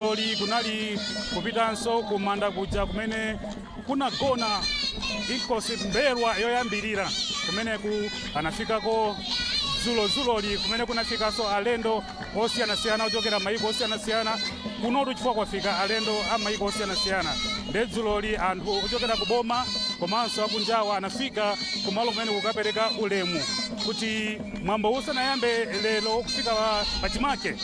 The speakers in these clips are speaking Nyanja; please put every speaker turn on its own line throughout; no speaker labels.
Oli kunali kupitanso kumanda kuja kumene kunagona inkosi Mberwa yoyambirira kumeneku anafikako zulozuloli kumene kunafikanso alendo osiyanasiyana ochokera mayiko osiyanasiyana kunotu chifukwa kwafika alendo a mayiko osiyanasiyana ndedzuloli anthu ochokera kuboma komanso akunjawa anafika kumalo kumene kukapereka ulemu kuti mwambo usanayambe lero kufika pachimake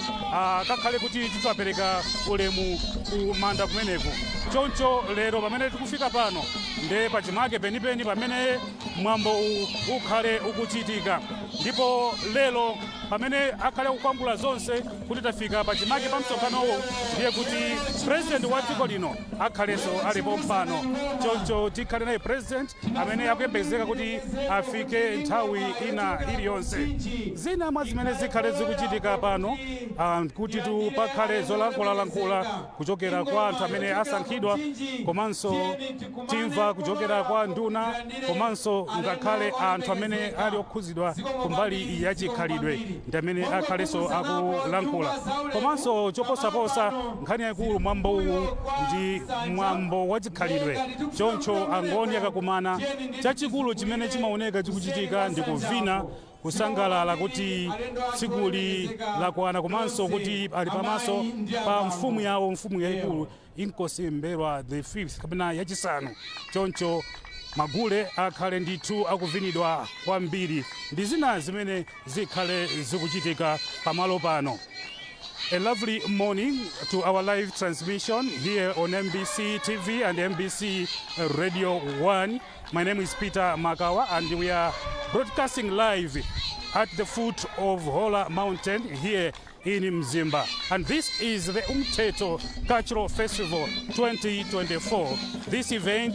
kakhale kuti titapereka ulemu kumanda kumeneku choncho lero pamene tikufika pano nde pachimake penipeni pamene mwambo ukhale ukuchitika ndipo lero pamene akhale kukwangula zonse kuti tafika pachimake pa msonkhanowo ndiye kuti president wa dziko lino akhalenso alipo mpano choncho tikhale naye president amene akuyembezeka kuti afike nthawi ina iliyonse zina mwa zimene zikhale zikuchitika pano kuti pakhale zolankhula kuchokera kwa anthu amene asankhidwa komanso timva kuchokera kwa nduna komanso ngakhale anthu amene ali okhuzidwa kumbali ya chikhalidwe ndi amene akhalenso akulankhula komanso choposaposa nkhani yaikulu mwambo uwu ndi mwambo wa chikhalidwe choncho angoni akakumana chachikulu chimene chimaoneka chikuchitika ndi kuvina kusangalala kuti tsikuli lakwana komanso kuti ali pamaso pa mfumu yawo mfumu yayikulu inkosi Mberwa the 5th kapena yachisanu choncho magule akhale ndithu akuvinidwa kwambiri ndi zina zimene zikhale zikuchitika pamalo pano. A lovely morning to our live transmission here on MBC TV and MBC Radio 1. My name is Peter Makawa and we are broadcasting live at the foot of Hola Mountain here in Mzimba. And this is the Umteto Cultural Festival 2024. This event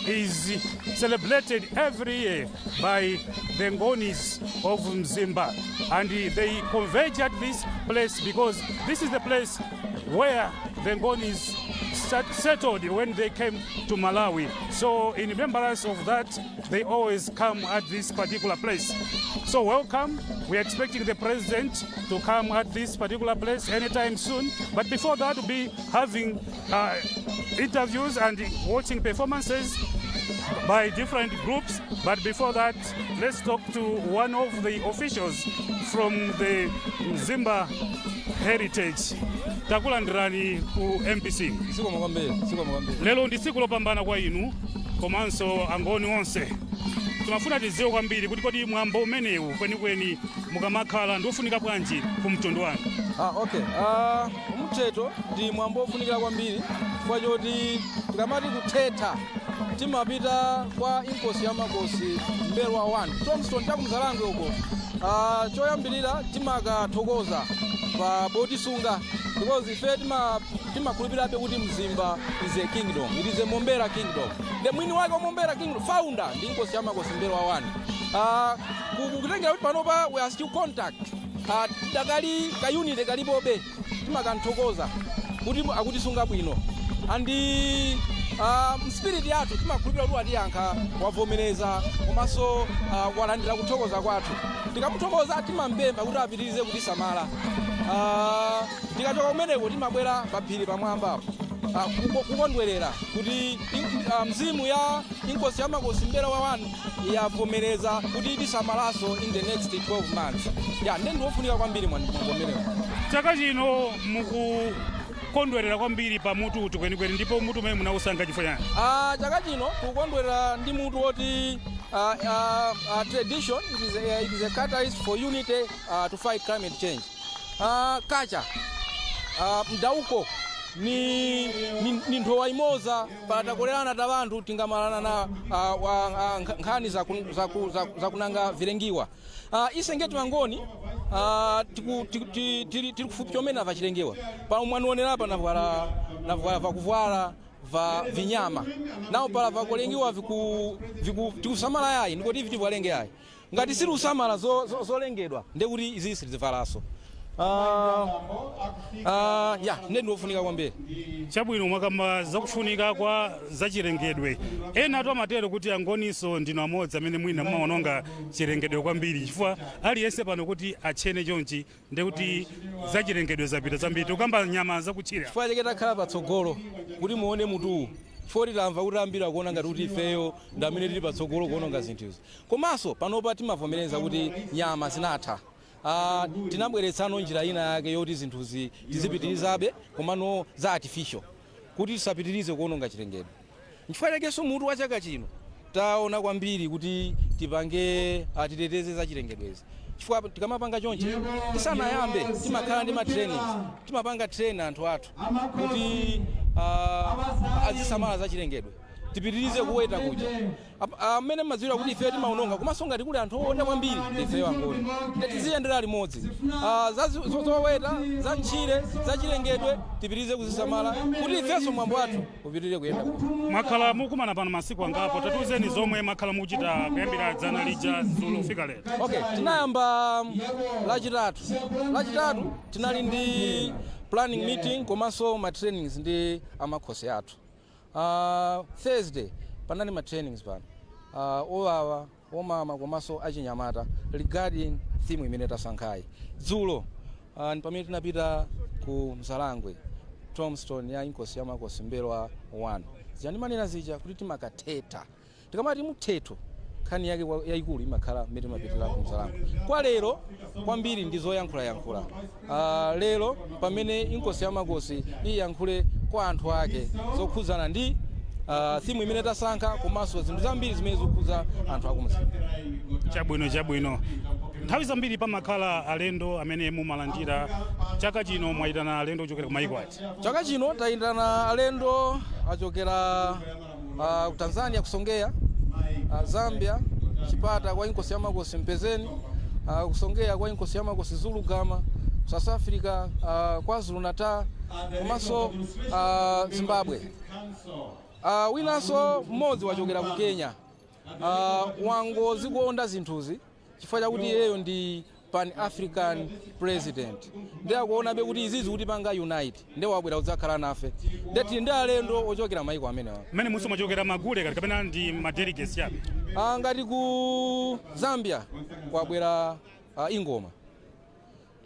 is celebrated every year by the Ngonis of Mzimba. And they converge at this place because this is the place where the Ngonis settled when they came to Malawi. So in remembrance of that, they always come at this particular place. So welcome. We're expecting the president to come at this particular place anytime soon. But before that, we'll be having interviews and watching performances by different groups. But before that, let's talk to one of the officials from the Mzimba Heritage. Takulandirani ku MPC.
Siko mwambie.
Lelo ndi siku lopambana kwa inu komanso angoni onse. Tumafuna tiziwe kwambiri kuti kodi mwambo umenewu kwenikweni mukamakhala ndiofunika bwanji ku mtundu wanu.
Okay. Umteto ndi mwambo ofunikira kwambiri kwa choti tikamati kuthetha timapita kwa inkosi ya makosi Mberwa 1 Tombstone chakumzalangwe uko. Choyambirira timakathokoza pa botisunga because ife timakhulupirirabe kuti Mzimba is a kingdom. It is a Mombera kingdom. The mwini wake wa Mombera kingdom founder ndi inkosi ya makosi Mberwa 1. Kutengera kuti panopa we are still contact. Dakali ka unit kalipobe timakanthokoza kuti akutisunga bwino. Andi spirit yathu timakhulupirira kuti atiyankha wavomereza komanso walandira kuthokoza kwathu. Tikamuthokoza timampempha kuti apitirize kutisamala. Tikachoka kumeneko timabwera paphiri pamwamba kukondwerera kuti mzimu ya inkosi ya makosi Mberwa 1 yavomereza kuti itisamalaso in the next 12 months. Ndi wofunika kwambiri mwangomenewo.
Chaka chino mukukondwerera kwambiri pa mutu kwenikweni ndipo mutu umene munausankha chifukwa chani?
Chaka chino tikukondwerera ndi mutu woti tradition it is a catalyst for unity to fight climate change. Kacha mdauko ni nthowa imoza patakolerana ta vanthu tingamalana na nkhani zakunanga vilengiwa. Ise ngeti mangoni tiri kufupi chomene va chilengiwa pa umwanionera navala vakuvala va vinyama nawo pala vakulengiwa tikusamala yayi ndikoti ivi tivalenge yayi ngati siri usamala zolengedwa ndekuti izi sizivalaso ndinofunika kwambiri.
Chabwino mwakamba zakufunika kwa zachilengedwe. Ena atu amatero kuti angoniso ndino amodzi amene mwina mmaononga chilengedwe kwambiri chifukwa aliyense pano kuti achene chonchi ndekuti zachilengedwe zapita zambiri tukamba nyama zakutchira.
Chifukwa chake takhala patsogolo kuti muone mutuwu. Chifukwa titamva kuti ambiri akuona ngati kuti ifeyo ndi amene tili patsogolo kuononga zinthuzi. Komanso panopa timavomereza kuti nyama zinatha. Tinabweretsano njira ina yake yoti zinthuzi tizipitirizabe komano za artificial kuti tisapitirize kuononga chilengedwe. Nchifukwa chakenso mutu wa chaka chino taona kwambiri kuti tipange titeteze za chilengedwezi. Chifukwa tikamapanga chonchi tisanayambe timakhala ndi ma trainings, timapanga train anthu athu kuti azisamala za chilengedwe tipitirize kuweta kuja amene madziwira kuti ife timaononga komanso ngati kuli anthu oweta kwambiri ifeyo angoni tiziyendera limodzi zoweta za ntchire za chilengedwe tipitirize kuzisamala kuti ifenso mwambo wathu upitirire kuyenda kuti.
Mwakhala mukumana pano masiku angapo tatiuzeni zomwe mwakhala muchita kuyambira dzana lija dzulo kufika lero.
Okay, tinayamba lachitatu tinali ndi planning meeting komanso ma trainings ndi amakhosi athu. Thursday panali ma trainings pano owawa omama komanso achinyamata regarding theme imene tasankhayi. Dzulo ni pamene tinapita ku Mzalangwe tombstone ya inkosi ya makosi Mberwa 1 zanimanena zija kuti timakathetha tikamati muthetho nkhani yake yayikulu imakhala mmene timapitira ku Mzalangwe. Kwa lero kwambiri ndi zoyankhula. Lero pamene inkosi ya makosi iyankhule kwa anthu ake zokhuzana ndi theme imene tasankha komanso zinthu zambiri zimene zikhuza anthu akumzinda.
Chabwino. Nthawi zambiri pamakhala alendo amene mumalandira. Chaka chino mwayitana alendo ochokera ku mayiko ati?
Chaka chino tayitana alendo achokera ku Tanzania kusongea, Zambia chipata kwa inkosi ya makosi Mpezeni, kusongea kwa inkosi ya makosi Zulugama, South Africa KwaZulu Natal komanso Zimbabwe. Winanso mmodzi wachokera ku Kenya. Wangozi kuonda zinthuzi chifukwa chakuti iyeyo ndi pan-African president. Ndiye akuonabe kuti izizi kuti panga unite ndiye wabwera kudzakhala nafe. Ndeti ndi alendo ochokera mayiko amenewa.
Mmene muso machokera magule kati kapena ndi ma delegates yabe?
Ngati ku Zambia kwabwera Ingoma.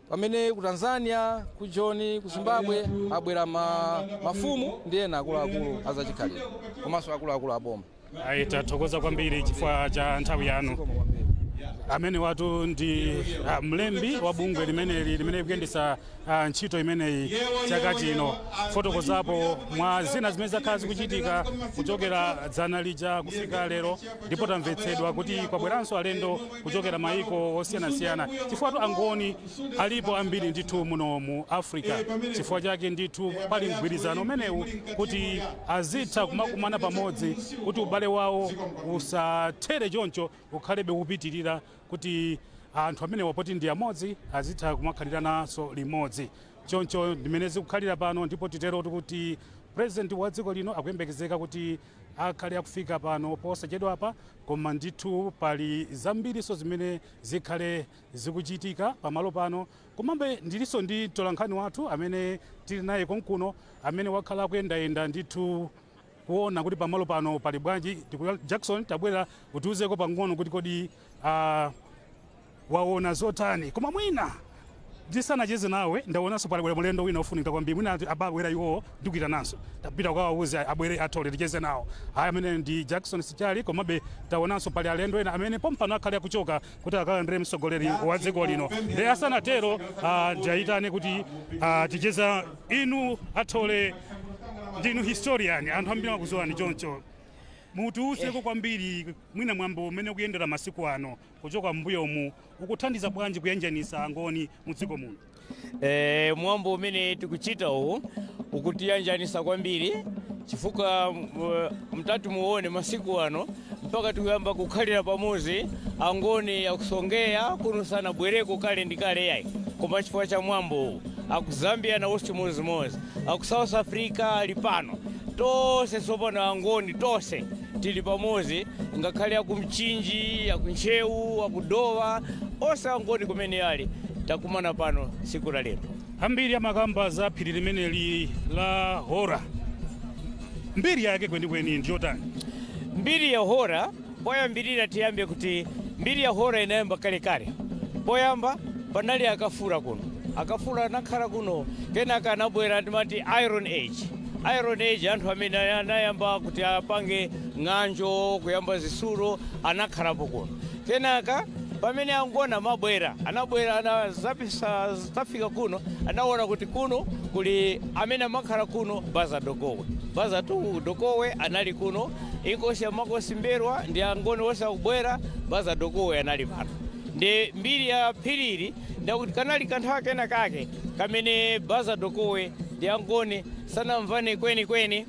Pamene ku Tanzania, ku Joni, ku Zimbabwe abwera mafumu ndiye na akuluakulu azachikhalire komanso akuluakulu aboma.
Tathokoza kwambiri chifukwa cha nthawi yanu. Amene watu ndi mlembi wa bungwe limene kuyendetsa ntchito imeneyi chaka chino fotokozapo mwa zina zimene zakhala zikuchitika kuchokera dzana lija kufika lero ndipo tamvetsedwa kuti kwabweranso alendo kuchokera mayiko osiyanasiyana chifukwa tu angoni alipo ambiri ndithu muno mu Africa. Chifukwa chake ndithu pali mgwirizano umenewu kuti azitha kumakumana pamodzi kuti ubale wawo usathere choncho ukhalebe kupitirira kuti anthu amene wapoti ndi amodzi azitha kumakhalira naso limodzi. Choncho ndimene zikukhalira pano ndipo titero kuti president wa dziko lino akuyembekezeka kuti akhale akufika pano posachedwa apa koma ndithu pali zambiriso zimene zikhale zikuchitika pamalo pano. Komabe ndilinso ndi mtolankhani wathu amene tili naye konkuno amene wakhala kuyendayenda ndithu kuona kuti pamalo pano pali bwanji. Jackson tabwera utiuzeko pang'ono kuti kodi waona zotani. Koma mwina ndisanacheze nawe ndaonanso pali mulendo wina ofunika kwambiri mwina ababwera iwo ndikuita nanso tapita kwa wauze abwere atole ticheze nawo. Amene ndi Jackson Sichali komabe taonanso pali alendo ena amene pompano akhale akuchoka kuti akalandire mtsogoleri wa dziko lino. Ndiye asanatero jayitane kuti ticheza inu atole ndinu historian anthu ambiri akuzoani choncho mutiuzeko kwambiri mwina mwambo umene kuyendera masiku ano kuchoka mbuyomu ukuthandiza bwanji kuyanjanisa angoni mu dziko muno?
Mwambo umene tikuchita uwu ukutiyanjanisa kwambiri chifukwa mtatu muone masiku ano mpaka tikuyamba kukhalira pamodzi angoni akusongea kuno sana bwereko kale ndi kale yayi koma chifukwa cha mwambo aku Zambia na ostimozimozi aku South Africa ali pano tose sopano angoni tose tili pamodzi ngakhale aku Mchinji aku Nchewu aku Dowa ose angoni kumene ali takumana pano siku la lero.
Ambiri amakamba za phiri limeneli la Hora, mbiri yake kwenikweni ndiyotani?
Mbiri ya Hora poyambirira tiyambe kuti mbiri ya Hora inayamba kalekale. Poyamba panali akafura kuno, akafura anakhala kuno, kenaka anabwera timati Iron Age anthu amene anayamba kuti apange ng'anjo kuyamba zisulo anakhalapo kuno. Kenaka pamene angona mabwera anabwera zafika kuno, anaona kuti kuno kuli amene amakhala kuno Baza Dokowe anali kuno, inkosi ya makosi Mberwa ndi angoni wose akubwera Baza Dokowe anali pano. Ndi mbiri ya phiriri ndakuti kanali kanthawi kena kake kamene Baza Dokowe ndi angoni sanamvane kwenikweni,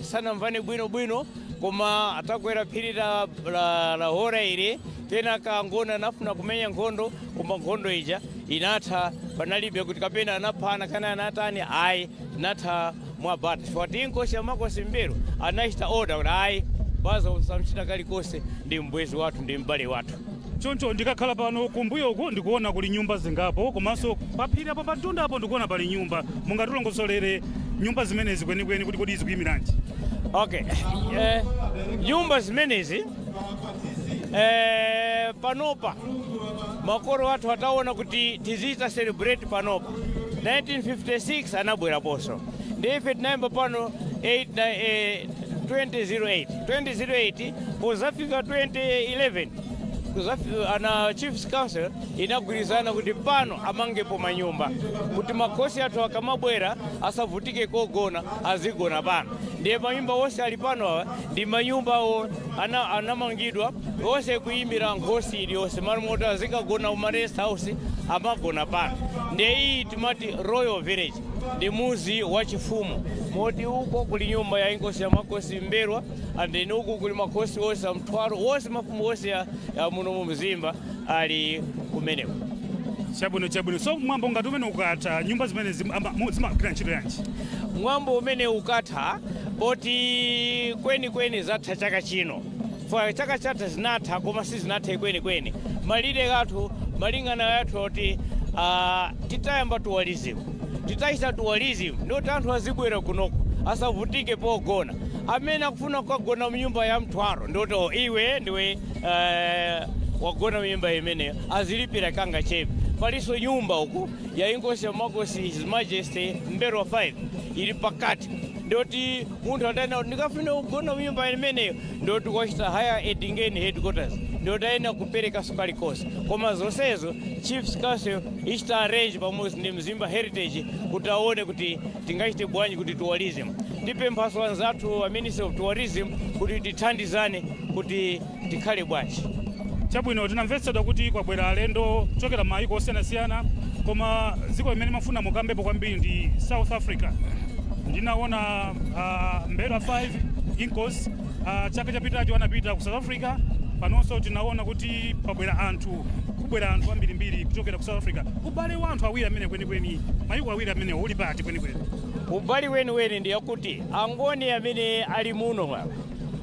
sanamvane bwinobwino, koma atakwera phiri la Hora ili. Kenaka angoni anafuna kumenya nkhondo, koma nkhondo ija inatha, panalibe kuti kapena anaphana kana anatani, ayi inatha mwabata. Chifukwa inkosi ya makosi Mberwa anachita order kuti ayi Baza usamchita kalikonse, ndi mbwezi wathu ndi mbale wathu.
Choncho ndikakhala pano kumbuyo uko ndikuona kuli nyumba zingapo, komanso paphiri apo patunda apo ndikuona pali nyumba. Mungatilongosolere nyumba zimenezi kwenikweni kuti kodi zikuyimiranji?
Okay. Nyumba zimenezi panopa makolo wathu ataona kuti tizita celebrate panopa 1956 anabwera poso, ndife tinayamba pano 2008 pozafika 2011 ana Chiefs Council inagwirizana kuti pano amangepo manyumba kuti makosi athu akamabwera asavutike kogona, azigona pano. Ndiye manyumba wose ali pano awa ndi manyumba anamangidwa wose kuyimbira nkhosi iliyonse, malimoto azikagona kuma rest house amagona pano. Ndiye iyi timati Royal Village, ndi muzi wachifumu, moti uko kuli nyumba ya inkosi ya makosi Mberwa, andeni uko kuli makosi wose ya Mtwaro, wose mafumu wose ya muno mu Mzimba ali kumeneko.
Chabwino. So mwambo ngati umene ukatha nyumba zimene zimagwira ntchito yanji?
Mwambo umene ukatha poti kwenikweni zatha chaka chino. Chaka chatha zinatha koma sizinatha kwenikweni. Malire athu malingana yathu oti titayamba tourism. Titachita tourism ndoti anthu azibwera kunoko asavutike pogona. Amene akufuna kugona mnyumba ya Mtwaro ndoti iwe ndiwe wagona mnyumba imene azilipira kanga chepe. Paliso nyumba uku ya inkosi ya makosi His Majesty Mberwa 5 ili pakati, ndoti munthu atayena ndikafuna kugona mnyumba imeneyo ndoti wachita higher Edingeni headquarters, ndoti ayena kupereka sukali kosi. Koma zonsezo Chiefs Council ichita arrange pamodzi ndi Mzimba Heritage kuti aone kuti tingachite bwanji kuti tourism. Tipemphaso anzathu a Ministry of Tourism kuti tithandizane kuti tikhale bwanji.
Chabwino, tinamvetsedwa kuti kwabwera alendo kuchokera mayiko osiyanasiyana, koma dziko limene mafuna mukambepo kwambiri ndi South Africa. Ndinaona Mberwa 5 inkosi chaka chapitacho anapita ku South Africa. Panonso tinaona kuti kubwera anthu ambirimbiri kuchokera ku South Africa. Ubale wa anthu awiri amene kwenikweni, mayiko awiri amene uli pati kwenikweni?
Ubale weniweni ndi yakuti angoni amene ali muno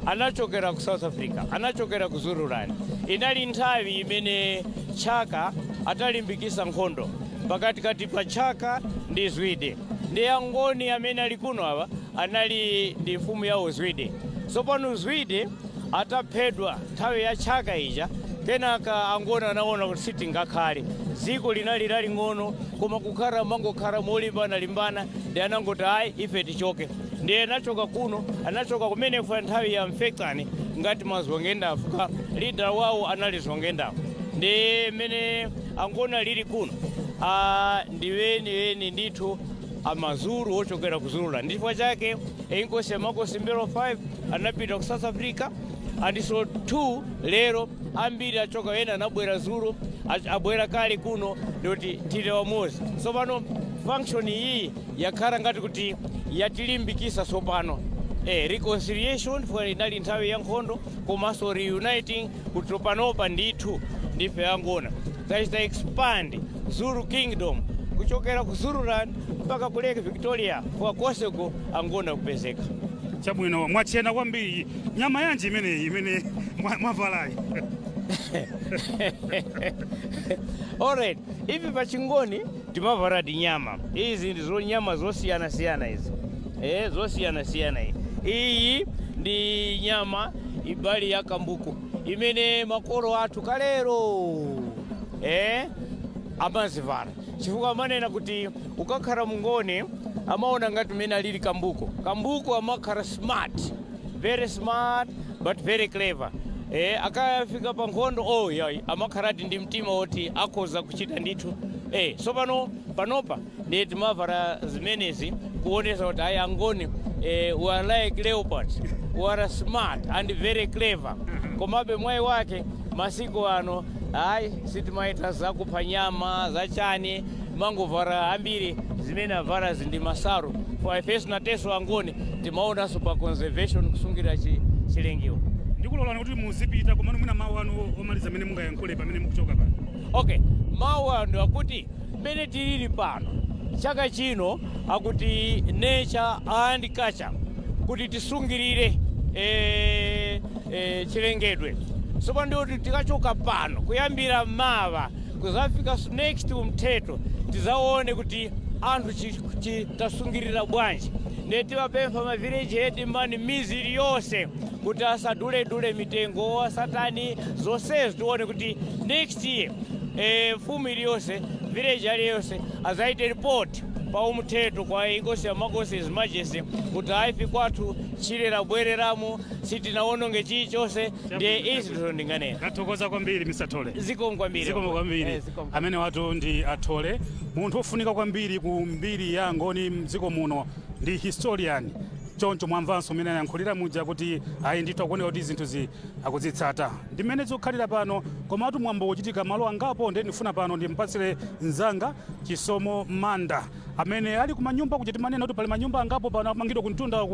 anachokera ku South Africa, anachokera ku Zululand. Inali nthawi imene Chaka atalimbikisa nkhondo pakati pa Chaka ndi Zwide. Ndi angoni amene ali kuno awa anali ndi mfumu yawo Zwide. So pano Zwide ataphedwa nthawi ya Chaka ija, kenaka angoni anaona kuti sitingakhale, dziko linali laling'ono, koma kukhala mangokhala molimbana ndi anangoti ayi ife tichoke. Ndiye anachoka kuno, anachoka kumene kwa nthawi ya Mfecane ngati mazwangenda afuka, leader wawo anali Zwangenda. Ndi mene angona lili kuno ndiweni ndithu amazulu ochokera ku Zululand. Ndipo chake inkosi ya makosi Mberwa 5 anapita ku South Africa, andiso 2 lero ambiri achoka ena anabwera Zulu abwera kale kuno ndoti tile wamozi. So pano function iyi yakhala ngati kuti yatilimbikisa sopano reconciliation for inali nthawi ya nkhondo, komanso reuniting kuti panopa ndithu ndife angona tachita expand Zulu Kingdom kuchokera ku Zululand mpaka ku Lake Victoria kwa koseko angona kupezeka.
Chabwino, mwachena kwambiri. Nyama yanji imene mwavalayi?
Alright, ivi pachingoni timavara nyama. Izi ndizo nyama zosiyana-siyana izi. Zosiyana-siyana iyi ndi nyama ibali ya kambuku imene makolo athu kalero amazivara. Chifukwa manena kuti ukakhala mungoni amaona ngati mene alili kambuku. Kambuku amakhala smart, very smart but very clever. Akafika pa nkhondo amakhalati ndi mtima woti akhoza kuchita ndithu. So panopa ndi timavara zimenezi kuonesa kuti ayi angoni we are like leopards, we are smart and very clever. Komabe mwayi wake masiku ano sitimaita zakupha nyama zachani mangovara ambiri zimene avara zindi masaru. For ifeso na teso angoni timaonanso pa conservation kusungira chilengero.
Ndikulolani kuti muzipita komano mwina mawu anu omaliza mene mungayankhule pamene mukuchoka pano.
Okay, mawu anu akuti mene tilili pano chaka chino akuti nature and culture kuti tisungirire chilengedwe. So pandoti tikachoka pano kuyambira mawa kuzafika next Mtheto tizaone kuti anthu tasungirira bwanji. Netiwapempha ma village headman miziri yonse kuti asadule mitengo asatani zonse tione kuti next year fumu iliyonse village aliyonse azaite report pa Mtheto kwa Inkosi ya Makosi His Majesty kuti aifi kwathu chilera bwereramo sitinawononge chilichonse ndiye izi ndinganena.
Nathokoza kwambiri Mr. Thole.
Zikomo kwambiri.
Amene watu ndi Athole, munthu ofunika kwambiri ku mbiri ya ngoni mdziko muno ndi historian. Choncho mwamvanso mene yankhulira muja kuti ayi ndithu akuone kuti zinthu akuzitsata. Ndimene zokhalira pano komatu mwambo wochitika malo angapo ndi ndifuna pano ndimpatsire nzanga Chisomo Manda amene ali kumanyumba kuchiti manena kuti pali manyumba angapo pano amangidwa kuntunda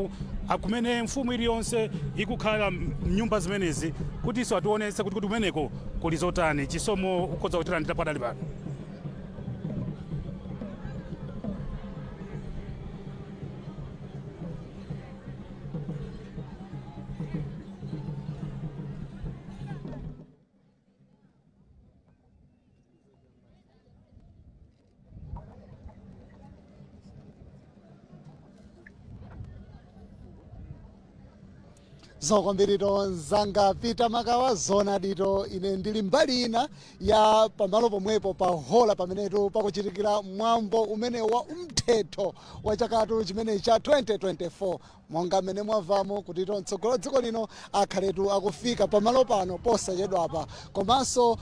kumene mfumu iliyonse ikukhala nyumba zimenezi kuti iso atiwonetse kuti kumeneko kuli zotani. Chisomo ukhoza kutira ndita padali pano.
Zokwambirito nzanga pita makawa zona dito ine ndili mbali ina ya pamalo pomwepo pa hola pamenetu pakuchitikira mwambo umene wa Mtheto wa chakatu chimene cha 2024 monga mene mwavamo kuti mtsogolo dziko lino akhaletu akufika pamalo pano posachedwa apa. Komanso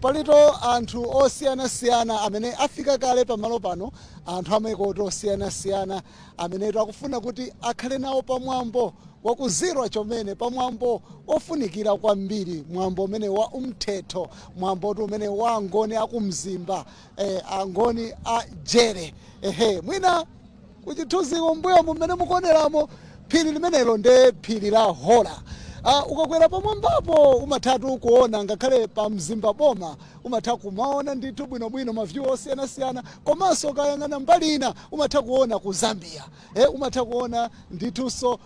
palito anthu osiyana-siyana amene afika kale pamalo pano, anthu amaikoto osiyana-siyana amenetu akufuna kuti akhale nawo pamwambo wakuzirwa chomene pamwambo ofunikira kwambiri, mwambo umene wa Mtheto, mwambo umene wa angoni akumzimba, angoni a jere. Mwina kuchithunziko mbuyo mumene mukuoneramo phiri limenelo nde phiri la Hola. Ukakwera pamwambapo umathatu kuona ngakhale pa mzimba boma umatha kumaona ndithu bwinobwino maview osiyana-siyana. Komanso ukayang'ana mbali ina umatha kuona ku Zambia, umatha kuona ndithunso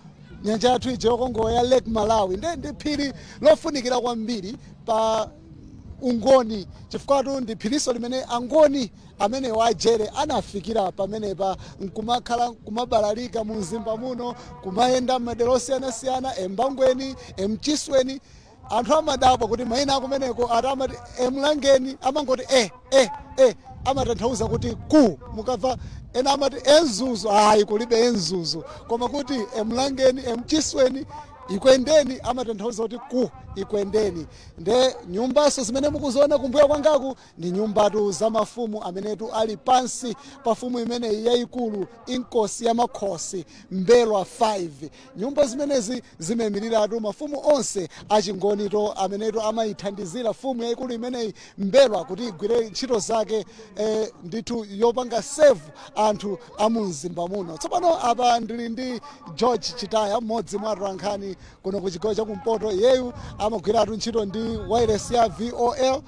nyanja yathu ija yokongola ya Lake Malawi. Ndi phiri lofunikira kwambiri pa ungoni chifukwa ndi phiriso limene angoni amene wajere anafikira pamenepa nkumakhala kumabalalika mu mzimba muno, kumayenda madera osiyana-siyana, embangweni, emchisweni. Anthu amadabwa kuti mayina akumeneko atamati emlangeni amangoti amatanthauza kuti ku, mukava ena amati enzuzu, hayi kulibe enzuzu, koma kuti emlangeni emchisweni ikwendeni amatanthauza kuti ku ikwendeni. Nde nyumbaso zimene mukuziona kumbuyo kwangaku ndi nyumbatu za mafumu amenetu ali pansi pa fumu imene yayikulu Inkosi ya Makhosi Mberwa 5. Nyumba zimenezi zimeyimiratu mafumu onse achingonito amenetu amayithandizira fumu yayikulu imeneyi Mberwa kuti igwire ntchito zake ndithu yopanga save anthu amumzimba muno. Tsopano apa ndili ndi George Chitaya, mmodzi mwa atolankhani kuno ku chigawo chakumpoto. Yeyu amagwiratu ntchito ndi wireless ya VOL,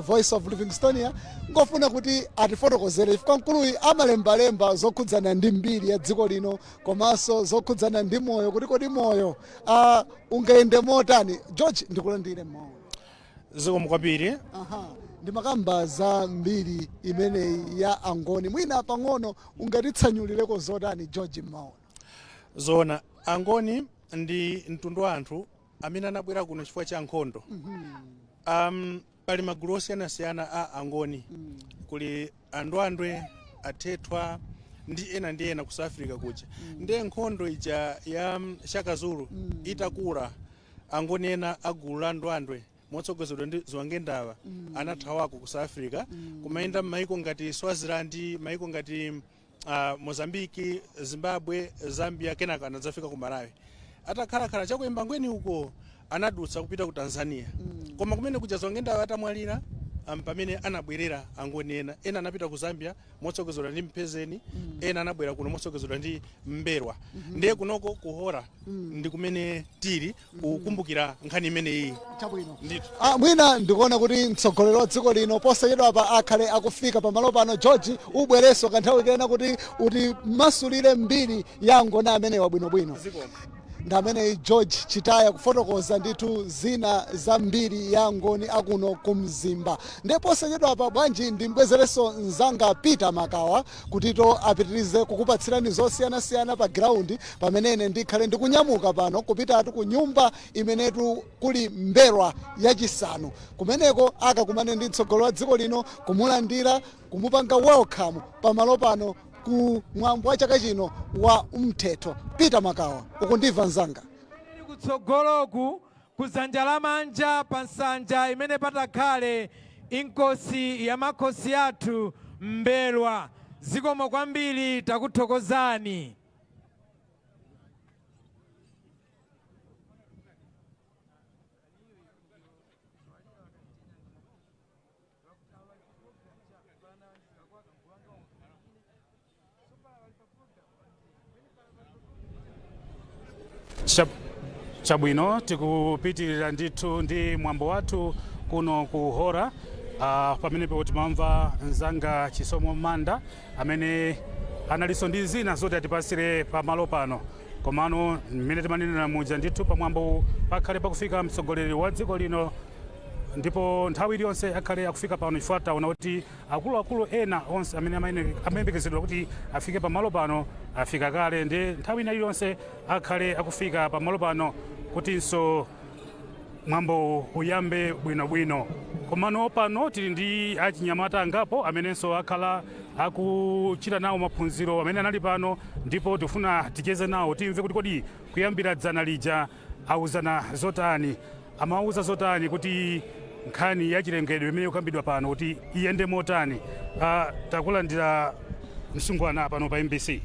Voice of Livingstonia. Ngofuna kuti atifotokozere chifukwa mkuluyi amalembalemba zokhudzana ndi mbiri ya dziko lino komanso zokhudzana ndi moyo kuti kodi moyo ungayende motani. George, ndikulandire moyo.
zikomo kwambiri.
Aha, ndi makamba za mbiri imeneyi ya Angoni. Mwina pang'ono ungatitsanyulireko zotani George Maona?
Zona Angoni ndi mtundu wa anthu amene anabwera kuno chifukwa cha nkhondo. Pali magulu osiyanasiyana a Angoni. Kuli andwandwe, athethwa ndi ena ku South Africa kuja. Ndiye nkhondo ija ya Shaka Zulu itakula, Angoni ena agulu la ndwandwe motsogozedwa ndi Ziwangendaba anathawako ku South Africa kumayenda m'mayiko ngati Swaziland, mayiko ngati Mozambique, Zimbabwe, Zambia, kenaka anadzafika ku Malawi. Atakhalakhala chakuyamba ngweni uko anadutsa kupita ku Tanzania. Koma kumene kuja Ziwangendaba atamwalira pamene anabwerera Angoni ena anapita ku Zambia motsogozedwa ndi Mpezeni, ena anabwera kuno motsogozedwa ndi Mberwa. Ndiye kunoko kuhora ndi kumene tili kukumbukira nkhani imene iyi.
Chabwino. Mwina ndikuona kuti mtsogoleri wa dziko lino posachedwa apa akhale akufika pamalo pano. George, ubwereso kanthawi kena kuti masulire mbiri ya Angoni amene wabwinobwino. Ndi amene George Chitaya kufotokoza ndithu zina za mbiri ya Angoni akuno kumzimba. Ndipo posachedwa apa bwanji ndimbwezereso mzanga Peter Makawa kutito apitirize kukupatsirani zosiyanasiyana pa ground pamenene ndikhale ndikunyamuka pano kupitatu ku nyumba imenetu kuli Mberwa yachisanu. Kumeneko akakumane ndi mtsogoleri wa dziko lino kumulandira kumupanga welcome pamalo pano ku mwambo wa chaka chino wa umthetho. Peter Makawa, ukundimva mzanga?
Kutsogoloku kudzanja lamanja pa nsanja imene patakhale inkosi ya makhosi athu Mberwa. Zikomo kwambiri, takuthokozani.
Chabwino tikupitirira ndithu ndi mwambo wathu kuno ku hora pamene timamva mzanga Chisomo Manda amene analiso ndi zina zoti atipasire pamalo pano. Komano mmene timanenera muja ndithu pamwambo pakhale pakufika mtsogoleri wa dziko lino, ndipo nthawi iliyonse akhale akufika pano chifukwa taona kuti akuluakulu ena onse amene amayembekezedwa kuti afike pamalo pano afika kale. Ndi nthawi ina iliyonse akhale akufika pamalo pano kutinso mwambo uyambe bwinobwino. Komano pano tili ndi achinyamata angapo amenenso akhala akuchita nawo maphunziro amene anali pano, ndipo tifuna ticheze nawo timve kuti kodi kuyambira dzana lija auzana zotani, amauza zotani kuti nkhani ya chilengedwe imene ikukambidwa pano kuti iyende motani. Takulandira msungwana pano pa MBC.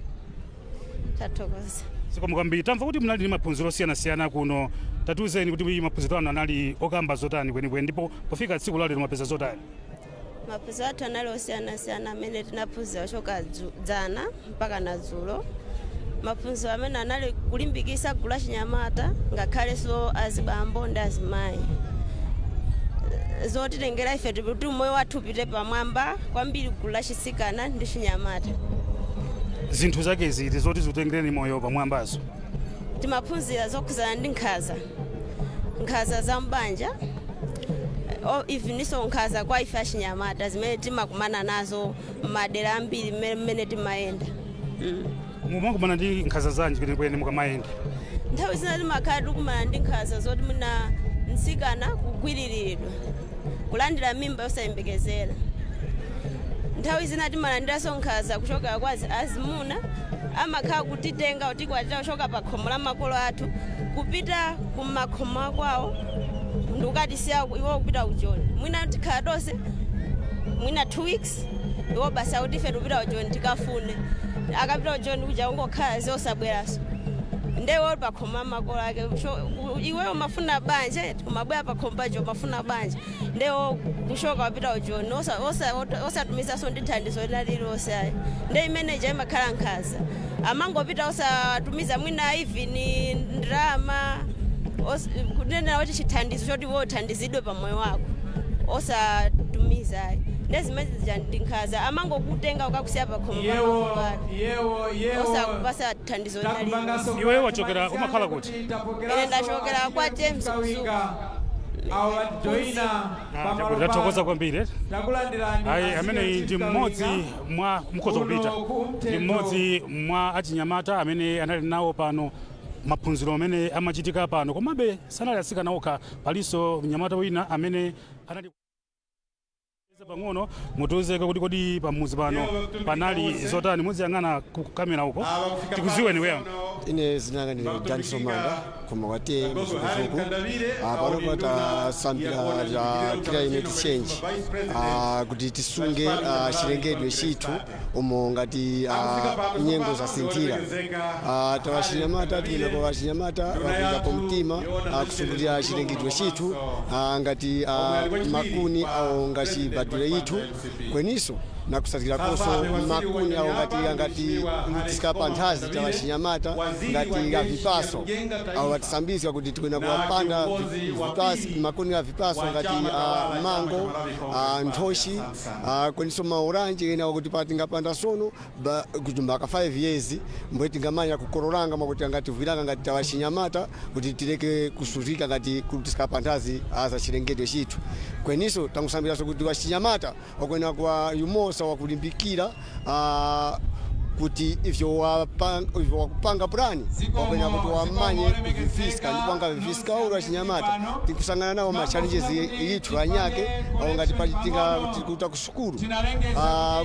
Tathokoza.
Zikomo kwambiri. Tamva kuti munali ndi maphunziro osiyanasiyana kuno, tatiuzeni kuti maphunziro anu anali okamba zotani kwenikweni, ndipo pofika tsiku la lero mwapeza zotani?
Maphunziro athu anali osiyanasiyana amene tinaphunzira kuchoka dzana mpaka nadzulo. Maphunziro amene anali kulimbikitsa gulu la chinyamata ngakhalenso azibambo ndi azimayi. Zotitengera ife kuti moyo wathu upite pamwamba kwambiri gulu la chisikana ndi chinyamata.
Zinthu zake ziti zoti zitengereni moyo pamwambazo?
Timaphunzira zokhuzana ndi nkhaza za mbanja, ifiniso nkhaza kwa ife achinyamata zimene timakumana nazo madera ambiri mmene timayenda.
Mumakumana ndi nkhaza zanji kwenikweni mukamayenda?
Nthawi zina timakhala tikumana ndi nkhaza zoti mwina mtsikana kugwiriridwa, kulandira mimba yosayembekezera. Nthawi zina timalandiranso nkhaza kuchoka kwa azimuna amakhala kutitenga utikwatira kuchoka pa khomo la makolo athu kupita kumakhomo kwawo ndikukatisiya iwo kupita ujoni. Mwina tikhala tonse mwina 2 weeks iwo basi akuti ife tikupita ujoni tikafune. Akapita ujoni kuja kungokhala zosabweranso. Ndewo pa khomo la makolo ake iweyo mafuna banje kumabwera pa khomo pacho mafuna banje. Ndewo kushoka wapita ujoni osatumizaso ndi thandizo lililonse ayi. Nde manager imakhala nkhaza amangopita osatumiza mwina ivini ndrama kunena kuti chithandizo choti wothandizidwe pa moyo wako osatumiza ayi. Ndezimene zinkhaza amangokutenga ukakusiya pa khomo osakupasa thandizo lililonse.
Iweyo wachokera umakhala kuti?
Ine ndachokera kwa James Kuzuka.
Tathokoza kwambiri.
takulandirani
Ayi amene ndi mmodzi mwa mkhozo kupita ndi mmodzi mwa achinyamata amene anali nawo pano maphunziro amene amachitika pano, komabe sanali asikana okha, palinso mnyamata wina amene anali pang'ono. Mutiwuzeke kuti kodi pamuzi pano panali zotani, muziyang'ana ku kamera uko tikuziweni wewe.
Ine zinanga ni Danso Manga koma kwate mzukuzuku pano pata sambira ya climate change kuti tisunge chilengedwe chithu umo ngati nyengo zasinthira. Tawashinyamata tiyena kwa washinyamata wapinga pa mtima kusungulira chilengedwe chithu ngati makuni au ngati badule ithu kweniso na kusatira koso makuni au ngati tisikapa nthazi tawashinyamata ngati ya vipaso au watisambizwa kuti tikwena kuwapanda vipasi makuni ya vipaso ngati mango nthoshi kweniso mauranje ena kuti patingapanda sono kuti mbaka 5 years mbwe tingamanya kukororanga makuti ngati vilanga ngati tawashinyamata kuti tireke kusuzika ngati tisikapa nthazi za chilengedwe chithu kweniso tangusambiraso kuti washinyamata wakwena kwa yumosa wakulimbikira kuti ivyo wakupanga plani wakwena kuti wamanye kuvifiska ndipanga vifiska ulu wachinyamata tikusangana nawo ma challenges yithu anyake au ngati pachitinga kuti kusukuru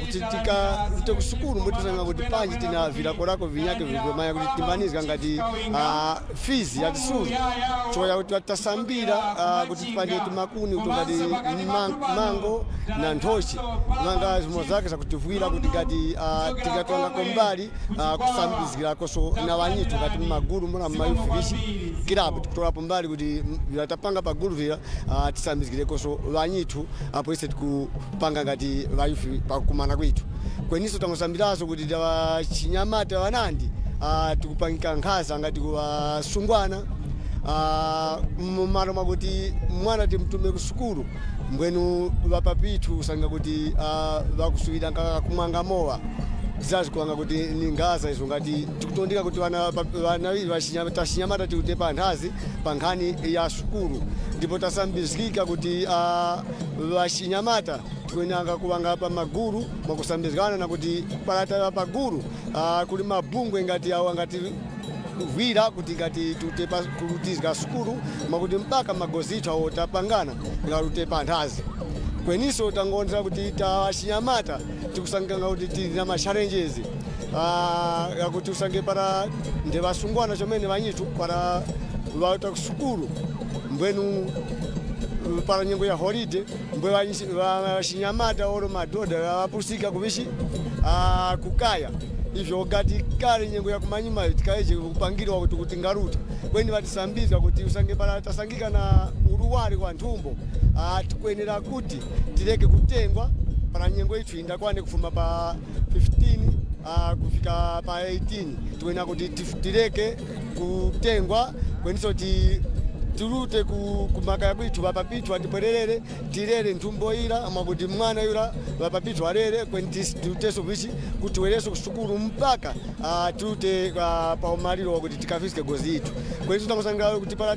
kuti tika kusukuru mwetusanga kuti panji tina vilakolako vinyake vivyomanya kuti timbanizika ngati fees ya tisuru choya kuti watasambira kuti tipanje timakuni kuti ngati mango na nthoshi manga zimo zake zakutivuira kuti ngati tikatwanga kombali kusambizira koso na wanyitu ngati maguru mwana mayufishi kilabu kutola pombali kuti vilatapanga paguru vila tisambizire koso wanyitu apo ise tikupanga ngati vayufi pakumana kwitu kweniso tangosambiraso kuti dawa chinyamata wanandi tikupangika nkhaza ngati kwa sungwana mmalo makuti mwana timtume kusukuru mbwenu vapapitu usanga kuti vakusuwira nkaka kumwanga mowa zazi kuanga kuti ningaza izo ngati tikutondeka kuti wana tashinyamata tikutepa nthazi pa nkhani ya sukuru ndipo tasambizikika kuti vashinyamata tikwenanga kuwanga pa maguru mwakusambizikana na kuti palata pa guru kuli mabungwe ngati awa ngati vira kuti ngati tutepa kulutizika sukuru makuti mpaka magozi ithu awo tapangana ngalutepa nthazi kweniso tangondera kuti tashinyamata tikusangana kuti tina ma challenges yakuti usange para ndevasungwana chomene vanyitu para vauta kusukuru mbwenu para nyengo ya holiday mbwe vashinyamata oro madhodha vapusika kuvishi kukaya ivyo gati kale nyengo ya kumanyima tikaeje kupangirwa kuti ngaruta kweni vatisambizwa kuti usange para tasangika na uruwari kwa nthumbo tikwenera kuti tireke kutengwa para nyengo ithu indakwane kufuma pa 15 kufika pa 18 tikwenera kuti tireke kutengwa kweniso turute kumakaya kwitu vapapitu atipwererere tirere nthumbo ila makuti mwana yula vapapitu arere kweni tuteso vichi kuti wereso kusukuru mpaka turute pa umaliro wakuti tikafisike gozi itu kweniso tangosangala kuti para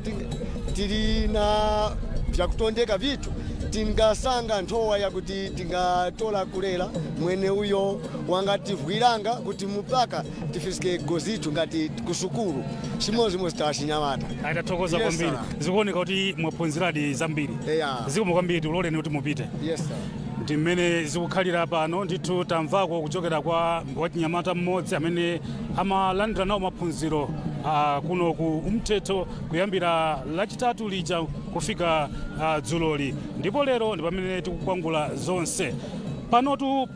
tiri na vyakutondeka vitu tingasanga nthowa yakuti tingatola kulera mwene uyo wangativwiranga kuti mpaka tifisike gozi itu ngati kusukuru chimozimozi tashinyamata
atathokoza kwambiri zikuoneka kuti mwaphunziradi zambiri zikomo kwambiri tiloleni kuti mupite ndi mmene zikukhalira pano ndithu tamvako kuchokera kwa wachinyamata mmodzi amene amalandira nawo maphunziro kuno ku Umthetho kuyambira lachitatu lija kufika dzuloli ndipo lero ndi pamene tikukwangula zonse panotu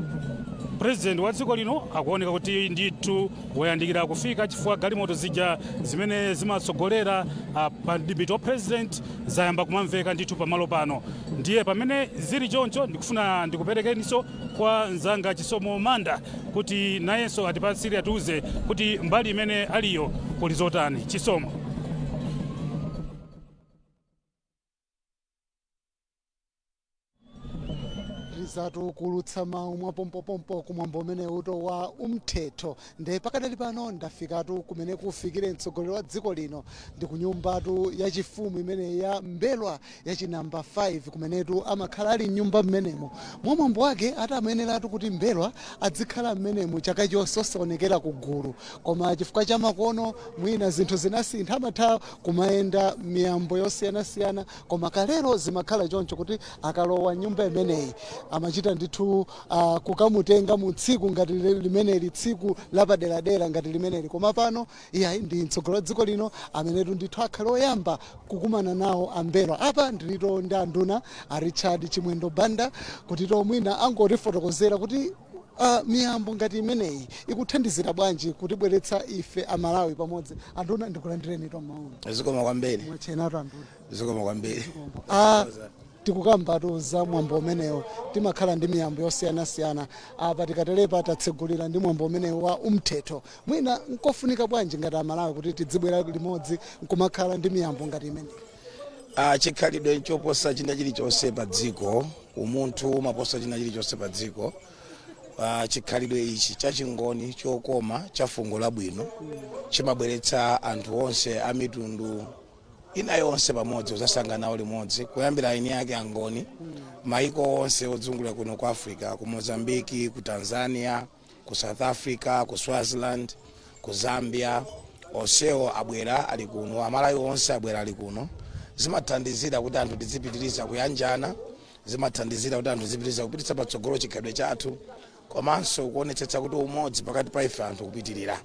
President wa dziko lino akuoneka kuti ndithu woyandikira kufika chifukwa galimoto zija zimene zimatsogolera pa debito president zayamba kumamveka ndithu pamalo pano ndiye pamene zili choncho ndikufuna ndikuperekeniso kwa nzanga Chisomo Manda kuti nayenso atipatsire atiuze kuti mbali imene aliyo kuli zotani. Chisomo.
kumalizatu kulutsa mawu mwapompopompo kumwambo umene uto wa umthetho nde pakadali pano ndafikatu kumene kufikire mtsogoleri wa dziko lino ndi kunyumbatu yachifumu imene ya Mbelwa yachinamba 5 kumenetu amakhala ali mnyumba mmenemo mwamwambo wake atamayeneratu kuti Mbelwa adzikhala mmenemo chaka chonse osaonekera kugulu koma chifukwa cha makono mwina zinthu zinasintha amatha kumayenda miyambo yosiyanasiyana koma kalero zimakhala choncho kuti akalowa nyumba imeneyi amachita ndithu kukamutenga mu tsiku ngati limeneli tsiku lapaderadera ngati limeneli koma pano iyayi ndi mtsogoleri wa dziko lino amenetu ndithu akhale oyamba kukumana nawo Ambelwa apa ndilito ndi anduna a Richard Chimwendo Banda kuti mwina angotifotokozera kuti miyambo ngati imeneyi ikuthandizira bwanji kutibweretsa ife Amalawi pamodzi. Anduna ndikulandireni mawu.
Zikoma kwambiri.
Mwachenatu anduna.
Zikoma kwambiri.
Tikukambatu za mwambo umenewo timakhala ndi miyambo yosiyanasiyana apa tikatelepa tatsegulira ndi mwambo umenewo wa umthetho mwina nkofunika bwanji ngati Amalawi kuti tidzibwera limodzi nkumakhala ndi miyambo ngati imeneyi.
Chikhalidwe choposa china chilichonse pa dziko umunthu umaposa china chilichonse pa dziko. Chikhalidwe ichi chachingoni chokoma cha fungo labwino chimabweretsa anthu onse a mitundu ina yonse pamodzi uzasanganawo limodzi kuyambira ine yake Angoni maiko onse odzungulira kuno ku Africa ku Mozambique ku Tanzania ku South Africa ku Swaziland ku Zambia onsewo abwera ali kuno Amalawi onse abwera ali kuno zimathandizira kuti anthu tizipitiriza kuyanjana zimathandizira kuti anthu tizipitiriza kupititsa patsogolo chikhalidwe chathu komanso kuonetsetsa kuti umodzi pakati pa ife anthu kupitirira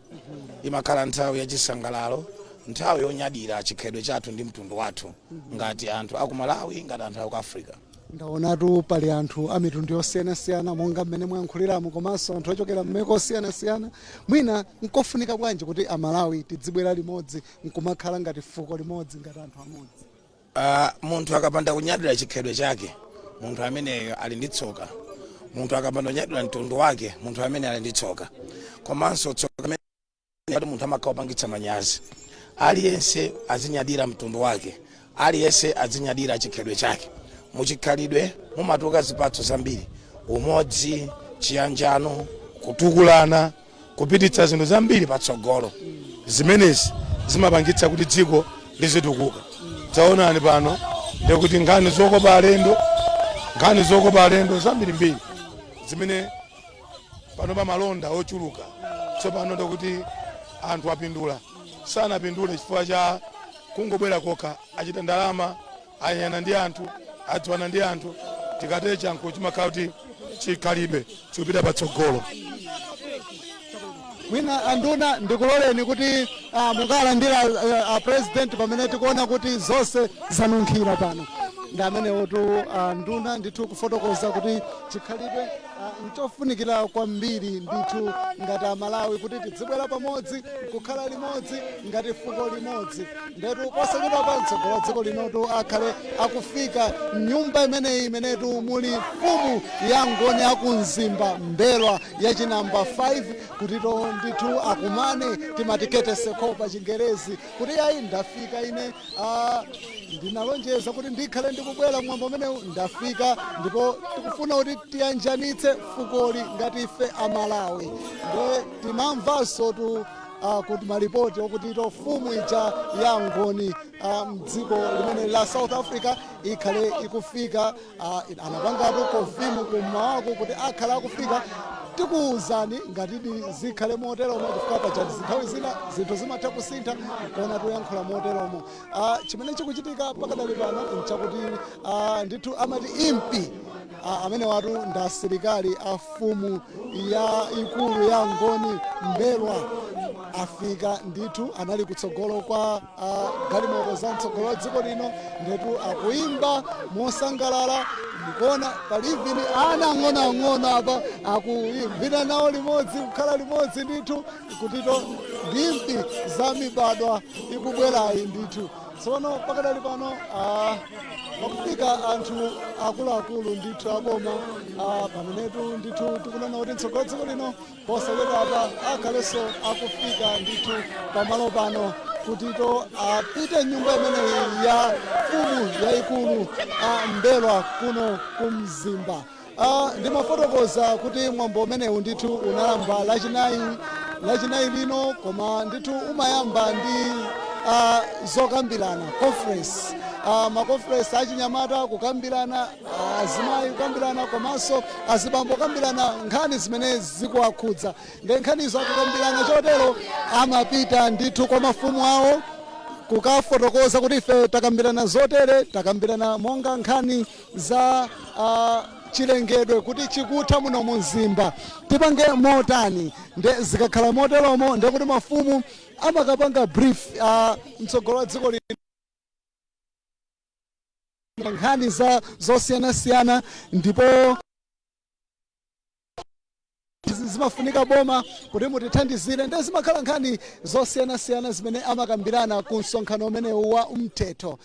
imakhala nthawi yachisangalalo nthawi yonyadira chikhalidwe chathu ndi mtundu wathu ngati anthu aku Malawi ngati anthu aku Africa.
Ndaonatu pali anthu a mitundu yosiyanasiyana monga mmene mwayankhuliramo komanso anthu ochokera mmeko osiyanasiyana mwina nkofunika bwanji kuti Amalawi tidzibwera limodzi nkumakhala ngati fuko limodzi ngati anthu amodzi.
Munthu akapanda kunyadira chikhalidwe chake munthu ameneyo ali ndi tsoka. Munthu akapanda kunyadira mtundu wake munthu amene ali ndi tsoka komanso tsoka amene munthu amakhala opangitsa manyazi. Aliyense azinyadira mtundu wake aliyense azinyadira chikhalidwe chake. Muchikhalidwe mumatuka zipatso zambiri umodzi chiyanjano kutukulana kupititsa zinthu zambiri patsogolo zimenezi zimapangitsa kuti dziko lizitukuka. Taonani pano ndikuti nkhani zokopa alendo zambirimbiri zimene pano pa malonda ochuluka tsopano ndikuti anthu apindula sanapindule chifukwa cha kungobwera kokha achita ndalama anyana ndi anthu adziwana ndi anthu tikatecha nkuti chimakhala kuti chikhalidwe chikupita patsogolo.
Mwina anduna ndikuloleni kuti mukalandira president pamene tikuona kuti zonse zanunkhira pano ndi amenewotu nduna ndithu kufotokoza kuti chikhalidwe nchofunikira kwambiri ndithu ngati Amalawi kuti tidzibwera pamodzi kukhala limodzi ngati fuko limodzi ndetu posachedwa pa mtsogolo dziko linotu akhale akufika nyumba imenetu muli mfumu ya Ngoni akumzimba Mbelwa yachinamba 5 kutito ndithu akumane timatikete sekho pa Chingerezi kuti ayi ndafika ine ndinalonjeza kuti ndikhale ndikubwera mwambo umenewu ndafika ndipo tikufuna kuti tiyanjanitse fukoli ngati ife Amalawi nde timamvanso kuti malipoti okuti mfumu ija ya Ngoni mdziko limene la South Africa ikhale ikufika anapangatu kovimu kumawako kuti akhala akufika tikuwuzani ngati zikhale moteromo chifukwa pachati zinthawi zina zinthu zimatha kusintha kuona tuyankhula moteromo. Chimene chikuchitika pakadali pano nchakuti ndithu amati impi amene watu ndi asilikali a mfumu ya ikulu ya Ngoni Mbelwa afika ndithu anali kutsogolo kwa galimoto za mtsogolo wa dziko lino ndetu akuimba mosangalala ndikuona palivini ana ang'ono apa akuimbira nawo limodzi kukhala limodzi ndithu kutito ndimpi za mibadwa ikubwerayi ndithu. Tsono pakadali pano pakufika anthu akuluakulu ndithu aboma pamenetu ndithu tikunena kuti mtsogolo dziko lino posachedwa apa akhalenso akufika ndithu pamalo pano kutito apite nyumba imeneyi ya mfumu yayikulu Mbelwa kuno kumzimba. ndimafotokoza kuti mwambo umenewu ndithu unayamba lachinayi lino, koma ndithu umayamba ndi zokambirana conference, maconference achinyamata kukambirana, azimayi kukambirana, komanso azibambo kukambirana nkhani zimene zikuwakhudza. Ndi nkhanizo akukambirana chotero amapita ndithu kwa mafumu awo kukafotokoza kuti ife takambirana zotere, takambirana monga nkhani za chilengedwe kuti chikutha muno mu mzimba tipange motani, nde zikakhala moteromo nde kuti mafumu amakapanga brief mtsogolo wa dziko lino nkhani zosiyanasiyana, ndipo zimafunika boma kuti mutithandizire, nde zimakhala nkhani zosiyanasiyana zimene amakambirana ku msonkhano umenewu wa mthetho.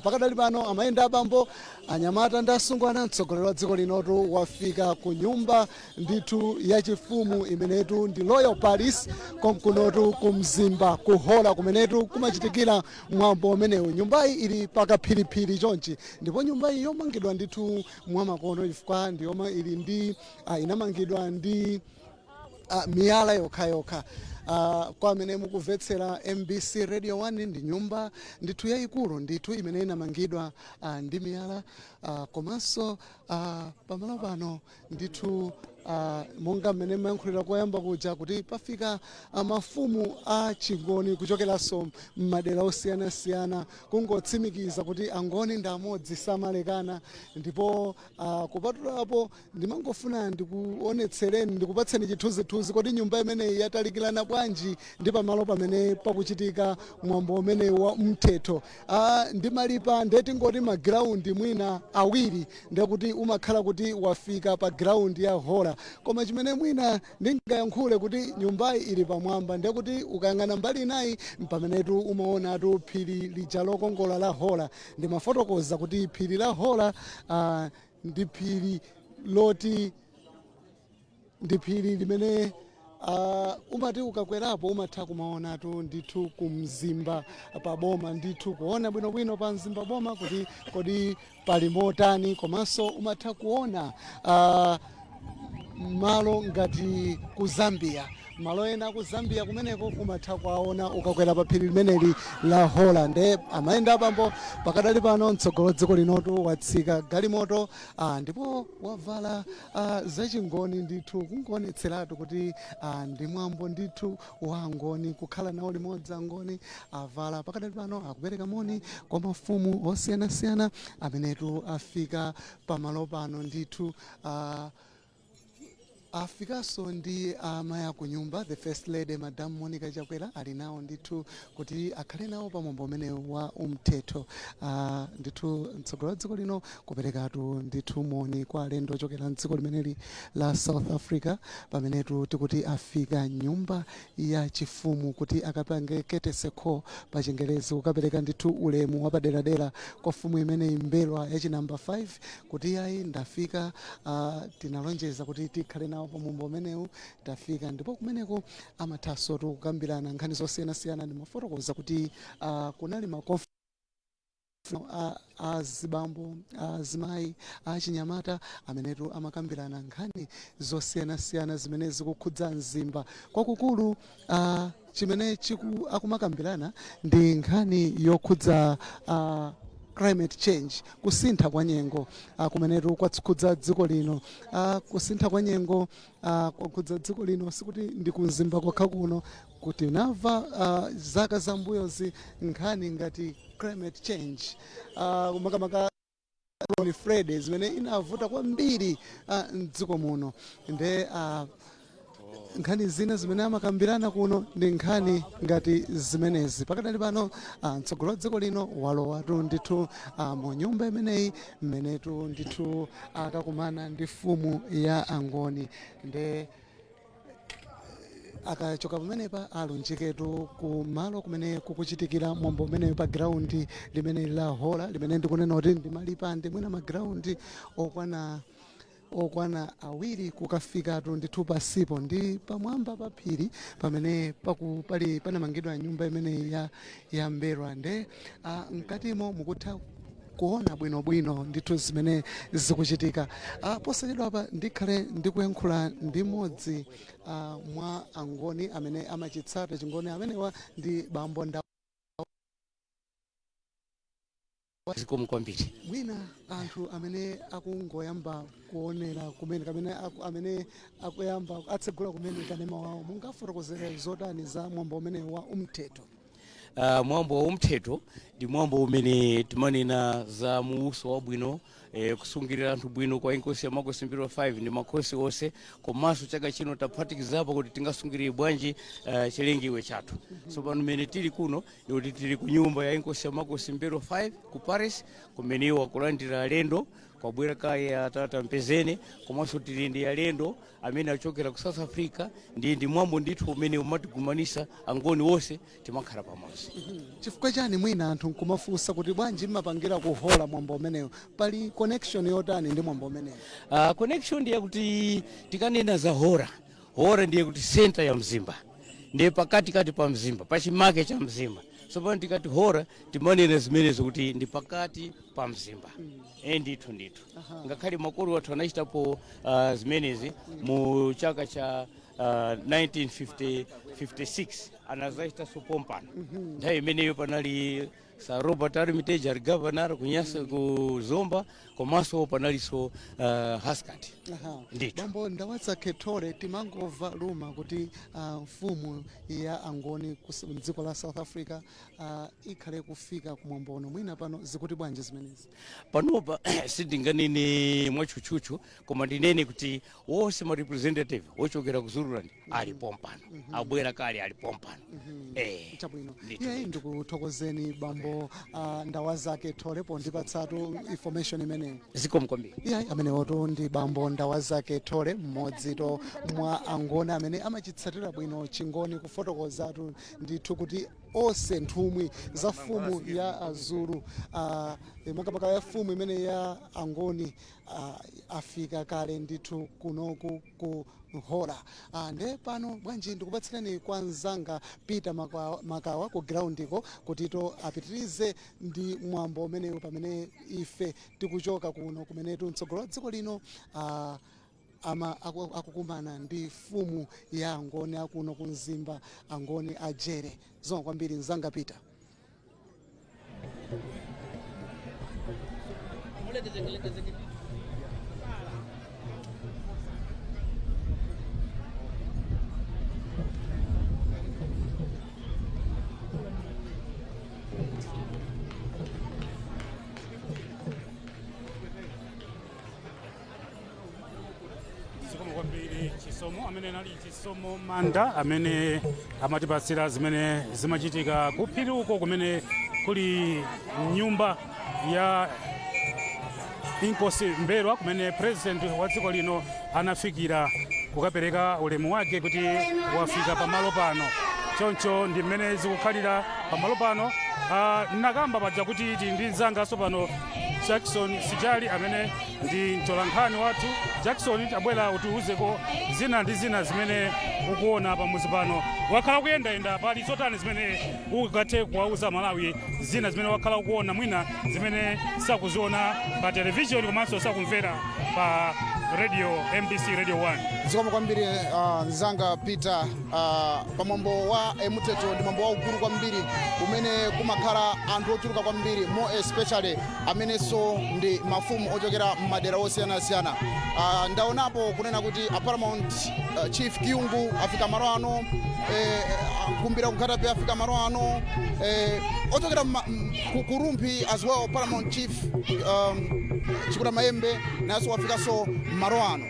Pakadali pano amayenda abambo, anyamata ndi asungwana, mtsogoleri wa dziko linotu wafika ku nyumba ndithu yachifumu imenetu ndi Royal Palace konkunotu ku mzimba kuhola kumenetu kumachitikira mwambo umenewu. Nyumbayi ili pakaphiriphiri chonchi, ndipo nyumbayi yomangidwa ndithu mwamakono chifukwa ndi yomwe ili ndi inamangidwa ndi miyala yokhayokha. Kwa amene mukumvetsera MBC Radio 1 ndi nyumba ndithu yayikulu ndithu imene inamangidwa ndi miyala, komanso pamalo pano ndithu monga mmene mayankhulira koyamba kuja kuti pafika mafumu a Chingoni kuchokeranso m'madera osiyanasiyana kungotsimikiza kuti Angoni ndi amodzi samalekana. Ndipo kupatulapo ndimangofuna ndikuonetsereni, ndikupatseni chithunzithunzi kuti nyumba imeneyi yatalikirana bwanji ndi pamalo pamene pakuchitika mwambo umene wa mthetho. Ndimalipa ndeti ngoti magiraundi mwina awiri ndekuti umakhala kuti wafika pa giraundi ya hola, koma chimene mwina ndingayankhule kuti nyumbayi ili pamwamba ndekuti ukayang'ana mbali inayi pamenetu umaonatu phiri lija lokongola la hola. Ndimafotokoza kuti phiri la hola ndi phiri loti ndi phiri limene umati ukakwerapo umatha kumaonatu ndithu kumzimba pa boma, ndithu kuona bwinobwino pa mzimba boma kuti kodi pali motani, komanso umatha kuona malo ngati ku Zambia, malo ena ku Zambia kumeneko kumatha kuwaona ukakwera pa phiri limeneli la hola. Nde amayenda abambo pakadali pano mtsogolo dziko linotu watsika galimoto, ndipo wavala zachingoni ndithu kungoonetseratu kuti ndi mwambo ndithu wa Angoni kukhala nawo limodzi. Angoni avala pakadali pano akupereka moni kwa mafumu osiyanasiyana amenetu afika pamalo pano ndithu. Afikanso ndi amaya ku nyumba, the first lady Madam Monica Chakwera ali nawo ndithu kuti akhale nawo pamwambo umene wa umthetho. Ndithu mtsogolo wa dziko lino kuperekatu ndithu moni kwa alendo ochokera mdziko limeneli la South Africa pamenetu tikuti afika nyumba ya chifumu kuti akapange ketesekho pa Chingerezi, kukapereka ndithu ulemu wapaderadera kwa fumu imeneyi mbelwa yachinamba 5 kuti ayi ndafika, tinalonjeza kuti tikhale nawo pamwambo umenewu tafika. Ndipo kumeneko amathaso kukambirana nkhani zosiyanasiyana. Ndimafotokoza kuti kunali makonferensi azibambo, azimayi, achinyamata amenetu amakambirana nkhani zosiyanasiyana zimene zikukhudza mzimba kwakukulu. Chimene akumakambirana ndi nkhani yokhudza climate change, kusintha kwa nyengo kumenetu kwakhudza dziko lino. Kusintha kwa nyengo kwakhudza dziko lino sikuti ndi kumzimba kwakha kuno, kuti nava zaka zambuyozi nkhani ngati climate change makamaka Fred zimene inavuta kwambiri mdziko muno. Nde nkhani zina zimene amakambirana kuno ndi nkhani ngati zimenezi. Pakadali pano mtsogolo wa dziko lino walowatu ndithu mu nyumba imeneyi mmenetu ndithu akakumana ndi fumu ya Angoni. Nde akachoka pamenepa alunjiketu ku malo kumene kukuchitikira mwambo umeneyu pa giraundi limene la hola limene ndikunena kuti ndimalipa ndi mwina magiraundi okwana awiri kukafikatu ndithu pasipo ndi pamwamba pa phiri pamene panamangidwa nyumba imeneyi ya mbelwa. Nde mkatimo mukutha kuona bwinobwino ndithu zimene zikuchitika. Posachedwa apa ndikhale ndikuyankhula ndi mmodzi mwa angoni amene amachitsata chingoni amenewa ndi bambo
zikomo kwambiri.
Mwina anthu amene akungoyamba kuonera kumene amene akuyamba atsegula kumene kanema wawo mungafotokozere zotani za mwambo umene wa umthetho?
Mwambo wa umthetho ndi mwambo umene timanena za muuso wabwino, kusungirira anthu bwino kwa inkosi ya makosi Mbirwa 5 ndi makosi onse, komanso chaka chino taphatikizapo kuti tingasungirire bwanji chilengiwe chathu. So pano mene tili kuno ndi tili ku nyumba ya inkosi ya makosi Mbirwa 5 ku Paris, kumene wakulandira alendo kwabwera kaya atata mpezene, komanso tili ndi alendo amene achokera ku South Africa. Ndi mwambo ndithu umene umatigumanisa angoni wonse timakhala pamodzi.
Chifukwa chani mwina anthu nkumafunsa kuti bwanji mmapangira kuhola mwambo umenewo, pali connection yotani ndi mwambo umenewo?
Connection ndiye kuti tikanena za hora ndiye kuti center ya mzimba, ndiye pakati pa mzimba, pachimake cha mzimba. So pano tikati hora timanena zimenezo kuti ndi pakati pa mzimba. Ndithu ngakhale makolo athu anachitapo zimenezi mu chaka cha 1956 anazachita sopompano. Nthawi imeneyo panali Sir Robert Armitage ali governor kunyasa ku Zomba, komanso panaliso Haskat. Ndithu
bambo ndawatsa Kethole timangova luma kuti mfumu ya angoni mdziko la South Africa ikhale kufika kumwambo uno, mwina pano zikuti bwanji zimenezi?
Panopa sindinganene mwachuchuchu, koma ndinene kuti wonse ma representative wochokera ku Zululand ali pompano, abwera kale ali pompano.
Chabwino. Iye ndikuthokozeni bambo ndawaza Kethole pondipatsatu information imene.
Zikomo kwambiri.
Iye amenewoto ndi bambo ndawaza Kethole, mmodzi mwa angoni amene amachitsatira bwino chingoni, kufotokozatu ndithu kuti onse nthumwi za fumu ya Azulu makapaka ya fumu imene ya angoni afika kale ndithu kunoku ku hora. Nde pano bwanji ndikupatsirani kwa nzanga Peter Makawa ku groundiko kuti apitirize ndi mwambo umenewu pamene ife tikuchoka kuno kumenetu mtsogolo wa dziko lino akukumana ndi fumu ya angoni akuno kumzimba angoni ajere. Zomwe kwambiri nzanga Peter.
Chisomo amene nali chisomo manda amene amatipatsira zimene zimachitika kuphiri uko kumene kuli nyumba ya inkosi Mbelwa, kumene president wa dziko lino anafikira kukapereka ulemu wake kuti wafika pamalo pano. Choncho ndi mmene zikukhalira pamalo pano. Nakamba paja kuti ndi nzangaso pano Jackson Sijali amene ndi mtolankhani wathu. Jackson, tabwera utiuzeko zina ndi zina zimene ukuona pamuzi pano. Wakhala kuyendayenda, pali zotani zimene ukathe kuwauza Malawi, zina zimene wakhala ukuona mwina zimene sakuziona pa television komanso sakumvera pa radio MBC Radio 1?
Zikomo kwambiri nzanga Peter. Pamwambo wa muthetho ndi mwambo waukulu kwambiri umene kumakhala anthu ochuluka kwambiri, more especially amenenso ndi mafumu ochokera m'madera osiyanasiyana. Ndaonapo kunena kuti Paramount Chief Kiyungu afika malo ano, kumbira kukhatape afika malo ano, ochokera kurumpi as well Paramount Chief Chikuta Mayembe naso wafika so malo ano.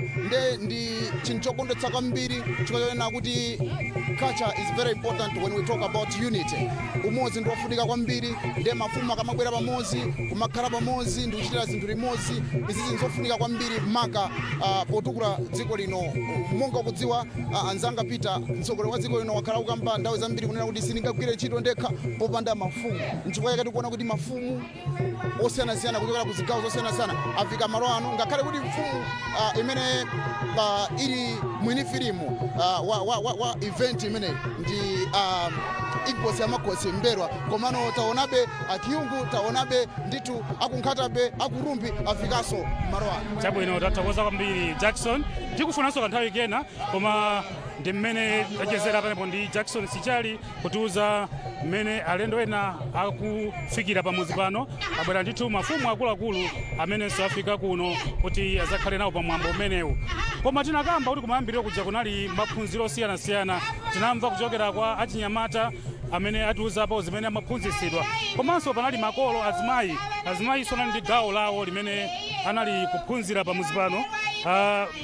Ndi chinthu chokondetsa kwambiri chikuonena kuti culture is very important when we talk about unity. Umodzi ndi wofunika kwambiri, ndi mafumu akamabwera pamodzi kumakhala pamodzi ndi kuchitira zinthu limodzi. Izi zinthu kwambiri maka potukula dziko lino. Monga kudziwa anzanga Peter, mtsogoleri wa dziko lino wakhala kukamba nthawi zambiri kunena kuti sindingagwire ntchito ndekha popanda mafumu. Nchifukwa chake tikuona kuti mafumu osiyanasiyana kuchokera ku zigawo zosiyanasiyana afika malo ano, ngakhale kuti mfumu imene ili mwini filimu wa event imene ndi inkosi ya makosi Mberwa komano taonabe akiyungu taonabe nditu akunkhatabe akurumbi afikaso maroa
chabwino tathokoza kwambiri Jackson tikufunanso kanthawi kena koma ndi mmene tachezera pamenepo ndi Jackson Sichali kutiuza mmene alendo ena akufikira pamuzi pano abwera ndithu mafumu akuluakulu amenenso afika kuno kuti azakhale nawo pamwambo umenewu koma tinakamba kuti kumayambiriro kuja kunali maphunziro osiyanasiyana tinamva kuchokera kwa achinyamata amene atiuzapo zimene amaphunzitsidwa komanso panali makolo azimayi sonali ndi gawo lawo limene anali kuphunzira pamuzi pano.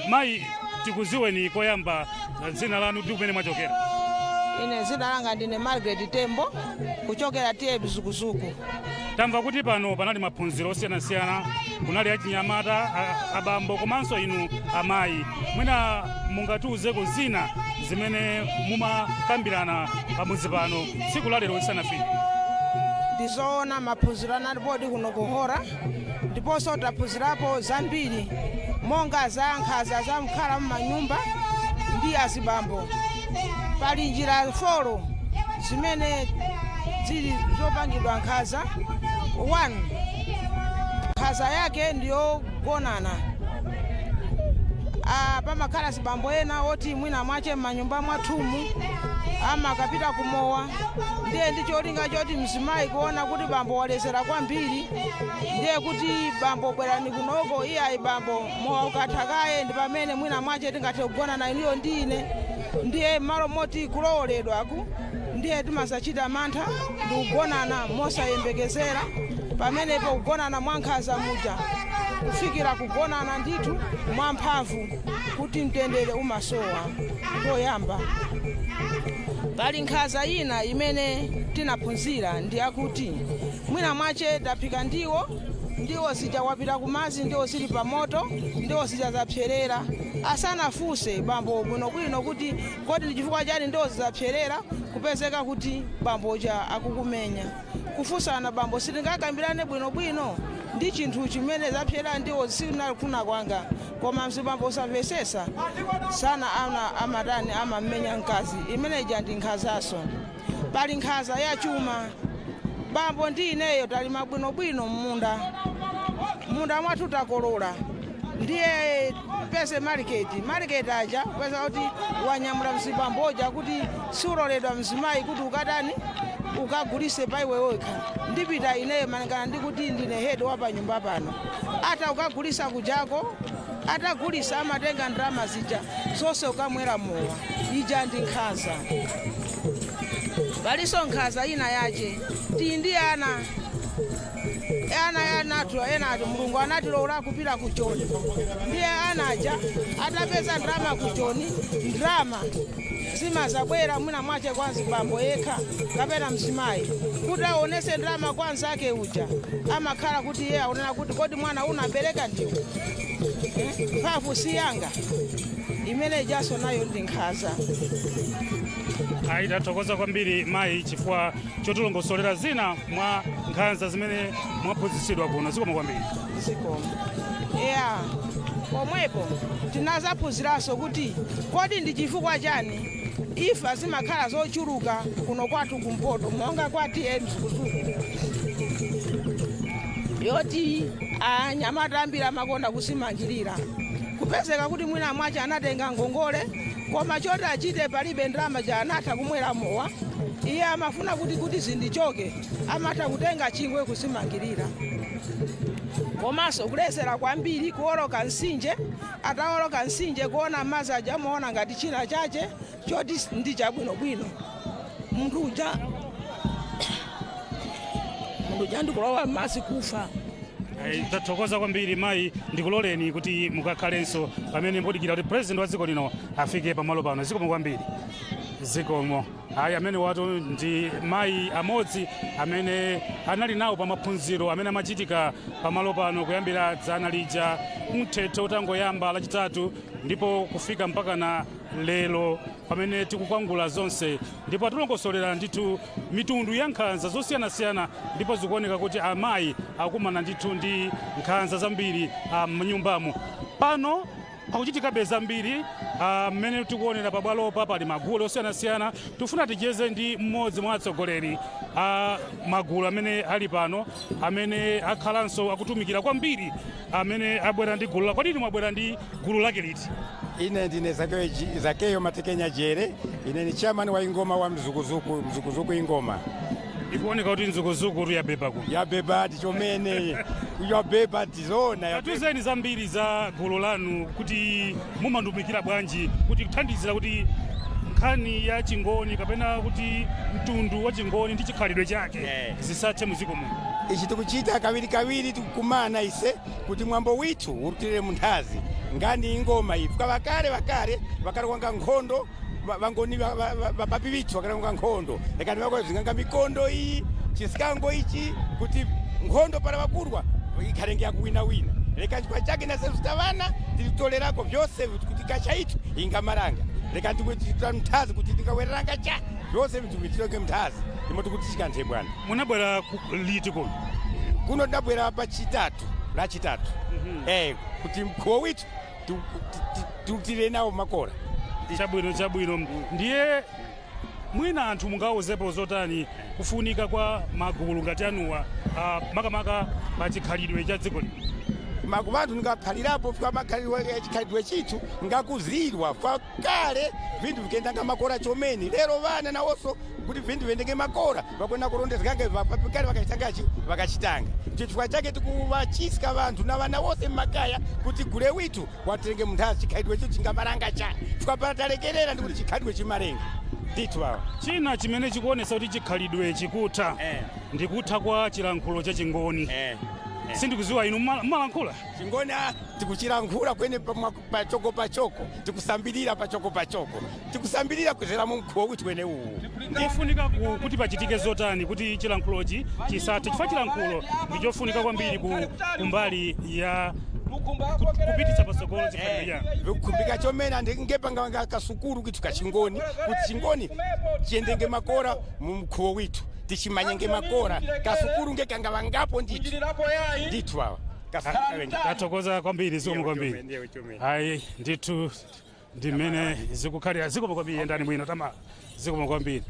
Mayi tikuziweni koyamba dzina lanu ndi kumene mwachokera.
Ine zina langa ndine Margaret Tembo kuchokera tiye Bizukuzuku.
Tamva kuti pano panali maphunziro osiyanasiyana kunali achinyamata abambo komanso inu amayi mwina mungatiuzeko zina zimene mumakambirana pamuzi pano tsiku la lero lisanafike.
Ndizoona maphunziro analipodi kuno kuhora ndiponso taphunzirapo zambiri monga za nkhanza za mkhala m'manyumba ndi azibambo. Pali njira folo zimene zili zopangidwa nkhanza. 1 nkhanza yake ndiyogonana. Pamakhala zibambo ena oti mwina mwache m'manyumba mwathumu amakapita kumowa ndiye ndi cholinga choti mzimayi kuona kuti bambo walezera kwambiri ndiye kuti bambo bwerani kunoko iyayi bambo mowa ukathakaye ndi pamene mwina mwache tingathe kugonana inuyo ndine ndiye malo moti kulowoledwaku ndiye timasachita mantha ndi kugonana mosayembekezera pamenepo kugonana mwa nkhanza muja kufikira kugonana ndithu mwamphamvu kuti mtendere umasowa toyamba. Pali nkhanza ina imene tinaphunzira ndi akuti mwina mwache taphika ndiwo zija wapita kumazi ndiwo zili pa moto ndiwo zija zapserera asanafunse bambo bwinobwino kuti kodi ndi chifukwa chani ndiwo zapserera kupezeka kuti bamboja akukumenya kufunsana bambo sitingakambirane bwinobwino ndi chinthu chimene zapserera ndiwo sinakufuna kwanga koma mzibambo usamvesesa sana amatani amamenya mkazi imene ija ndi nkhanzaso. Pali nkhanza ya chuma bambo ndi ineyo talima bwinobwino munda mwathu takolola ndiye pese mariketi aja pesa kuti wanyamula mzibamboja kuti siuloledwa mzimayi kuti ukatani ukagulise paiwe wekha ndipita ineyo manengana ndi kuti ndine head wa panyumba pano ata ukagulisa kujako atagulisa amatenga ndalama zija zonse ukamwera mowa ija ndi nkhanza. Paliso nkhanza ina yache ndi ana yanathu enati mulungu anatilola kupita kuchoni ndiye anaja atapeza ndalama kuchoni ndalama zimazabwera mwina mwache kwanza bambo yekha kapena mzimayi kuti aonese ndalama kwanza ake uja amakhala kuti iye aonena kuti kodi mwana unabereka ndiwo mphamvu siyanga imene ijaso nayo ndi nkhanza.
Ayi tathokoza kwambiri mayi chifukwa chotulongosolera zina mwa nkhanza zimene mwaphunzitsidwa kuno zikomo kwambiri.
Zikomo. Pomwepo tinazaphunziranso kuti kodi ndi chifukwa chani ifa zimakhala zochuluka kuno kwathu kumpoto monga kwati Mzukuzuku yoti anyamata ambiri amakonda kusimangirira kupezeka kuti mwina mwache anatenga ngongole koma choti achite palibe ndalama ja anatha kumwera mowa iye amafuna kuti zindichoke amatha kutenga chingwe kusimangirira komanso kulezera kwambiri kuoloka msinje ataoloka msinje kuona mazi aja amaona ngati china chache choti ndi chabwinobwino munthu uja ndikulowa m'madzi kufa.
Tathokoza kwambiri mayi ndikuloleni kuti mukakhalenso pamene mbodikira kuti president wa dziko lino afike pamalo pano zikomo kwambiri. Zikomo. Ayi amene watu ndi mayi amodzi amene anali nawo pa maphunziro amene amachitika pamalo pano kuyambira dzana lija mthetho utangoyamba lachitatu ndipo kufika mpaka na lero pamene tikukwangula zonse ndipo atulongosolera ndithu mitundu ya nkhanza zosiyanasiyana ndipo zikuoneka kuti amayi akumana ndithu ndi nkhanza zambiri mnyumbamo. Pano akuchitika zambiri mmene tikuonera pabwalopa pali magulu osiyanasiyana. Tifuna ticheze ndi mmodzi mwa atsogoleri a magulu amene ali pano, amene akhalanso akutumikira kwambiri, amene abwera ndi gulu. Kodi mwabwera ndi gulu lake liti?
Ine ndine Zakeyo Matekenya Jere, ine ni chairman wa ingoma wa mzukuzuku ingoma.
Ikuoneka kuti mzukuzuku yabeba ku
yabeba tichomene kuyabeba tizona.
Atuzeni zambiri za gulu lanu kuti mumandumikira bwanji kuti kuthandizira kuti nkhani ya chingoni kapena kuti mtundu wa chingoni ndi chikhalidwe chake zisathe muziko muno.
Ichi tikuchita kawiri tikukumana ise kuti mwambo withu urutire munthazi ngani ingoma iyi fuka vakale kwanga nkhondo vangoni vapapi vithu vakale kwanga nkhondo lekani vako zinganga mikondo iyi chisikango ichi kuti nkhondo para vakurwa ikhalenge yakuwina leka chikwa chake nasezutavana tilitolerako vyose kuti kacha itu ingamaranga leka ndikuitira mthazi kuti tingawereranga cha vyose vitikuitiroke mthazi imoti kuti chikanthe bwana.
Munabwera liti
kuno ndabwera lachitatu kuti mkhuwa withu tiutire nawo makora.
Chabwino ndiye mwina anthu mungauzepo zotani kufunika kwa magulu ngati anuwa makamaka pa chikhalidwe cha dziko lino?
Vantu ngaphalirapo fika chikhalidwe chithu ngakuzirwa fakale vinthu vikendanga makora chomeni lero vana nawonso kuti vinthu vendenge makora vakwena kurondezgange papikali vakachitangachi vakachitanga. Chifukwa chake tikuvachisika vantu na vana wose mmakaya kuti gule withu watenge munthazi chikhalidwe chithu chingamaranga cha fika patalekerera ndikuti chikhalidwe chimarenga ndithu vawa.
China chimene chikuonesa kuti chikhalidwe chikutha ndikutha kwa chilankhulo cha chingoni. Sindikuziwa inu mmalankhula
chingoni tikuchilankhula kwene pachoko tikusambirira pachoko tikusambirira kuzera mu mkhuwa kuti kwene uwu.
Ndifunika kuti pachitike zotani kuti chilankhulochi chisathe? Chifukwa chilankhulo ndichofunika kwambiri kumbali ya kupititsa pasogolo chikhalidwe chanu.
Vikumbika chomena ndingepanga kasukulu kitu kachingoni kuti chingoni chiendenge makora mu mkhuwa withu tichimanyenge makora kasukulu ngekanga vangapo ndithu wawa.
Tathokoza kwambiri zikomo kwambiri. Hayi ndithu ndimene zikukhalira zikomo kwambiri ndani mwino tama zikomo kwambiri.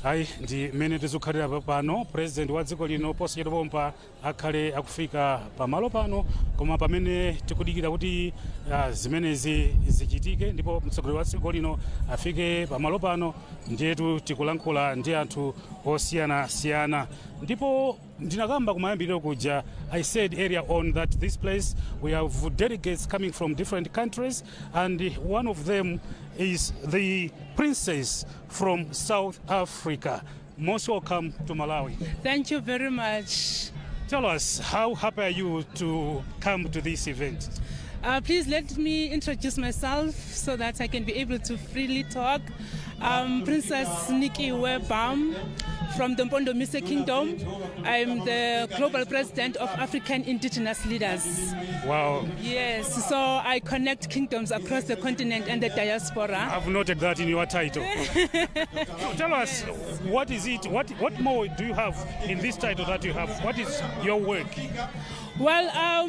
Hayi ndi mene tizikhalira pano president wa dziko lino Posiyero Pompa akhale akufika pamalo pano, koma pamene tikudikira kuti zimenezi zichitike ndipo mtsogoleri wa dziko lino afike pamalo pano ndiyetu tikulankhula ndi anthu osiyanasiyana. Ndipo ndinakamba kumayambiriro kuja, I said earlier on that this place we have delegates coming from different countries, and one of them is the princess from South Africa. Most welcome to Malawi.
Thank you very much.
Tell us, how happy are you to come to this event?
Please let me introduce myself so that I can be able to freely talk. I'm Princess Nikki Webam from the Mpondomise Kingdom. I'm the Global President of African Indigenous Leaders.
Wow.
Yes, so I connect kingdoms across the continent and the diaspora.
I've noted that in your title. So tell us, what is it? What more do you have in this title that you have? What is your work?
Well,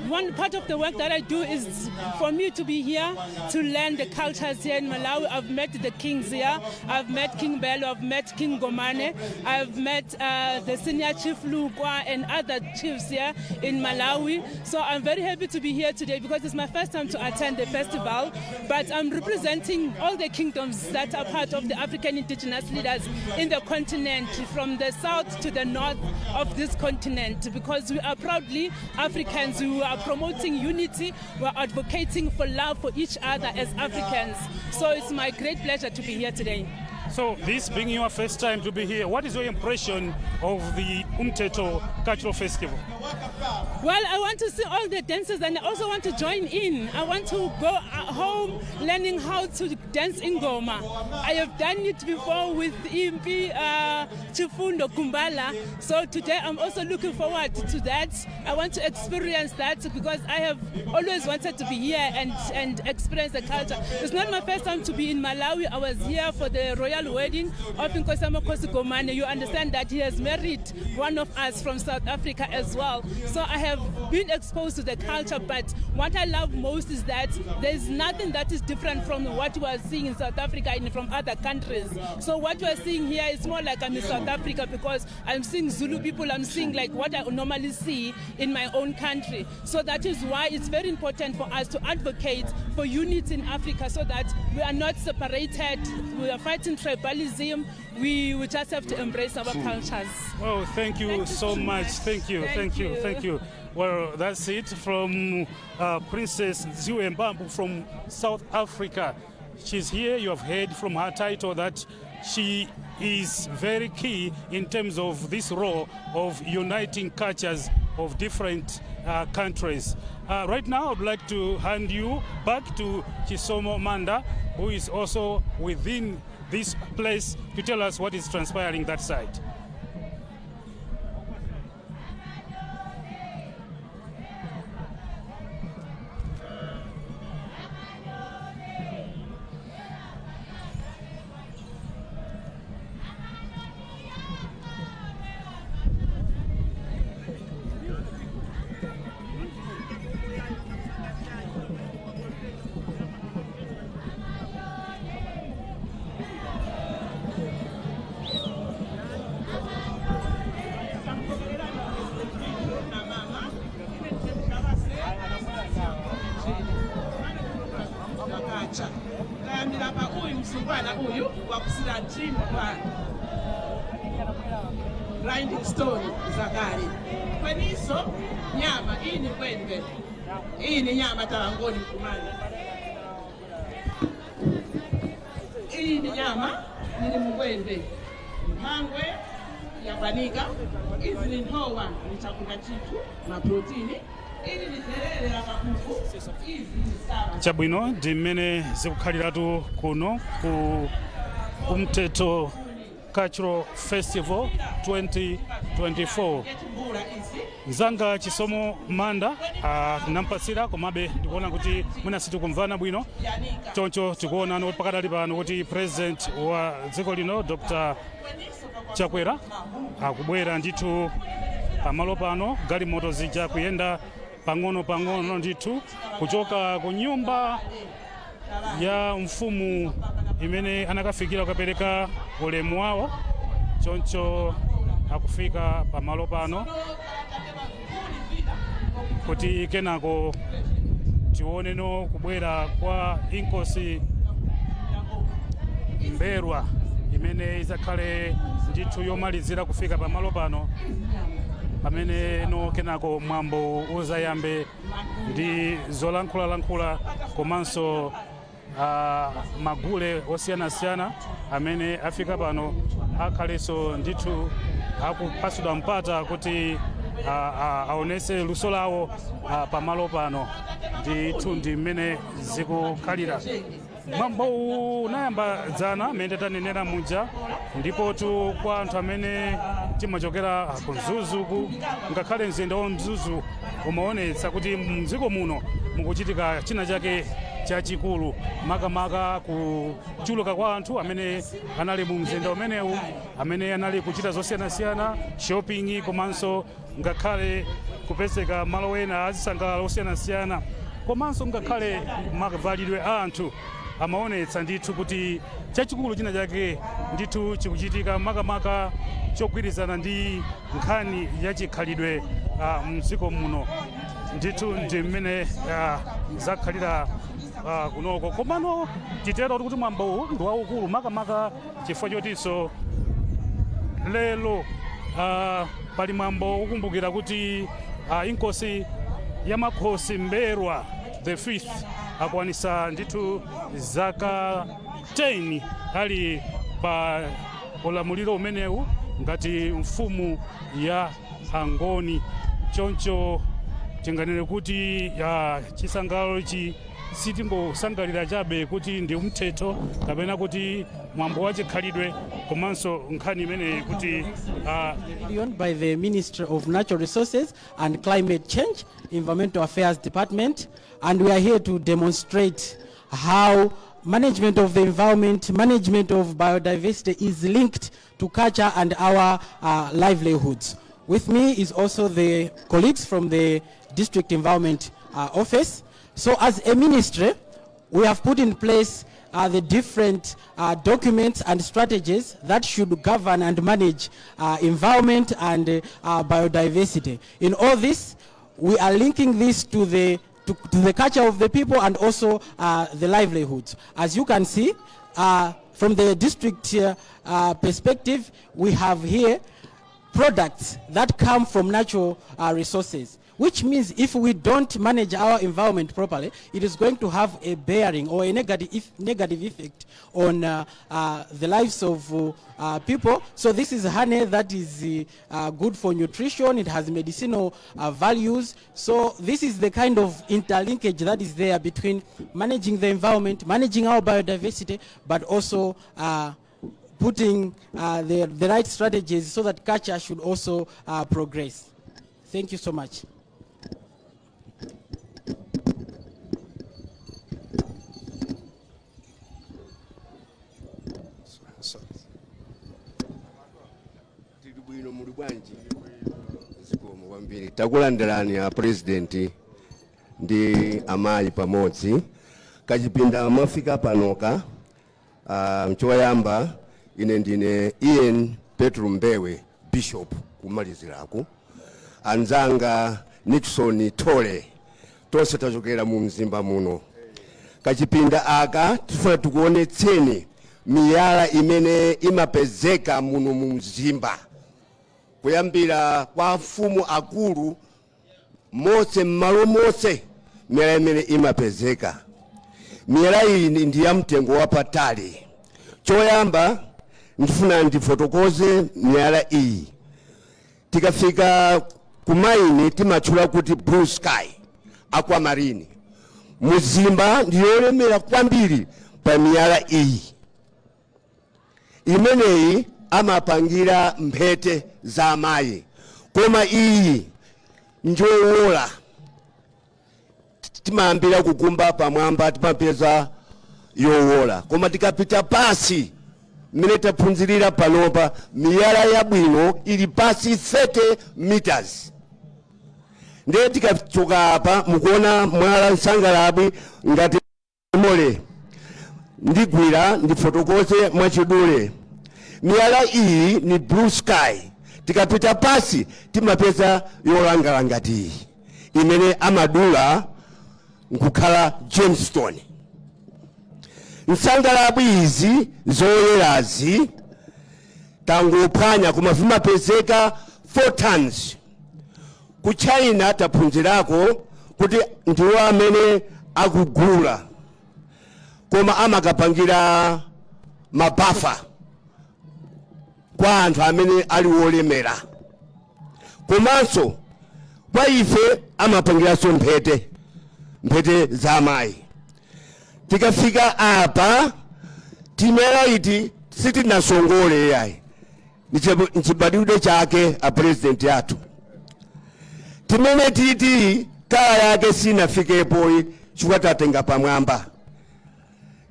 one part of the work that I do is for me to be here to learn the cultures here in Malawi. I've met the kings here. I've met King Bello. I've met King Gomane. I've met the senior chief Lukwa and other chiefs here in Malawi. So I'm very happy to be here today because it's my first time to attend the festival. But I'm representing all the kingdoms that are part of the African indigenous leaders in the continent, from the south to the north of this continent, because we are proudly Africans who are promoting unity, we're advocating for love for each other as Africans. So it's my great pleasure to be here today.
So this being your first time to be here, what is your impression of the Umteto Cultural Festival?
Well, I want to see all the dances and I also want to join in. I want to go home learning how to dance Ingoma. I have done it before with Impi Chifundo Kumbala. So today I'm also looking forward to that. I want to experience that because I have always wanted to be here and experience the culture. It's not my first time to be in Malawi. I was here for the royal wedding of Nkosi Gomane. You understand that he has married one of us from South Africa as well. So I have I've been exposed to the culture, but what I love most is that there's nothing that is different from what we are seeing in South Africa and from other countries. So what we are seeing here is more like I'm in South Africa because I'm seeing Zulu people, I'm seeing like what I normally see in my own country. So that is why it's very important for us to advocate for unity in Africa so that we are not separated, we are fighting tribalism, we just have to embrace our cultures.
Oh, thank you so much. Thank you. Well, that's it from Princess Ziwe Mbambu from South Africa. She's here. You have heard from her title that she is very key in terms of this role of uniting cultures of different countries. Right now, I'd like to hand you back to Chisomo Manda, who is also within this place, to tell us what is transpiring that side.
Grinding stone zakale kweniso nyama hii ni kwembe, hii ni nyama tawangoni kumani, hii ni nyama nili mkwembe mangwe ya banika, hizi ni nhowa ni chakula chitu na protini, ili ni terere la kakuku, hizi ni sawa
chabwino ndimene zikukhaliratu kuno ku Umteto Cultural Festival 2024. Nzanga Chisomo Manda nampasira komabe ndikuona kuti mwina sitikumvana bwino choncho tikuona no pakadali pano kuti president wa dziko lino Dr. Chakwera akubwera ndithu pamalo pano, galimoto zija kuyenda pang'ono ndithu kuchoka ku nyumba ya mfumu imene anakafikira kukapereka ulemu wawo, choncho akufika pamalo pano kuti kenako tioneno kubwera kwa inkosi Mberwa imene izakhale ndithu yomalizira kufika pamalo pano, pamene no kenako mwambo uzayambe ndi zolankhula komanso magule osiyanasiyana amene afika pano akhalenso ndithu akupatsidwa mpata kuti aonese luso lawo pamalo pano. Ndithu ndi mmene zikukhalira. Mwambo unayamba dzana mmene tanenera muja, ndipo tu kwa anthu amene timachokera ku Mzuzu, ngakhale mzinda wa Mzuzu umaonetsa kuti mdziko muno mukuchitika china chake chachikulu, makamaka kuchuluka kwa anthu amene anali mu mzinda umenewu, amene anali kuchita zosiyanasiyana, shopping komanso ngakhale kupeseka malo ena azisangalalo osiyanasiyana, komanso ngakhale mavalidwe a anthu amaonetsa ndithu kuti chachikulu china chake ndithu chikuchitika, makamaka chogwirizana ndi nkhani ya chikhalidwe mdziko muno. Ndithu ndi mmene zakhalira kunoko. Komano titero kuti mwambo ndi waukulu, makamaka chifukwa chotinso lero pali mwambo ukumbukira kuti inkosi ya makhosi Mberwa the 5th akwanisa ndithu zaka 10 ali pa ulamuliro umenewu ngati mfumu ya Angoni. Choncho tinganene kuti chisangalalo ichi sitingosangalira chabe kuti ndi umthetho kapena kuti mwambo wa chikhalidwe, komanso nkhani imene kuti
by the Ministry of Natural Resources and Climate Change, Environmental Affairs Department, and we are here to demonstrate how management of the environment, management of biodiversity is linked to culture and our livelihoods. With me is also the colleagues from the District Environment Office. So as a ministry, we have put in place the different documents and strategies that should govern and manage environment and biodiversity. In all this, we are linking this to the culture of the people and also the livelihoods. As you can see, from the district perspective, we have here products that come from natural resources, which means if we don't manage our environment properly, it is going to have a bearing or a negative effect on the lives of people. So this is honey that is good for nutrition. It has medicinal values. So this is the kind of interlinkage that is there between managing the environment, managing our biodiversity, but also putting the right strategies so that culture should also progress. Thank you so much.
Takulandirani ya president ndi amayi pamodzi kachipinda mafika panoka mchoyamba ine ndine Ian Petro Mbewe Bishop kumaliziraku anzanga Nixon Tole tonse tachokera mu mzimba muno kachipinda aka tifuna tikuonetseni miyala imene imapezeka muno mu mzimba kuyambira kwa mfumu akulu mose mmalo mose miyala imene imapezeka. Miyala iyi ndi ya mtengo wapatali. Choyamba ndifuna ndifotokoze miyala iyi. Tikafika kumaini timatchula kuti blue sky, aquamarine. Muzimba ndiyolemera kwambiri pa miyala iyi. Imeneyi amapangira mphete za amayi. Koma iyi njowola. Timayambira kukumba pamwamba timapeza yowola. Koma tikapita pasi mmene taphunzirira panopa miyala yabwino ili pasi 30 meters. Ndiye tikachoka apa mukuona mwala nsangalabwi ngati mole. Ndigwira ndifotokoze mwachidule. Miyala iyi ni blue sky. Tikapita pasi timapeza yolangala ngati imene amadula nkukhala gemstone. Nsangalabwi izi zoyerazi tangophwanya koma vimapezeka 4 tons. Ku China taphunzirako kuti ndiwo amene akugula koma amakapangira mabafa kwa anthu amene ali wolemera. Komanso kwa ife amapangiranso mphete za amayi. Tikafika apa timera iti sitinasongole yayi. Nchibadwidwe chake a president yathu. Timene titi kala yake sinafikepo chifukwa tatenga pamwamba.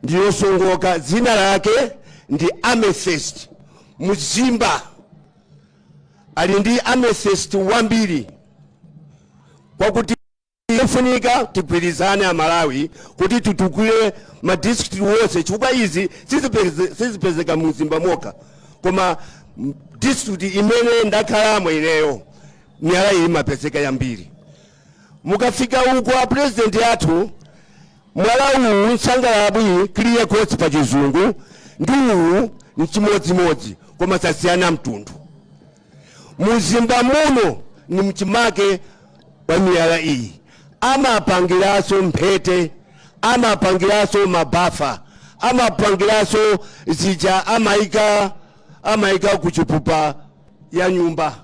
Ndiyo songoka zina lake ndi amethyst. Muzimba ali ndi amethyst wambiri. Kwa kuti ifunika tigwirizane Amalawi kuti tutukule ma district wose chifukwa izi sizipezeka muzimba moka. Koma district imene ndakhalamo ineyo miyala iyi imapezeka yambiri. Mukafika uko a president yathu mwala uwu nsangalabwi clear coast pa chizungu ndi uwu nchimodzimodzi koma sasiyana mtundu. Muzimba muno ni mchimake wa miyala iyi. Amapangiranso mphete, amapangiranso mabafa, amapangiranso zija amaika kuchipupa ya nyumba.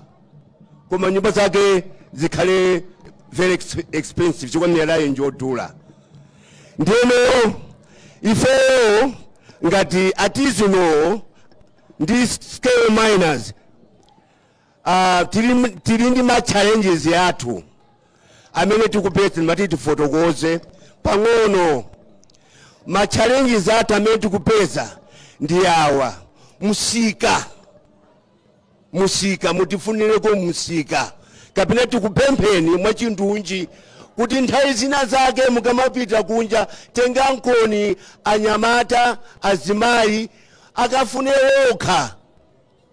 Koma nyumba zake zikhale very expensive chifukwa miyala iyi njodula. Ndino ifeyo ngati artisanal ndi scale miners tili ndi ma challenges yathu amene tikupeza mati tifotokoze pang'ono. Ma challenges athu amene tikupeza ndi awa: musika. musika mutifunireko musika kapena tikupempheni mwachindunji kuti nthawi zina zake mukamapita kunja tenga nkoni anyamata azimayi akafune okha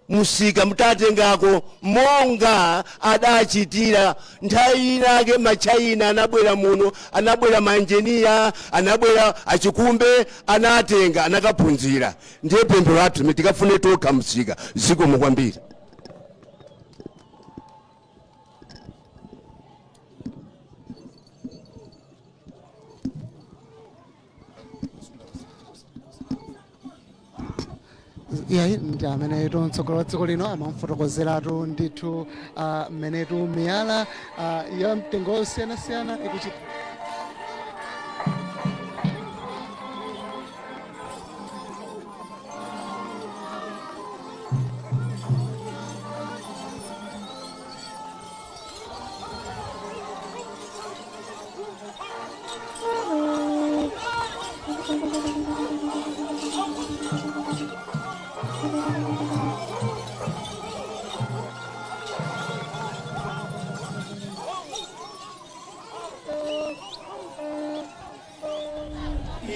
musika mutatengako monga adachitira nthawi inake machina anabwera muno, anabwera maenjeniya, anabwera achikumbe, anatenga anakaphunzira. Ndiye pempho lathu tikafune tokha musika. Zikomo kwambiri.
yayi ndi amene mtsogoleri wa dziko lino amamfotokozeratu ndithu mmenetu miyala ya mtengo osiyanasiyana ikuchita.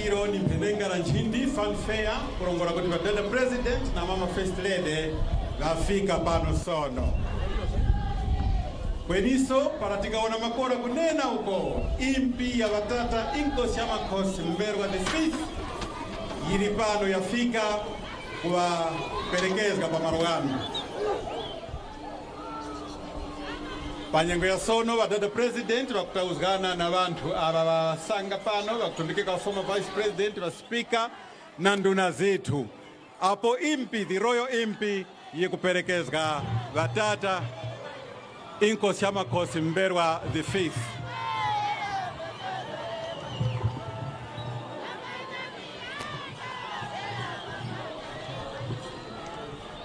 Iro ni Mpenenga Nchindi fanfare kulongola kuti badala president na mama first lady vafika pano sono. Kweniso paratikaona makora kunena uko impi ya Vatata Inkosi Amakosi Mberwa the fifth yiri pano yafika kuwaperekezga pa marugano. Panyengo ya sono badada president wakutauzgana na vantu aba sanga pano wakutumbikika former vice president wa speaker na nduna zetu. Apo impi, the royal impi yekuperekezga Vatata Inkosi Amakosi Mberwa the fifth.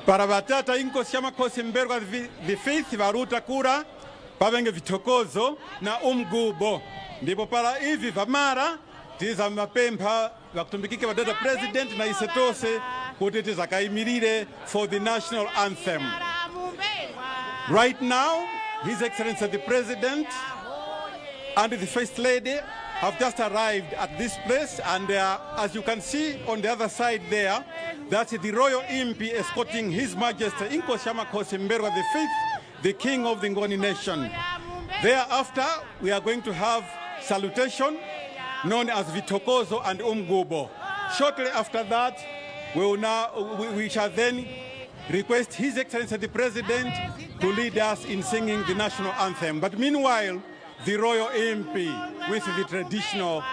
Para Vatata Inkosi Amakosi Mberwa the fifth varuta kura pavenge vitokozo na umgubo. Ndipo para hivi vamara tiza mapempha vakutumbikike vadada president na isetose kuti tizakaimirire for the national anthem. Right now, His Excellency the President and the First Lady have just arrived at this place, and as you can see on the other side there, that's the royal impi escorting His Majesty Inkosi Amakosi Mberwa the fifth, the King of the Ngoni Nation. Thereafter, we are going to have salutation known as Vitokozo and Umgubo. Shortly after that, we shall then request His Excellency the President to lead us in singing the national anthem. But meanwhile, the royal MP with the traditional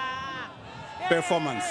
performance.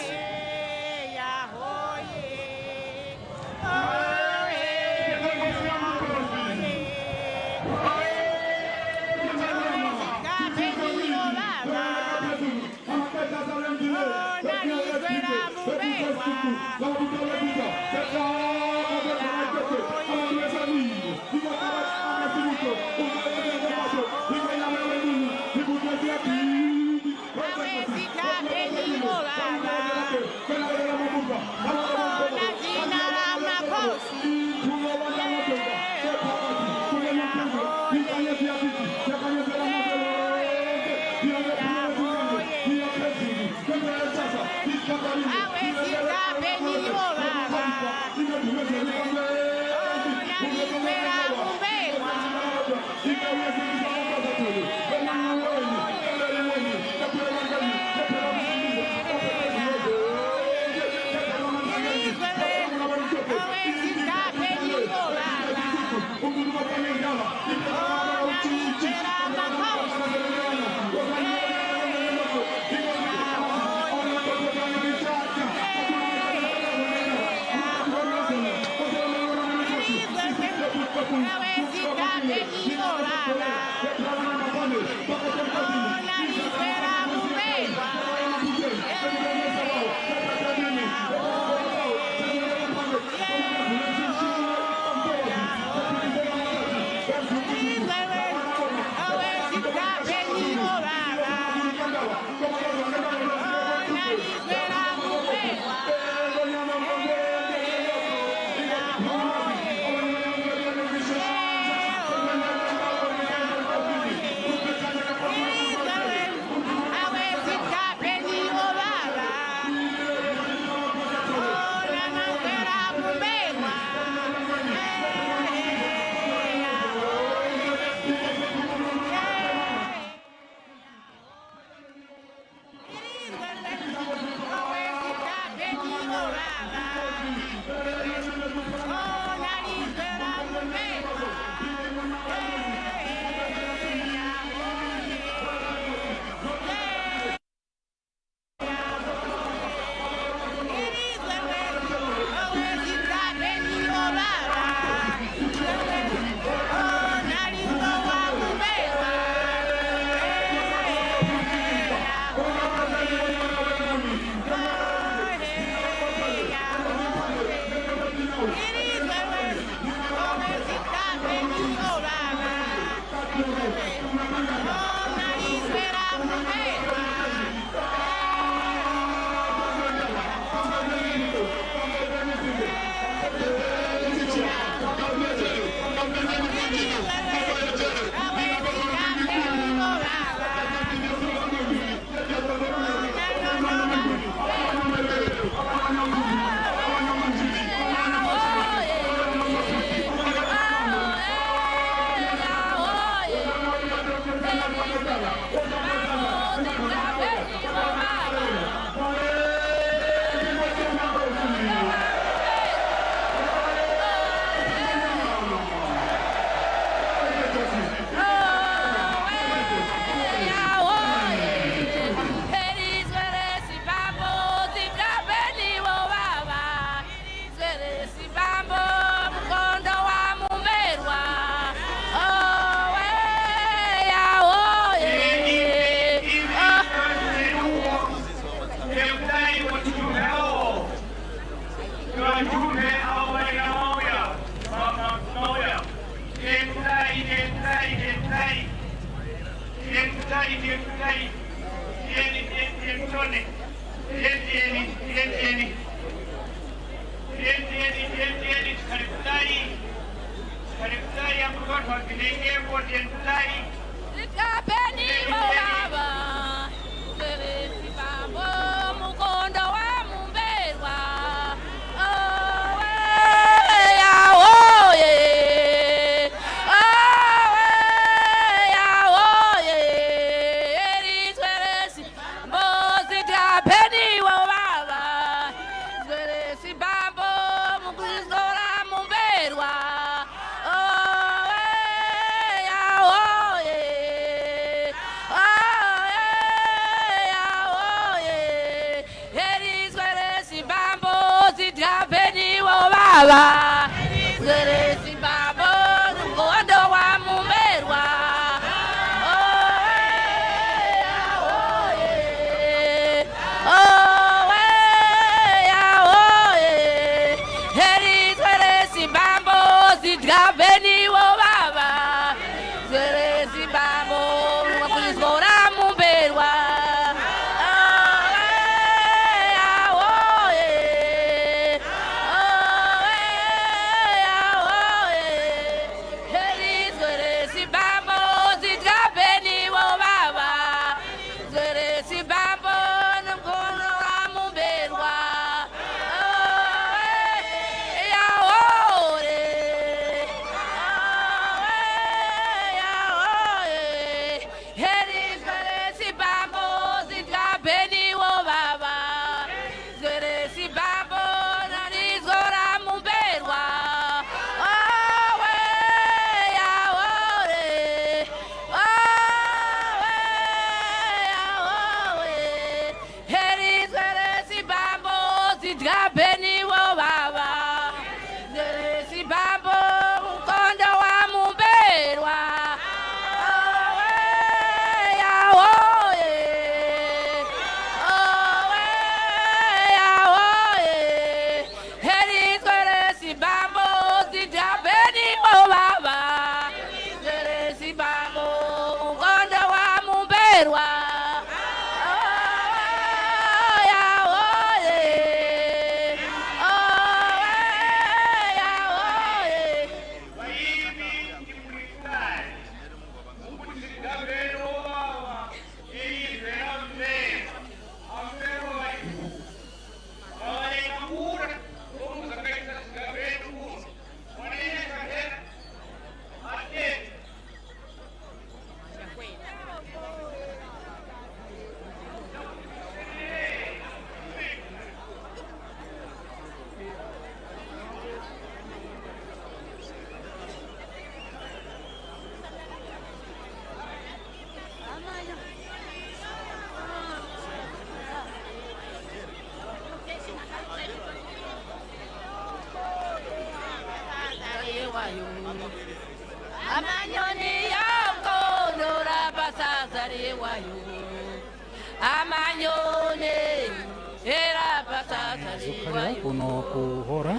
zikhalira kuno ku hora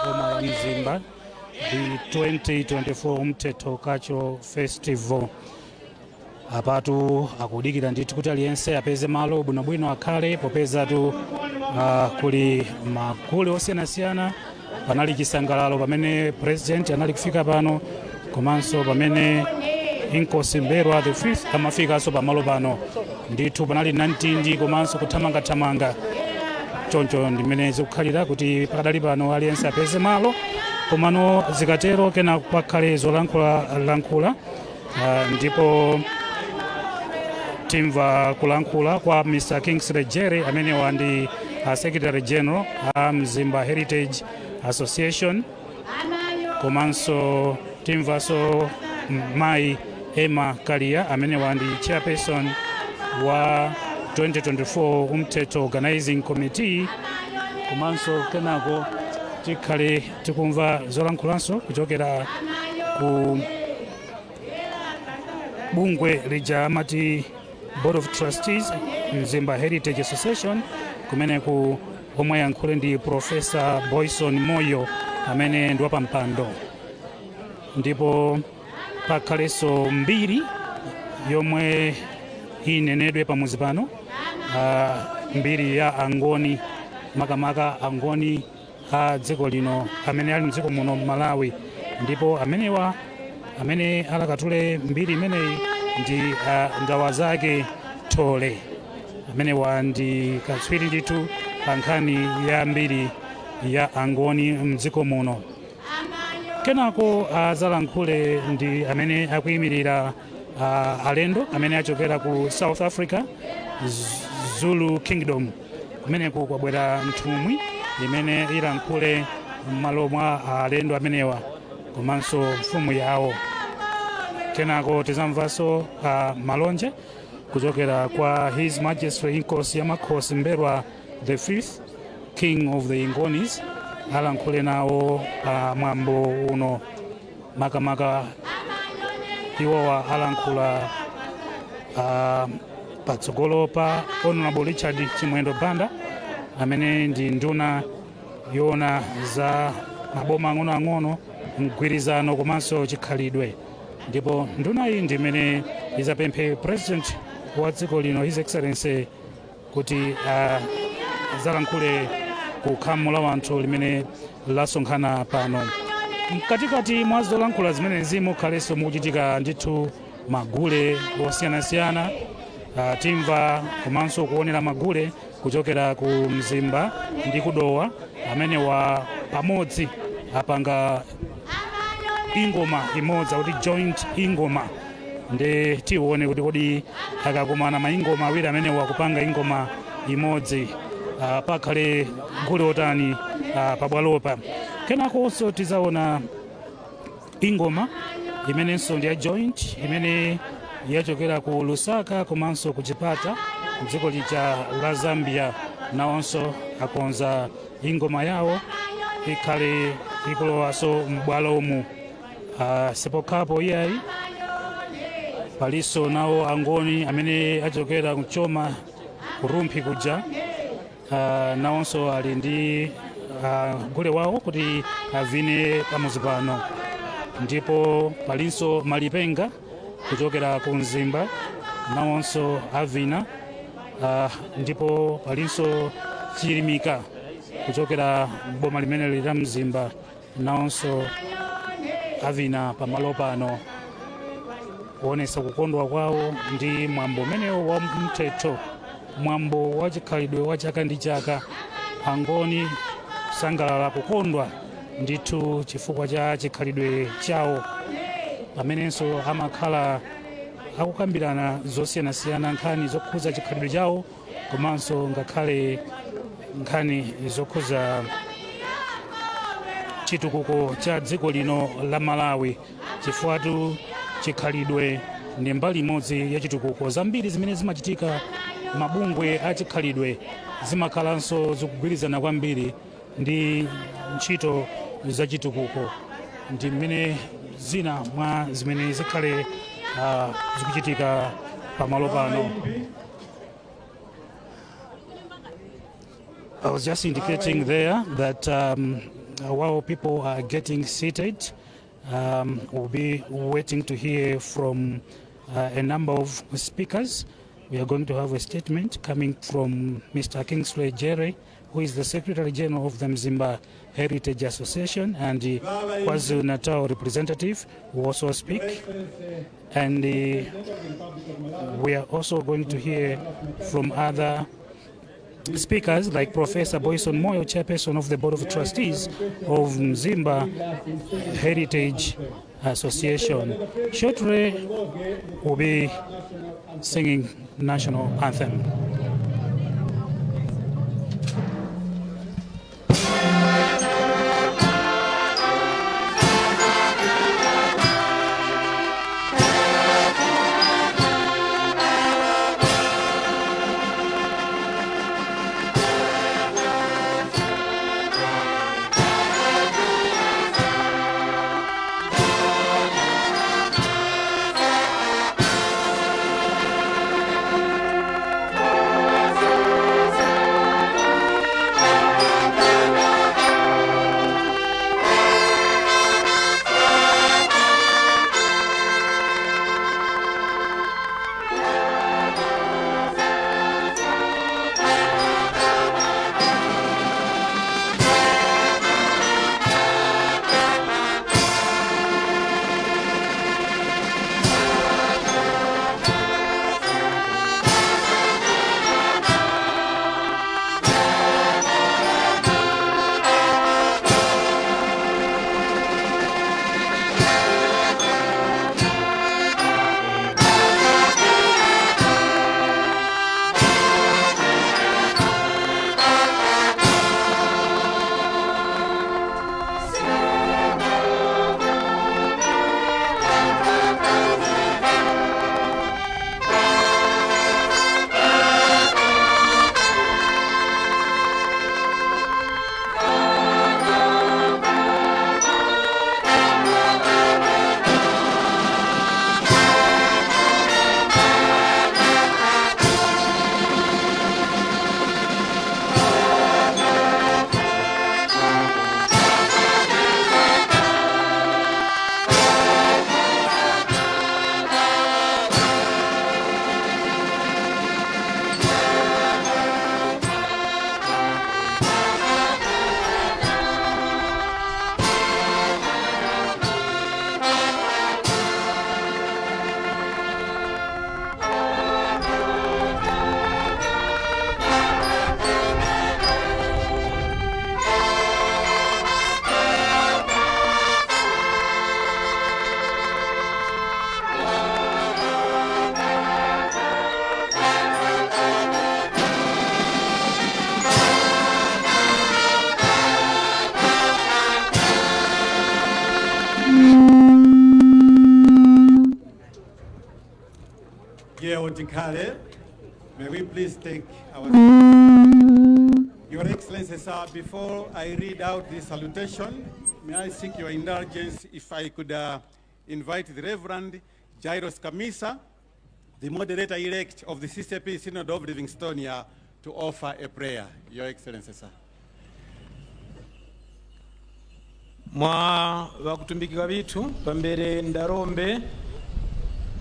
boma la Mzimba the 2024 Mteto Cultural Festival. Apatu akudikira ndithu kuti aliyense apeze malo bwinobwino akhale popeza tu kuli magule osiyanasiyana. Panali chisangalalo pamene president anali kufika pano, komanso pamene Inkosi Mberwa the 5th amafikanso pamalo pano. Ndithu panali nantindi komanso kuthamangathamanga. Choncho ndimene zikukhalira kuti pakadali pano aliyense apeze malo, komano zikatero kena pakhale zolankhula ndipo timva kulankhula kwa Mr. Kingsley Jerry amene wandi Secretary General Mzimba Heritage Association, komanso timvaso Mai Emma Kalia amene wandi Chairperson wa 2024 Mteto Organizing Committee, komanso kenako tikhale tikumva zolankhulanso kuchokera ku bungwe lija amati Board of Trustees Mzimba Heritage Association, kumeneku omwe yankhule ndi Professor Boyson Moyo amene ndi wapampando. Ndipo pakhalenso mbiri yomwe inenedwe pamuzi pano, mbiri ya angoni makamaka angoni a dziko lino amene ali mdziko muno Malawi, ndipo amene alakatule mbiri imeneyi ndi Ndawazake Thole, amenewa ndi katswiri ndithu pa nkhani ya mbiri ya angoni mdziko muno. Kenako azalankhule ndi amene akuyimirira alendo amene achokera ku South Africa, Zulu Kingdom, kumeneku kwabwera nthumwi imene ilankhule m'malo mwa alendo amenewa komanso mfumu yawo. Kenako tizamvanso malonje kuchokera kwa His Majesty Inkosi Yamakhosi Mberwa the 5th King of the Ngonis, alankhule nawo mwambo uno. Makamaka iwowa alankhula patsogolo pa Honorable Richard Chimwendo Banda amene ndi nduna yona za maboma ang'onoang'ono, mgwirizano komanso chikhalidwe, ndipo nduna iyi ndi imene izapemphe President wa dziko lino His Excellency kuti zalankhule ku khamu la wanthu limene lasonkhana pano. Mkatikati mwa zolankhula zimenezi mukhalenso mukuchitika ndithu magule osiyanasiyana. Timva komanso kuonera magule kuchokera ku Mzimba ndi Kudowa amene wa pamodzi apanga ingoma imodzi kuti joint ingoma, ndi tione kuti kodi akakumana maingoma awiri amene wakupanga ingoma imodzi pakhale gule otani pabwalopa. Kenakonso tizaona ingoma imenenso ndi ya joint imene yachokera ku Lusaka komanso ku Chipata dziko lija la Zambia, nawonso akonza ingoma yawo ikhale ikulowaso m'bwalo umu. Sepokhapo iyayi paliso nawo angoni amene achokera kuchoma kurumphi kuja, nawonso ali ndi gule wawo kuti avine pamuzi pano. Ndipo palinso malipenga kuchokera ku Mzimba, nawonso avina. Ndipo palinso chilimika kuchokera boma limene lili la Mzimba, nawonso avina pamalo pano kuonesa kukondwa kwawo ndi mwambo umenewo wa mthetho, mwambo wa chikhalidwe wa chaka ndi chaka. Angoni kusangalala kukondwa ndithu chifukwa cha chikhalidwe chawo, pamenenso amakhala akukambirana zosiyanasiyana, nkhani zokhuza chikhalidwe chawo komanso ngakhale nkhani zokhuza chitukuko cha dziko lino la Malawi, chifukwa chikhalidwe ndi mbali imodzi ya chitukuko. Zambiri zimene zimachitika mabungwe a chikhalidwe zimakhalanso zikugwirizana kwambiri ndi ntchito za chitukuko, ndi mmene zina mwa zimene zikhale zikuchitika pamalo pano. I was just indicating there that while people are getting seated, we'll be waiting to hear from a number of speakers. We are going to have a statement coming from Mr. Kingsley Jerry, who is the Secretary General of the Mzimba Heritage Association, and the KwaZulu-Natal representative will also speak. And we are also going to hear from other speakers like Professor Boyson Moyo, Chairperson of the Board of Trustees of Mzimba Heritage Association. Shortly will be singing national anthem.
Geo Tikale, may we please take our... Your Excellency, sir, before I read out the salutation, may I seek your indulgence if I could invite the Reverend Jairus Kamisa, the moderator-elect of the CCP Synod of Livingstonia, to offer a prayer. Your Excellency, sir.
Mwa wakutumbikika vitu pambere ndarombe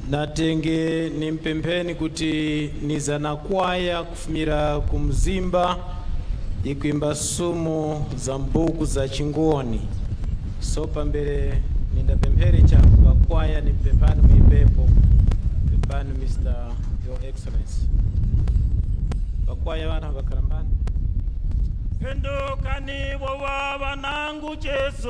natenge nimpempeni kuti nizana kwaya kufumira kumzimba ikuimba sumu za mbuku za chingoni. So pambere nindapemphere cha kwaya nimpempani mwipepo pempani Mr. Your Excellency. Bakwaya wana bakarambani.
Pendukani wowa wanangu Jesu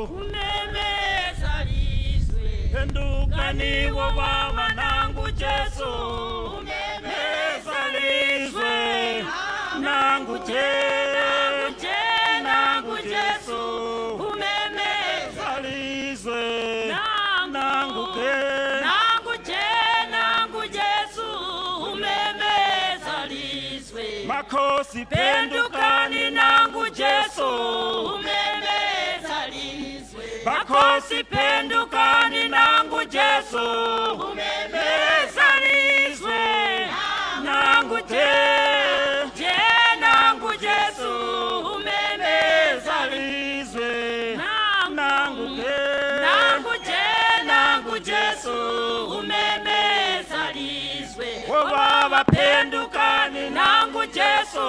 Umemezaliswe.
Pendukani wowa wanangu Jesu Umemezaliswe. Nangu Jesu Umemezaliswe. Nangu Jesu Umemezaliswe. Makosi pendukani nangu Jesu
Umemezaliswe.
Makosi pendukani nangu Jesu Umemezaliswe. Nangu nangu Jesu Umemezaliswe. Nangu Jesu Umemezaliswe. Wowa pendukani nangu Jesu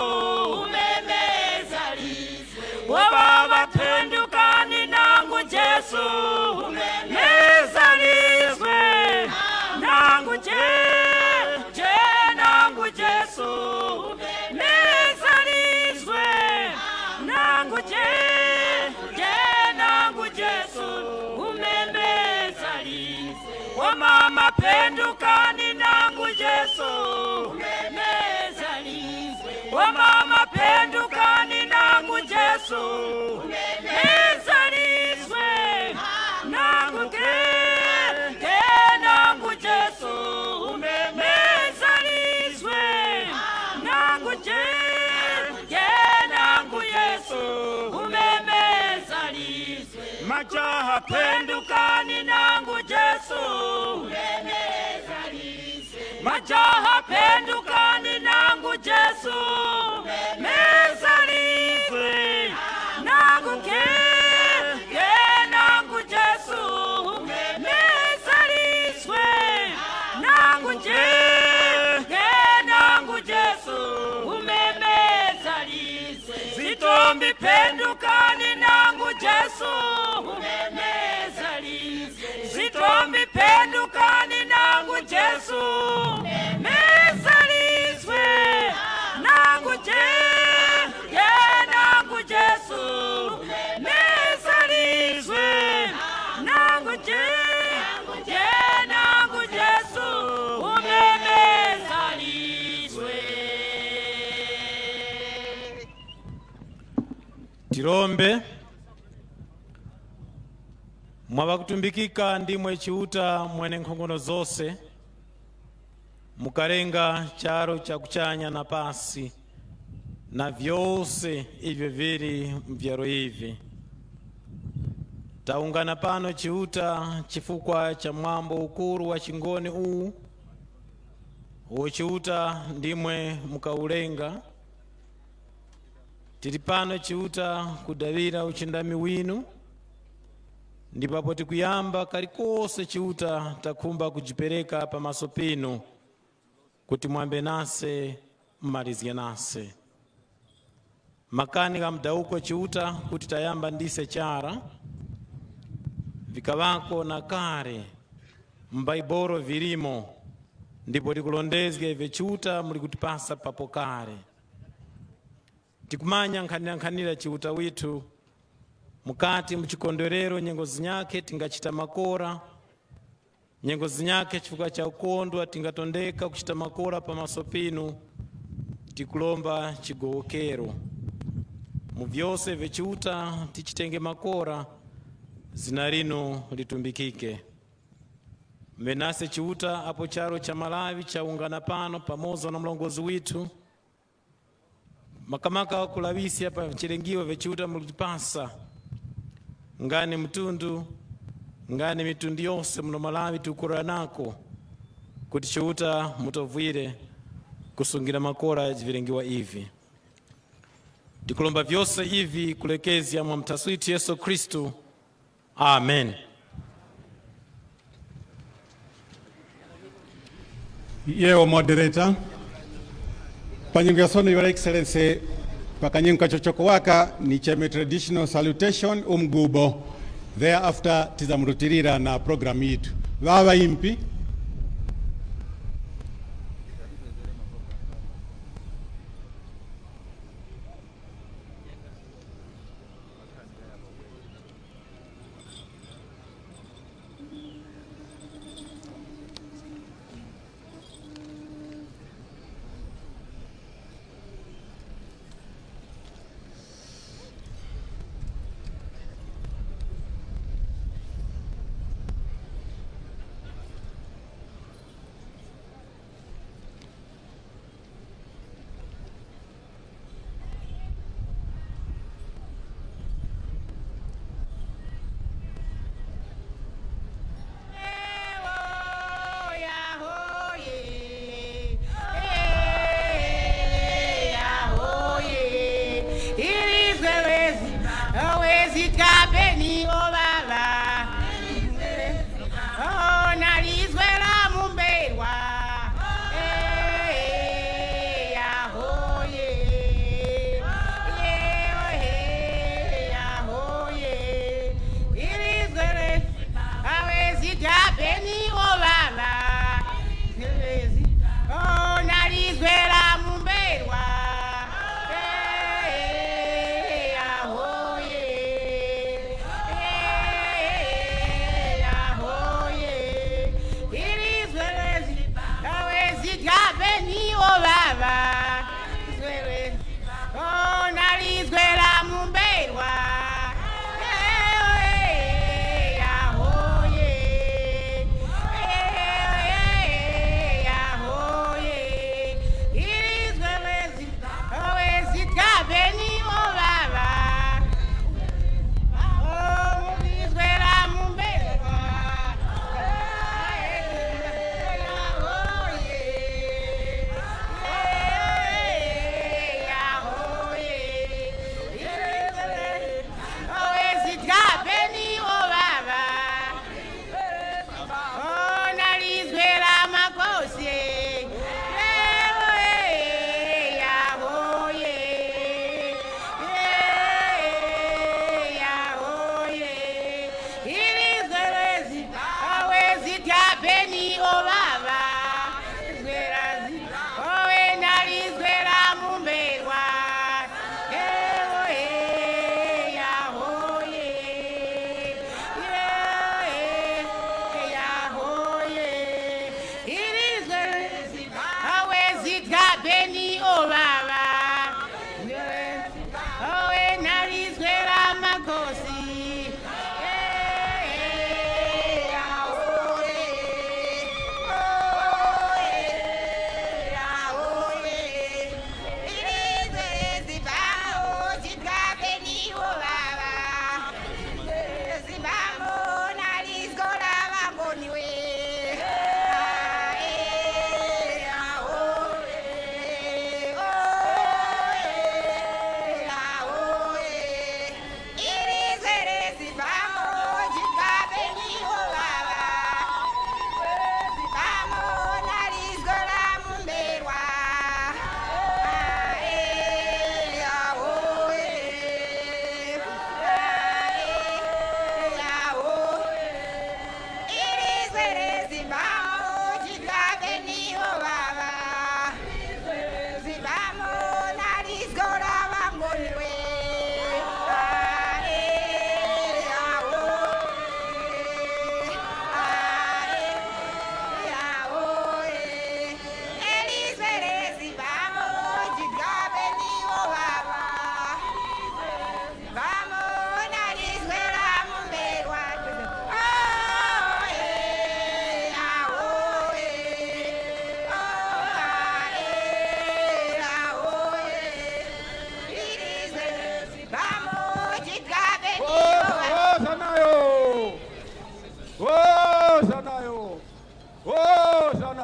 Umemezaliswe.
Wowa pendukani nangu Jesu Umemezaliswe. Nangu nangu Jesu Umemezaliswe. Nangu nangu Jesu Umemezaliswe. Wamama pendukani nangu Jesu
Umemezaliswe.
Wamama pendukani nangu Jesu Umemezaliswe. Nangu nangu Jesu Umemezaliswe. Nangu nangu Yesu Umemezaliswe. Majaha pendukani nangu Jesu
Umemezaliswe.
Majaha pendukani nangu Jesu Umemezaliswe. Nangu nangu Jesu Umemezaliswe. Nangu nangu Jesu Umemezaliswe. Zitombi pendukani nangu Jesu
Umemezaliswe.
Zitombi pendukani nangu Jesu Umemezaliswe. Nangu nangu Jesu Umemezaliswe. Nangu nangu Jesu Umemezaliswe.
Tirombe mwabakutumbikika ndimwe chiuta mwene nkhongono zose mukarenga charo cha kuchanya na pasi na vyose ivyo vili mvyaro hivi. Taungana pano chiuta chifukwa cha mwambo ukuru wa chingoni uwo chiuta ndimwe mukaulenga. Tili pano chiuta kudavira uchindami winu ndipapo tikuyamba kalikose chiuta takumba kujipereka pamaso pinu kuti mwambe nase mmalizye nase. Makani ka mdauko chiuta kuti tayamba ndise chara vikawako na kare mbaiboro vilimo ndipo tikulondezge ive chiuta muli kutipasa papo kare. Tikumanya nkhanira chiuta witu mukati mchikondwerero nyengo zinyake tingachita makora. Nyengo zinyake chifukwa cha ukondwa tingatondeka kuchita makora pamaso pinu tikulomba chigowokero. Mu vyose vechiuta tichitenge makora zina lino litumbikike. Mvenase Chiuta hapo charo cha Malawi chaungana pano pamoja na mlongozi witu makamaka wa kulawisi hapa chilengiwa vechiuta mulipasa ngani mtundu ngani mitundi yose mno Malawi tukura nako kuti Chiuta mutovwire kusungira makora vilengiwa hivi tikulomba vyose hivi kulekezia mwa mtaswiti Yesu Kristu. Amen.
Yeo moderator panyingasoni Your Excellency pakanyinka chochoko waka ni cheme traditional salutation umgubo thereafter tizamrutirira na program yitu baba impi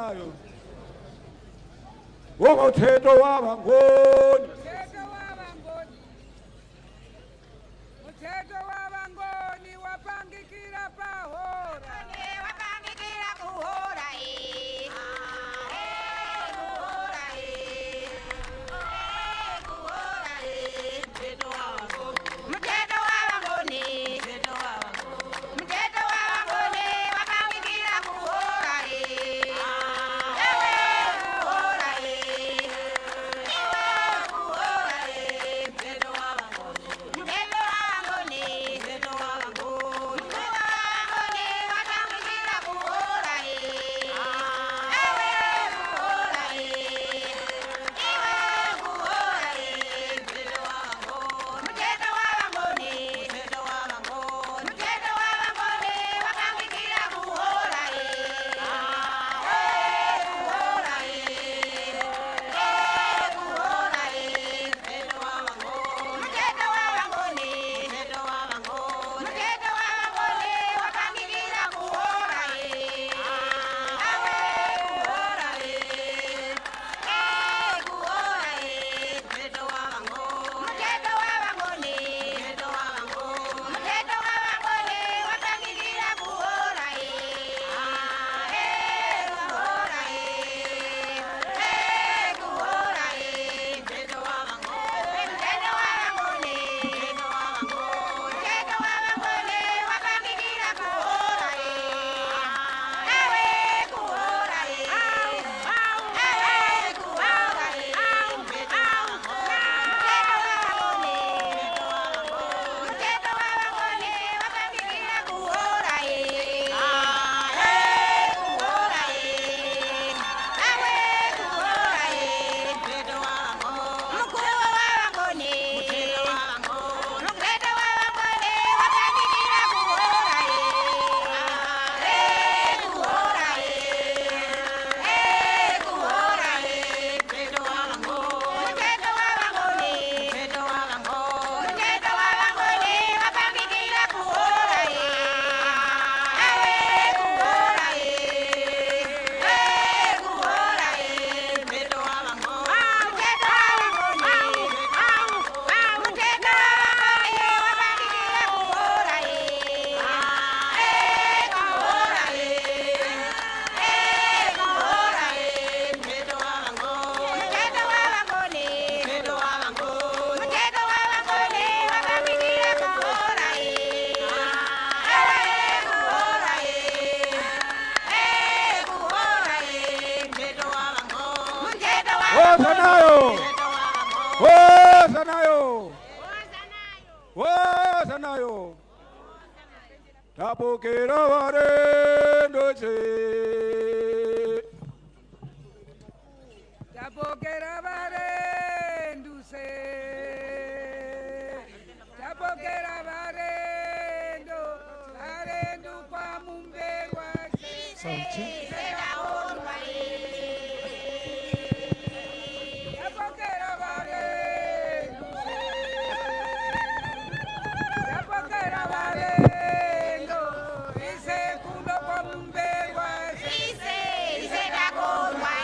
sanayo umuthetho wabangoni
Mteto wa Wangoni wapangikira pahora. Wapangikira kuhora kuhora kuhora mteto wa Wangoni. Mteto wa Wangoni. Mteto wa Wangoni. Mteto wa Wangoni wapangikira kuhora kuhora kuhora mteto wa Wangoni. Mteto wa Wangoni. Mteto wa Wangoni. Mteto wa Wangoni wapangikira kuhora
sanayo tapokera varendo che
Tapokera varendu se. Tapokera varendo. Varendu kwa mumberwa se. Tapokera varendu se. Tapokera varendo. Ise kuno kwa mumberwa se. Ise takonwa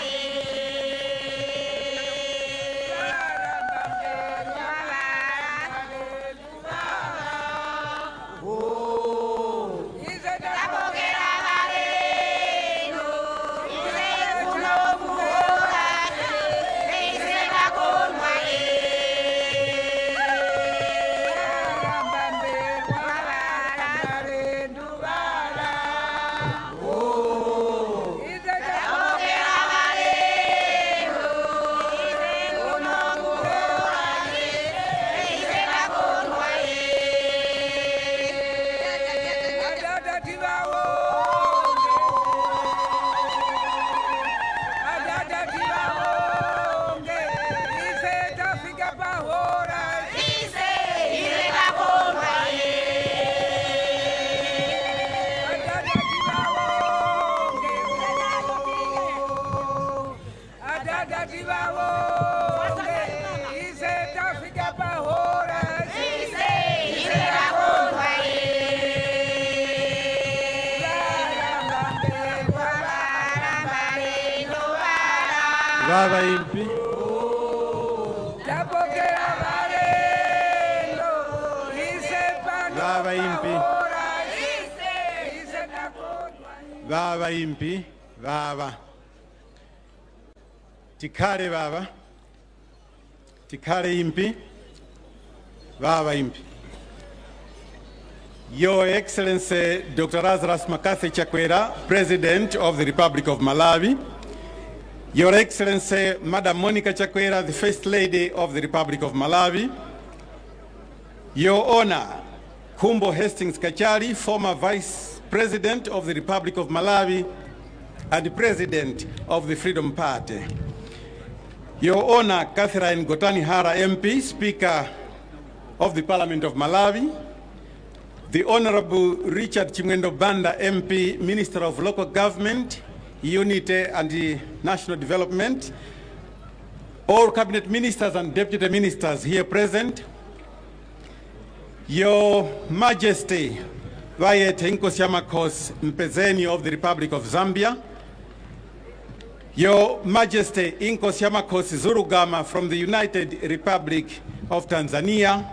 Baba impi. Baba impi. Baba impi. Baba. Tikare baba. Tikare impi. Baba impi. Your Excellency Dr. Lazarus Makathi Chakwera, President of the Republic of Malawi. Your Excellency Madam Monica Chakwera, the First Lady of the Republic of Malawi. Your Honor Kumbo Hastings Kachari, former Vice President of the Republic of Malawi and President of the Freedom Party. Your Honor Catherine Gotani Hara MP, Speaker of the Parliament of Malawi. The Honorable Richard Chimwendo Banda MP, Minister of Local Government, Unity and National Development. All Cabinet Ministers and Deputy Ministers here present. Your Majesty, Wayete Nkosyamakos Mpezeni of the Republic of Zambia. Your Majesty Nkosyamakos Zurugama from the United Republic of Tanzania.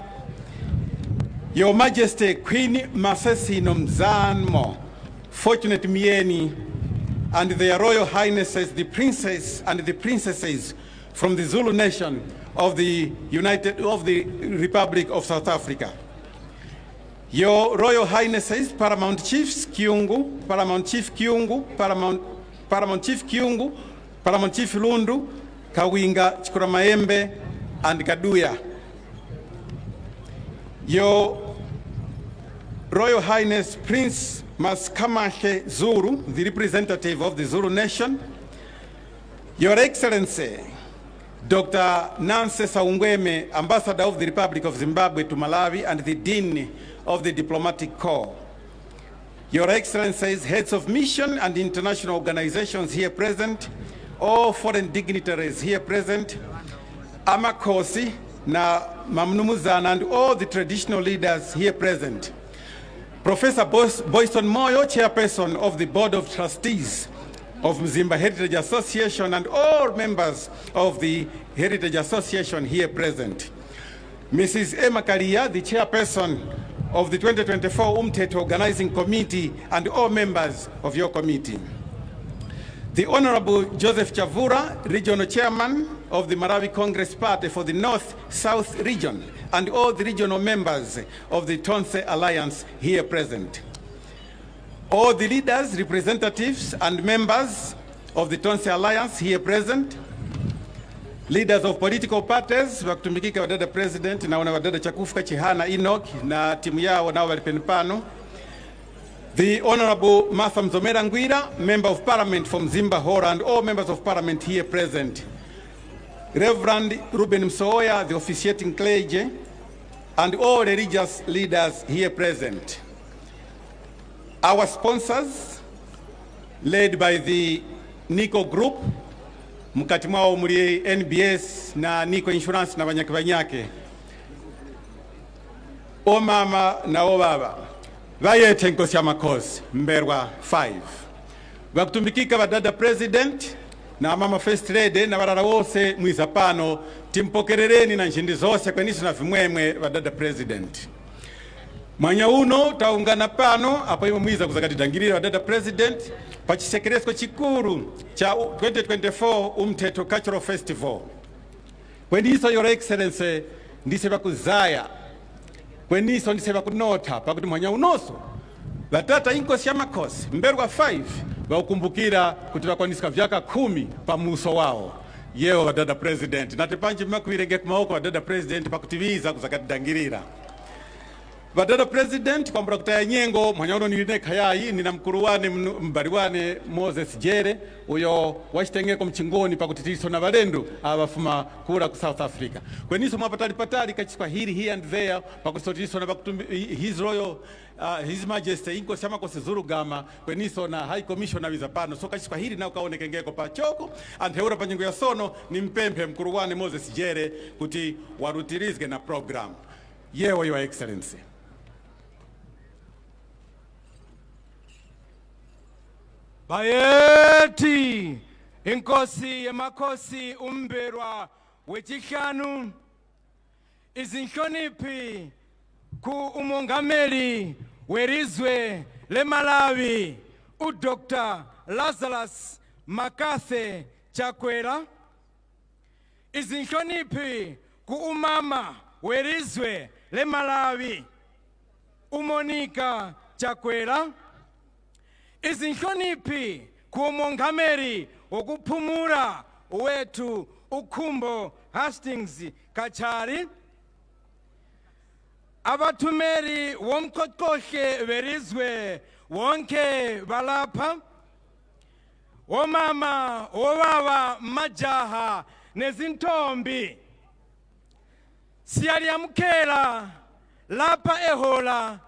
Your Majesty Queen Masesi Nomzanmo, Fortunate Mieni, and their Royal Highnesses, the Princess and the Princesses from the Zulu Nation of the Republic of South Africa. Your Royal Highnesses, Paramount Chiefs Kiungu, Paramount Chief Kiungu, Paramount Chief Kiungu, Paramount Chief Lundu, Kawinga, Chikuramaembe, and Kaduya. Your Royal Highness Prince Maskamahe Zulu, the representative of the Zulu Nation. Your Excellency Dr. Nancy Saungweme, Ambassador of the Republic of Zimbabwe to Malawi and the Dean of the Diplomatic Corps. Your Excellencies, heads of mission and international organizations here present, all foreign dignitaries here present, Amakosi, na Mamnumuzana, and all the traditional leaders here present. Professor Boyston Moyo, Chairperson of the Board of Trustees of Mzimba Heritage Association, and all members of the Heritage Association here present. Mrs. Emma Karia, the Chairperson of the 2024 UMTET Organizing Committee, and all members of your committee. The Honorable Joseph Chavura, Regional Chairman of the Malawi Congress Party for the North-South region, and all the regional members of the Tonse Alliance here present. All the leaders, representatives, and members of the Tonse Alliance here present. Leaders of political parties, wakutumikika wadada President, na wadada Chakufuka Chihana Enoch, na timu yao nao walipenipano. The Honorable Martha Mzomera Ngwira, Member of Parliament from Zimba Hora, and all members of Parliament here present. Reverend Ruben Msoya, the officiating clergy, and all religious leaders here present. Our sponsors, led by the Nico Group, mkati mwao muri NBS na Nico Insurance na banyake. O mama na o baba. Wayete Nkosyamakos Mberwa 5. Wakutumikika wadada President na mama First Lady na warara wose mwizapano timpokerereni na nchindi zose kweniso na vimwemwe wadada President. Mwanya uno taungana pano apo imo mwiza kuzakatidangirira wadada President pachisekeresko chikuru cha 2024 UMTET Cultural Festival. Kweniso Your Excellency ndiseba kuzaya. Kweniso ndiseba kunota pakuti mwanya unoso vatata Nkosyamakos Mberwa 5 waukumbukira kuti vakwanisika vyaka 10 pa muso wao. Yeo wadada President natepanji mmakuirenge kumaoko wadada President pakutiviza kuzakatidangirira. Wadada President kwa mrakutaya nyengo mwanya uno niline kayayi nina mkuruwane mbariwane Moses Jere uyo washitengeko mchingoni pakutitiso na valendo abafuma kura ku South Africa. Kweniso mwapatali kachiswahili here and there pakusotiso na His Majesty Nkosyamakos Zurugama kweniso na High Commissioner wizapano so kachiswahili na ukaonekengeko pachoko anteura panyengo ya sono ni mpempe mkuruwane Moses Jere kuti warutirizge na program. Yewo Your Excellency.
Bayeti inkosi yamakhosi umberwa wechishanu, izinhloniphi ku umongameli werizwe leMalawi uDr. Lazarus Makathe Chakwera, izinhloniphi ku umama werizwe leMalawi uMonica Chakwera, izinhloniphi ku umongameli wokuphumula wethu uKhumbo Hastings Kachari, abathumeli womqoqoshe werizwe wonke balapha, omama, obaba, majaha nezintombi, siyaliyamkela lapha ehola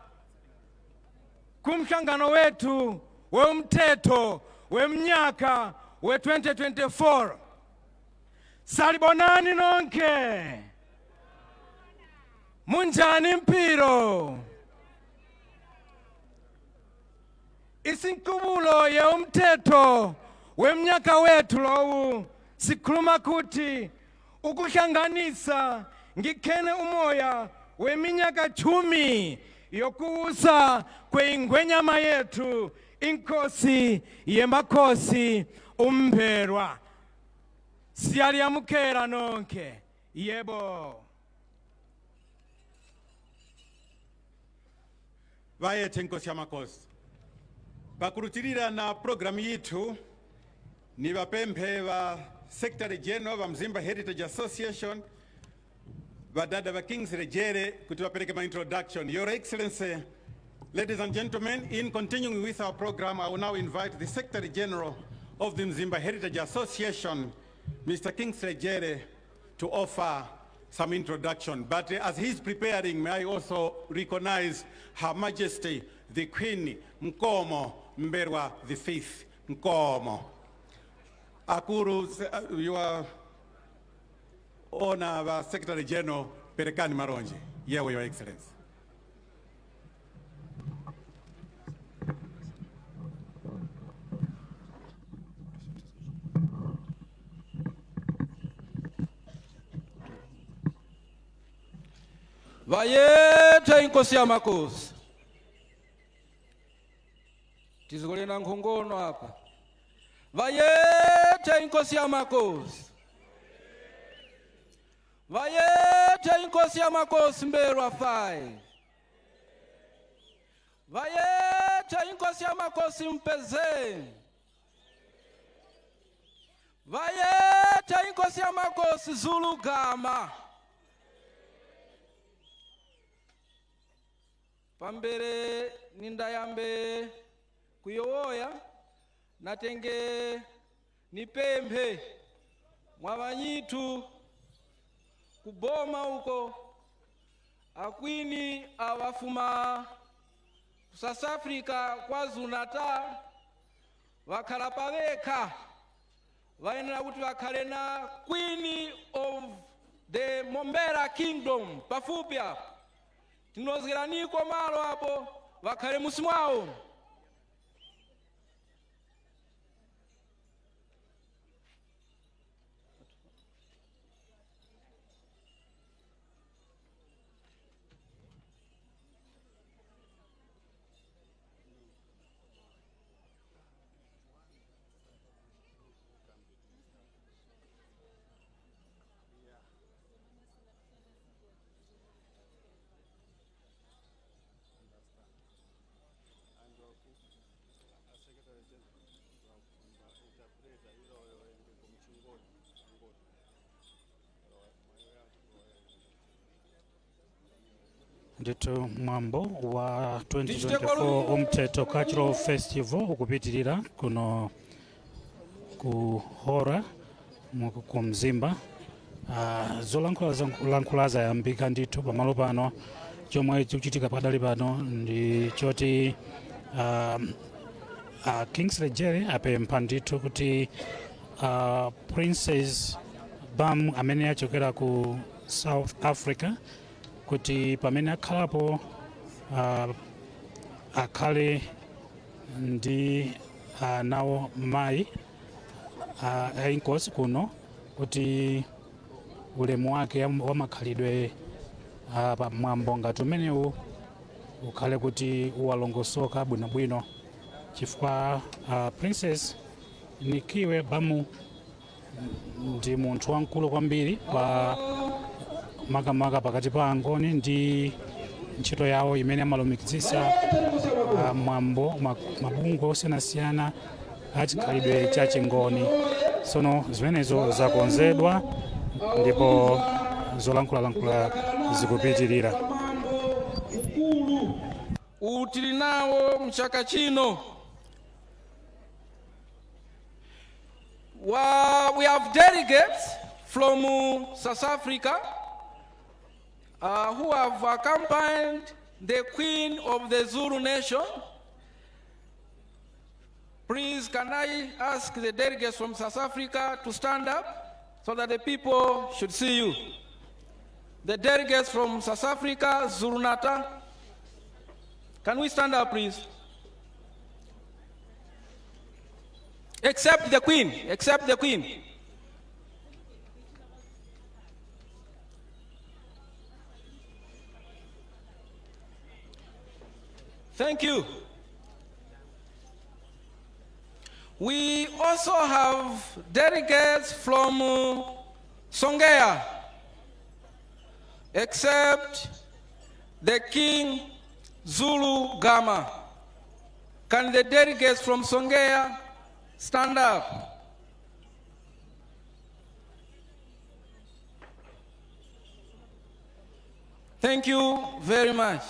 kumhlangano wethu womthetho wemnyaka we-2024. Salibonani nonke. Munjani mpiro. Isinkubulo yomthetho wemnyaka wethu lowu sikhuluma kuthi ukuhlanganisa ngikhene umoya weminyaka 10 yokusa kweingwenyama yethu inkosi yemakhosi umberwa. Siyaliyamukela nonke. Yebo.
Vayethe inkosi yamakhosi. Bakurutirira na programu yitu ni vapemphe va Secretary General va Mzimba Heritage Association vadada va Kings Rejere kuti vapereke ma introduction. Your Excellency, ladies and gentlemen, in continuing with our program, I will now invite the Secretary General of the Mzimba Heritage Association, Mr. Kings Rejere, to offer some introduction. But as he's preparing, may I also recognize Her Majesty, the Queen Nkomo Mberwa the Fifth Nkomo. Akuru, your Honor, Secretary General Perekani Maronji. Here, Your Excellency.
Vayethe inkosi yamakhosi. Tizolena nkhongono apa. Vayethe inkosi yamakhosi. Vayethe inkosi yamakhosi Mberwa 5. Vayethe inkosi yamakhosi Mpezeni. Vayethe inkosi yamakhosi Zulu Gama. Pambere nindayambe kuyowoya natenge nipemphe mwavanyitu kuboma uko akwini awafuma South Africa KwaZulu Natal vakhala pavekha vayenera kuti vakhale na Queen of the Mombera Kingdom pafupi apo. Tinozgeraniko malo apo vakhale musi mwawo.
Ndito mwambo wa 2024 umthetho Cultural Festival ukupitirira kuno kuhora ku Mzimba. Zolankhula zayambika ndithu pamalo pano. Chomwe chikuchitika padali pano ndi choti Kings Rejere apempha ndithu kuti Princess Bam amene achokera ku South Africa kuti pamene akhalapo akhale ndi nawo mayi inkosi kuno kuti ulemu wake wa makhalidwe pa mwambo ngati umenewu ukhale kuti uwalongosoka bwinobwino chifukwa Princess Nikiwe Bamu ndi munthu wamkulu kwambiri pa makamaka pakati pa Angoni ndi ntchito yawo imene amalumikizisa mwambo mabungwe osiyanasiyana achikhalidwe cha Chingoni. Sono zimenezo zakonzedwa ndipo zolankhula zikupitirira.
Tili nawo mchaka chino. We have delegates from South Africa who have accompanied the Queen of the Zulu Nation. Please, can I ask the delegates from South Africa to stand up so that the people should see you? The delegates from South Africa, Zulu-Natal, can we stand up, please? Except the Queen, except the Queen. Thank you. We also have delegates from Songea, except the King Zulu Gama. Can the delegates from Songea stand up? Thank you very much.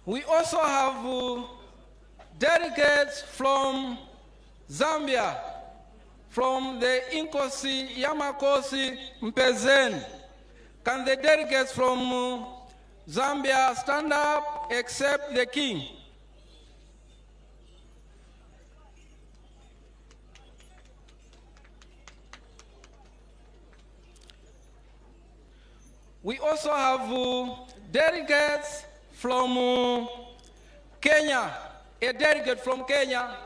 We also have delegates from Zambia, from the Inkosi Yamakosi Mpezeni. Can the delegates from Zambia stand up except the king? We also have delegates from Kenya, a delegate from Kenya,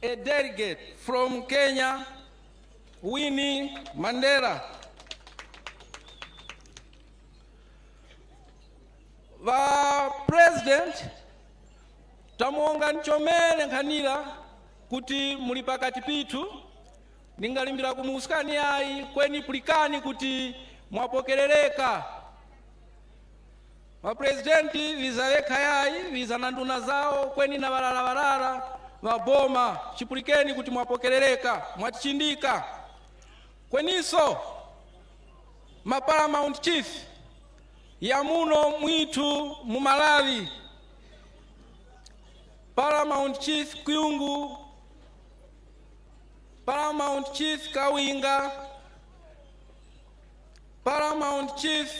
a delegate from Kenya, Winnie Mandela. Va President, tamuonga nchomele nkhanira kuti muli pakati pitu, ningalimbira kumusikani ayi kweni pulikani kuti mwapokerereka. Vapresidenti vizaweka yayi viza na nduna zao kweni na varara vaboma chipulikeni kuti mwapokerereka mwatichindika. Kweniso Paramount Chief ya muno mwitu mu Malawi, Paramount Chief Kyungu, Paramount Chief Kawinga, Paramount Chief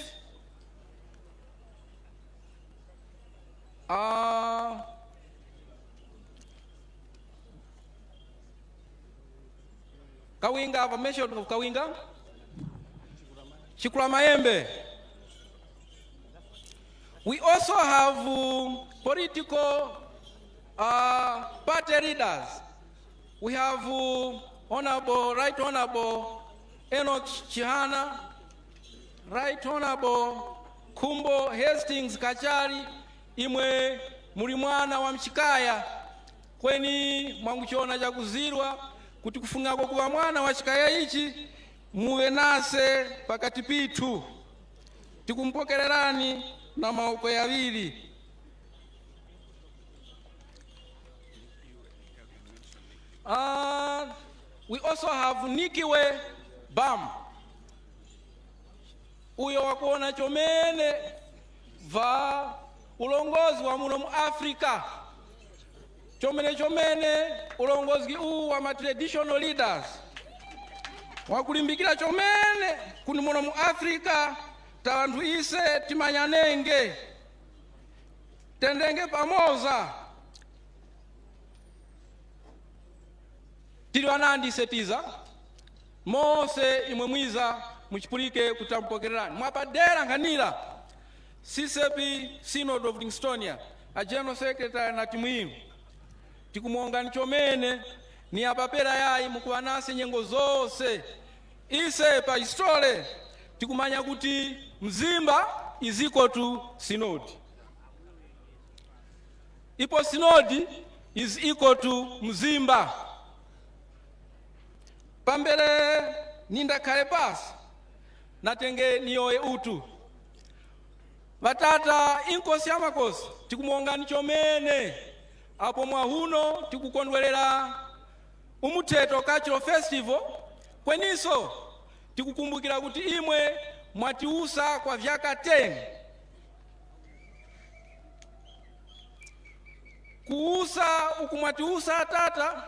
Kawinga, have a mention of Kawinga? Chikula Maembe. We also have political party leaders. We have Right Honorable Enoch Chihana, Right Honorable Kumbo Hastings Kachari, imwe muli mwana wa mchikaya kweni mwanguchona cha kuzirwa kuti kufungako kuwa mwana wa chikaya ichi muwe nase pakati pitu tikumpokererani na maoko yawiri. We also have Nikiwe Bam, uyo wakuona chomene va ulongozi wa muno mu Africa, chomene ulongozi wa ma traditional leaders wakulimbikira chomene kuni muno mu Africa tawantu ise timanyanenge tendenge pamoza tili wanandisetiza mose imwe mwiza muchipulike kutampokererani mwapadera nkhanira CCP Synod of Livingstonia, a General Secretary na timu hii tikumuonga chomene ni apapera yayi mukuwanase nyengo zonse ise pa istole tikumanya kuti mzimba is equal to synod. Ipo synod is equal to mzimba. Pambele ninda kale pasi natenge niyoye utu vatata inkosi ya makosi tikumuonga chomene apo mwahuno tikukondwerera umutheto cultural festival kweniso tikukumbukira kuti imwe mwatiusa kwa vyaka 10 kuusa ukumwatiusa tata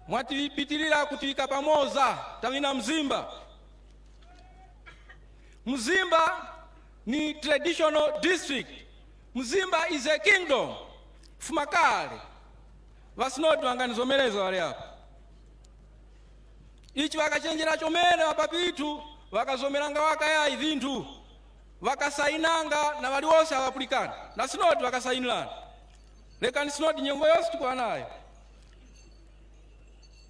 mwatipitirira kutika pamoza tawina mzimba. Mzimba ni traditional district. Mzimba is a kingdom. Fumakale vasinoti vanganizomeleza wale hapa ichi vakachenjera chomene vapapitu vakazomeranga wakayayi vinthu vakasainanga na vali wose avapulikana na sinoti vakasainirana lekani sinoti nyengo yonse tikuwa nayo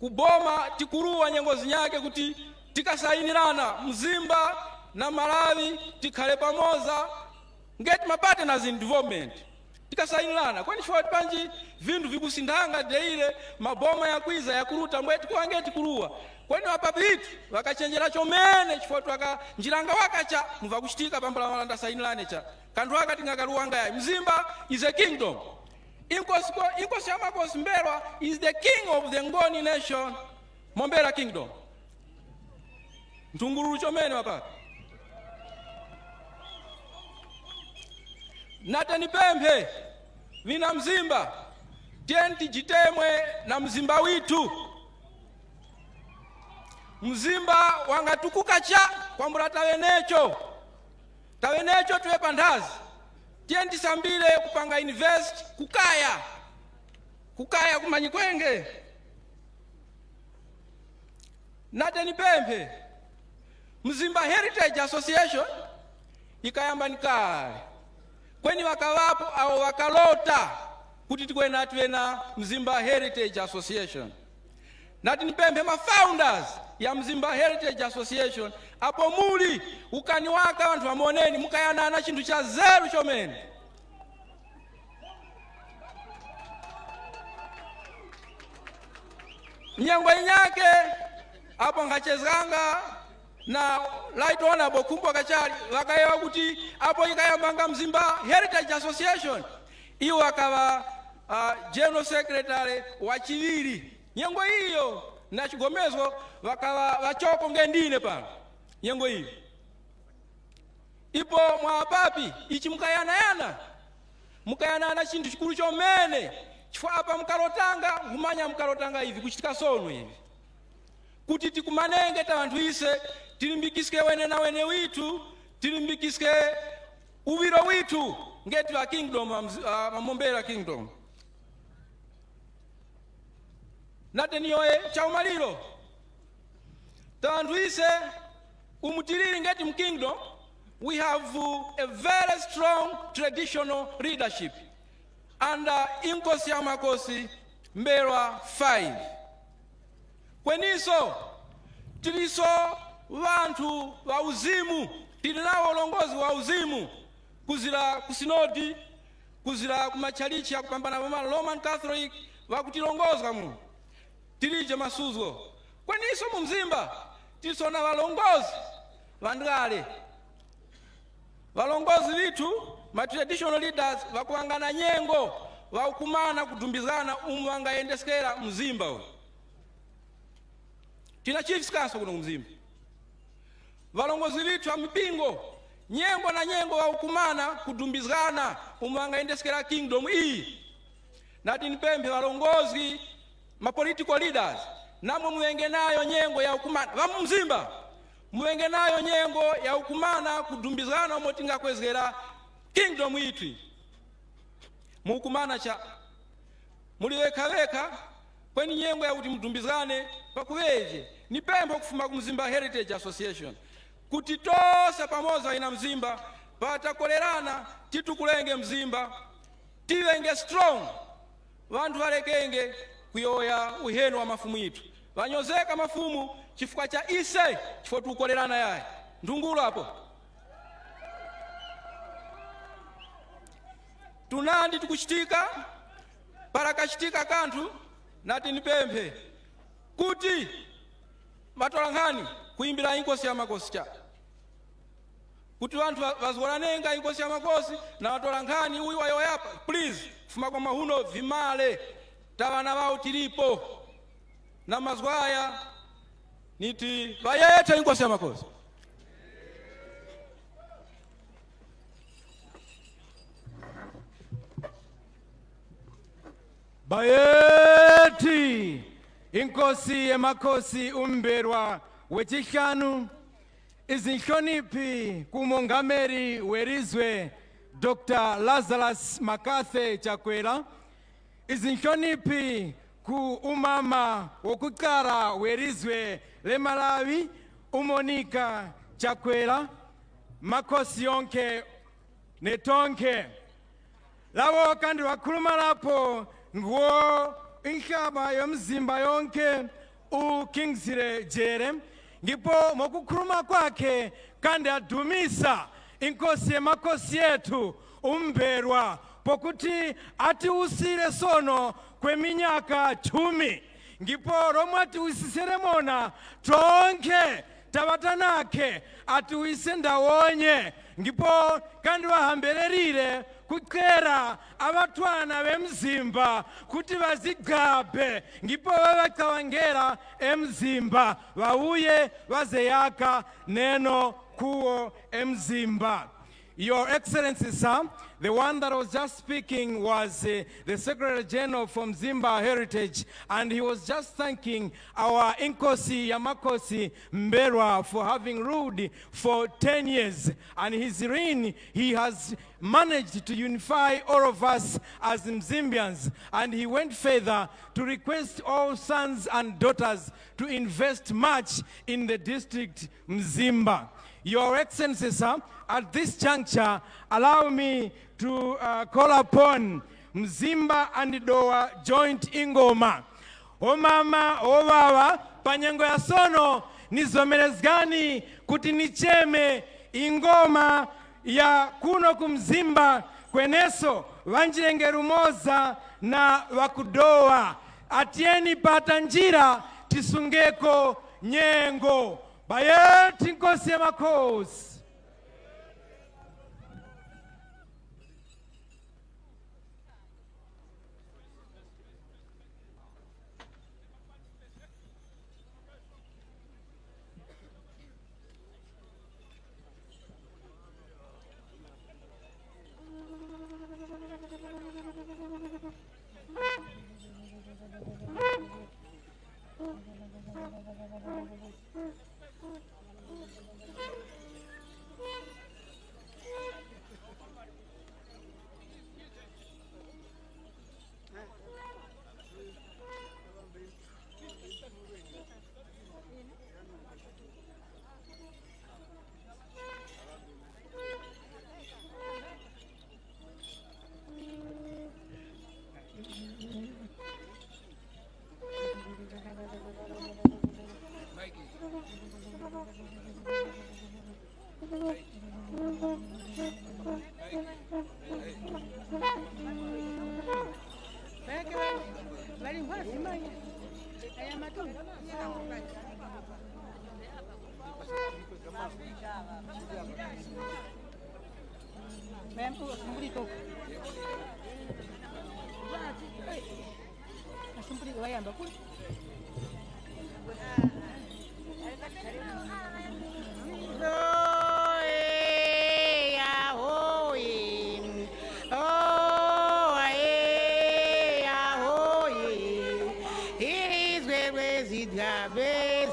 kuboma tikuruwa nyengo zinyake kuti tikasainirana mzimba na Malawi tikhale pamoza ngeti mapartners in development tikasainirana kwani chifukwa panji vinthu vikusindanga deile maboma yakwiza yakuruta mbwe tikuwangeti kuruwa kwani wapapitu vakachenjera chomene chifukwa twaka njiranga wakacha muvakuchitika pambala malanda sainirane cha kanthu wakati ngakaruwanga yayi mzimba is a kingdom. Inkosi ya makosi Mberwa is the king of the Ngoni nation Mombera kingdom. Ntungururu chomene wapapa natani pemphe vina mzimba tienti jitemwe na mzimba witu mzimba wangatukuka cha kwambula tawenecho tuwe pandazi tienti sambile kupanga invest kukaya kumanyikwenge natani pemphe mzimba Heritage Association ikayamba nikale kweni wakawapo au wakalota kuti tikwena tuwena mzimba Heritage Association nati nipempe ma founders ya mzimba Heritage Association apo muli ukani waka wantu wamoneni mukayanana chintu cha zero chomene nyengo inyake apo ngachezanga na Light Honorable Kumbo Kachali wakayewa kuti apo ikayambanga mzimba Heritage Association iwo akawa General Secretary wa chiviri nyengo hiyo na chigomezo wakawa wachoko ngendine pano nyengo hiyo ipo mwapapi ichi mukayana chintu chikulu chomene chifukwa apa mkalotanga hivi kuchitika sono hivi kuti tikumanenge ta anthu ise tilimbikiske wene na wene witu tilimbikiske uviro witu ngeti wa kingdom Mombera kingdom nateniyoye chaumaliro ta anthu ise umutilili ngeti mkingdom we have a very strong traditional leadership under Inkosi ya makosi Mberwa 5 kweniso tiliso vantu wa uzimu tilinawo ulongozi wa uzimu kuzira kusinodi kuzira kumachalichi ya kupambana na Roman Catholic wakutilongoza mu tilije masuzo kweniso mumzimba tilisona walongozi vandale walongozi vitu ma traditional leaders wakuangana nyengo waukumana kudumbizana wangaendeskera mzimba huyo tina chiefs council kuno mzimba valongozi vitu wa mipingo nyengo na nyengo waukumana kudumbizana wangaendeskera kingdom hii nati nipembe walongozi ma political leaders namwe muwenge nayo nyengo ya ukumana vamu mzimba muwenge nayo nyengo ya ukumana kudumbizana motinga kwezgera kingdom itu mukumana cha muliwekaweka kweni nyengo ya kuti mudumbizane pakuveje nipembe kufuma kumzimba Heritage Association kuti tose pamoza ina mzimba patakolerana titukulenge mzimba tivenge strong vantu valekenge kuyoya uhenu wa mafumu itu vanyozeka mafumu chifukwa cha ise chifukwa tukukolerana yaye ndungulu hapo tunandi tukuchitika parakachitika kanthu nati nipemphe kuti matolankhani kuimbira inkosi ya makosi cha kuti vantu vaziwalanenga inkosi ya makosi na matolankhani uyu wayoyapa please fuma kwa mahuno vimale tavana vao tilipo na mazwaya niti vayete inkosi ya makosi.
Bayeti inkosi emakosi umberwa wechishanu izinhlonipi kumongameri werizwe Dr. Lazarus Makathe Chakwera, izinhlonipi ku umama wokuqala werizwe leMalawi uMonica Chakwera, makosi yonke netonke lavo kandi wakhuluma lapho nguwo inhlaba yomzimba yonke uKingsley Jere ndipo mokukhuluma kwakhe kandi adumisa inkosi yemakosi yethu umberwa pokuti atiusire sono kweminyaka 10 ndipo romwe atiwisisere mona tonke tabatanake atiwise ndawonye ndipo kandi wahambererire kuqera abatwana bemzimba kuti bazigabe ndipo babakawangera emzimba bauye bazeyaka neno kuwo emzimba. Your Excellency, sir, the one that was just speaking was the Secretary General from Zimba Heritage, and he was just thanking our Inkosi Yamakosi Mberwa for having ruled for 10 years. And his reign, he has managed to unify all of us as Mzimbians. And he went further to request all sons and daughters to invest much in the district Mzimba. Your Excellency, sir, at this juncture, allow me to call upon Mzimba and Dowa Joint Ingoma. O mama, o baba, panyengo ya sono, nizomelezi gani kuti nicheme ingoma ya kuno kumzimba kweneso vanjilenge rumoza na wakudowa. Atieni pata njira tisungeko nyengo. Bayeti inkosi yemakosi.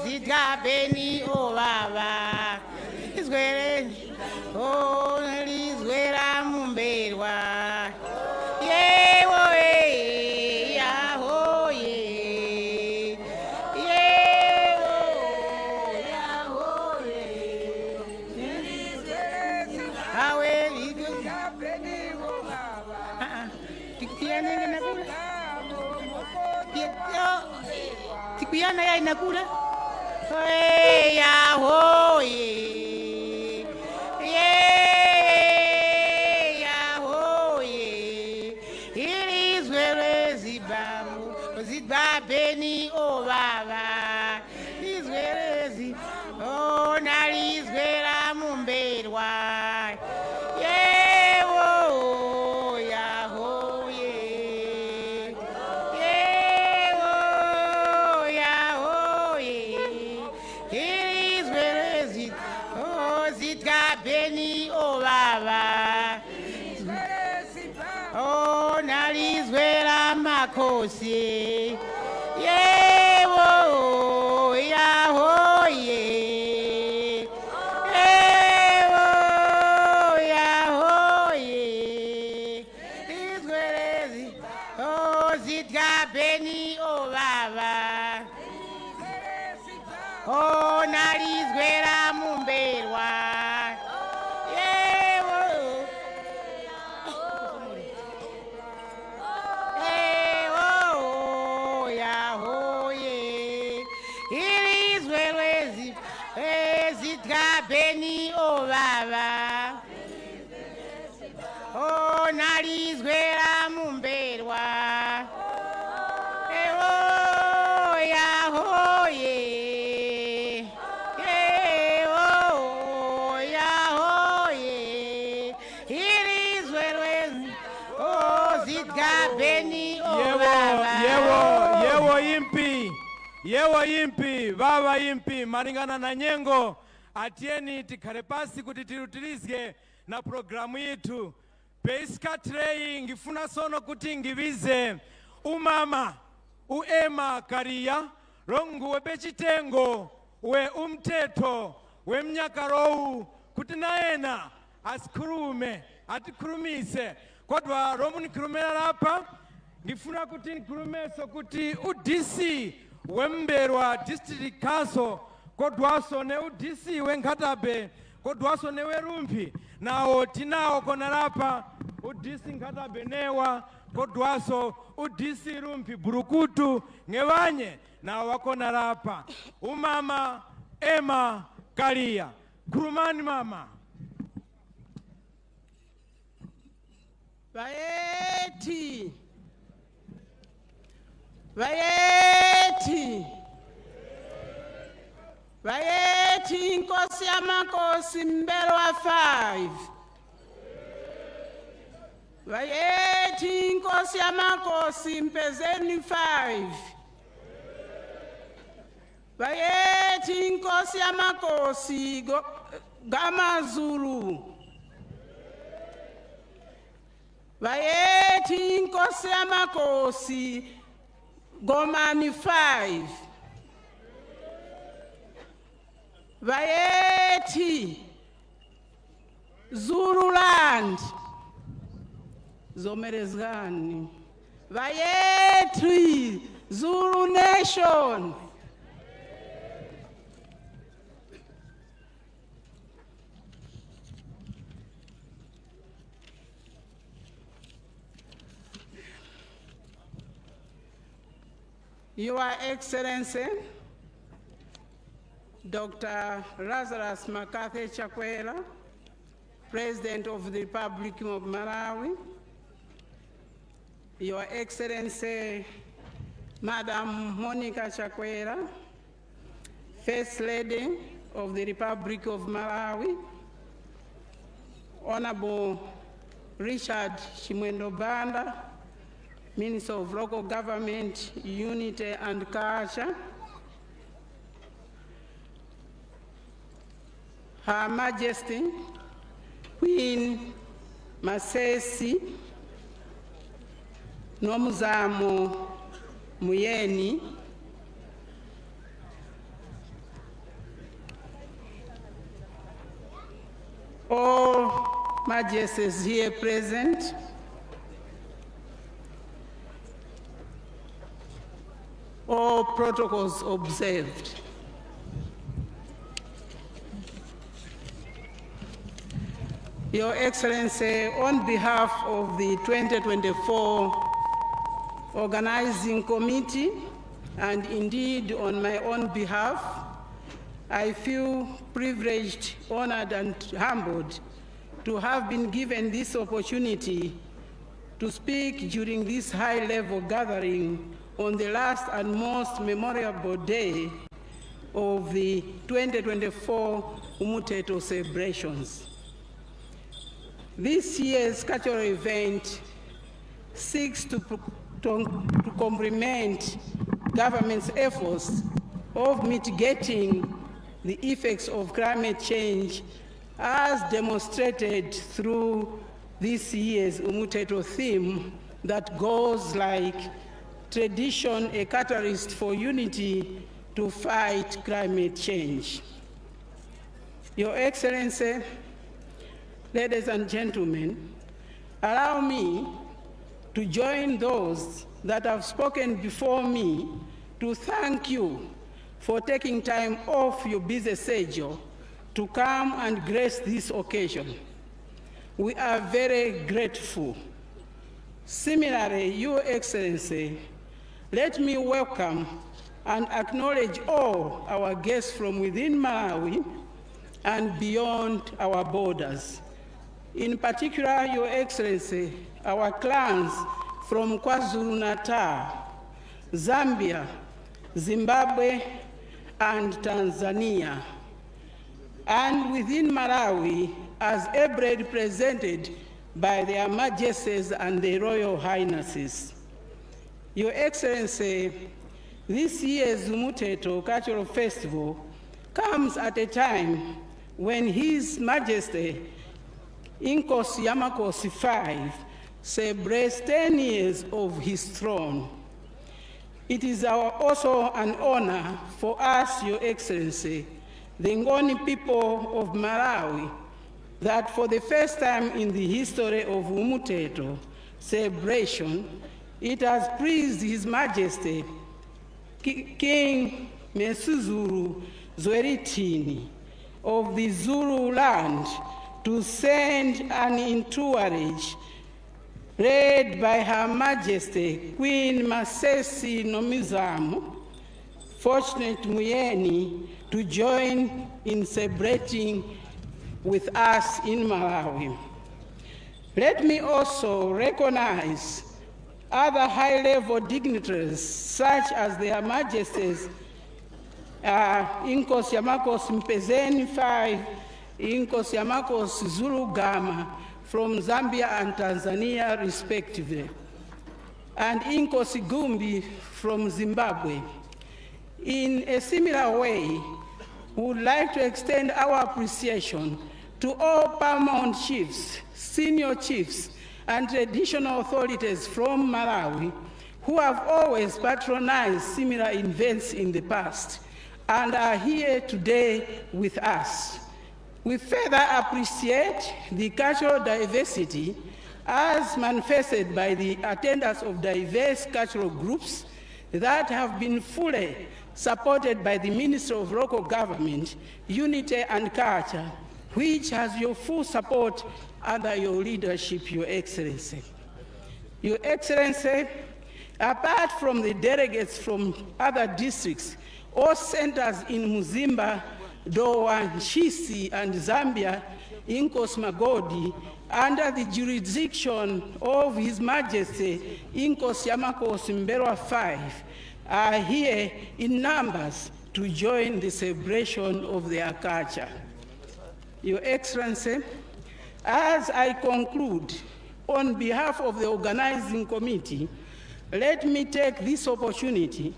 Zidgabeni o baba izwere o lizwera mumberwa yewo ya ho ye yewo ya ho ye awe Tikuyana inakula. Tikuyana ya inakula. Oye ya hoye. Ya hoye. Ilizwele zibamu. Zibabeni o baba. Izwele zi. Oh nalizwela mumberwa. Oh, nalizwela makosi. Yewo, yahoye. Yewo, yahoye. Izwelezi, oh, zitgabeni, oh, baba. Oh, nalizwela mumberwa. Beni o baba. Oh nalizwela mumberwa. Oh ya hoye. Oh ya hoye. Ilizwelwe. Oh zitga beni o baba.
Yewo yimpi baba yimpi malingana na nyengo atieni tikhale pasi kuti tilutirizge na programu yitu Pesca Trey. Ngifuna sono kuti ngibize umama uEma Kariya longu webechitengo we umthetho wemnyakarowu kuti naena asikhulume atikhulumise kodwa romunikhulumela lapha ngifuna kuti nikhulumeso kuti uDC wemberwa District Council kodwaso ne uDC weNkhatabe kodwaso ne weRumphi nawo tinawo kona lapha uDC Nkhatabe newa kodwaso uDC Rumphi Burukutu ngevanye nawo wakona lapha umama Emma Kariya. Khulumani mama.
Vayeti inkosi yamakhosi Mberwa 5. Vayeti inkosi yamakhosi Mpezeni 5. Vayeti inkosi yamakhosi Gamazulu. Vayeti inkosi yamakhosi Gomani 5. Vayeti Zululand Zomerezgani. Vayeti Zulu Nation. Your Excellency, Dr. Lazarus Makathi Chakwera, President of the Republic of Malawi, Your Excellency, Madam Monica Chakwera, First Lady of the Republic of Malawi, Honorable Richard Chimwendo Banda, Minister of Local Government, Unity and Culture, Her Majesty Queen Masesi Nomuzamo Muyeni, all majesties here present, all protocols observed.
Your Excellency, on behalf of the 2024 Organizing Committee, and indeed on my own behalf, I feel privileged, honored, and humbled to have been given this opportunity to speak during this high-level gathering on the last and most memorable day of the 2024 Umuteto celebrations. This year's cultural event seeks to complement government's efforts of mitigating the effects of climate change as demonstrated through this year's Umuteto theme that goes like, tradition, a catalyst for unity to fight climate change. Your Excellency, ladies and gentlemen, allow me to join those that have spoken before me to thank you for taking time off your busy schedule to come and grace this occasion. We are very grateful. Similarly, Your Excellency, let me welcome and acknowledge all our guests from within Malawi and beyond our borders. In particular, Your Excellency, our clans from KwaZulu-Natal, Zambia, Zimbabwe, and Tanzania, and within Malawi, as ably represented by their majesties and their royal highnesses. Your Excellency, this year's Umuteto Cultural Festival comes at a time when His Majesty Inkosi Yamakosi V celebrates 10 years of his throne. It is also an honor for us, Your Excellency, the Ngoni people of Malawi, that for the first time in the history of Umuteto celebration, it has pleased His Majesty King Mesuzulu Zweritini of the Zulu land to send an entourage led by Her Majesty Queen Masesi Nomizamu, Fortunate Muyeni, to join in celebrating with us in Malawi. Let me also recognize other high-level dignitaries, such as their Majesties Inkosi Yamakosi Mpezeni V, Inkosi Yamakosi Zulu Gama from Zambia and Tanzania, respectively, and Inkosi Gumbi from Zimbabwe. In a similar way, we would like to extend our appreciation to all paramount chiefs, senior chiefs, and traditional authorities from Malawi who have always patronized similar events in the past and are here today with us. We further appreciate the cultural diversity as manifested by the attendance of diverse cultural groups that have been fully supported by the Ministry of Local Government, Unity and Culture, which has your full support under your leadership, Your Excellency. Your Excellency, apart from the delegates from other districts or centers in Muzimba, Dowa, Nshisi, and Zambia, Inkosi Magodi, under the jurisdiction of His Majesty Inkosi Yamakosi Mberwa V, are here in numbers to join the celebration of their culture. Your Excellency, as I conclude, on behalf of the organizing committee, let me take this opportunity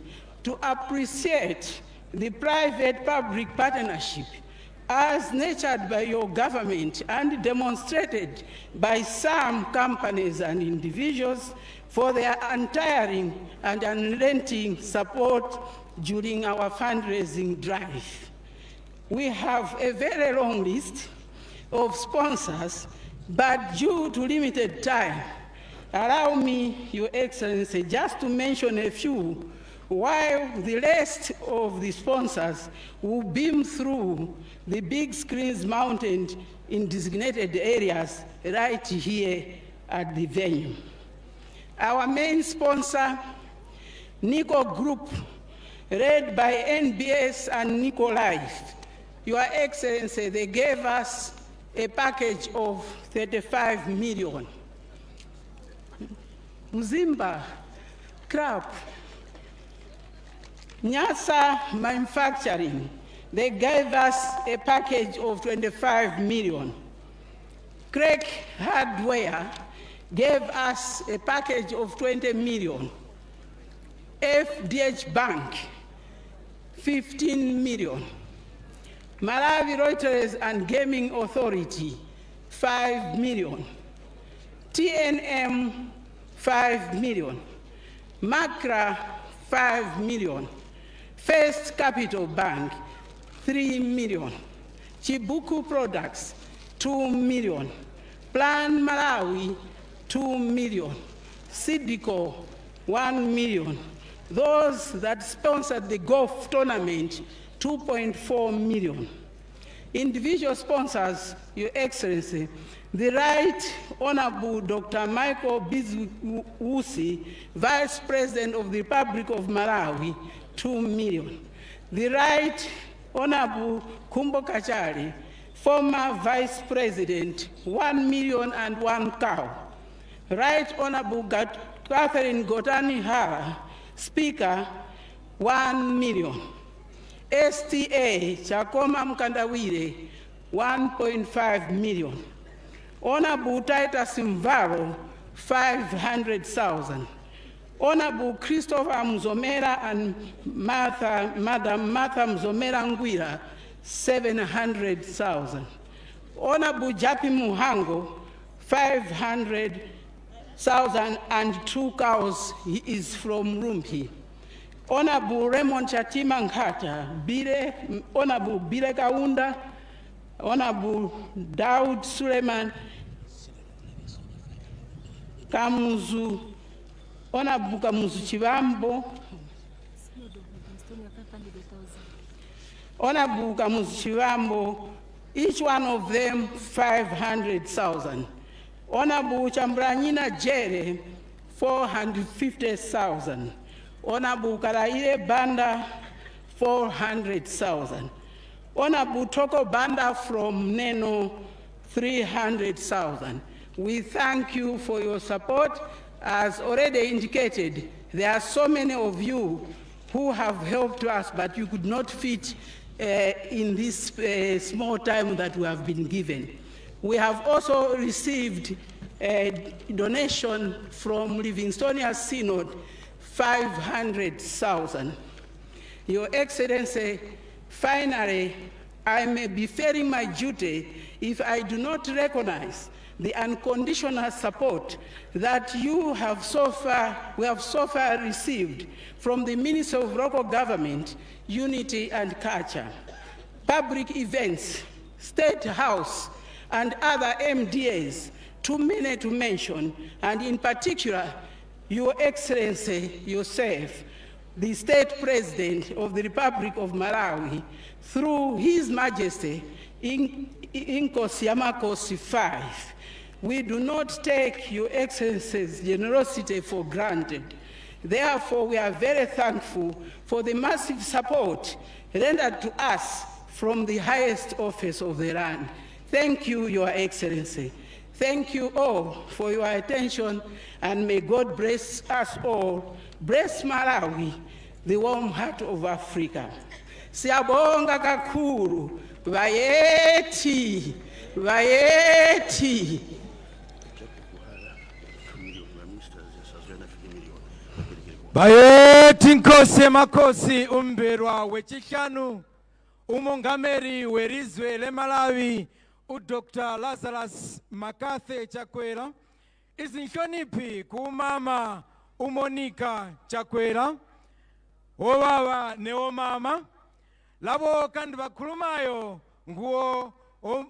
to appreciate the private-public partnership as nurtured by your government and demonstrated by some companies and individuals for their untiring and unrelenting support during our fundraising drive. We have a very long list of sponsors, but due to limited time, allow me, Your Excellency, just to mention a few while the rest of the sponsors will beam through the big screens mounted in designated areas right here at the venue. Our main sponsor, Nico Group, led by NBS and Nico Life, Your Excellency, they gave us a package of 35 million. Mzimba, Crap, Nyasa Manufacturing, they gave us a package of 25 million. Craig Hardware gave us a package of 20 million. FDH Bank, 15 million. Malawi Reuters and Gaming Authority, 5 million. TNM, 5 million. Macra, 5 million. First Capital Bank, 3 million. Chibuku Products, 2 million. Plan Malawi, 2 million. Sidico, 1 million. Those that sponsored the golf tournament, 2.4 million. Individual sponsors, Your Excellency, the Right Honorable Dr. Michael Bizuwusi, Vice President of the Republic of Malawi, 2 million. The Right Honorable Kumbo Kachari, former Vice President, 1 million and 1 cow. Right Honorable Catherine Gotani Hara, Speaker, 1 million. STA Chakoma Mkandawire, 1.5 million. Honorable Titus Mvaro, 500,000. Honorable Christopher Mzomera and Madam Martha Mzomera Ngwira, 700,000. Honorable Japi Muhango, 500,000 and 2 cows. He is from Rumpi. Honorable Raymond Chatima Nkata, Honorable Bile Kaunda, Honorable Daud Suleiman Kamuzu, Honorable Kamuzu Chivambo, Honorable Kamuzu Chivambo, each one of them 500,000. Honorable Chambranina Jere, 450,000. Honorable Karaire Banda, 400,000. Honorable Toko Banda from Neno, 300,000. We thank you for your support. As already indicated, there are so many of you who have helped us, but you could not fit in this small time that we have been given. We have also received a donation from Livingstonia Synod, 500,000. Your Excellency, finally, I may be failing my duty if I do not recognize the unconditional support that we have so far received from the Ministry of Local Government, Unity and Culture, public events, State House, and other MDAs, too many to mention, and in particular, Your Excellency yourself, the State President of the Republic of Malawi, through His Majesty Inkosi Yamakosi V. We do not take Your Excellency's generosity for granted. Therefore, we are very thankful for the massive support rendered to us from the highest office of the land. Thank you, Your Excellency. Thank you all for your attention, and may God bless us all. Bless Malawi, the warm heart of Africa. Siyabonga kakhulu, bayeti, bayeti.
Bayeti Nkosi Makosi umberwa wechishanu, umongameri werizwe le Malawi, Dr. Lazarus Makathe Chakwera, izinhloniphi kumama uMonica Chakwera, obaba neomama, labo kandi bakhulumayo nguwo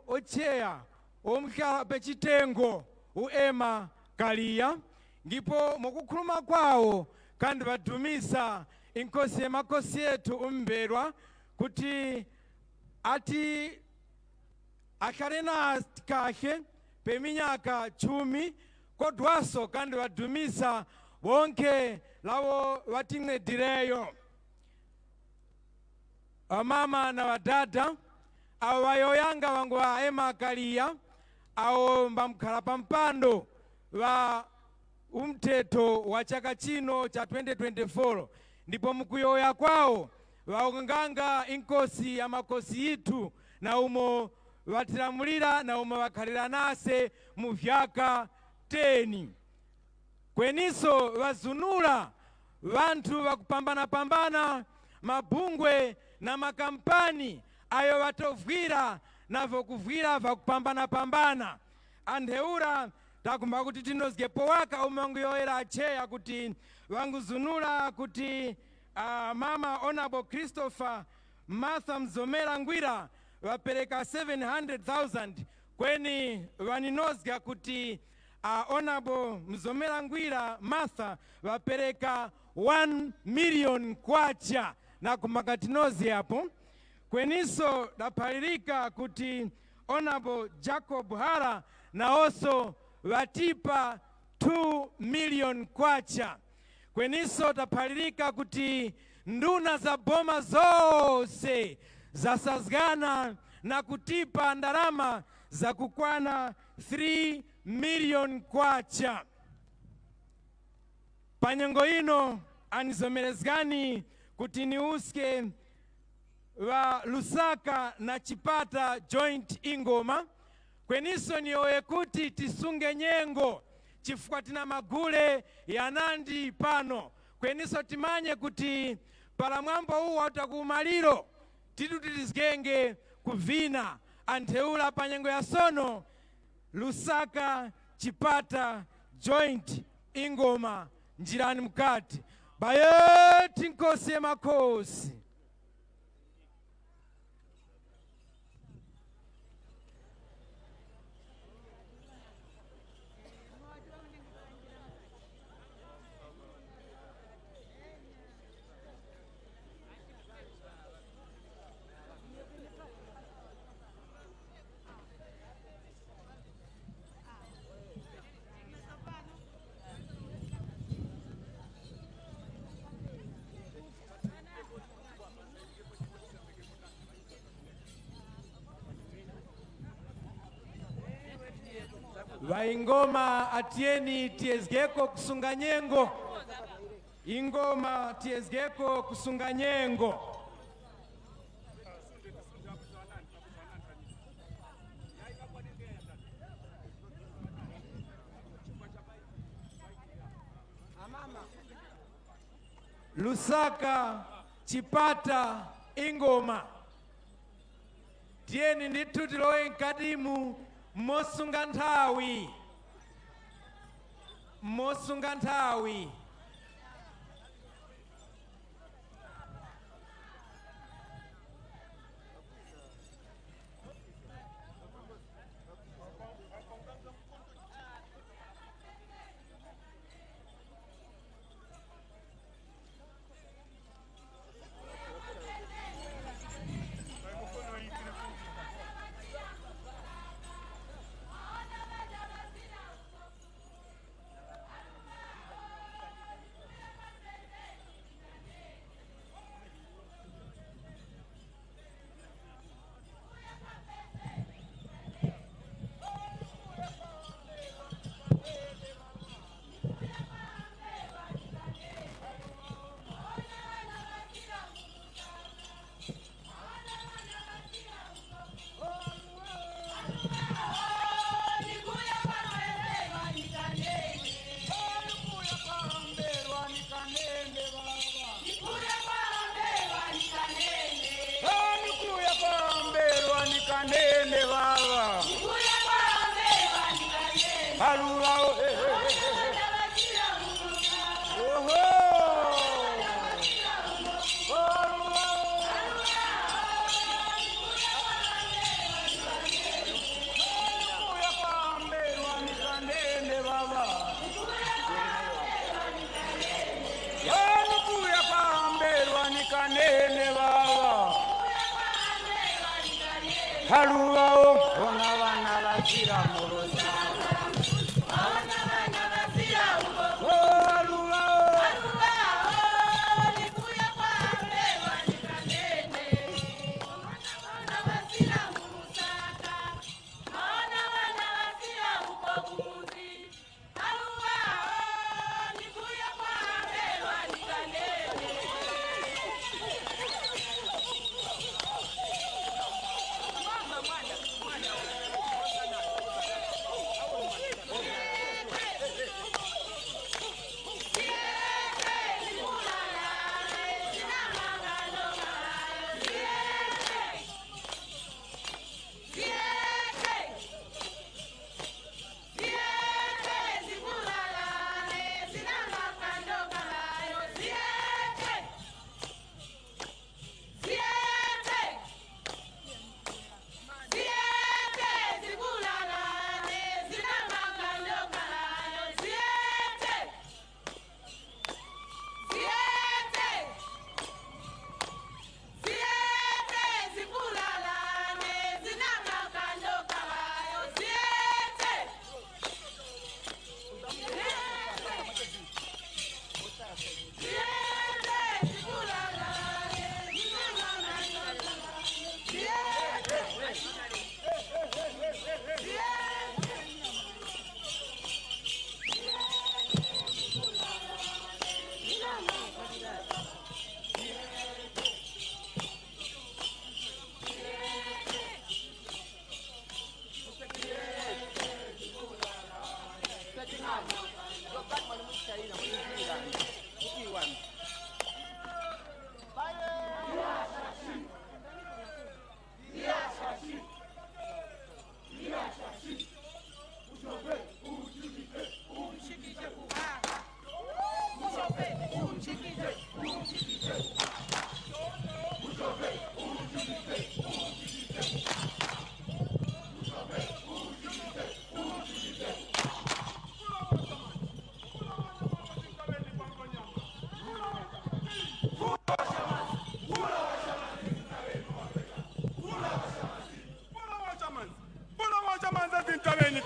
ocheya omhlala pechitengo uEmma Kaliya, ndipo mukukhuluma kwawo kandi badumisa inkosi yemakosi yetu umberwa kuti ati akhale na kahe peminyaka 10 kodwaso kandi wadumisa bonke lawo wating'edireyo amama na wadada awo wayoyanga wangu wa emakaliya awo mbamkhala pampando wa umthetho wa chaka chino cha 2024 ndipo mukuyoya kwawo waunganga inkosi ya makosi yitu na umo watilamulira na umo wakhalira nase mu vyaka 10 kweniso wazunula wanthu wakupambana mabungwe na makampani ayo watovwira navo kuvwira vakupambana antheura takumba kuti tinozgepo waka umangu yoera acheya kuti wanguzunula kuti mama Honorable Christopher Martha Mzomera Ngwira wapereka 700,000 kweni waninozga kuti Honorable Mzomera Ngwira Martha wapereka 1 million kwacha na kumakatinozi hapo kweniso dapalirika kuti Honorable Jacob Hara na oso watipa 2 million kwacha kweniso dapalirika kuti nduna za boma zose zasazgana na kutipa ndalama za kukwana 3 million kwacha panyengo ino anizomerezgani kuti niuske wa Lusaka na Chipata joint ingoma kweniso niyoye kuti tisunge nyengo chifukwa tina magule ya Nandi pano kweniso timanye kuti pala mwambo huu watakumaliro titu titizgenge kuvina antheula panyengo ya sono Lusaka Chipata joint ingoma njirani mkati bayeti nkosi ya makosi Waingoma atieni tiezgeko kusunga nyengo ingoma tiezgeko kusunga nyengo Lusaka Chipata ingoma tieni nditu tilowe nkadimu mosunga nthawi
Halulao, ona wana basira morosa.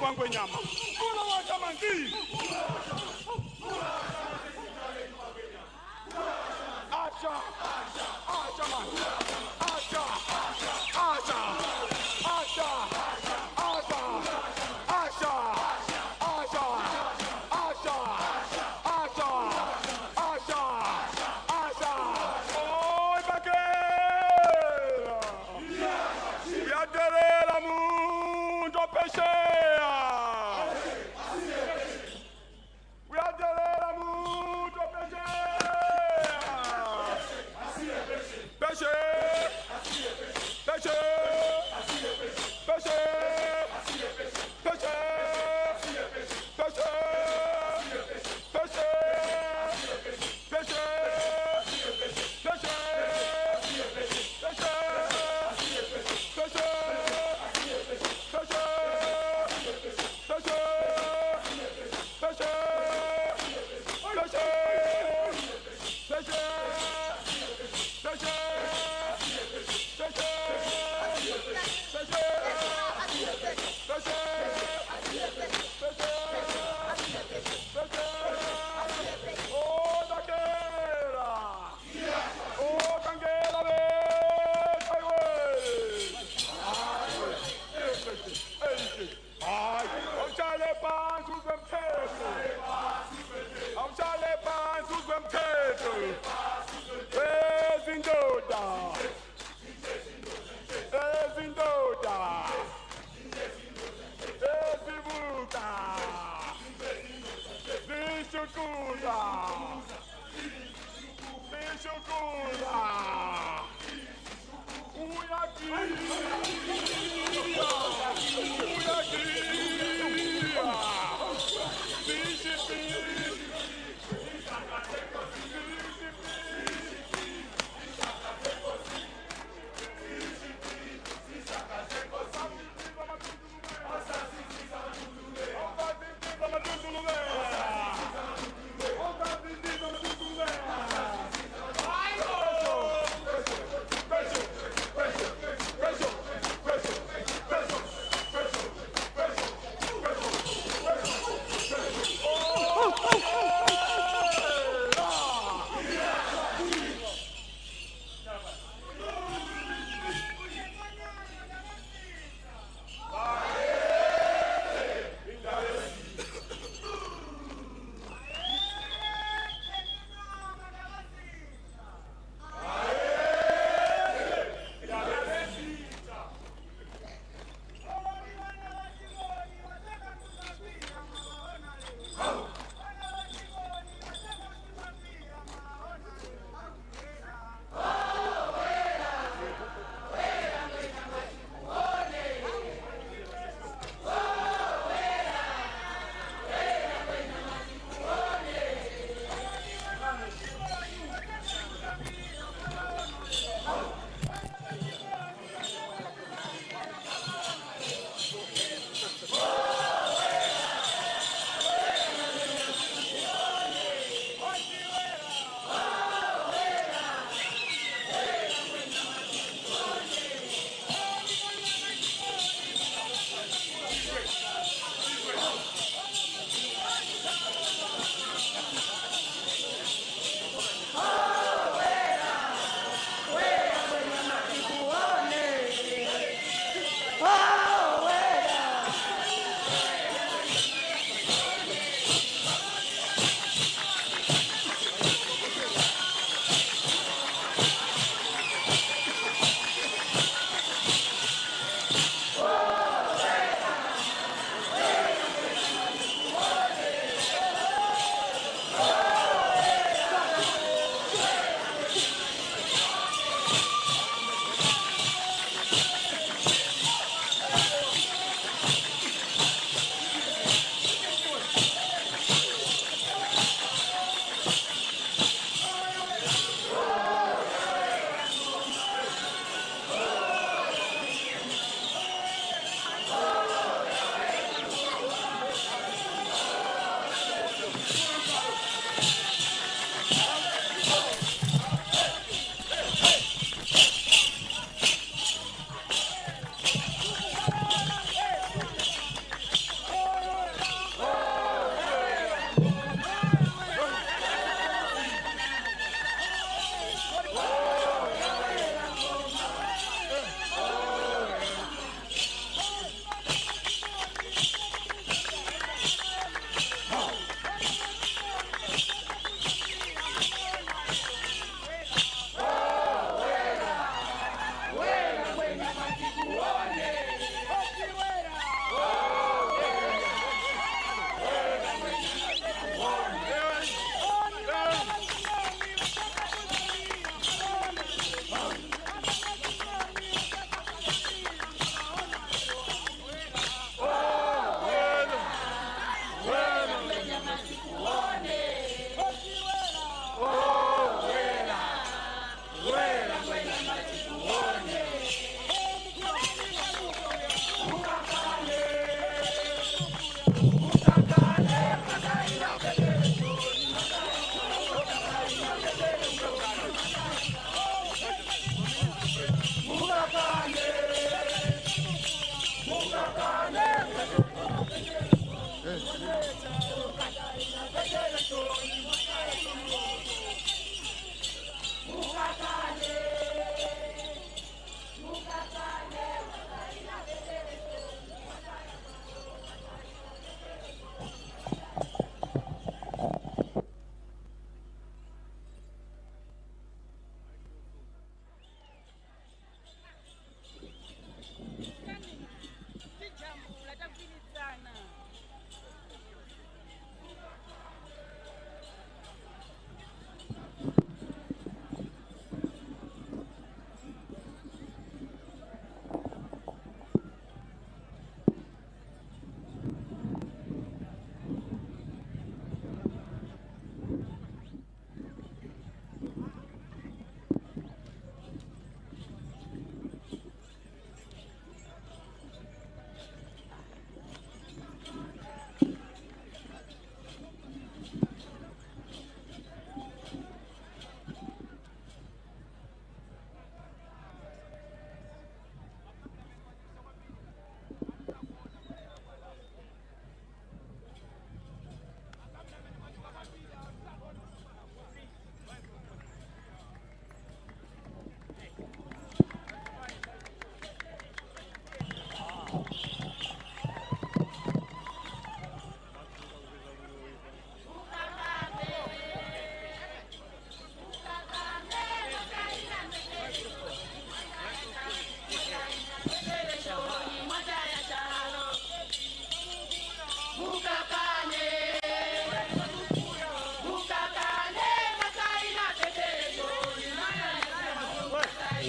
Kwangu nyama. Kuna wacha manzi. Acha. Acha man. Acha. Acha. Acha. Acha. Acha. Acha. Acha. Acha. Acha. Acha. Oi bakela. Yaderela mundo peshe.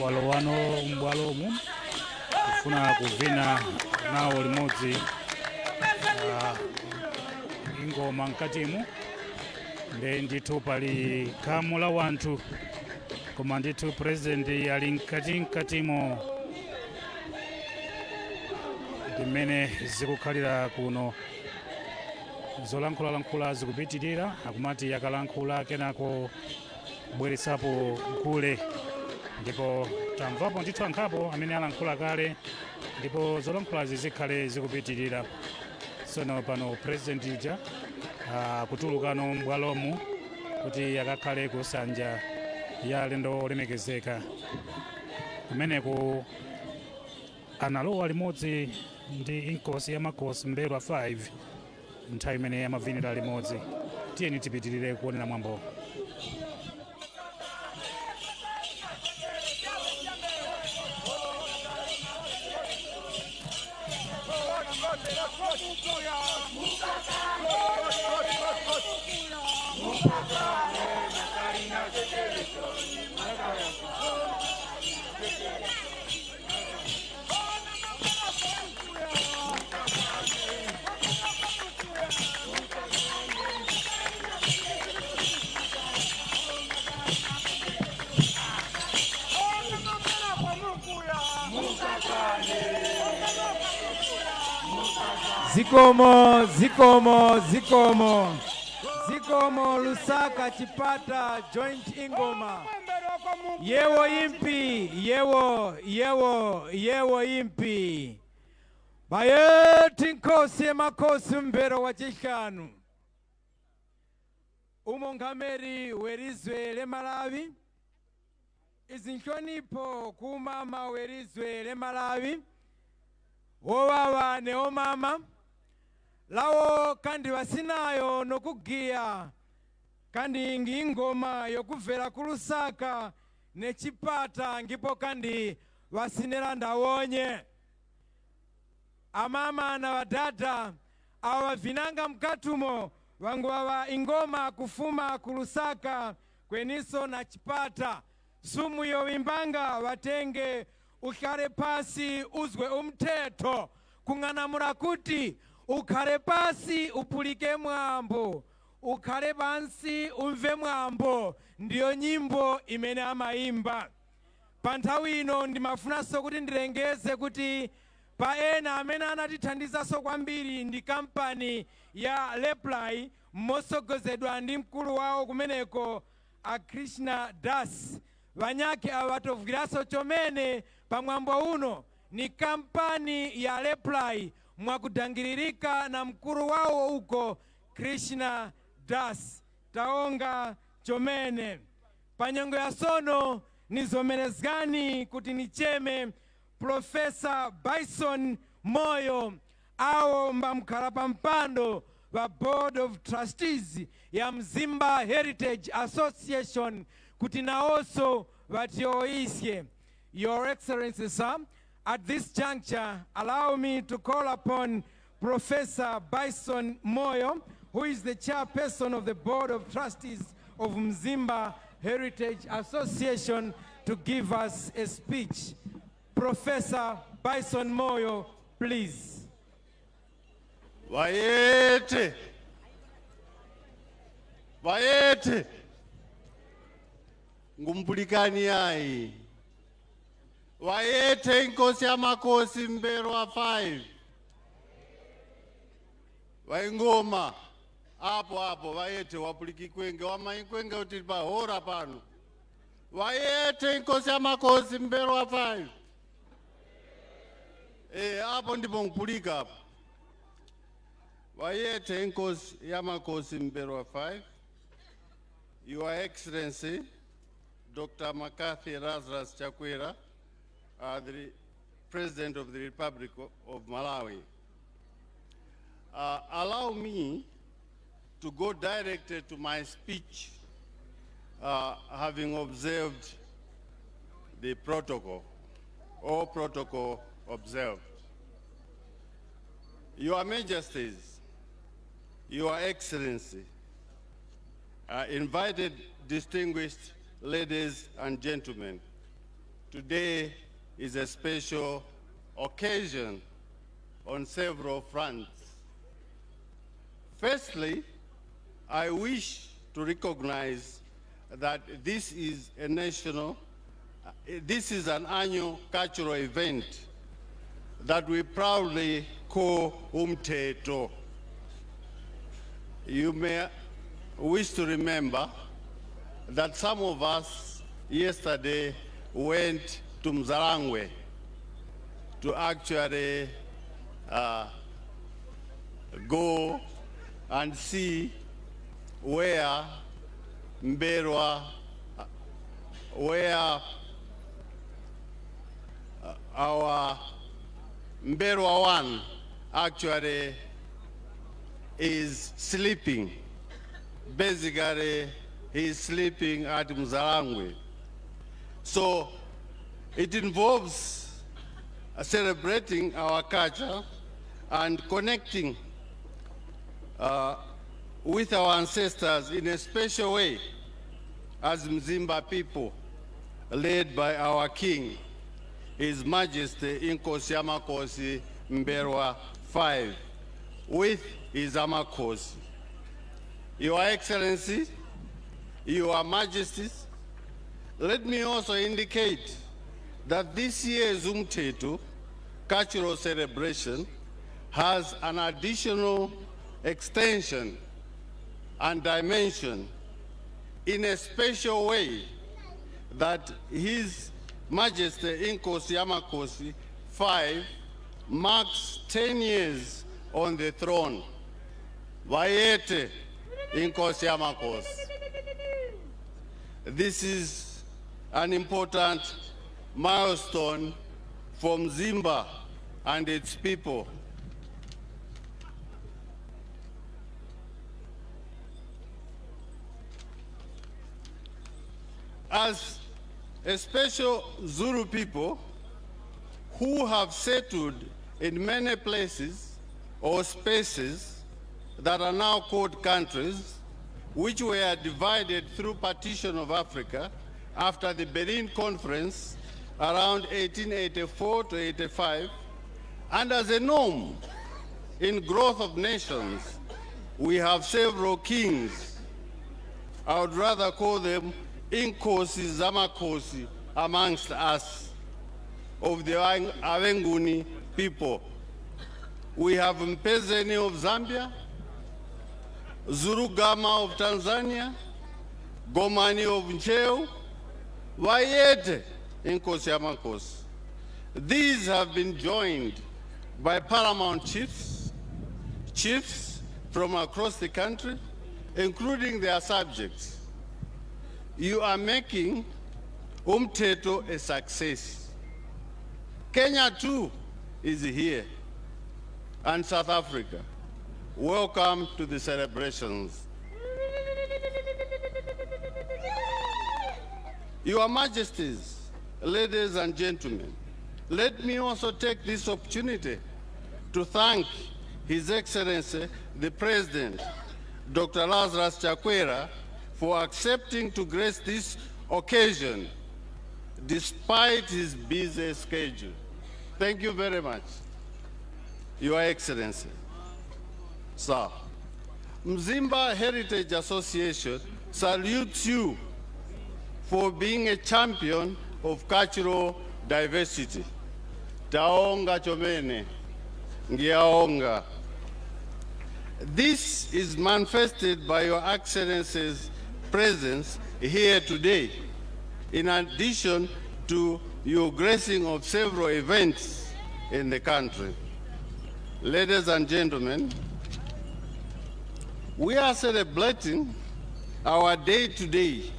walowano mbwalomu kufuna kuvina nawo limodzi ingoma mkatimu nde ndithu pali khamu la wanthu koma ndithu president ali mkatimo ndimene zikukhalira kuno zolankhula zikupitirira akumati akalankhula kenako bweretsapo mkule ndipo tamvapo ndithu ankhapo amene alankhula kale ndipo zolankhulazi zikhale zikupitirira tsono pano president uja kutulukano mbwalomu kuti akakhale kusanja ya alendo olemekezeka kumeneku analowa limodzi ndi inkosi ya makosi Mberwa 5 nthawi imene yamavinira limodzi. Tiyeni tipitirire kuonera mwambo.
Zikomo Lusaka Chipata Joint Ingoma. Yewo impi, yewo impi. Bayeti nkosi makosi Mberwa wachishanu. Umongameri werizwe le Malawi. Izinshonipo kumama werizwe le Malawi. Wowawa ne omama. Lawo kandi wasinayo nokugia kandi ngingoma yokuvera kulusaka ne Chipata ngipo kandi wasinera ndawonye amama na wadada awavinanga mkatumo wangu wawa ingoma kufuma kulusaka kweniso na Chipata sumu yo wimbanga watenge ukhare pasi uzwe umteto kung'anamura kuti ukhare pasi upulike mwambo ukhare pansi umve mwambo ndiyo nyimbo imene amaimba. Pa nthawi ino ndimafunanso kuti ndilengeze kuti pa ena amene anatithandizaso kwambiri ndi kampani ya Leply mosogozedwa ndi mkulu wawo kumeneko a Krishna Das. Vanyake awatovugiraso chomene pa mwambo uno ni kampani ya Leply mwakudangiririka na mkuru wao uko Krishna Das. Taonga chomene panyango ya sono nizomerezgani kuti nicheme Profesa Bison Moyo ao mbamkhala pa mpando wa Board of Trustees ya Mzimba Heritage Association kuti naoso vatioisye. Your Excellency, sir, at this juncture, allow me to call upon Professor Bison Moyo, who is the chairperson of the Board of Trustees of Mzimba Heritage Association, to give us a speech. Professor Bison Moyo, please.
Wayete! Ngumpulikani ai. Wayete inkosi ya makosi Mberwa 5. Waingoma. Hapo wayete wapuliki kwenge wamaikwenge utipa hora pano. Wayete inkosi ya makosi Mberwa 5. Hapo ndipo ngupulika hapo. Wayete inkosi ya makosi Mberwa 5. Your Excellency Dr. McCarthy Lazarus Chakwera, the President of the Republic of Malawi. Allow me to go directly to my speech, having observed the protocol, all protocol observed. Your Majesties, Your Excellency, invited distinguished ladies and gentlemen, today is a special occasion on several fronts. Firstly, I wish to recognize that this is an annual cultural event that we proudly call Umtheto. You may wish to remember that some of us yesterday went to Mzarangwe to actually go and see where our Mberwa 1 actually is sleeping. Basically, he's sleeping at Mzarangwe. So it involves celebrating our culture and connecting with our ancestors in a special way as Mzimba people, led by our king, His Majesty Inkosi Amakosi Mberwa 5, with his Amakosi. Your Excellency, Your Majesties, let me also indicate that this year's Umtheto cultural celebration has an additional extension and dimension in a special way that His Majesty Inkosi Amakosi 5 marks 10 years on the throne. Wayete Inkosi Amakosi. This is an important milestone for Mzimba and its people. As a special Zulu people who have settled in many places or spaces that are now called countries, which were divided through partition of Africa after the Berlin Conference around 1884 to 85, and as a norm in growth of nations, we have several kings. I would rather call them Inkosi Zamakosi amongst us, of the Awenguni people. We have Mpezeni of Zambia, Zurugama of Tanzania, Gomani of Ncheu, Wayete Inkosi Amakosi. These have been joined by paramount chiefs from across the country, including their subjects. You are making Umtheto a success. Kenya too is here, and South Africa. Welcome to the celebrations. Your Majesties, ladies and gentlemen, let me also take this opportunity to thank His Excellency, the President, Dr. Lazarus Chakwera, for accepting to grace this occasion despite his busy schedule. Thank you very much, Your Excellency. Sir, Mzimba Heritage Association salutes you for being a champion of cultural diversity. Taonga chomene, ngiaonga. This is manifested by Your Excellency's presence here today, in addition to your gracing of several events in the country. Ladies and gentlemen, we are celebrating our day today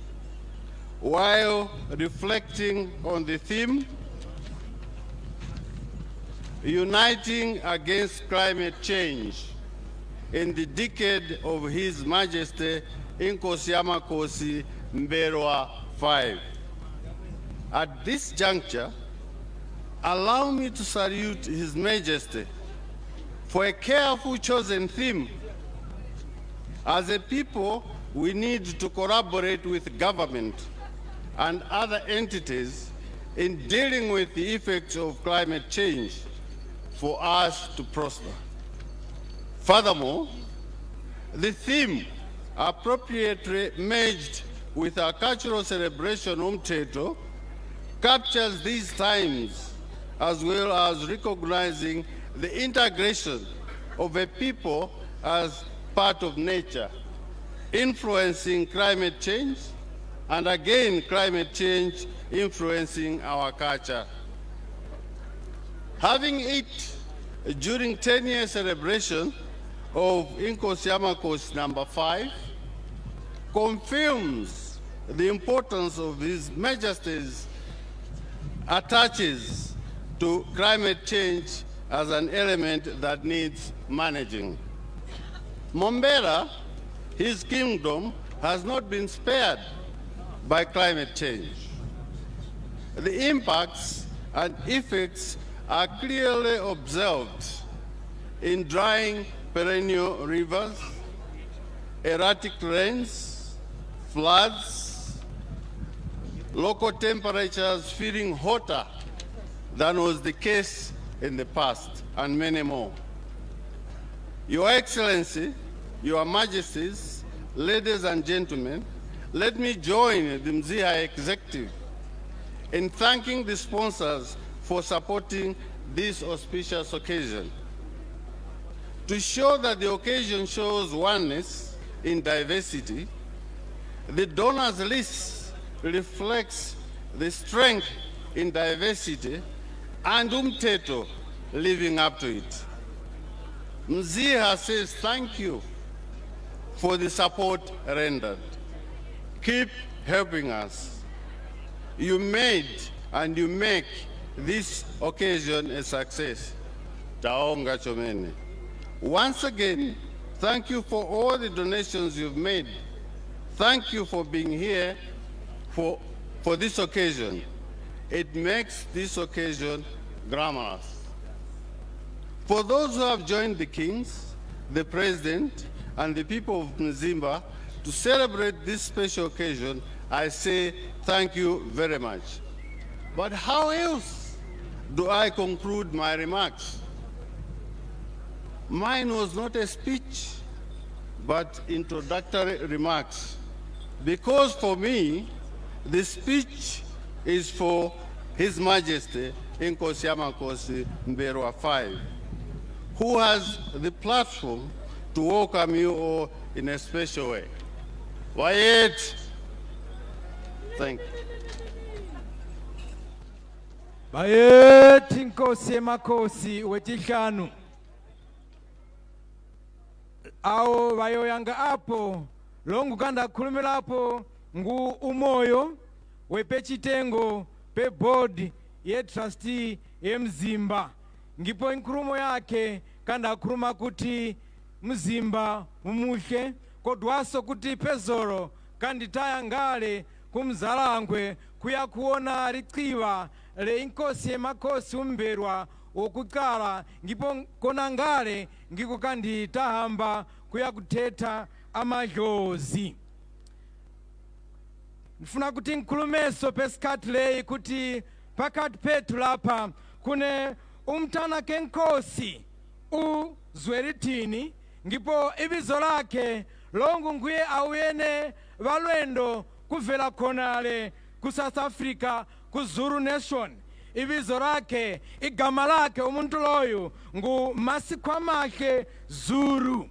while reflecting on the theme, Uniting Against Climate Change, in the decade of His Majesty Inkosi Amakosi Mberwa 5. At this juncture, allow me to salute His Majesty for a carefully chosen theme. As a people, we need to collaborate with government and other entities in dealing with the effects of climate change for us to prosper. Furthermore, the theme appropriately merged with our cultural celebration Umteto captures these times, as well as recognizing the integration of a people as part of nature, influencing climate change, and again climate change influencing our culture. Having it during 10-year celebration of Inkosi Amakosi number 5 confirms the importance of His Majesty's attaches to climate change as an element that needs managing. Mombera, his kingdom, has not been spared by climate change. The impacts and effects are clearly observed in drying perennial rivers, erratic rains, floods, local temperatures feeling hotter than was the case in the past, and many more. Your Excellency, Your Majesties, ladies and gentlemen, let me join the Mzima Executive in thanking the sponsors for supporting this auspicious occasion. To show that the occasion shows oneness in diversity, the donors list reflects the strength in diversity and Umteto living up to it. Mzima says thank you for the support rendered. Keep helping us. You made and you make this occasion a success. Taonga chomene. Once again, thank you for all the donations you've made. Thank you for being here for this occasion. It makes this occasion glamorous. For those who have joined the kings, the president, and the people of Mzimba to celebrate this special occasion, I say thank you very much. But how else do I conclude my remarks? Mine was not a speech, but introductory remarks. Because for me, the speech is for His Majesty Inkosi Amakosi Mberwa 5, who has the platform to welcome you all in a special way. Wayet. Thank you.
Bayeti Inkosi Amakosi wechishanu. Awo bayoyanga apo longu kanda kulumira apo ngu umoyo wepechitengo pe board ye trustee ye Mzimba ngipo inkulumo yake kanda kuruma kuti Mzimba mumushe kodwaso kuti pezoro kandi taya ngale kumzalangwe kuya kuona ritsiwa le Inkosi Amakosi Umberwa okukala ngipo kona ngale ngiko kandi tahamba kuya kuteta amajozi. Nifuna kuti nkulumeso peskatulei kuti pakati petu lapa kune umtana kenkosi uzweritini ngipo ibizo lake longu nguye awene valwendo kuvela konale ku South Africa ku Zulu Nation. Ibizo lake igama lake umuntu loyo ngu Masikwamake Zulu.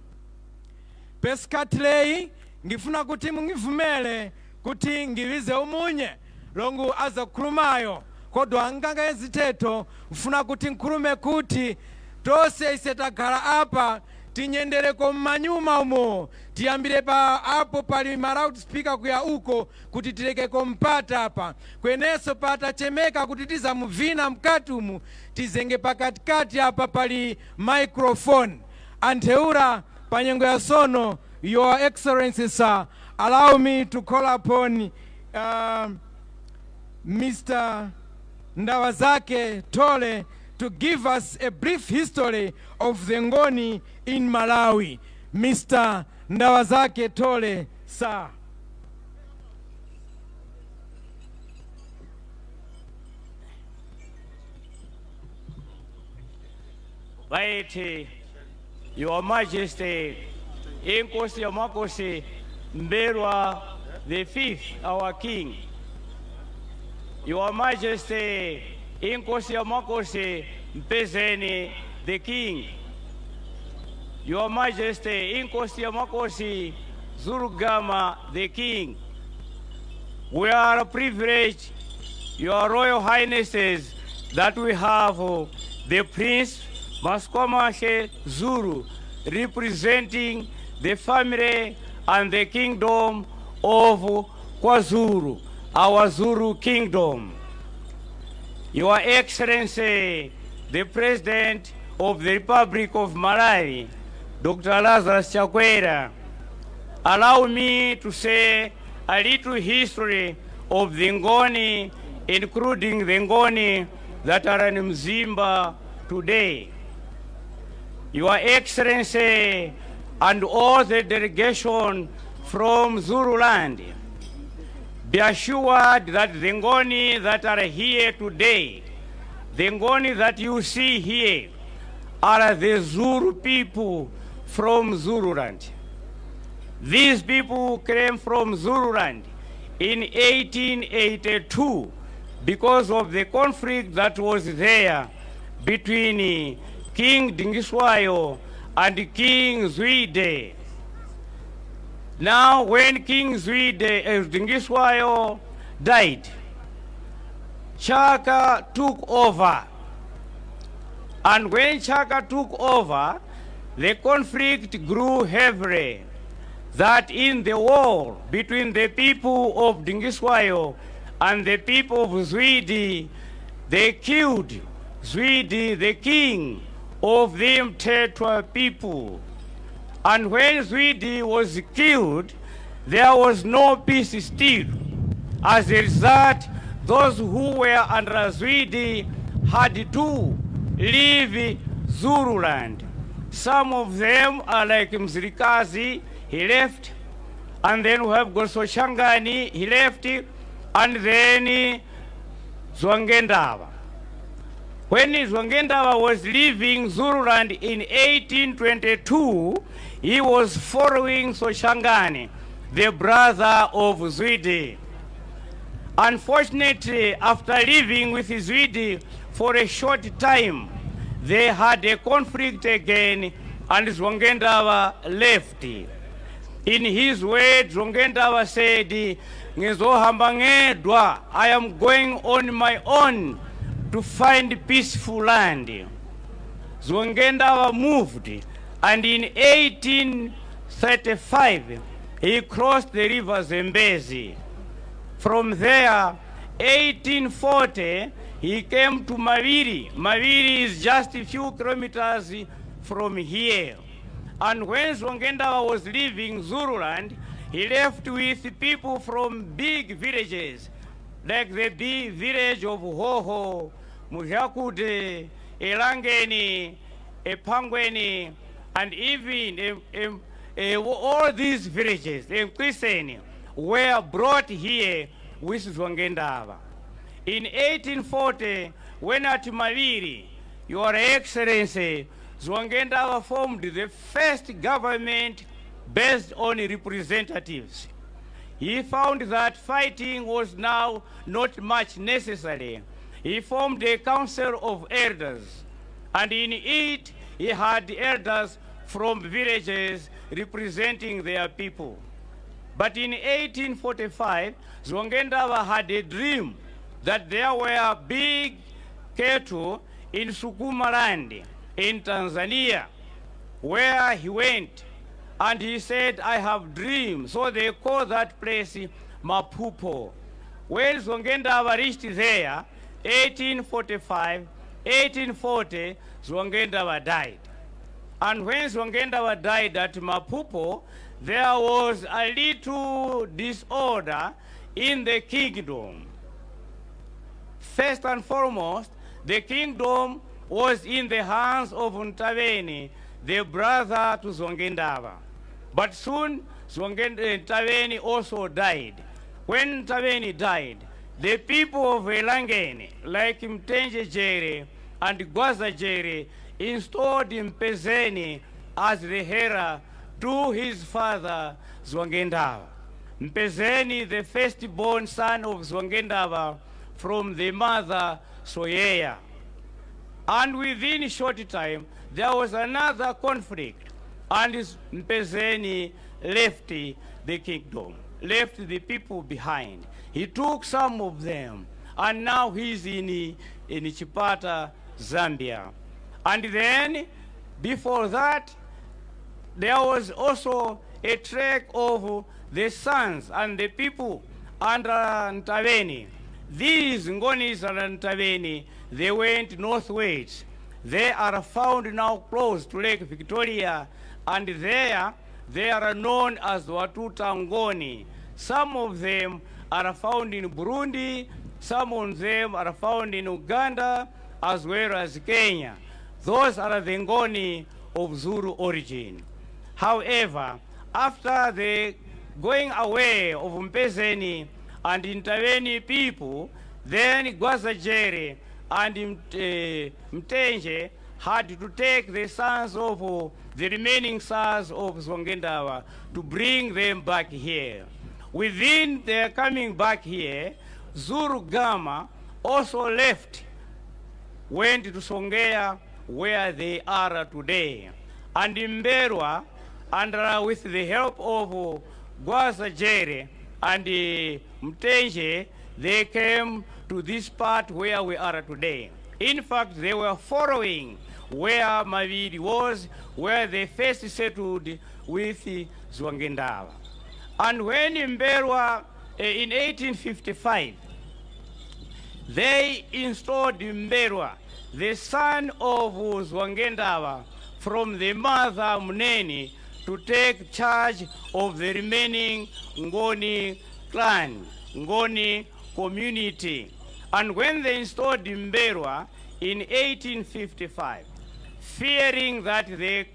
Peskatulei ngifuna kuti mungivumele kuti ngivize umunye longu aza kulumayo kodwa nganga eziteto mfuna kuti nkulume kuti tose isetakhala apa tinyendereko mmanyuma umo tiyambire pa apo pali loudspeaker kuya uko kuti tilekeko mpata apa kweneso patachemeka kuti tizamuvina mkati umu tizenge pakatikati apa pali microphone antheura panyengo ya sono. Your Excellency, sir, allow me to call upon Mr. Ndawazake Tole to give us a brief history of the Ngoni in Malawi. Mr. Ndawazake Tole, sir.
vaiti Your Majesty Inkosi Yamakosi Mberwa the fifth, our king. Your Majesty Inkosi Yamakosi Mpezeni the king. Your Majesty Inkosi Yamakosi Zurugama the king. We are privileged, Your Royal Highnesses, that we have the Prince Maskomashe Zulu representing the family and the kingdom of KwaZulu, our Zulu kingdom. Your Excellency, the President of the Republic of Malawi, Dr. Lazarus Chakwera, allow me to say a little history of the Ngoni, including the Ngoni that are in Mzimba today. Your Excellency and all the delegation from Zululand, be assured that the Ngoni that are here today, the Ngoni that you see here, are the Zulu people from Zululand. These people came from Zululand in 1882 because of the conflict that was there between King Dingiswayo and King Zwide. Now, when King Zwide, Dingiswayo died, Chaka took over. And when Chaka took over, the conflict grew heavily. That in the war between the people of Dingiswayo and the people of Zwide, they killed Zwide, the king of the Mtetwa people. And when Zwide was killed, there was no peace still. As a result, those who were under Zwide had to leave Zululand. Some of them are like Mzilikazi, he left, and then we have Goso Shangani, he left, and then Zwangendaba. When Zwangendaba was leaving Zululand in 1822, he was following Soshangani, the brother of Zwide. Unfortunately, after living with Zwide for a short time, they had a conflict again, and Zwangendaba left. In his way, Zwangendaba said, I am going on my own to find peaceful land. Zwangendaba moved, and in 1835, he crossed the river Zambezi. From there, 1840, he came to Maviri. Maviri is just a few kilometers from here. And when Zwangendaba was leaving Zululand, he left with people from big villages, like the big village of Hoho, Mujakude, Elangeni, Epangweni, and even all these villages, Christian, were brought here with Zwangendaba. In 1840, when at Maviri, Your Excellency, Zwangendaba formed the first government based on representatives. He found that fighting was now not much necessary. He formed a council of elders, and in it he had elders from villages representing their people. But in 1845, Zwangendaba had a dream that there were big cattle in Sukumaland in Tanzania, where he went, and he said, I have dreams. So they call that place Mapupo. When Zwangendaba reached there, 1845, 1840, Zwangendaba died. And when Zwangendaba died at Mapupo, there was a little disorder in the kingdom. First and foremost, the kingdom was in the hands of Ntaveni, the brother to Zwangendaba. But soon, Ntaveni also died. When Ntaveni died, the people of Elangeni, like Mtenje Jere and Gwaza Jere, installed Mpezeni as the heir to his father Zwangendaba. Mpezeni, the firstborn son of Zwangendaba from the mother Soyeya. And within a short time, there was another conflict, and Mpezeni left the kingdom, left the people behind. He took some of them, and now he's in Chipata, Zambia. And then, before that, there was also a trek of the sons and the people under Ntaveni. These Ngonis and Ntaveni, they went northwards. They are found now close to Lake Victoria, and there they are known as Watuta Ngoni. Some of them are found in Burundi, some of them are found in Uganda, as well as Kenya. Those are the Ngoni of Zulu origin. However, after the going away of Mpezeni and Ntaveni people, then Gwazajere and Mtenje had to take the sons of the remaining sons of Zwangendaba to bring them back here. Within their coming back here, Zulu Gama also left, went to Songea, where they are today. And in Mberwa, and with the help of Gwazajere and Mtenje, they came to this part where we are today. In fact, they were following where Mavidi was, where they first settled with Zwangendaba. And when in Mberwa, in 1855, they installed Mberwa, the son of Zwangendaba, from the mother Muneni, to take charge of the remaining Ngoni clan, Ngoni community. And when they installed Mberwa in 1855, fearing that the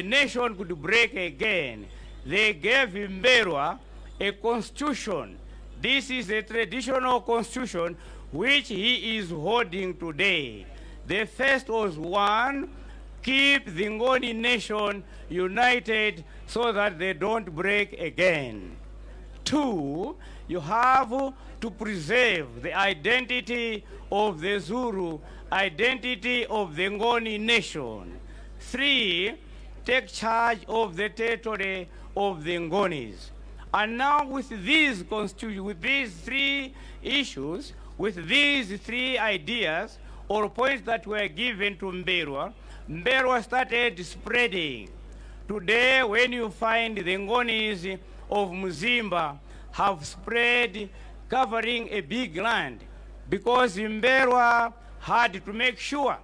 nation could break again, they gave Mberwa a constitution. This is a traditional constitution which he is holding today. The first was one, keep the Ngoni nation united so that they don't break again. Two, you have to preserve the identity of the Zulu, identity of the Ngoni nation. Three, take charge of the territory of the Ngonis. And now with these three issues, with these three ideas or points that were given to Mberwa, Mberwa started spreading. Today, when you find the Ngonis of Muzimba have spread, covering a big land, because Mberwa had to make sure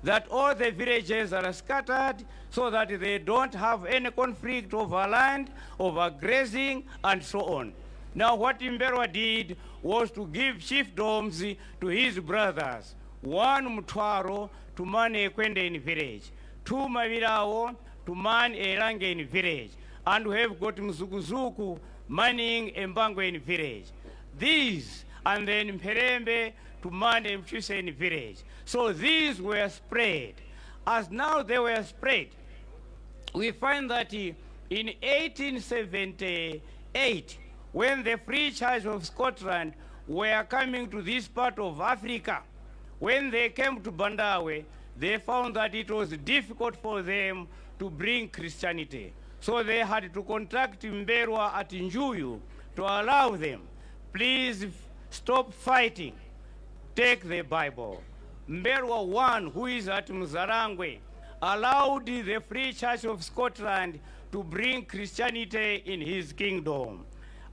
that all the villages are scattered so that they don't have any conflict over land, over grazing, and so on. Now what Mberwa did was to give chiefdoms to his brothers. One Mutwaro to man Ekwendeni village, two Mavirao to man Erangeni village, and we have got Mzuguzuku manning Mbangweni village. These, and then Mperembe to man Mchuseni village. So these were spread. As now they were spread, we find that in 1878, when the Free Church of Scotland were coming to this part of Africa, when they came to Bandawe, they found that it was difficult for them to bring Christianity. So they had to contact Mberwa at Njuyu to allow them, please stop fighting, take the Bible. Mberwa I, who is at Mzarangwe, allowed the Free Church of Scotland to bring Christianity in his kingdom.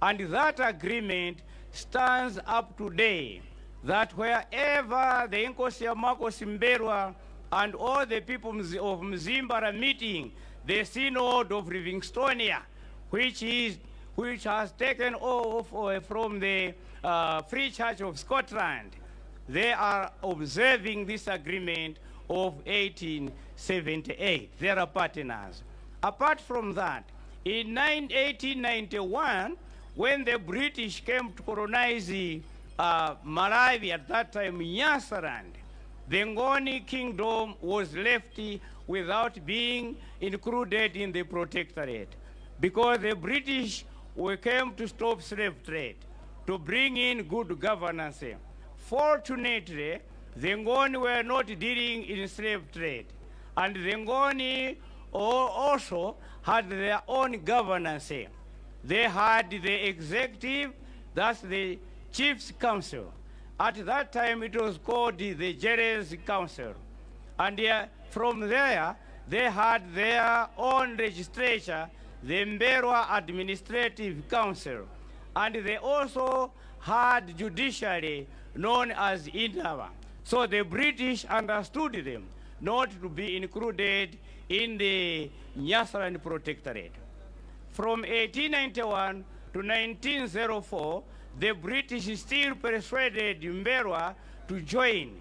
And that agreement stands up today, that wherever the Nkosi Makos Mberwa and all the people of Mzimba are meeting, the Synod of Livingstonia, which has taken off from the Free Church of Scotland, they are observing this agreement of 1878. They are partners. Apart from that, in 1891, when the British came to colonize Malawi, at that time Nyasaland, the Ngoni kingdom was left without being included in the protectorate, because the British came to stop slave trade, to bring in good governance. Fortunately, the Ngoni were not dealing in slave trade, and the Ngoni also had their own governance. They had the executive, that's the chief's council. At that time, it was called the Jerez Council. And from there, they had their own legislature, the Mberwa Administrative Council. And they also had judiciary known as Indaba. So the British understood them not to be included in the Nyasaland Protectorate. From 1891 to 1904, the British still persuaded Mberwa to join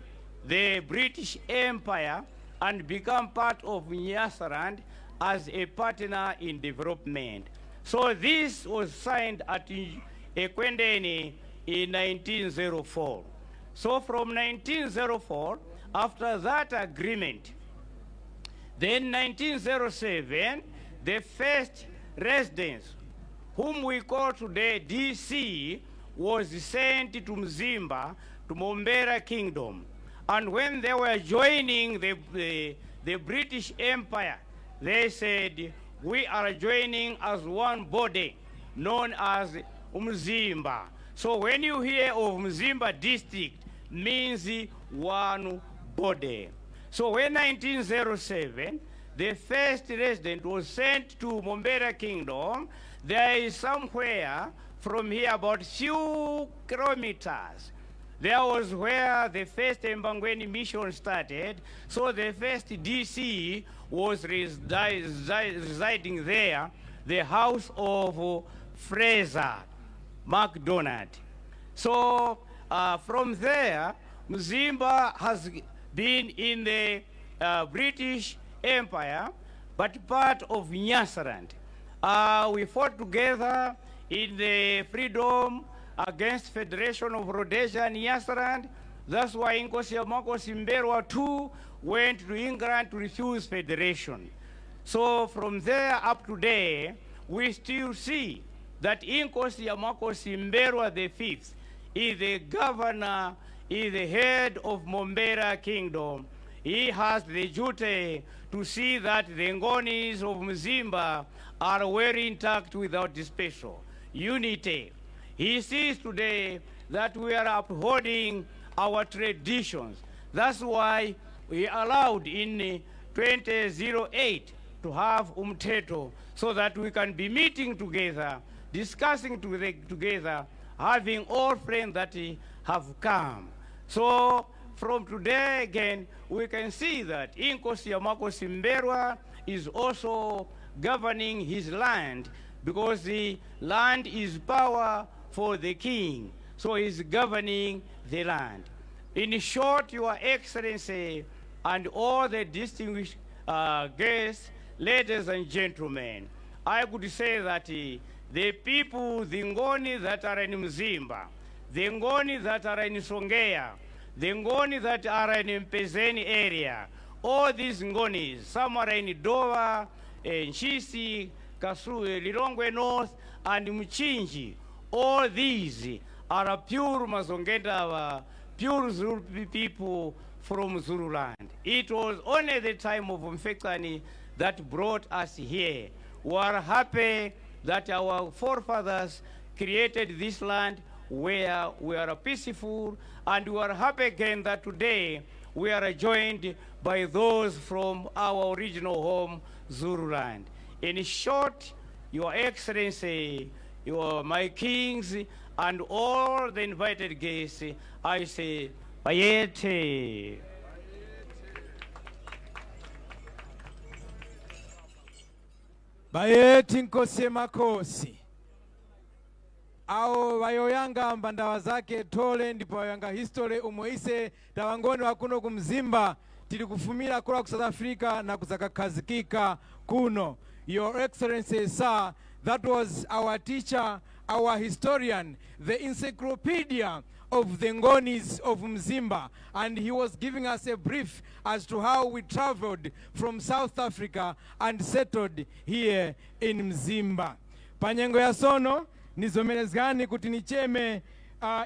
the British Empire and become part of Nyasaland as a partner in development. So this was signed at Ekwendeni in 1904. So from 1904, after that agreement, then 1907, the first residents, whom we call today DC, was sent to Mzimba, to Mombera Kingdom. And when they were joining the British Empire, they said, we are joining as one body, known as Mzimba. So when you hear of Mzimba district, means one body. So when 1907, the first resident was sent to Mombera Kingdom, there is somewhere from here about few kilometers. There was where the first Mbangweni mission started. So the first DC was residing there, the house of Fraser MacDonald. So from there, Mzimba has been in the British Empire, but part of Nyasaland. We fought together in the freedom against Federation of Rhodesia and Nyasaland. That's why Inkosi Amakosi Mberwa too went to England to refuse federation. So from there up to today, we still see that Inkosi Amakosi Mberwa the Fifth is the governor, is the head of Mombera Kingdom. He has the duty to see that the Ngonis of Mzimba are well intact without special unity. He sees today that we are upholding our traditions. That's why we allowed in 2008 to have Umteto, so that we can be meeting together, discussing together, having all friends that have come. So from today again, we can see that Inkosi Amakosi Mberwa is also governing his land, because the land is power for the king. So he's governing the land. In short, Your Excellency and all the distinguished guests, ladies and gentlemen, I could say that the people, the Ngoni that are in Mzimba, the Ngoni that are in Songea, the Ngoni that are in Mpezeni area, all these Ngonis, some are in Dowa, Nchisi, Lilongwe North, and Mchinji, all these are pure Mazongenda, pure Zulu people from Zululand. It was only the time of Mfekani that brought us here. We are happy that our forefathers created this land where we are peaceful, and we are happy again that today we are joined by those from our original home, Zululand. In short, Your Excellency, my kings, and all the invited guests, I say, Bayete.
Bayeti Nkosi Makosi. Ao wayoyanga mbandawa zake tole ndipo wayoyanga history umoise tawangoni wakuno kumzimba tili kufumila kula ku South Africa na kuzakakazikika kuno. Your Excellency, sir, that was our teacher, our historian, the encyclopedia of the Ngonis of Mzimba, and he was giving us a brief as to how we traveled from South Africa and settled here in Mzimba. Panyengo ya sono nizomelezgani kuti nicheme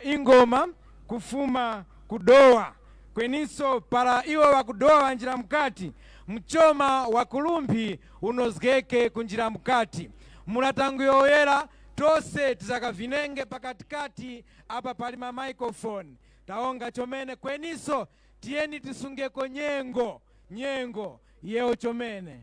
ingoma kufuma kudoa kweniso para iwo wakudoa wanjira mkati mchoma wakulumbi unozgeke kunjira mkati mulatangu yoyera tose tizakavinenge pakatikati apa pali ma microphone taonga chomene kweniso tieni tisungeko nyengo yeo chomene.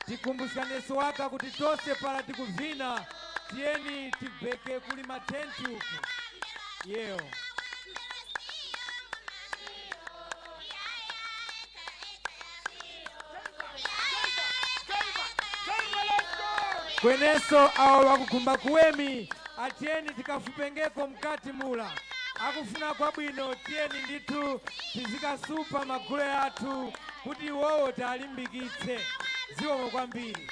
Tikumbushane swaka kuti tose para tikuvina tieni tibeke kuli matenti huku yeo. Kweneso awa wakukumba kuwemi atieni tikafupengeko mkati mula akufuna kwa bwino tieni nditu tizikasupa magule atu kuti wowo talimbikitse ziwo kwambiri.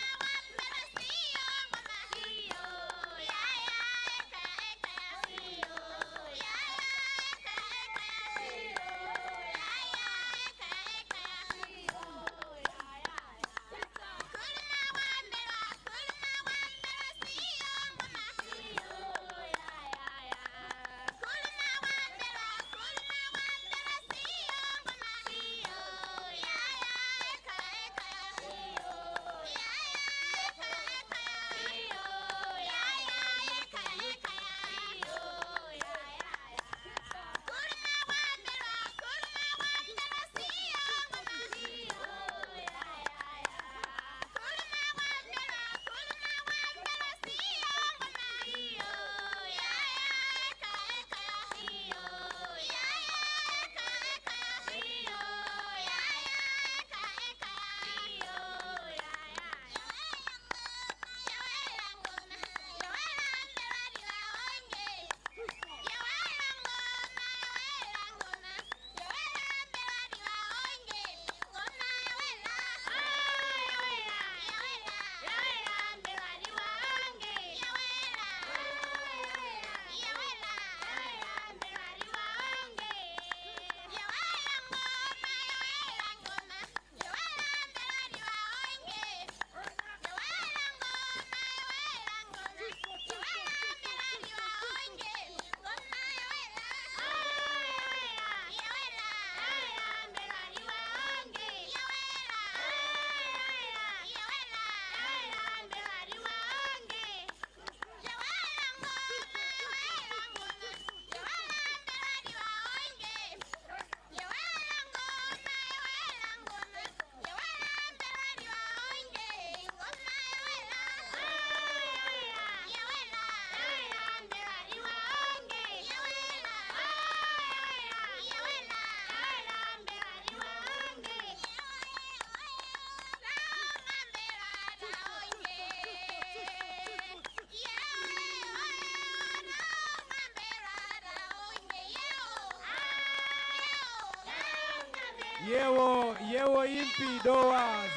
Yewo impi doa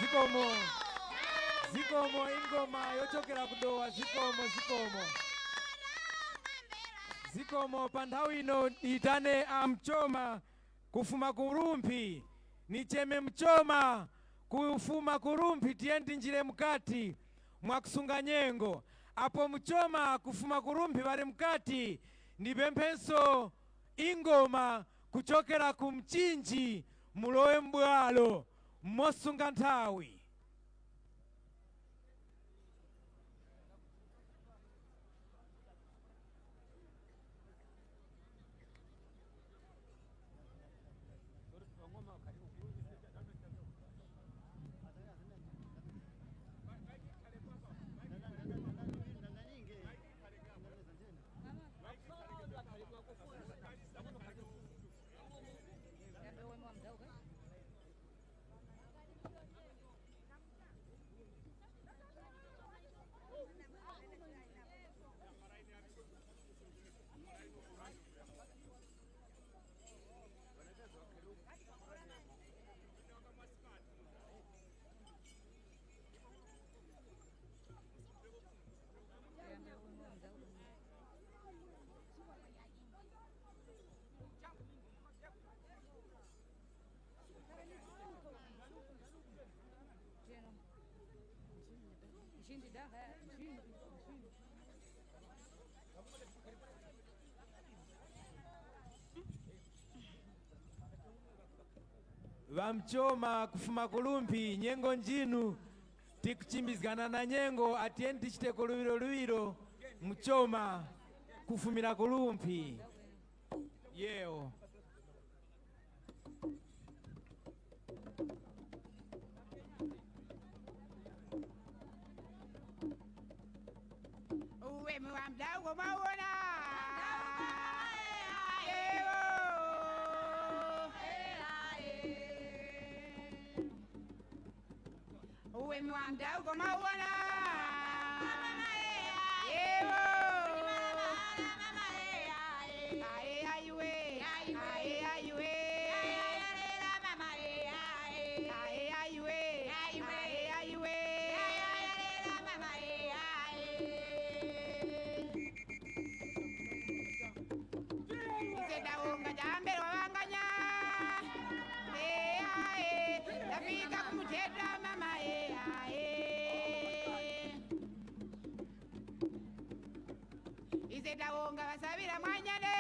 zikomo ingoma yochokera kudoa zikomo panthawi ino itane amchoma kufuma kurumpi nicheme mchoma kufuma kurumpi tiendi njire mkati mwakusunga nyengo apo mchoma kufuma kurumpi vari mkati ndipemphenso ingoma kuchokera kumchinji mulowe mbwalo mosunga nthawi. Vamchoma kufuma kulumpi nyengo njinu tikuchimbizgana na nyengo atiendi tichiteko luwiro mchoma kufumira kulumpi yeo
uwe mwamdango mawona uwe mwamdango mawona yewo Izedawonga basabira mwanyane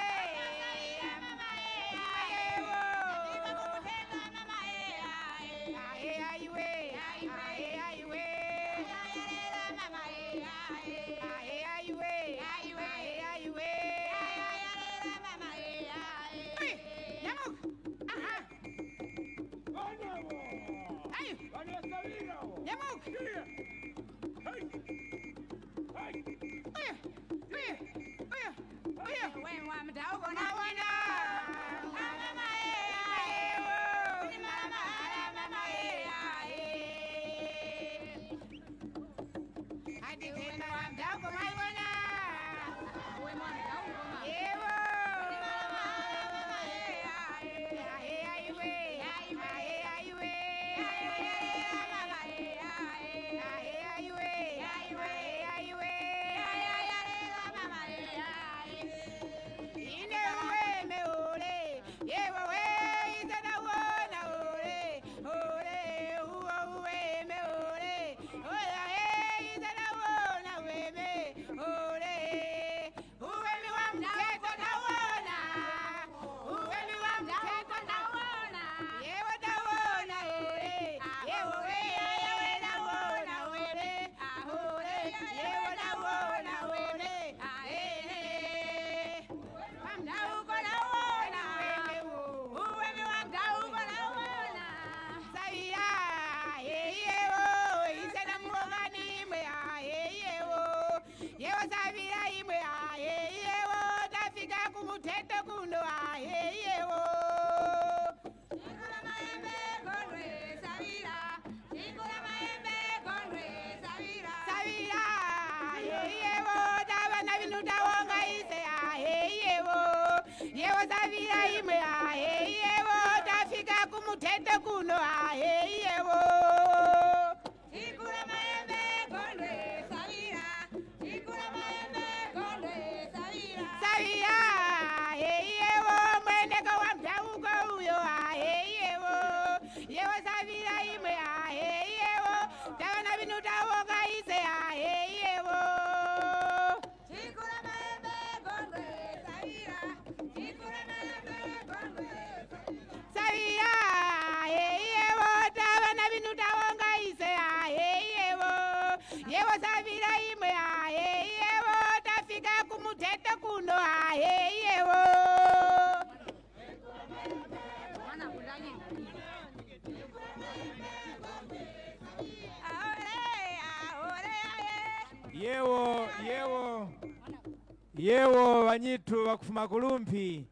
yewo wanyitu wakufuma kulumpi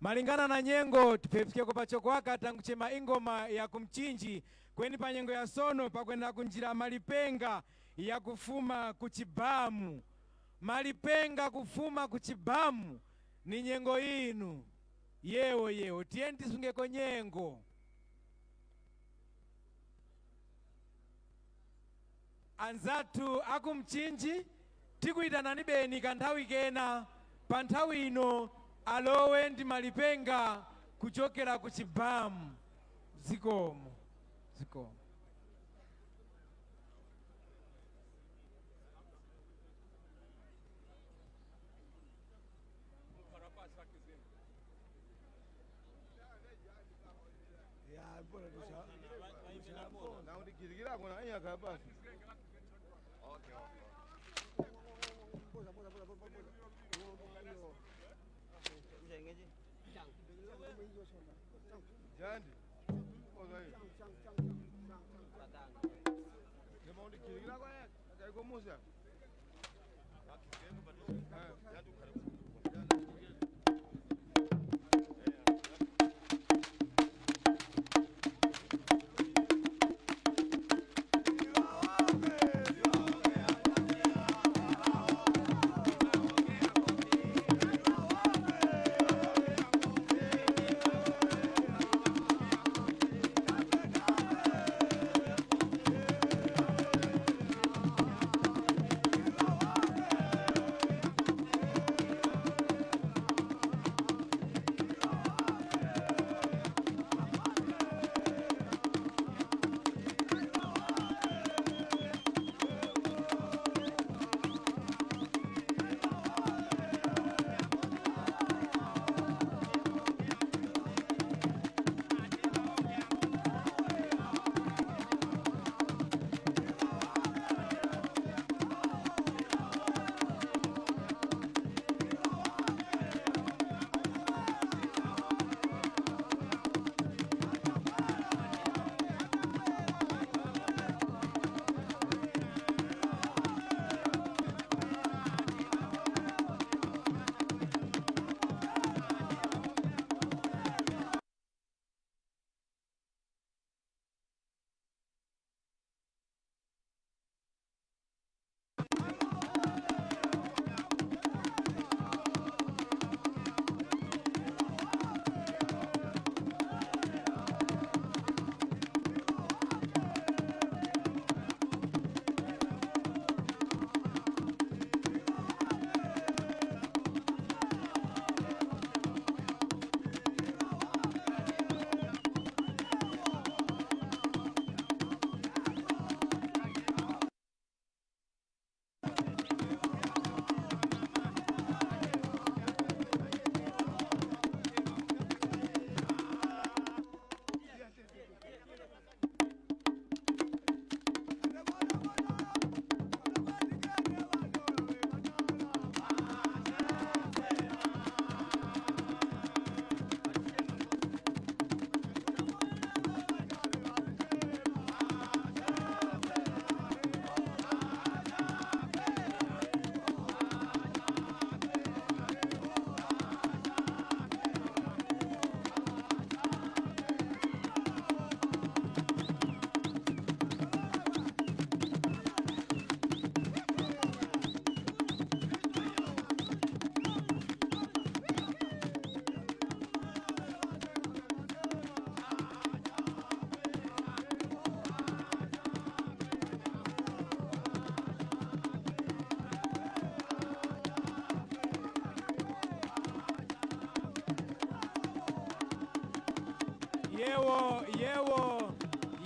malingana na nyengo tipepsikeko pachokwaka tangu chema ingoma ya kumchinji kweni pa nyengo ya sono pakwenda kunjira malipenga ya kufuma kuchibamu malipenga kufuma kuchibamu ni nyengo inu yewo tiendi sungeko nyengo anzatu akumchinji tikuitana ni beni kanthawi kena pa nthawi ino alowe ndi malipenga kuchokera ku chibamu zikomo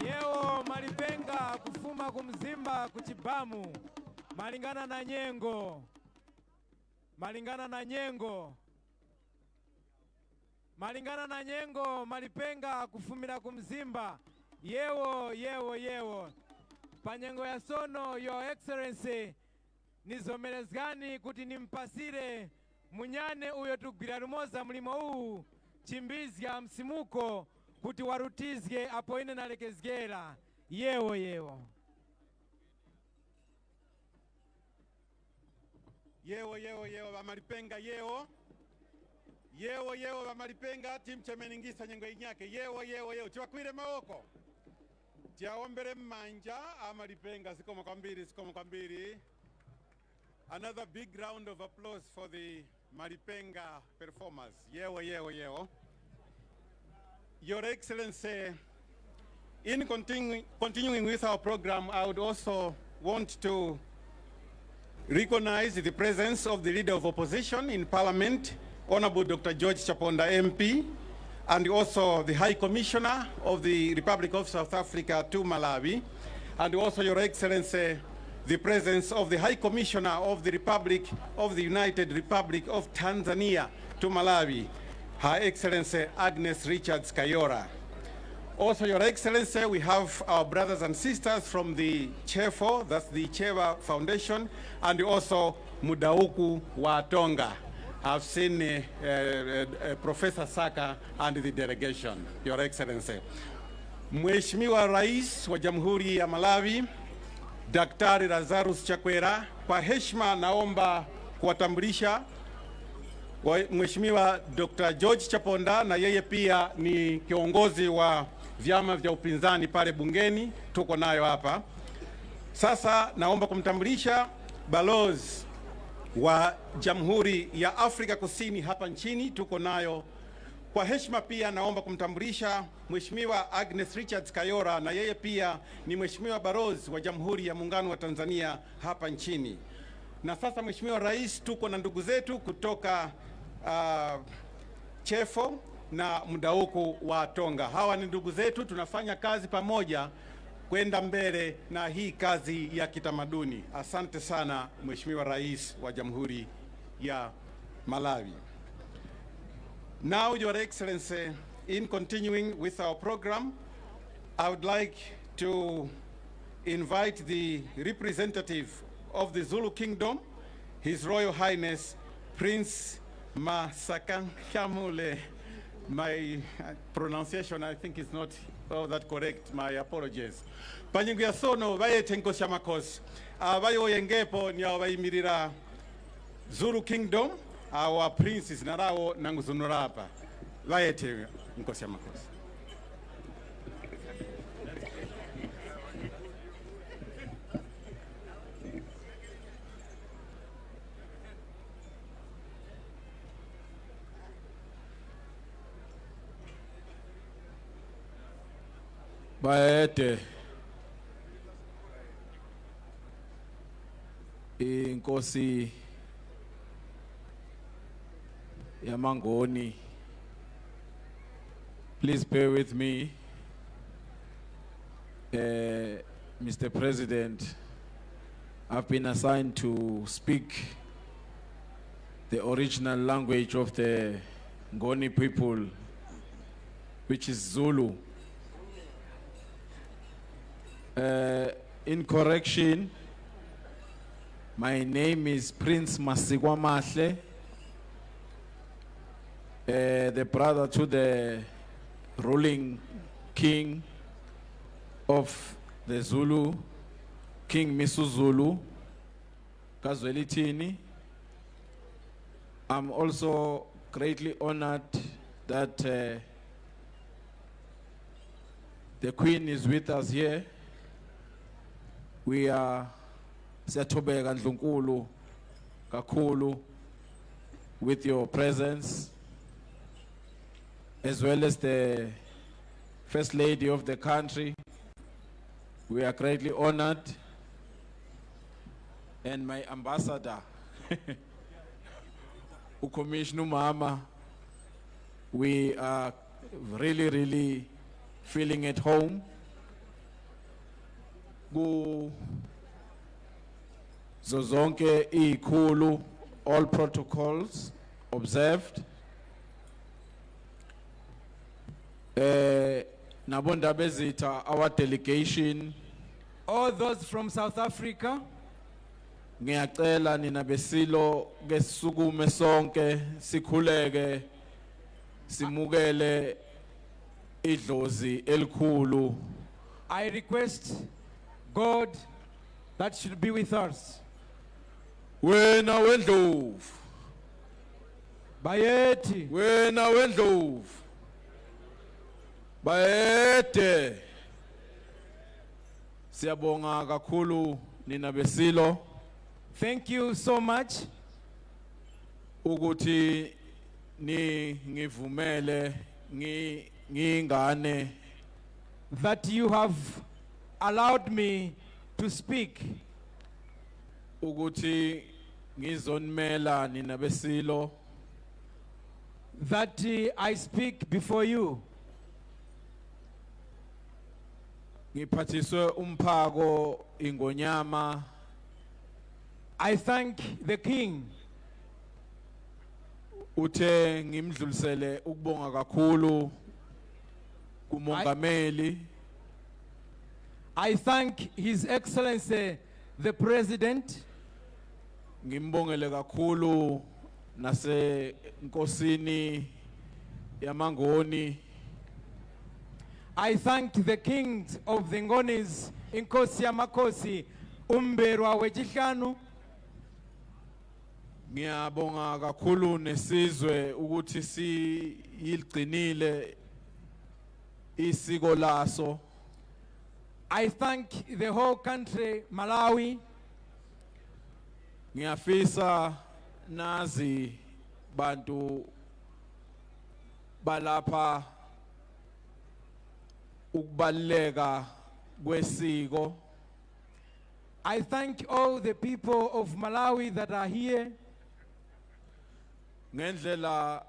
yewo malipenga kufuma kumzimba kuchibamu malingana na nyengo malipenga kufumira kumzimba yewo panyengo ya sono. Your Excellency, nizomelezgani kuti nimpasire munyane uyo tugwira lumoza mulimo huu chimbizya msimuko kuti warutizye apo ine nalekezgera yewo
yewo bamalipenga yewo bamalipenga timchemeningisa nyengo inyake yewo chiwakwire mawoko tiaombere mmanja amalipenga sikoma kwambiri. Another big round of applause for the Malipenga performers. Yewo. Your Excellency, in continuing with our program, I would also want to recognize the presence of the Leader of Opposition in Parliament, Honorable Dr. George Chaponda MP, and also the High Commissioner of the Republic of South Africa to Malawi, and also, Your Excellency, the presence of the High Commissioner of the United Republic of Tanzania to Malawi, Her Excellency Agnes Richards Kayora. Also, Your Excellency, we have our brothers and sisters from the CHEFO, that's the Cheva Foundation, and also Mudauku wa Tonga. I've seen Professor Saka and the delegation, Your Excellency. Mheshimiwa Rais wa Jamhuri ya Malawi, Daktari Lazarus Chakwera, kwa heshima naomba kuwatambulisha Mheshimiwa Dr. George Chaponda, na yeye pia ni kiongozi wa vyama vya upinzani pale bungeni, tuko nayo hapa. Sasa naomba kumtambulisha balozi wa Jamhuri ya Afrika Kusini hapa nchini, tuko nayo. Kwa heshima pia naomba kumtambulisha Mheshimiwa Agnes Richards Kayora, na yeye pia ni Mheshimiwa balozi wa Jamhuri ya Muungano wa Tanzania hapa nchini. Na sasa Mheshimiwa Rais, tuko na ndugu zetu kutoka CHEFO na Mudauku wa Tonga. Hawa ni ndugu zetu, tunafanya kazi pamoja kwenda mbele na hii kazi ya kitamaduni. Asante sana Mheshimiwa Rais wa Jamhuri ya Malawi. Now, Your Excellency, in continuing with our program, I would like to invite the representative of the Zulu Kingdom, His Royal Highness Prince Masakankamule. My pronunciation, I think, is not that correct. My apologies. Panyinguya sono bayete Nkosi Amakosi. Abayo yengepo ni abayimirira Zulu Kingdom, our princes narawo nanguzunurapa. Bayete Nkosi Amakosi.
Baete Inkosi Yamangoni, please bear with me. Mr. President, I've been assigned to speak the original language of the Ngoni people, which is Zulu. In correction, my name is Prince Masigwa Mahle, the brother to the ruling king of the Zulu, King Misuzulu, Kazwelithini. I'm also greatly honored that the Queen is with us here. We are siyatobeka ndlunkulu kakhulu with your presence, as well as the First Lady of the country. We are greatly honored, and my ambassador, Commissioner Mama. We are really feeling at home. Zozonke ikhulu, all protocols observed. Nabondabezita, our delegation.
All those from South Africa.
Ngiyacela nina besilo kesukume sonke sikhuleke simukele idlozi elikhulu.
I request God that should be with us.
Wena wendlovu.
Bayeti.
Wena wendlovu. Bayete. Siyabonga kakhulu nina besilo.
Thank you so much.
Ukuthi ngivumele ngingane,
that you have allowed me to speak.
Ukuthi ngizonmela nina besilo.
That I speak before you.
Ngiphathiswe umphako ingonyama.
I thank the king.
Uthe ngimdlulisele ukubonga kakhulu
kumongameli.
I thank His Excellency the President.
Ngimbongele kakhulu nase nkosini yamangoni.
I thank the kings of the Ngonis, Inkosi Yamakosi, Umberwa Wejihlanu.
Ngiyabonga kakhulu nesizwe ukuthi siyigcinile isiko laso.
I thank the whole country, Malawi.
Ngiyafisa nazi bantu balapha ukubaleka kwesiko.
I thank all the people of Malawi that are here.
Ngendlela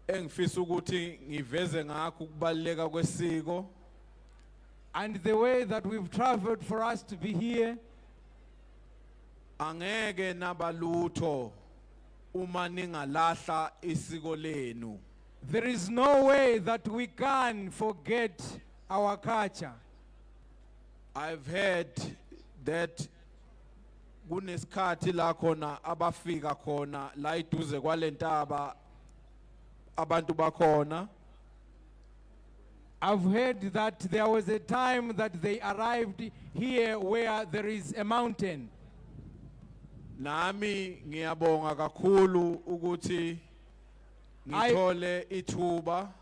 engifisa ukuthi ngiveze ngakho ukubaleka kwesiko.
And the way that we've traveled for us to be here.
Angeke nabalutho uma ningalahla isiko lenu.
There is no way that we can forget our culture.
I've heard that kunesikhathi la khona abafika khona la iduze kwalentaba abantu bakhona.
I've heard that there was a time that they arrived here where there is a mountain.
Nami ngiyabonga kakhulu ukuthi ngithole ithuba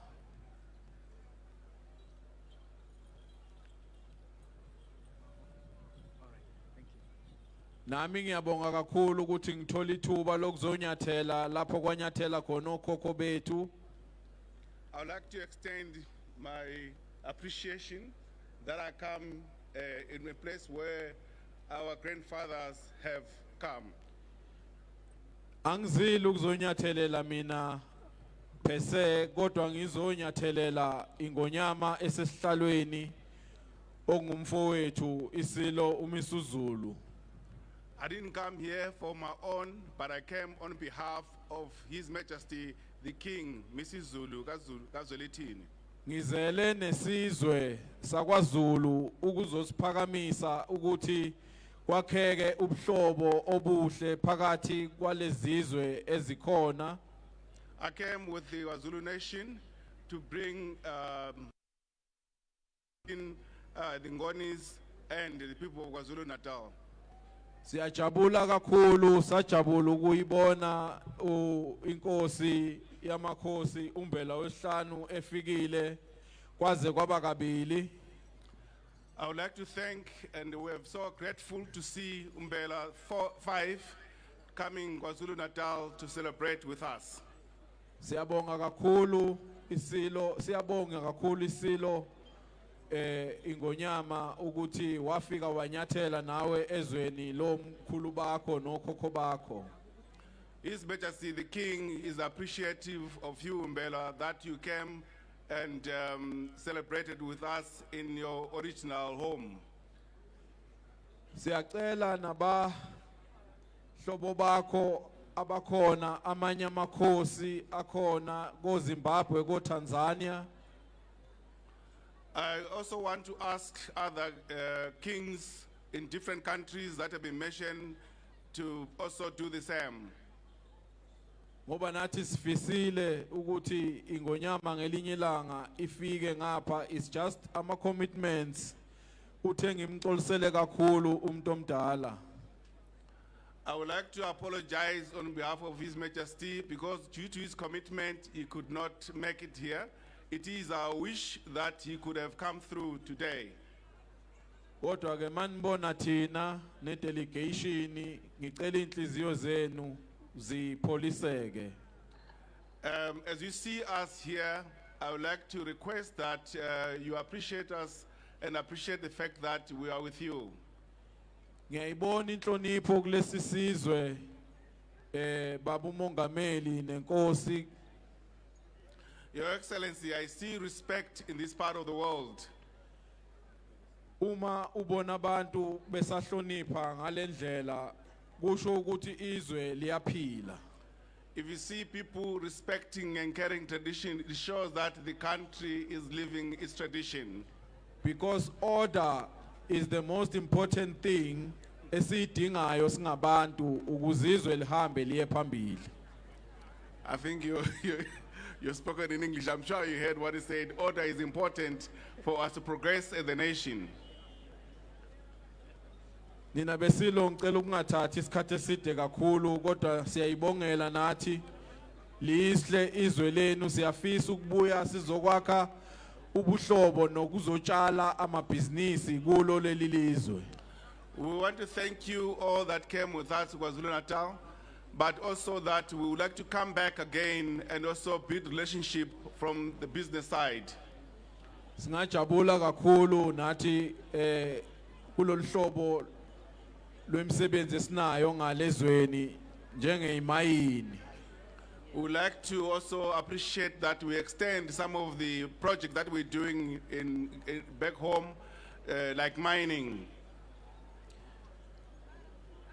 Nami ngiyabonga kakhulu ukuthi ngithole ithuba lokuzonyathela lapho kwanyathela khona okhokho bethu.
I would like to extend my appreciation that I come in a place where our grandfathers have come.
Angizili ukuzonyathelela mina phese kodwa ngizonyathelela ingonyama esesihlalweni ongumfowethu isilo uMisuzulu.
I didn't come here for my own, but I came on behalf of His Majesty the King, Mrs. Zulu Kazolithini.
Ngizele nesizwe sakwaZulu ukuzosiphakamisa ukuthi kwakheke ubuhlobo obuhle phakathi kwalezizwe ezikhona.
I came with the Zulu nation to bring in the Ngonis and the people of KwaZulu Natal.
Siyajabula kakhulu sajabula ukuyibona inkosi yamakhosi umbela wesihlanu efikile kwaze kwaba kabili.
I would like to thank, and we are so grateful to see Umbela 5 coming KwaZulu Natal to celebrate with us.
Siyabonga kakhulu isilo ingonyama ukuthi wafika wanyathela nawe ezweni lomkhulu bakho nokhokho bakho.
His Majesty the King is appreciative of you, Umbela, that you came and celebrated with us in your original home.
Siyacela naba hlobo bakho abakhona amanye amakhosi akhona ko Zimbabwe ko Tanzania.
I also want to ask other kings in different countries that have been mentioned to also do the same.
Ngoba nathi sifisile ukuthi ingonyama ngelinye ilanga ifike ngapha, it's just ama commitments uthenga imxolisele kakhulu umuntu omdala.
I would like to apologize on behalf of His Majesty because due to his commitment he could not make it here. It is our wish that he could have come through today.
Kodwa ke manibona thina ne delegation ngicela inhliziyo zenu zipholiseke.
As you see us here, I would like to request that you appreciate us and appreciate the fact that we are with you.
Ngiyayibona inhlonipho kulesi sizwe baba umongameli nenkosi.
Your Excellency, I see respect in this part of the world.
Uma ubona abantu besahlonipha ngalendlela kusho ukuthi izwe liyaphila.
If you see people respecting and carrying tradition, it shows that the country is living its tradition.
Because order is the most important thing esiyidingayo singabantu ukuzizwe lihambe liye phambili.
I think you spoken in English. I'm sure you heard what he said. Order is important for us to progress as a nation.
Nina besilo ngicela ukungathathi isikhathi eside kakhulu kodwa siyayibongela nathi lihle izwe lenu siyafisa ukubuya sizokwakha ubuhlobo nokuzotshala amabhizinisi kulo leli lizwe.
We want to thank you all that came with us to KwaZulu-Natal, but also that we would like to come back again and also build relationship from the business side.
Singajabula kakhulu nathi kulolu hlobo lwemisebenzi esinayo ngalezweni njengeimayini.
We would like to also appreciate that we extend some of the projects that we're doing in back home, like mining.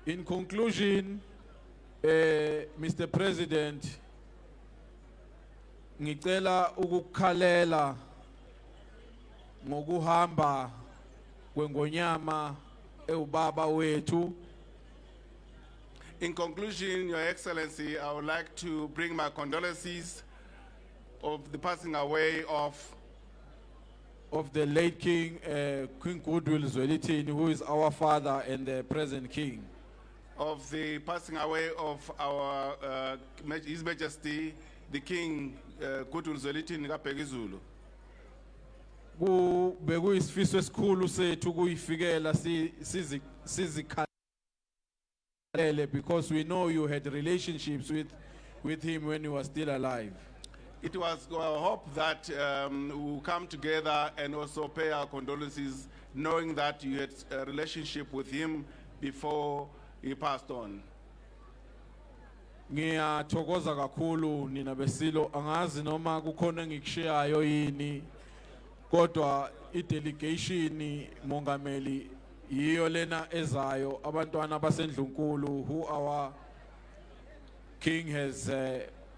In conclusion, Mr. President, ngicela ukukhalela ngokuhamba kwengonyama eubaba wethu.
In conclusion, Your Excellency, I would like to bring my condolences of the passing away
of the late King, King Goodwill Zwelithini, who is our father and the present king.
Of the passing away of our His Majesty, the King Goodwill Zwelithini kaBhekuzulu.
Bekuyisifiso esikhulu sethu kuyifikela sizikhalele because we know you had relationships with him when he was still alive.
It was our hope that we will come together and also pay our condolences, knowing that you had a relationship with him before he passed on.
Ngiyathokoza kakhulu nina besilo, angazi noma kukhona ngikushiyayo yini kodwa i-delegation mongameli yiyo lena ezayo abantwana basendlunkulu who our king has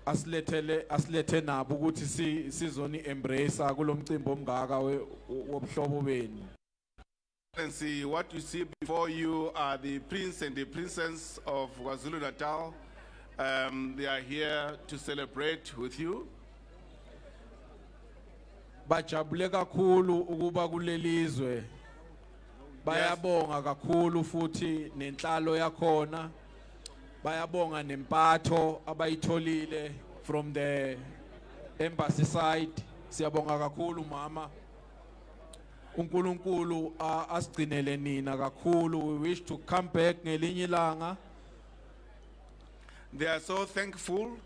asilethe nabo ukuthi sizoni embrace kulomcimbi omngaka wobuhlobo benu.
Excellency, what you see before you are the prince and the princess of KwaZulu-Natal. They are here to celebrate with you.
Bajabule kakhulu ukuba kulelizwe. Bayabonga kakhulu futhi nenhlalo yakhona. Bayabonga nempatho abayitholile from the embassy side. Siyabonga kakhulu mama. uNkulunkulu asigcinele nina kakhulu. We wish to come back ngelinye ilanga.
They are so thankful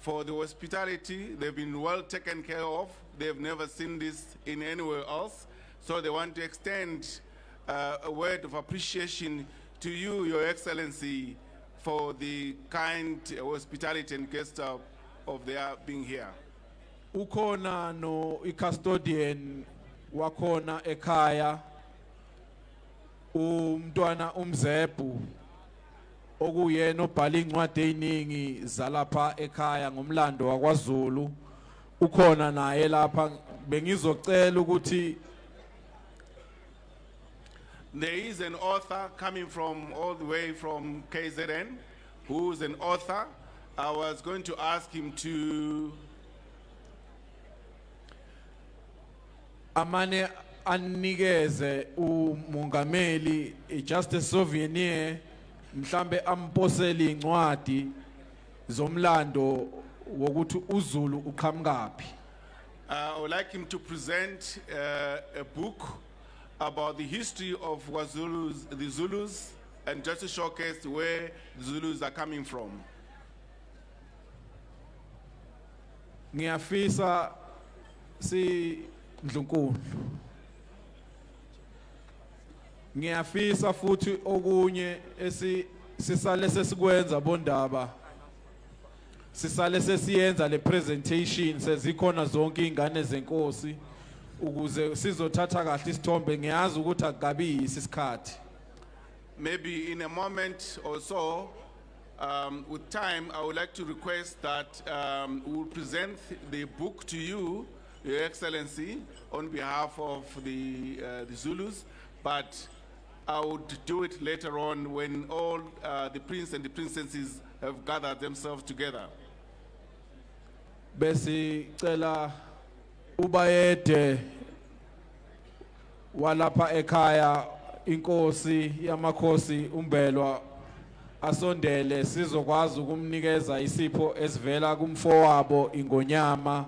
for the hospitality. They've been well taken care of. They've never seen this in anywhere else. So they want to extend a word of appreciation to you, Your Excellency, for the kind hospitality and guest of their being here.
Ukhona no custodian wakhona ekhaya umntwana umzebhu okuyena obhala incwadi eziningi zalapha ekhaya ngomlando wakwaZulu ukhona naye lapha bengizocela ukuthi
there is an author coming from all the way from KZN who is an author. I was going to ask him to
amane anikeze umongameli just a souvenir mhlambe amposeli incwadi zomlando wokuthi uZulu uqhamukapi.
I would like him to present a book about the history of the Zulus, and just to showcase where the Zulus are coming from.
Ngiyafisa si Ndlunkulu. Ngiyafisa futhi okunye sisale sesikwenza bondaba. Sisale sesiyenza le presentation sezikhona zonke izingane zenkosi ukuze sizothatha kahle isithombe. Ngiyazi ukuthi akukabiyisi isikhathi.
Maybe in a moment or so
with time, I would like to request that we will present the book to you, Your Excellency, on behalf of the Zulus, but I would do it later on when all the prince and the princesses have gathered themselves together.
Besi cela ubayede walapha ekhaya inkosi yamakhosi umbelwa asondele sizokwazi ukumnikeza isipho esivela kumfowabo ingonyama.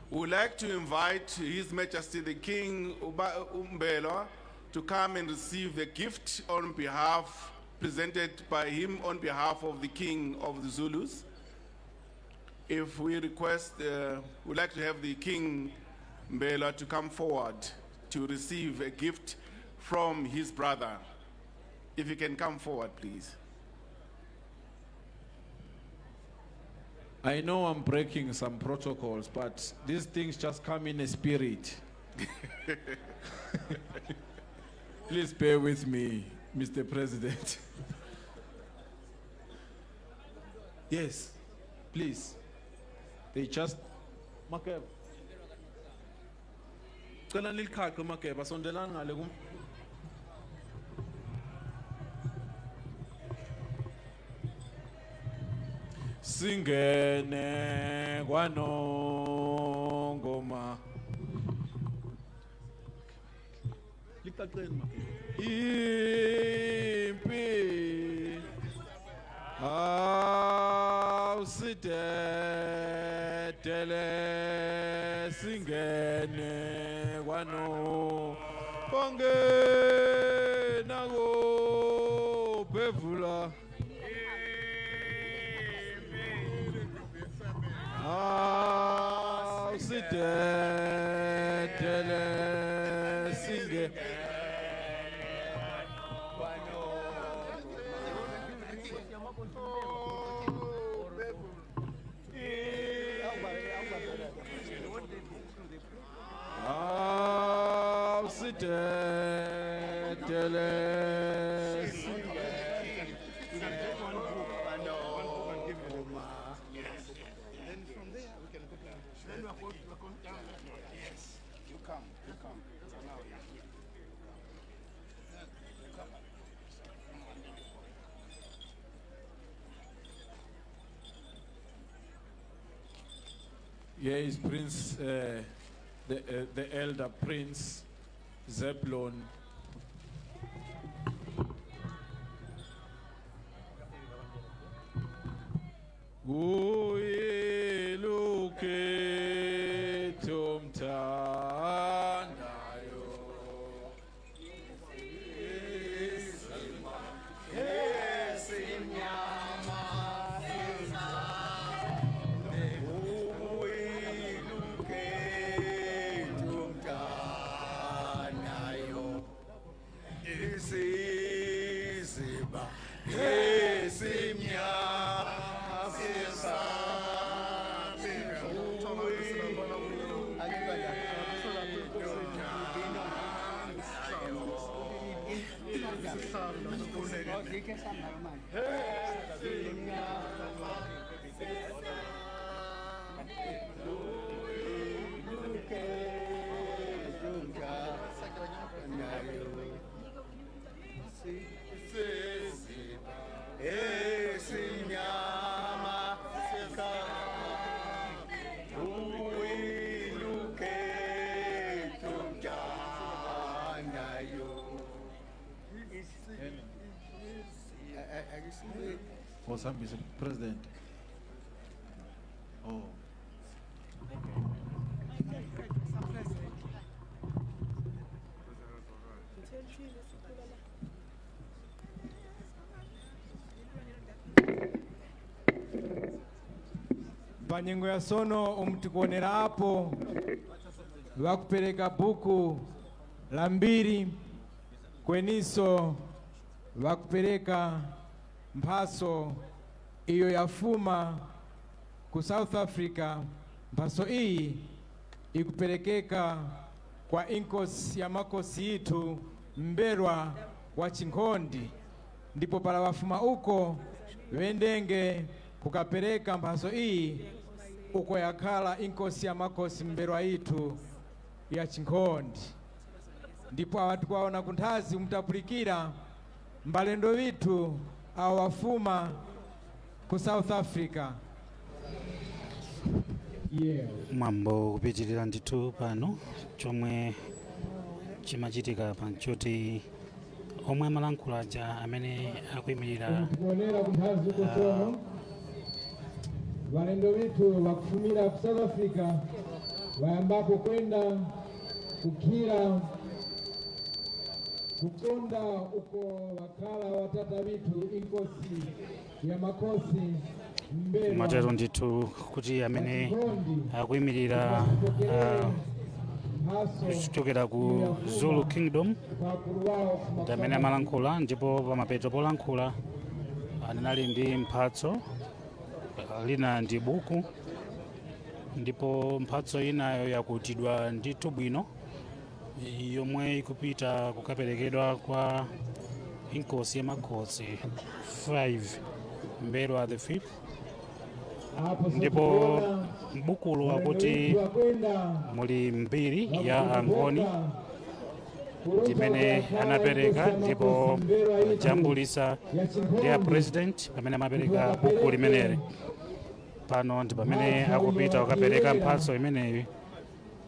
We would like to invite His Majesty the King Umbelwa to come and receive a gift on behalf, presented by him on behalf of the King of the Zulus. If we request, we'd like to have the King Mbelwa to come forward to receive a gift from his brother. If you can come forward, please.
I know I'm breaking some protocols, but these things just come in a spirit. Please bear with me, Mr. President. Yes, please. They just Makeba. Cela nilikhaqe Makeba sondelana ngale kum. Singene kwanongoma. Liqaqeni Makeba. Impi awusidedele singene kwano bongena ko bevula awusidedele singene Here is Prince, the elder Prince Zebulon. Uyiluke tumthandayo. For some Mr. President. Oh.
Panyengo ya sono umtikuonera hapo wakupeleka buku la mbiri kweniso wakupeleka mphaso iyo yafuma ku South Africa. Mphaso iyi ikupelekeka kwa inkosi ya makosi yitu Mbelwa wa Chinkhondi ndipo pala wafuma uko wendenge kukapereka mphaso iyi uko yakhala inkosi ya makosi mberwa itu ya Chinkhonde, ndipo awati kwaona kunthazi mutapulikira mbalendo witu awo wafuma ku South Africa.
Mwambo kupitirira ndithu pano chomwe chimachitika panchoti omwe amalankhula aja amene akuyimirira
tikuonera kunthazi uko tsono walendo witu wakufumira ku South Africa wayambapo kwenda kukhira kukonda uko wakhala watata witu inkosi ya makosi Mberwa
matero ndithu kuti amene akuyimirira kuchokera ku Zulu Kingdom ndi amene amalankhula, ndipo pamapeto polankhula anali ndi mphatso, lina ndi buku, ndipo mphatso inayo yakutidwa ndithu bwino yomwe ikupita kukaperekedwa kwa inkosi ya makosi 5 Mberwa the 5th. Ndipo bukulo akuti muli mbiri ya angoni imene anapereka, ndipo jambulisa ndi a president pamene amapereka buku limeneli. Pano ndi pamene akupita kukapereka mphatso imeneyi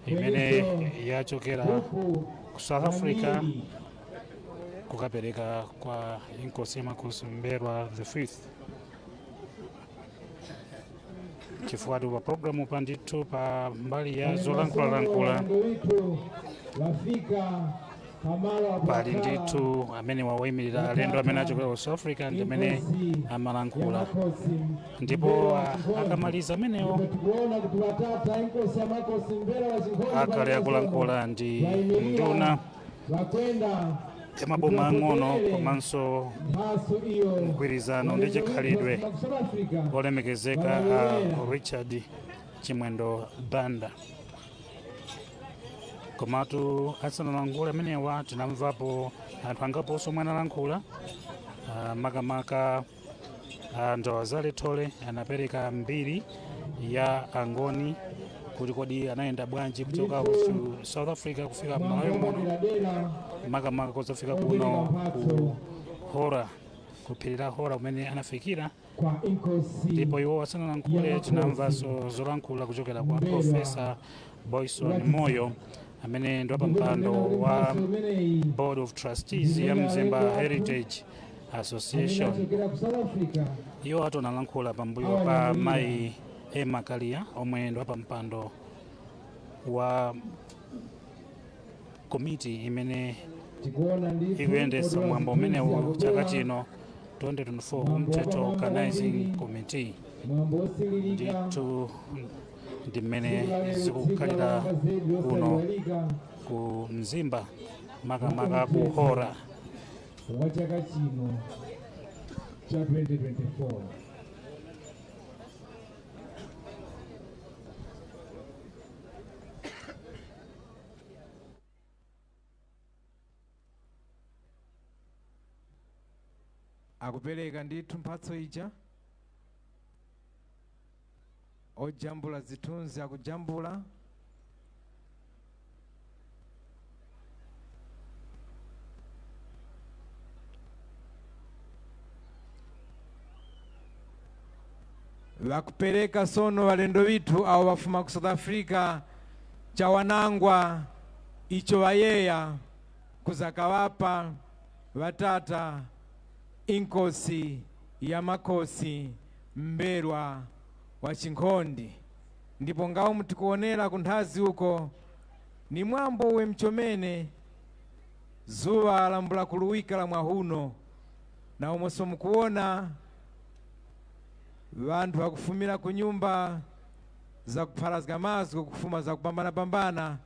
imene yachokera ku South Africa kukapereka kwa inkosi ya makosi Mberwa the 5th. chifukwa pa programu pandithu pa mbali ya zolankhula pali ndithu amene wayimirira alendo amene achokera ku South Africa ndi amene amalankhula, ndipo akamaliza amenewo akhale akulankhula ndi nduna ya maboma ang'ono komanso mgwirizano ndi chikhalidwe olemekezeka a Richard Chimwendo Banda. Komatu asanalankhula amenewa tinamvapo anthu angaponso omwe analankhula, makamaka Ndawazale Thole anapereka mbiri ya angoni kuti kodi anayenda bwanji kuchoka ku South Africa kufika Malawi muno, makamaka kozafika kuno ku Hora, kuphirira Hora kumene anafikira. Ndipo iwo asanalankhule tinamvaso zolankhula kuchokera kwa Profesa Boyson Moyo amene ndi wapampando wa Board of Trustees ya Mzimba Heritage Association. Iwo atonalankhula pambuyo pa Mayi Emma Kalia omwe ndi wapampando wa komiti imene ikuyendetsa mwambo umenewu chaka chino 2024 Mteto Organizing Committee. Ndithu ndi mmene zikukhalira kuno ku Mzimba makamaka ku Hora
wa chaka chino cha 2024. Akupereka ndithu mphatso ija, ojambula zithunzi akujambula, vakupereka sono walendo witu awo wafuma ku South Africa cha wanangwa icho wayeya kuzakawapa watata inkosi ya makosi Mberwa wa Chinkhonde. Ndipo ngawo mtikuonera kunthazi uko ni mwambo we mchomene zuwa lambula kuluwika la mwahuno, na umoso mukuona vantu vakufumira ku nyumba za kupharazga mazgo kufuma za kupambana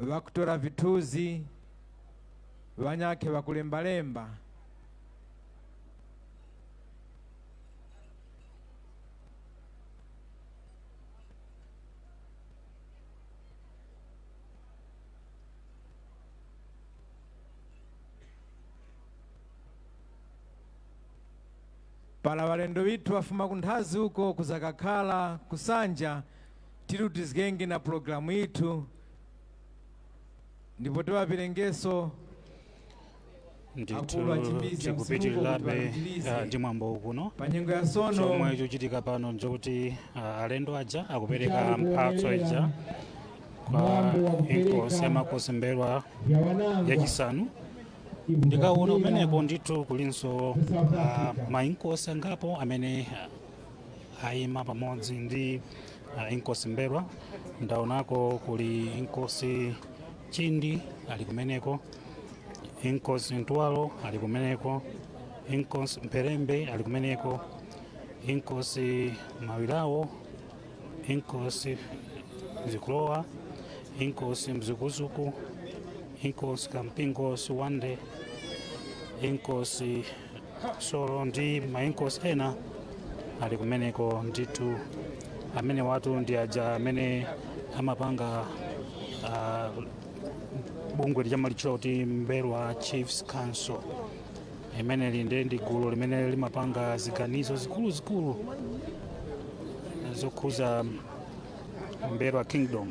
vakutora vithuzi vanyake vakulembalemba. pala walendo witu wafuma kunthazi uko kuzakakhala kusanja tiri tizgenge na programu itu ndipo tiwapilengeso
ndithu tikupitirirabe ndi mwambo kuno
panyengo ya sono
chomwe chochitika pano njokuti alendo aja akupereka mphatso ija kwa inkosi yamakosi Mberwa yachisanu. Ndikaona umenepo ndithu kulinso mainkosi angapo amene ayima pamodzi ndi inkosi Mberwa. Ndaonako kuli inkosi Chindi ali kumeneko, inkosi Ntwalo ali kumeneko, inkosi Mperembe ali kumeneko, inkosi Mawirawo, inkosi Zikulowa, inkosi Mzukuzuku, inkosi Kampingo Suwande, inkosi Solo ndi mainkosi ena ali kumeneko ndithu. Amene watu ndi aja amene amapanga bungwe lijamalitchula kuti Mberwa Chiefs Council. Imene linde ndi gulu limene limapanga ziganizo zikulu zokhuza Mberwa Kingdom.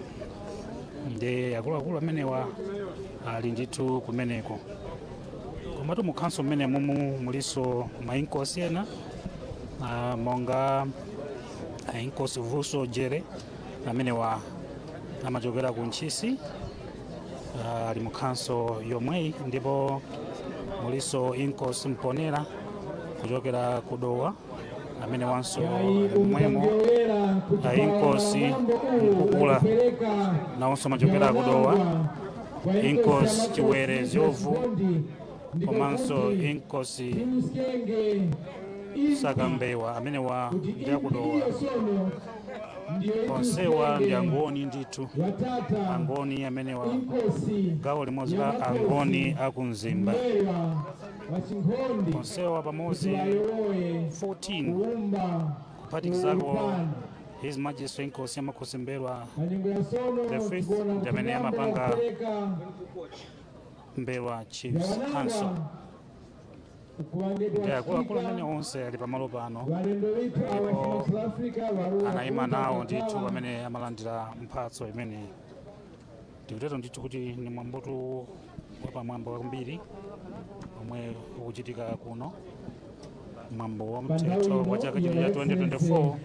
Ndi akuluakulu amenewa ali ndithu kumeneko. Komatu mu council mmene mumu muliso mainkosi ena monga inkosi Vuso Jere amenewa amachokera ku Ntchisi ali mu council yomweyi, ndipo muliso inkosi Mponera kuchokera ku Dowa amene wanso mwemo, inkosi Mkukula nawonso amachokera ku Dowa, inkosi Chiwere Zyovu komanso inkosi Sakambewa amene wa ndi akudowa. Onsewa ndi angoni ndithu, angoni amene wa gawo limodzi la angoni akumzimba. Onsewa pamodzi 14 kuphatikizako His Majesty inkosi yamakosi Mberwa the fifth ndi amene amapanga Mberwa Chiefs Council. Akuluakulu amene onse ali pamalo pano ndipo anayima nawo ndithu amene amalandira mphatso imene tikutero ndithu kuti ni mwambotu wapamwambo kwambiri omwe ukuchitika kuno, mwambo wa mthetho wa chaka chino cha 2024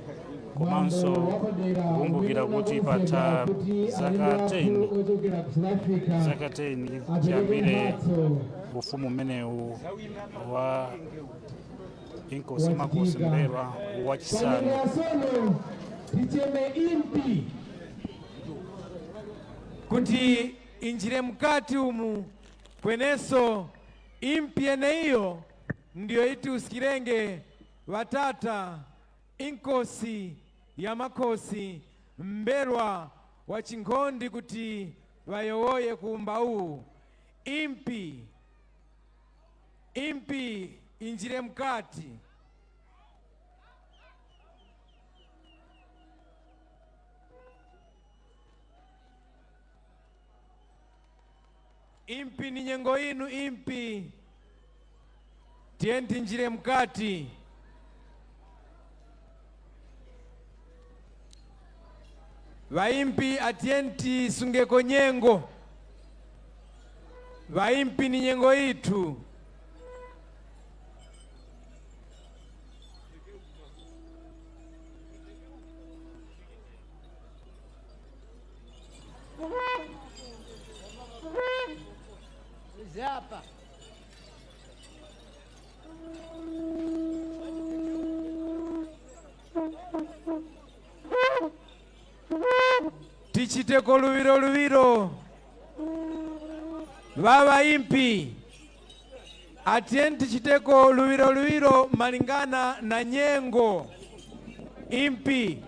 komanso kukumbukira kuti patha zaka 10 chiyambire ufumu umenewu wa inkosi yamakosi Mberwa wachisanu.
kuti injire mkati umu kweneso impi yeneiyo ndiyo iti usikirenge watata inkosi yamakosi Mberwa wa Chingondi kuti wayowoye kuumba uwu impi injire mkati. Impi ni nyengo inu, impi tienti njire mkati. Vaimpi atienti sungeko nyengo, vaimpi ni nyengo itu.
Zapa.
Tichiteko luwiro baba impi atienti tichiteko luwiro malingana na nyengo impi.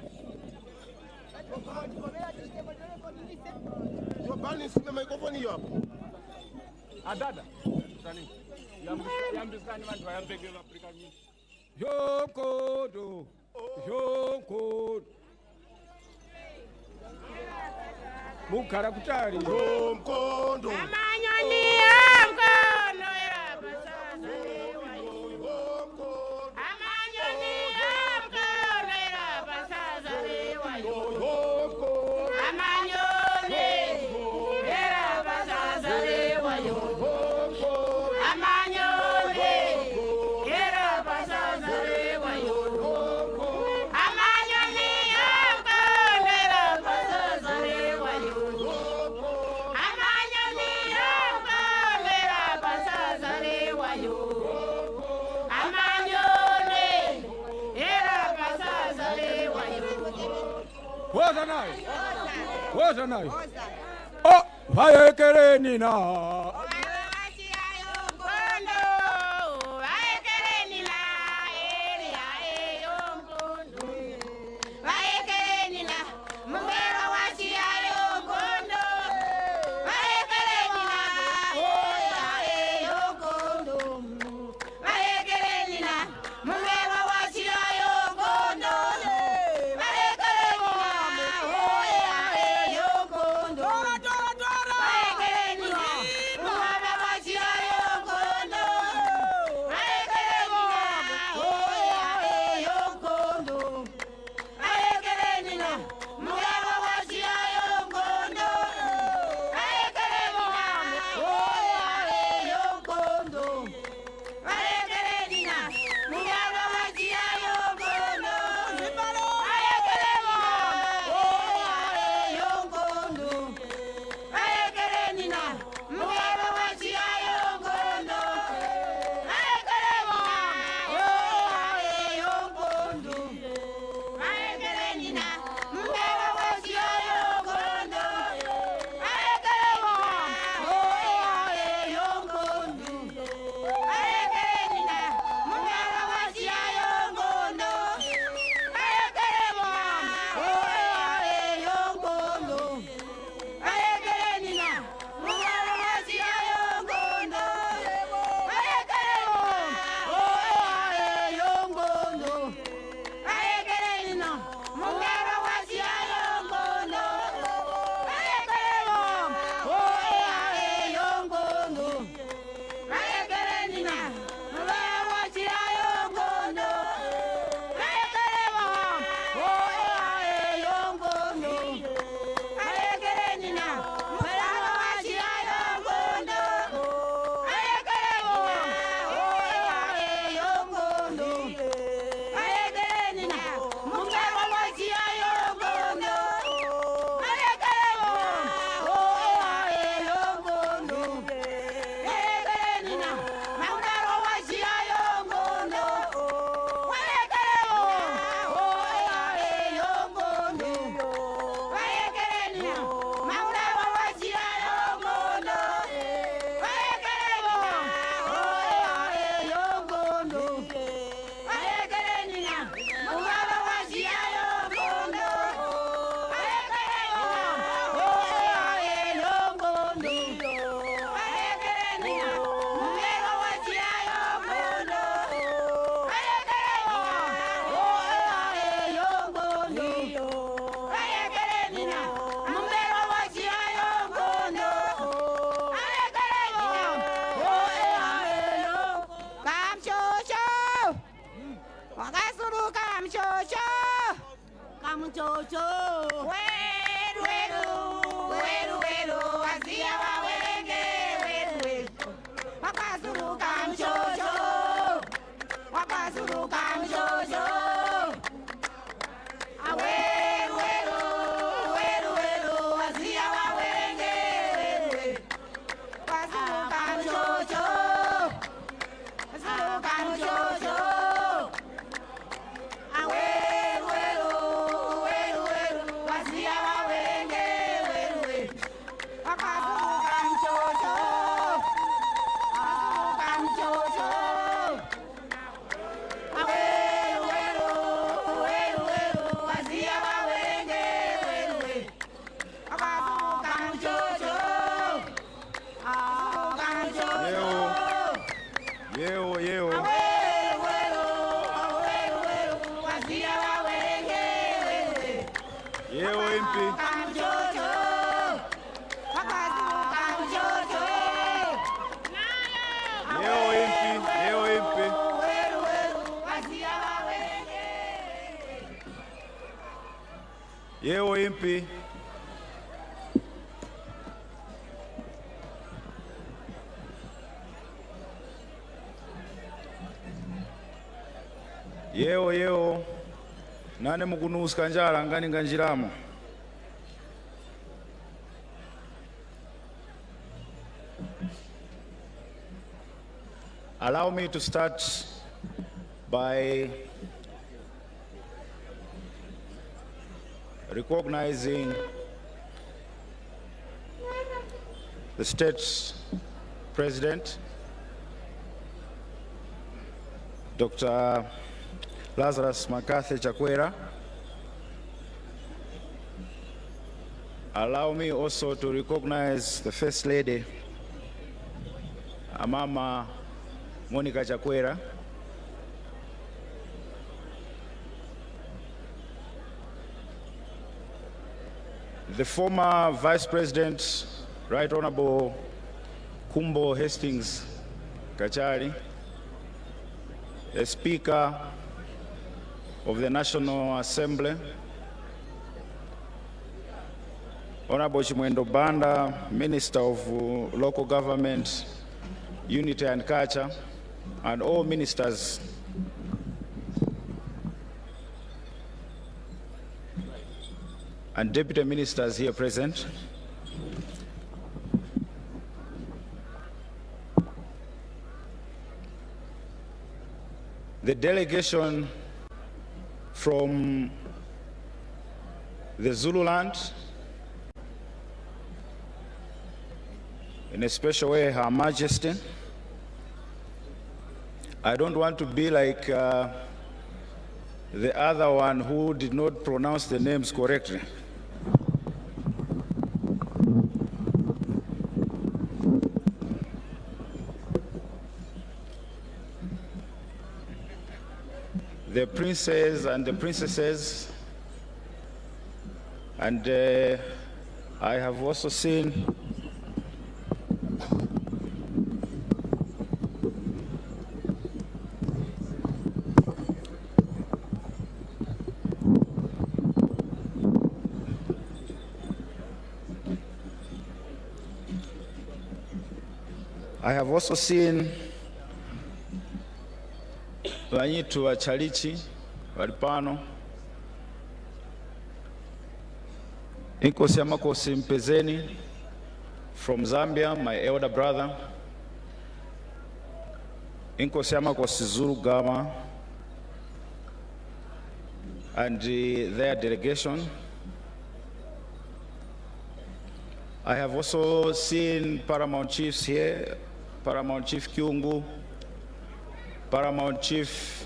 Adada. Yambisani vantu vayambekela Afrika nyingi.
Yokodo. Mukara kutari.
Yomkondo. Amanyoni yamkono ya basasa. Amanyoni
Woza nayo. Woza nayo. Oh, vayekereni na.
Yeo impi. Yeo nane mukunuska njala ngani nganjiramo. Allow me to start by recognizing the state president, Dr. Lazarus Makathi Chakwera. Allow me also to recognize the First Lady, Mama Monica Chakwera. The former Vice President, Right Honorable Kumbo Hastings Kachari, the Speaker of the National Assembly, Honorable Chimwendo Banda, Minister of Local Government, Unity and Culture, and all ministers and deputy ministers here present. The delegation from the Zululand, in a special way, Her Majesty. I don't want to be like the other one who did not pronounce the names correctly. The princes and the princesses, and I have also seen Vanyitu wa Chalichi walipano, Inkosi Amakosi Mpezeni from Zambia, my elder brother, Inkosi Amakosi Zulu Gama and their delegation. I have also seen Paramount Chiefs here, Paramount Chief Kyungu, Paramount Chief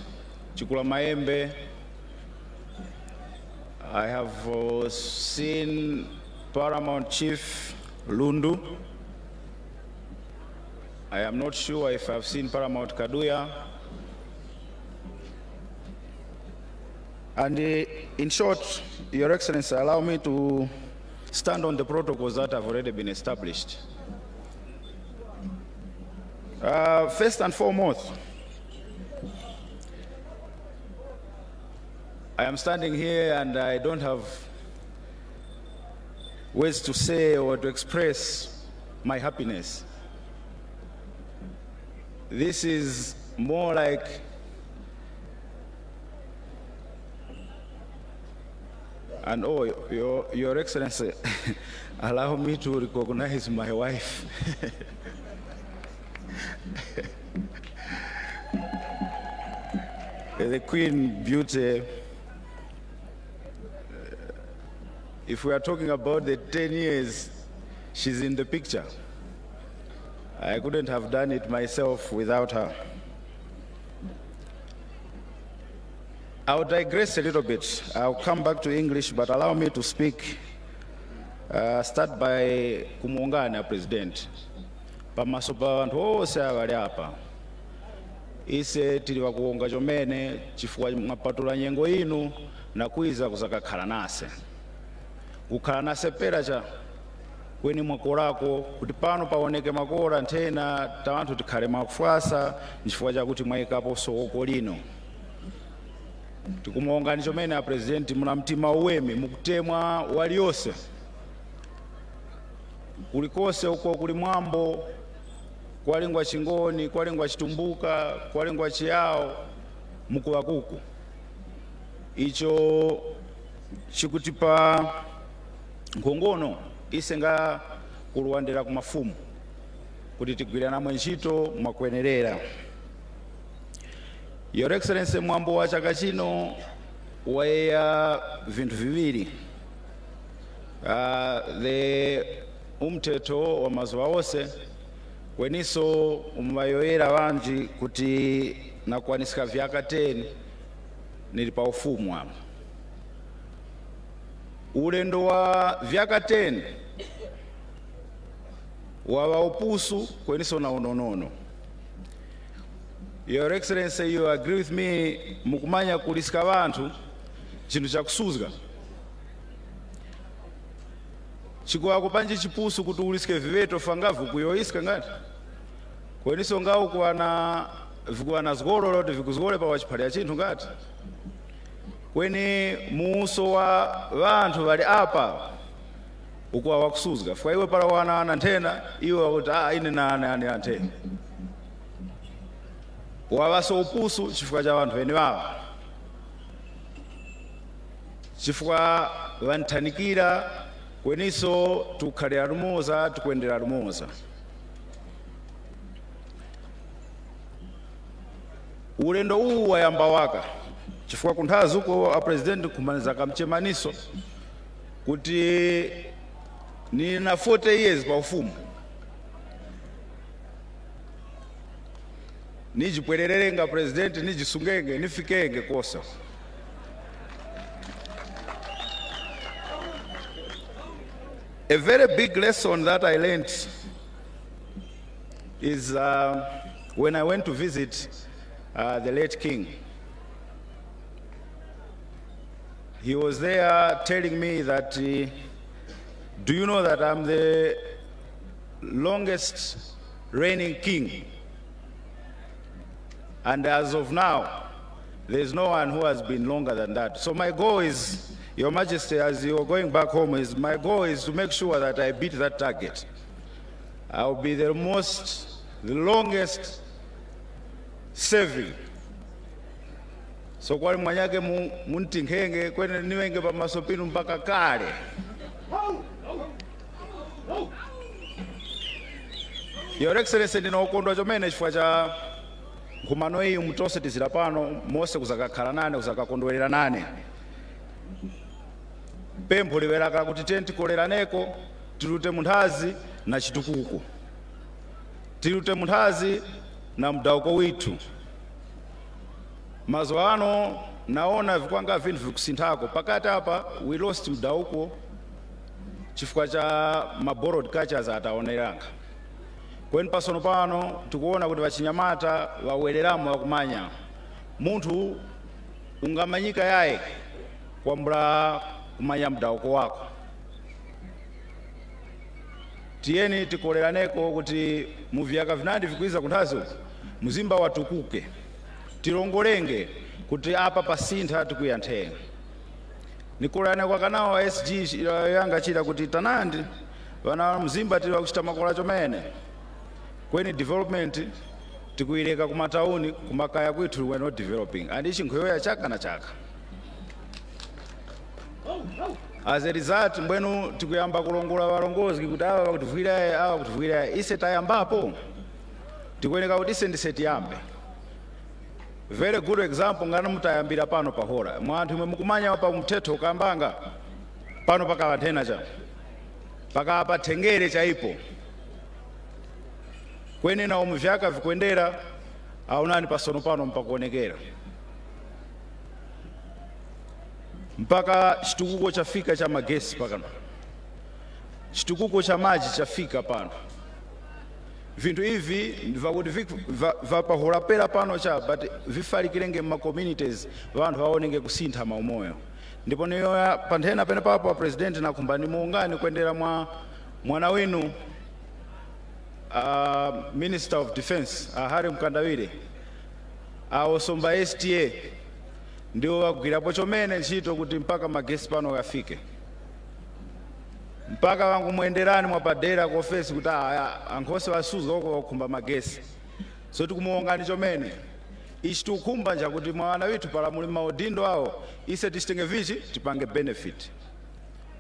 Chikula Maembe. I have seen Paramount Chief Lundu. I am not sure if I've seen Paramount Kaduya. And in short, Your Excellency, allow me to stand on the protocols that have already been established. First and foremost, I am standing here and I don't have words to say or to express my happiness. This is more like and Your Excellency, allow me to recognize my wife. The Queen Beauty. If we are talking about the 10 years, she's in the picture. I couldn't have done it myself without her. I'll digress a little bit. I'll come back to English, but allow me to speak. Start by kumuungana President. Pamaso pa anthu onse abali apa. Ise tili wakuonga chomene chifukwa mwapatula nyengo inu na kuiza kuzakakhala nase. Kukhala nase pera cha kweni mwakolako kuti pano paoneke makola nthena ta anthu tikhale makufwasa nchifukwa chakuti mwayikapo soko lino. Tikumuonga chomene a President muna mtima uweme mukutemwa waliyonse. Kulikose uko kuli mwambo, kwalingwa chingoni, kwalingwa chitumbuka, kwalingwa chiyao, mukuwakuku. Icho chikutipa nkhongono isenga kuluwandira kumafumu kuti tigwirana ntchito mwakwenerera. Your Excellency, mwambo wa chaka chino waya vinthu viwiri. the umthetho wa mazuwa onse kweniso umayoyera wanji kuti nakwanisika vyaka 10 nili pa ufumu apo. Ulendo wa vyaka 10 wa upusu kweniso na unonono. Your Excellency, you agree with me mukumanya kulisika bantu chintu chakusuzga chikuwa kupanji chipusu kuti ulisike viveto fangavu kuyoiska ngati kweniso ngau vikuwa na zgololo kuti vikuzgole pa wachiphalira chinthu ngati kweni muuso wa vantu vali apa ukuwa wakusuzga fwa iwe pala wana nthena iwe wakuti ine ane anthena wawaso upusu chifukwa cha vantu vene wawa chifukwa vanthanikira kweniso tukhalira lumoza tukuendera lumoza. Ulendo uwu wayamba waka chifukwa kunthazi uko a president kumaliza kamchemaniso kuti ni na 40 years pa ufumu nijipwererenga president nijisungenge nifikenge kosa. A very big lesson that I learned is when I went to visit the late king. He was there telling me that, do you know that I'm the longest reigning king? And as of now, there's no one who has been longer than that. So my goal is, Your Majesty, as you're going back home, my goal is to make sure that I beat that target. I'll be the longest serving. So kwa mwanyake muntinkhenge kwene niwenge pa masopinu mpaka kale. Your Excellency, ndinokondwa chomene chifukwa cha nkhumano iyi mutose tizira pano mose kuzakakhala nane kuzakakondwerera nane. Pempho liweraka kuti tikoleraneko tilute munthazi na chitukuko, tilute munthazi na mdauko withu. Mazuwa ano naona vikwanga vintu vikusinthako pakati apa we lost mdauko chifukwa cha borrowed cultures ataoneranga. Kweni pasono pano tikuona kuti vachinyamata wawereramo wakumanya munthu ungamanyika yaye kwambula kumanya mdauko wako. Tiyeni tikoleraneko kuti muvyaka vinandi vikuiza kunthazi muzimba watukuke, tilongolenge kuti apa pasintha tikuyanthenga. Nikolane kwa kanawo wa SG yanga chita kuti tanandi wana mzimba tili wakuchita makola chomene kweni development tikuyileka kumatauni kumakaya kwithu we're not developing and ichi nkhoyoya chaka na chaka. As a result, mbwenu tikuyamba kulongola valongozi kuti awa vakutivuira awa kutivuira ise tayambapo tikuoneka kuti ise ndise tiyambe. Very good example ngana mutayambira pano pahora mwanthu imwe mukumanya pa mthetho ukambanga pano pakawanthena cha pakapa thengere chaipo kwene na umuvyaka vikuendera aunani pasono pano mpakuonekera mpaka chitukuko chafika cha magesi pakano, chitukuko cha maji chafika pano. Vintu hivi vakuti vapahula pera pano cha but vifalikirenge ma communities vantu vaonenge kusintha maumoyo. Ndipo niyo panthena pene papo president nakumbani muungani kuendera mwana wenu Minister of Defense Harry Mkandawire awosomba STA ndio wakugwirapo chomene ntchito kuti mpaka magesi pano yafike. Mpaka wangu muenderani mwapadera ku ofesi kuti ankhose wasuzga uko wakukhumba magesi. So tikumuongani chomene ichi tikukhumba nja kuti mwana withu pala muli maudindo awo ise tisitenge vichi tipange benefit.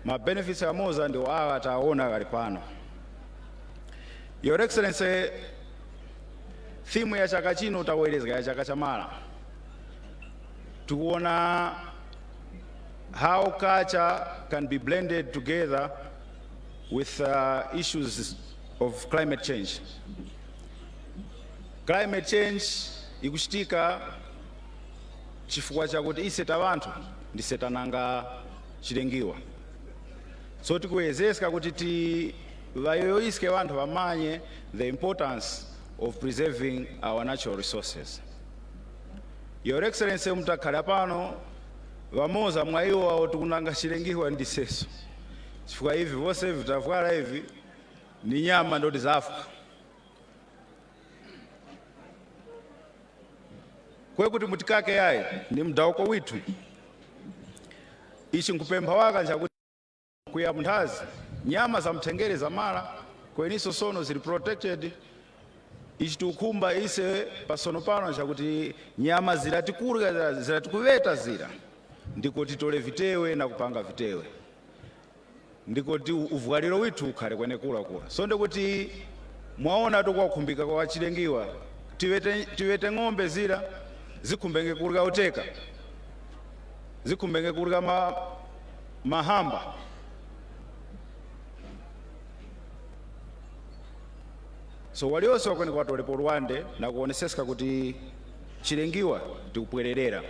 Ma benefits amoza ndio awa ataona kali pano. Your Excellency, theme ya chaka chino utawelezeka ya chaka chamala. Tukuona how culture can be blended together with issues of climate change. Climate change ikuchitika chifukwa chakuti ise tavantu ndisetananga chilengiwa. So tikuyezeka kuti vayoiske vantu vamanye the importance of preserving our natural resources. Your Excellency mutakhala pano vamoza mwa iwo awo tikunanga chilengiwa ndiseso. Chifukwa hivi vose vitavwala hivi ni nyama ndo zafa. Kwe kuti mutikake yayi ni mdauko witu. Ichi nkupempha waka nchakuti kuya mnthazi nyama za mtengere za mala kweniso sono zili protected. Ichi tukumba ise pasono pano chakuti nyama zilatikurika zilatikuveta zira ndiko titole vitewe na kupanga vitewe ndiko ti uvwaliro witu ukhale kwenekula kula. So ndikuti mwaona tukwakumbika kwa chilengiwa tiwete ng'ombe zira zikumbenge kurika uteka zikumbenge kurika mahamba so walionse wakweneka watolepo Rwande na kuoneseka kuti chilengiwa tikupwererera.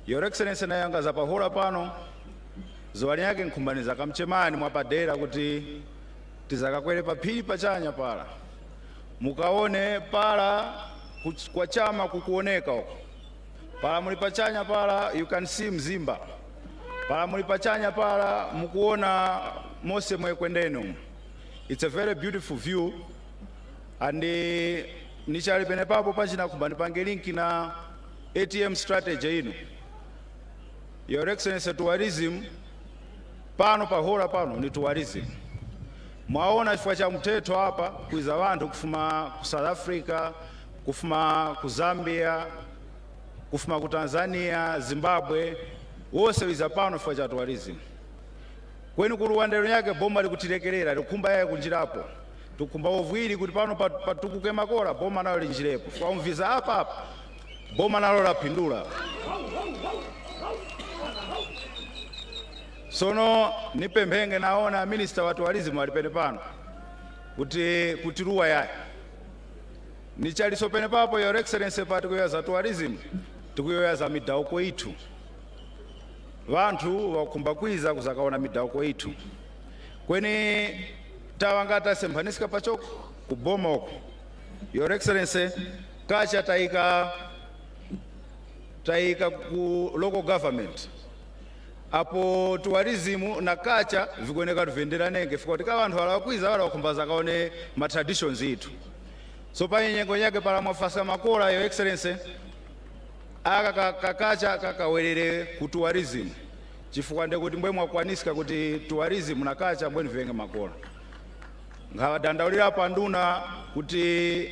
Your Excellency nayanga za pahola pano zowali yake nkumbaniza kamchemani mwapadera kuti tizakakwere paphiri pachanya pala mukaone pala kwa chama kukuoneka huko pala muli pachanya pala you can see mzimba pala muli pachanya pala mukuona mose mwekwendenu. It's a very beautiful view and nichali pene papo pachina kumbani pange linki na ATM strategy ino. Your Excellency, tourism pano pahola pano ni tourism. Mwaona chifukwa cha mteto hapa kuiza vantu kufuma ku South Africa, kufuma ku Zambia, kufuma ku Tanzania, Zimbabwe, wose wiza pano chifukwa cha tourism. Kweni ku Rwanda yake boma likutilekelera likumba yake kunjirapo. Tukumba ovwili kuti pano patukuke makola boma nalo linjirepo. Kwa mvisa hapa boma nalo lapindula. Sono nipembenge naona minister wa tourism alipene pano kuti ruwa yae nichaliso pene papo. Your Excellency, patikuya za tourism tikuya za midauko itu vantu wakumba kwiza kuzakaona midauko itu kweni tawangata semphanisika pachoko kuboma huko. Your Excellency, kacha taika ku local government apo tourism na kacha vikuoneka tuvenderanenge fika kuti vantu walakwiza wala wakumbaza kaone ma traditions itu. So pa nyengo yake pala mwafasa makola. Your Excellency, aka kakacha kakawerere ku tourism chifukwa ndekuti mbwe mwakwanisika kuti tourism na kacha mbwe nivenge makola ngawadandaulira pa nduna kuti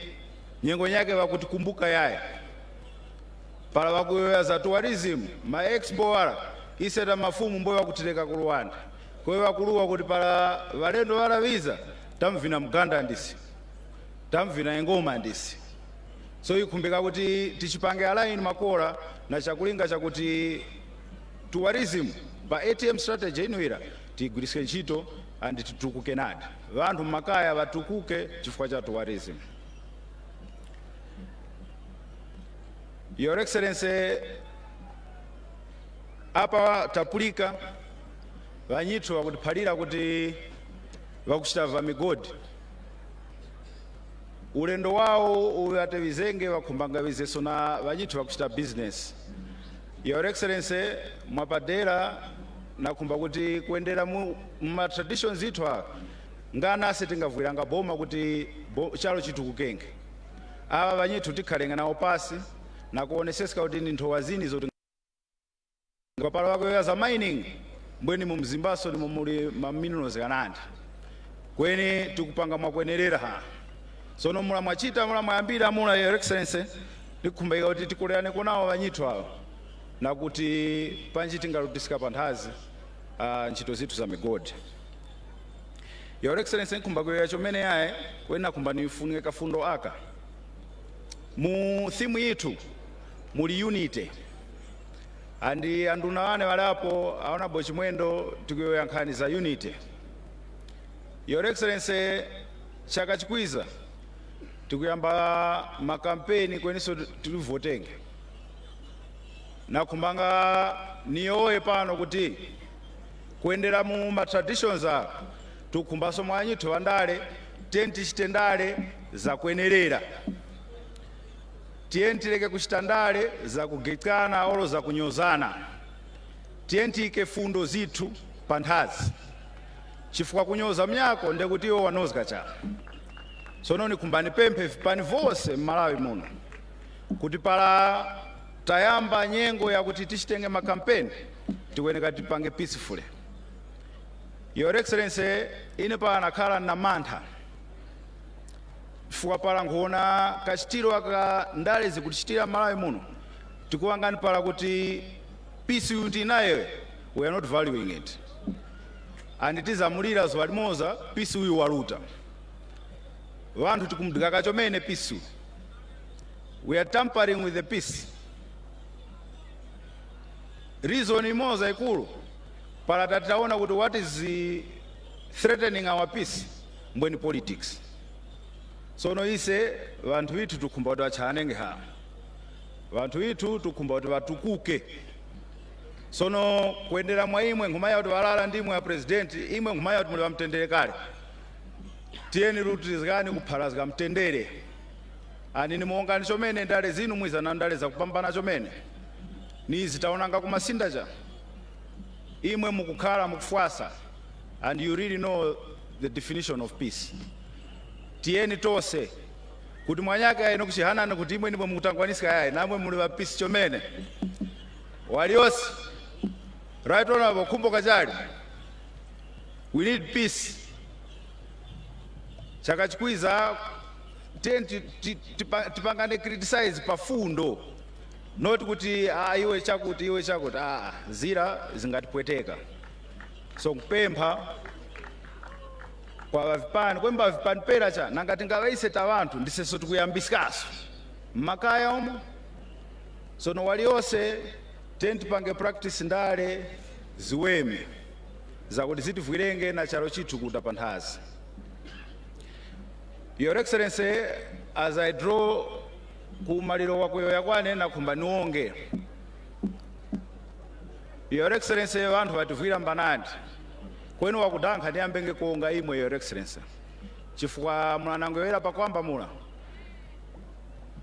nyengo yake wakuti kumbuka yaye pala wakuyoya za tourism ma expo wala iseta mafumu mboyo wakutileka ku Rwanda kwewe wakuluwa kuti pala valendo wala visa tamvina mganda ndisi tamvina engoma ndisi. So ikumbika kuti tichipange align makola na chakulinga chakuti tourism pa ATM strategy inuira tigwirise ntchito and titukuke nadi vantu makaya vatukuke chifukwa cha tourism. Your Excellency, apa tapulika vanyithu vakutiphalira kuti vakuchita migodi ulendo wawo uyate vizenge vakhumbanga vizeso na vanyithu vakuchita business. Your Excellency, mwapadera nakhumba kuti kuendera ma traditions ithu nganase tingavwiranga boma kuti chalo chitukukenge ava vanyithu tikhalenga nawo pasi na kuonesesa kuti ni nthowa zini zoti ngapala wakuyoya za mining mbweni mu Mzimbaso ni muli ma minerals kanandi kweni tikupanga mwakwenerera sono mula mwachita mula mwayambira mula. Your Excellency, tikhumbaika kuti tikuleane kunawo vanyithu awo na kuti panji tingalutisika panthazi ntchito zithu za migodi. Your Excellency, nkhumba kuyoya chomene yaye kweni nakhumba nifunike kafundo aka mu theme yithu muli unity andi anduna wane walapo aona bochimwendo tikuyoyankhaniza unity. Your Excellency, chaka chikwiza tikuyamba makampeni kweniso tilivotenge na kumbanga niyoye pano kuti kuendera mu ma traditions ako tukumbaso mwanyithu wandale tenti chitendale za kuenerera tientileke kuchitandale za kugekana olo za kunyozana tientike fundo zithu panthazi chifukwa kunyoza mnyako ndekuti iwo wanozga cha sono nikumbani pemphe vipani vose m'Malawi muno kuti pala tayamba nyengo yakuti tichitenge makampeni tikuyeneka tipange peacefully. Your Excellency, ine pala nakhala na mantha chifukwa pala nkuona kachitiro aka ndale zikutichitira m'Malawi muno tikuwangani pala kuti peace unity nayo we are not valuing it and tizamulira zuwa limoza peace uyu waluta wanthu tikumdikaka chomene peace we are tampering with the peace. Reason imoza ikulu pala tataona kuti what is threatening our peace mbweni politics. Sono ise vanthu vithu tukumba kuti vachanenge ha vanthu vithu tukumba kuti vatukuke. Sono kuendera mwa imwe nkhumaya kuti walala ndimwe ya president imwe nkhumaya kuti muli vamtendere kale tiyeni rutizikani kuphalazika mtendere ani nimuongani chomene ndale zinu mwizana ndale zakupambana chomene nizi taonanga kumasinda cha imwe mukukhala mukufwasa and you really know the definition of peace. Tiyeni tose kuti mwanyaka yaino kuchihanana kuti imwe nimwe mukutangwanisika yayi namwe muli wa peace chomene waliosi right honorable Khumbo Kachali, we need peace. Chaka chikwiza tipangane criticize pafundo not kuti iwe chakuti zira zingatipweteka. So kupempha kwa vipani kwemba vipani pera cha nangati ngavaise ta vanthu ndiseso tikuyambisikaso mmakaya omo. Sono waliose tipange practice ndale ziweme zakuti zitivwirenge na chalo chithu kuta panthazi. Your Excellency, as I draw kumaliro wakuyo yakwane na kumba niwonge. Your Excellency, vanthu vativwira mbanandi kwenu wakudankha ndiyambenge kuonga imwe. Your Excellency, chifukwa mwanangoyera pakwamba mula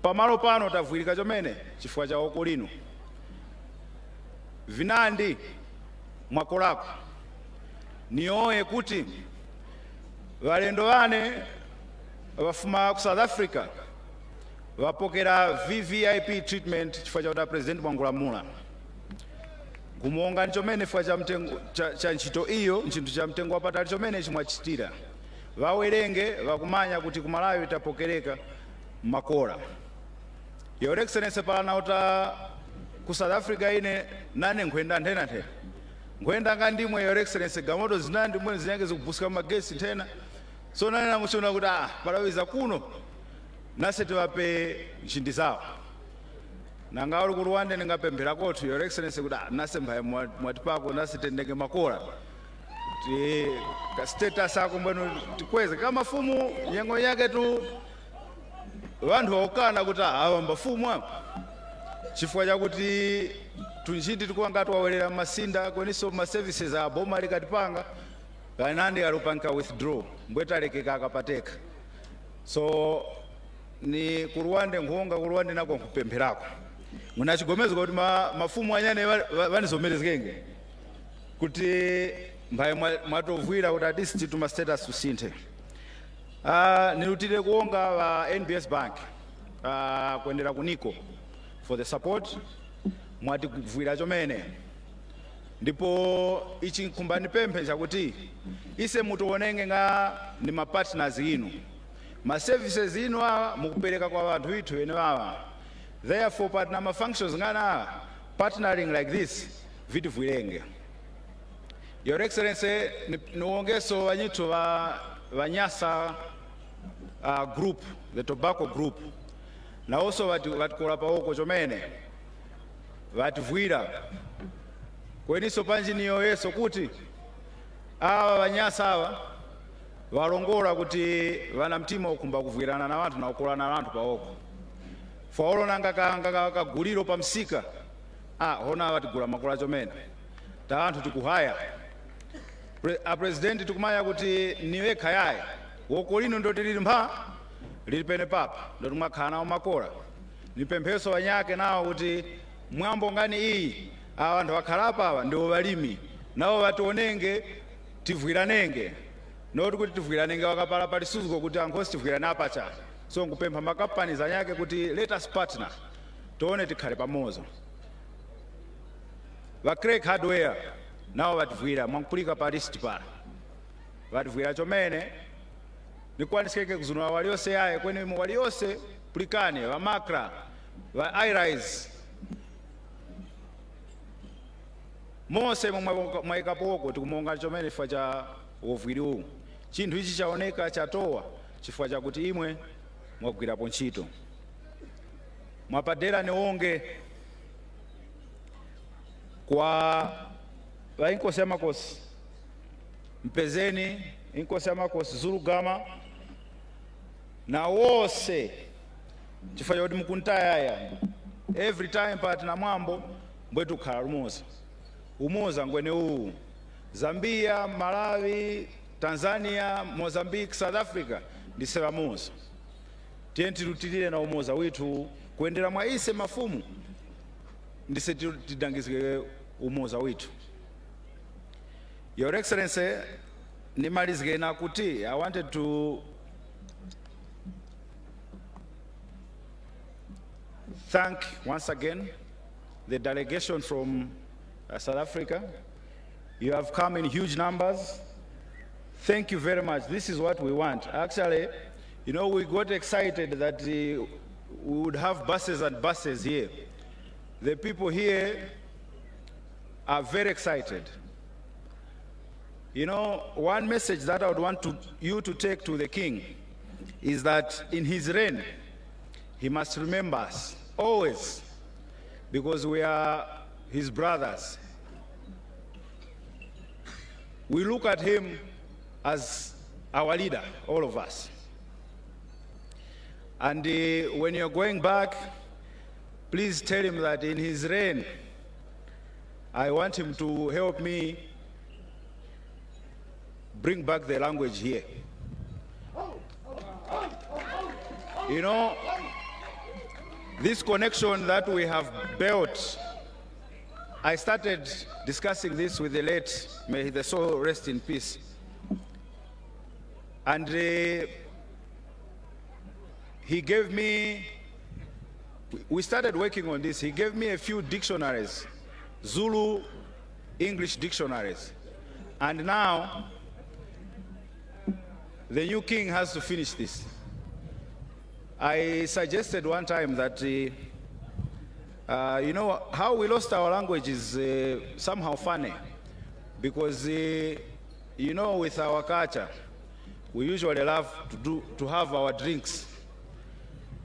pamalo pano tavwirika chomene chifukwa cha oko lino vinandi mwakolako niyoye kuti valendo vane vafuma ku South Africa vapokera VVIP treatment chifukwa cha kuti president mwangulamula kumuonga nchomene chifukwa cha mtengo cha ntchito iyo ntchito cha mtengo wapatali chomene chimwachitira vawerenge vakumanya kuti ku Malawi itapokereka makola. Your Excellency, pala nauta ku South Africa ine nane nkwenda nthena nkwenda ngandimwe. Your Excellency, gamoto zinandi mwe zinyange zikubusika magesi nthena so nane namuchona kuti palawiza kuno nase tiwape nchindi zawo nanga uli ku Rwanda ningapemphera kothu. Your Excellency, kuti nase mphaya mwatipako nase tendeke makola ti ka status ako mbwenu tikweze kama fumu nyengo yake tu vanthu waukana kuti awa mbafumu ako chifukwa chakuti tunchiti tikuwanga tiwawelera masinda kweniso ma services a boma likatipanga kanandi alupanka withdraw mbwetalekeka akapateka. So ni ku Rwanda nkuonga ku Rwanda nako nkupempherako munachigomeza kuti mafumu anyane vanizomerezekenge kuti mbaye mwatovwira kuti at least tuma status tusinthe. Nilutire kuonga wa NBS Bank kuendera kuniko for the support mwati kuvwira chomene ndipo ichi nkumbani pemphe chakuti ise mutuonenge nga ni ma partners inu ma services inu mukupereka kwa vanthu vithu ene wawa. Therefore partner ma functions ngana partnering like this vitivwirenge. Your Excellency, niwongeso wanyithu Nyasa group, the tobacco group, na also watikola paoko chomene vativwira kweniso panjiniyo yeso kuti awa vanyasa awa valongola kuti vana mtima ukumba kuvwirana na wanthu na ukolana na wanthu paoko faolona ngakaguliro pa msika hona vatigula makola chomene ta anthu tikuhaya apresidenti tikumaya kuti niwe khayaya woko lino ndoti lili mpha lili pene papa ndoti mwakhala nawo makola nipempheso wanyake nawo kuti mwambo ngani iyi awa anthu akhalapa awa ndiwo valimi nawo vationenge tivwiranenge noti kuti tivwiranenge wakapala pali suzuko kuti ankhosi tivwirane apacha so nkupempha makampani zanyake kuti let us partner tione tikhale pamozo va Craig Hardware nawo vativwira mwankulika pa list pala vativwira chomene nikwanisike kuzunula waliyose yaye kwene waliyose pulikane va Makra va iRise mose mwaikapoko tikumonga chomene chifukwa cha uvwiri uwu chinthu ichi chaoneka chatowa chifukwa chakuti imwe mwagwirapo ntchito mwapadera niwonge kwa va inkosi ya makosi mpezeni inkosi ya makosi Zulugama na wose chifukwa chakuti mukuntayaya every time pati na mwambo mbwetu kukhala lumoza umoza ngwene uwu Zambia, Malawi, Tanzania, Mozambique, South Africa ndise vamoza tiye tilutilire na umoza witu kuendera mwa ise mafumu ndise tidangizike umoza witu. Your Excellency, nimalizike na kuti I wanted to thank once again the delegation from South Africa. You have come in huge numbers. Thank you very much. This is what we want. Actually, you know, we got excited that we would have buses and buses here. The people here are very excited. You know, one message that I would want you to take to the king is that in his reign, he must remember us always, because we are his brothers. We look at him as our leader, all of us. And when you're going back, please tell him that in his reign, I want him to help me bring back the language here. You know, this connection that we have built, I started discussing this with the late, may the soul rest in peace. And he gave me, we started working on this, he gave me a few dictionaries, Zulu, English dictionaries. And now, the new king has to finish this. I suggested one time that, you know, how we lost our language is somehow funny, because, you know, with our culture, we usually love to have our drinks.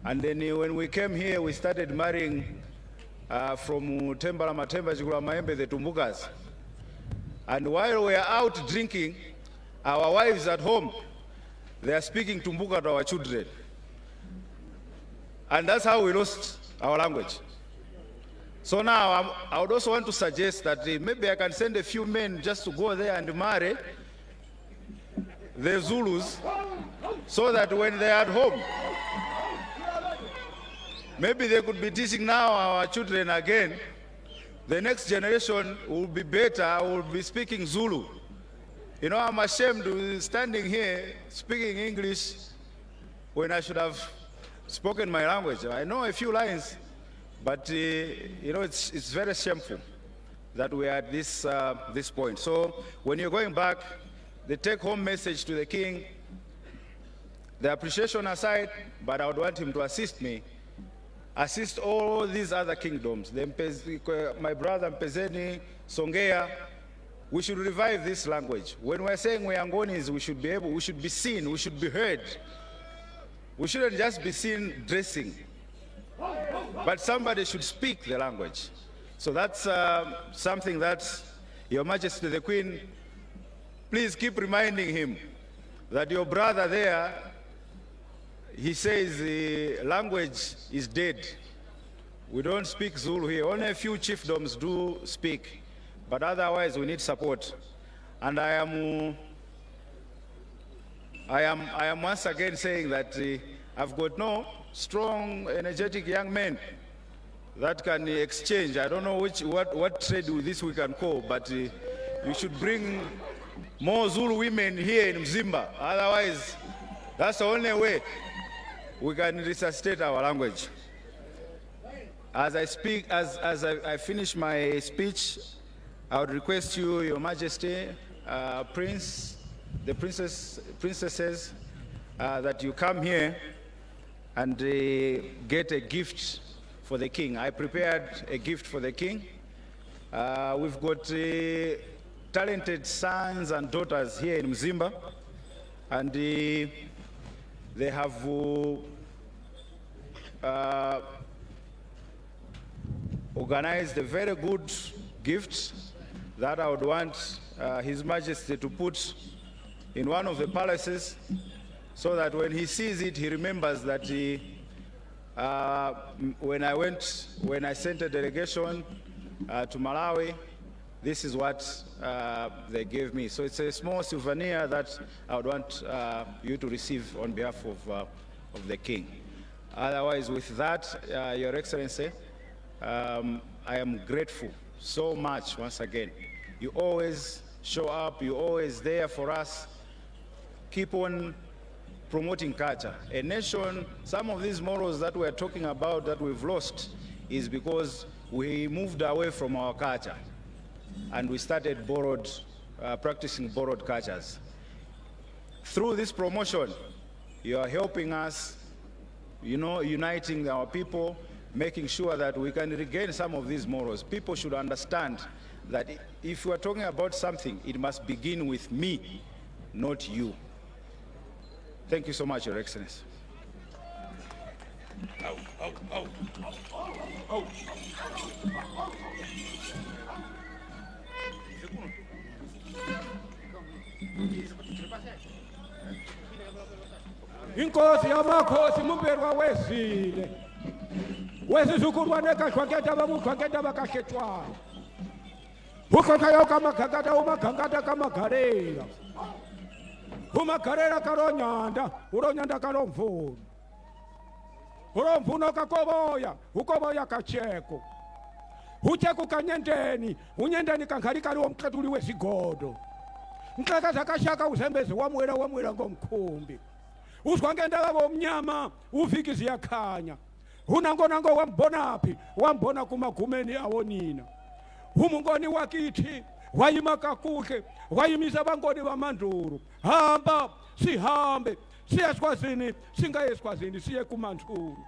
And then when we came here, we started marrying from Tembala Matemba, Chikula Maembe, the Tumbukas. And while we are out drinking, our wives at home, they are speaking Tumbuka to our children. And that's how we lost our language. So now I would also want to suggest that maybe I can send a few men just to go there and marry the Zulus, so that when they are at home, maybe they could be teaching now our children again. The next generation will be better, will be speaking Zulu. You know, I'm ashamed of standing here speaking English when I should have spoken my language. I know a few lines, but you know, it's very shameful that we are at this point. So when you're going back, the take-home message to the king, the appreciation aside, but I would want him to assist me, assist all these other kingdoms, my brother Mpezeni, Songea. We should revive this language. When we're saying we're Angonis, we should be seen, we should be heard. We shouldn't just be seen dressing, but somebody should speak the language. So that's something that Your Majesty the Queen, please keep reminding him that your brother there, he says the language is dead. We don't speak Zulu here. Only a few chiefdoms do speak, but otherwise we need support. And I am once again saying that I've got no strong, energetic young men that can exchange. I don't know what trade with this we can call, but you should bring more Zulu women here in Mzimba. Otherwise, that's the only way we can resuscitate our language. As I speak, as I finish my speech, I would request you, Your Majesty, the princesses, that you come here and get a gift for the king. I prepared a gift for the king. We've got talented sons and daughters here in Mzimba, and they have organized a very good gift that I would want His Majesty to put in one of the palaces, so that when he sees it, he remembers that when I sent a delegation to Malawi, this is what they gave me. So it's a small souvenir that I would want you to receive on behalf of the king. Otherwise, with that, Your Excellency, I am grateful so much once again. You always show up, you're always there for us. Keep on promoting culture. A nation, some of these morals that we're talking about that we've lost is because we moved away from our culture and we started practicing borrowed cultures. Through this promotion, you are helping us, uniting our people, making sure that we can regain some of these morals. People should understand that if we are talking about something, it must begin with me, not you. Thank you so much, Your Excellency.
Inkosi yamakhosi Mumberwa wesile. Wesizukulwane kahlwaketa babuhlwaketa bakashetshwana. Bukhokhayo kamagagada umagangada kamagarela. Umagarela karonyanda, uronyanda karomvuni. Uromvuno kakoboya, ukoboya kacheko. Ucheko kanyendeni, unyendeni kangarikari womkatuli wesigodo. Nhlaka zakashaka uzembezi wamwera ngomkhumbi. Uswangenda womnyama, uviki ziyakhanya. Unangonango wambonaphi, wambona kumagumeni awonina. Umungoni wakithi, wayima kakuhle, wayimisa bangoni bamanduru. Hamba, sihambe, siye eSwazini, singaye eSwazini, siye kuManduru.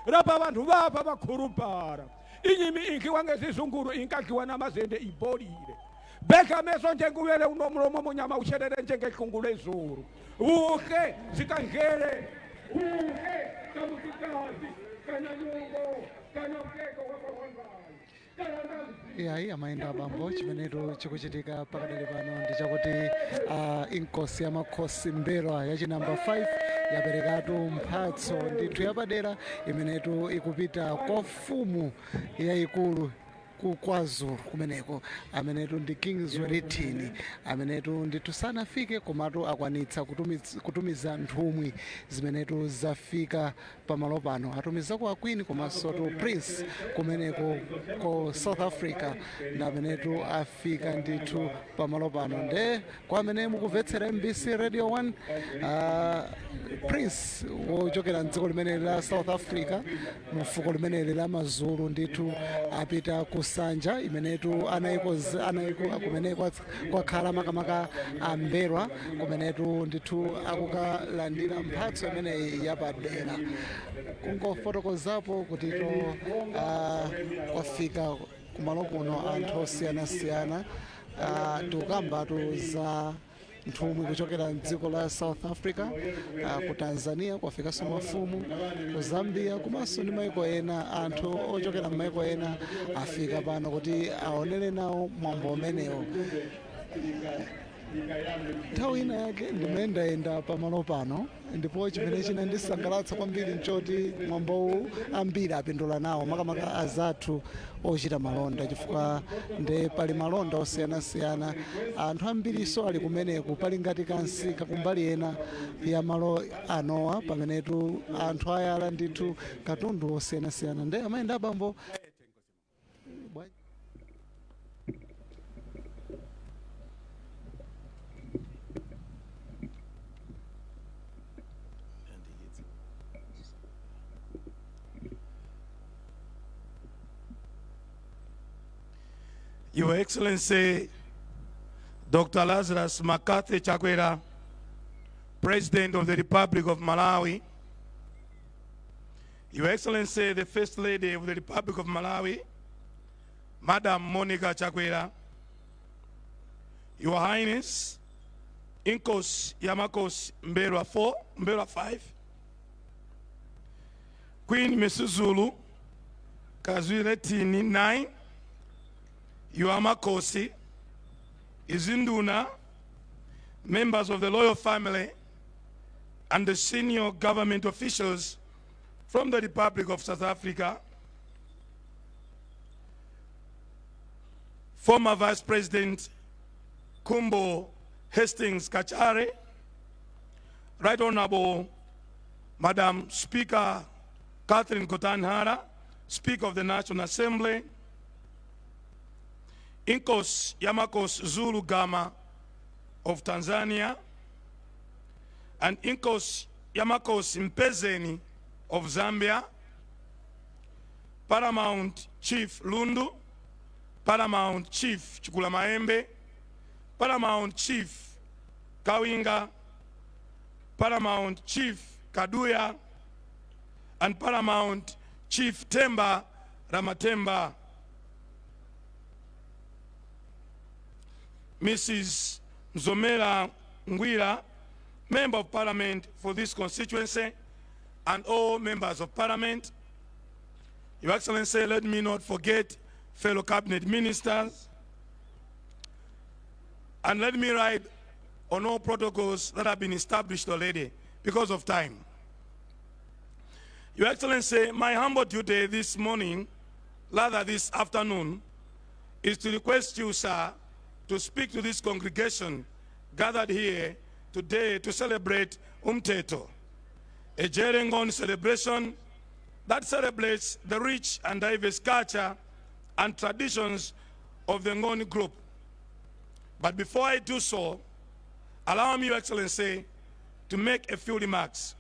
Lapha abantu bapha bakhurumpara. Inyimi inkiwa ngezizunguru inkadliwa namazende ibolile. Beka meso njengubele unomlomo munyama ushelele njengehlungulu ezuru. Uhle sikangele. Uhle kamukikazi kananyungo kanokeko wakwangwayo.
Iyayi amaenda abambo chimenecho chikuchitika pakadali pano ndi chakuti inkosi yamakhosi Mberwa yachi namba 5 yaperekatu mphatso ndithu yapadera imenetu ikupita kwa mfumu yayikulu ku KwaZulu kumeneko amenetu ndi King Zwelithini amenetu ndithu sanafike komatu akwanitsa kutumiza nthumwi zimenetu zafika pamalo pano atumiza ku Akwini komanso tu Prince kumeneko ku South Africa ndamenetu afika ndithu pamalo pano nde kwa amene mukumvetsera MBC Radio 1 Prince wochokera mdziko limene la South Africa mufuko limene la Mazulu ndithu apita kusanja imenetu anayiko kumeneko kwakhala makamaka Mberwa kumenetu ndithu akukalandira mphatso imene yapadera kungofotokozapo kuti kwafika kumalo kuno anthu osiyanasiyana tukambatu za nthumwi kuchokera mdziko la South Africa, ku Tanzania kwafikanso mafumu, ku Zambia komanso ndi maiko ena. Anthu ochokera m'maiko ena afika pano kuti aonere nawo mwambo umenewo. Nthawi ina yake ndimendayenda pamalo pano, ndipo chimene chinandisangalatsa kwambiri nchoti mwambowu ambiri apindula nawo, makamaka azathu ochita malonda, chifukwa nde pali malonda osiyanasiyana. Anthu ambiriso ali kumeneku, pali ngati kansika kumbali ena ya malo anowa, pamenetu anthu ayala ndithu katundu osiyanasiyana. Nde amayenda abambo
Your Excellency, Dr. Lazarus Makathi Chakwera, President of the Republic of Malawi, Your Excellency, the First Lady of the Republic of Malawi, Madam Monica Chakwera, Your Highness, Inkosi Yamakhosi Mberwa 5, Queen Misuzulu Kazwiretini 9, Your Makosi, Izinduna, members of the royal family, and the senior government officials from the Republic of South Africa, former Vice President Kumbo Hastings Kachare, Right Honorable Madam Speaker Catherine Kotanhara, Speaker of the National Assembly, Inkosi Yamakhosi Zulu Gama of Tanzania, and Inkosi Yamakhosi Mpezeni of Zambia, Paramount Chief Lundu, Paramount Chief Chikula Maembe, Paramount Chief Kawinga, Paramount Chief Kaduya, and Paramount Chief Temba Ramatemba, Mrs. Zomela Ngwira, Member of Parliament for this constituency, and all members of Parliament. Your Excellency, let me not forget fellow cabinet ministers, and let me write on all protocols that have been established already because of time. Your Excellency, my humble duty this morning, rather this afternoon, is to request you, sir, to speak to this congregation gathered here today to celebrate Umteto, a Jerengon celebration that celebrates the rich and diverse culture and traditions of the Ngoni group. But before I do so, allow me, Your Excellency, to make a few remarks.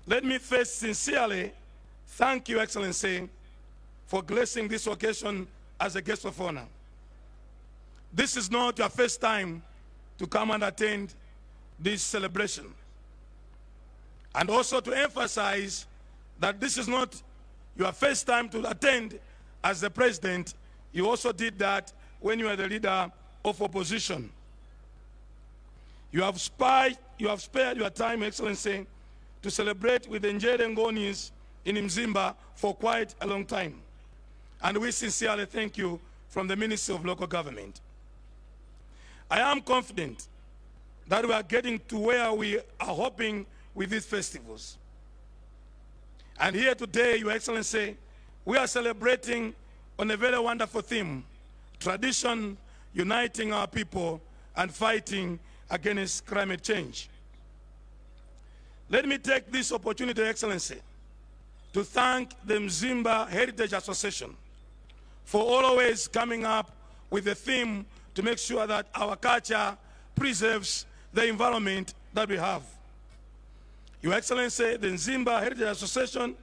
Let me first sincerely thank Your Excellency for gracing this occasion as a guest of honor. This is not your first time to come and attend this celebration. And also to emphasize that this is not your first time to attend as the president. You also did that when you were the leader of opposition. You have spared your time, Excellency, to celebrate with the Njere Ngonis in Mzimba for quite a long time. And we sincerely thank you from the Ministry of Local Government. I am confident that we are getting to where we are hoping with these festivals. And here today, Your Excellency, we are celebrating on a very wonderful theme, tradition, uniting our people and fighting against climate change. Let me take this opportunity, Excellency, to thank the Mzimba Heritage Association for always coming up with a theme to make sure that our culture preserves the environment that we have. Your Excellency, the Mzimba Heritage Association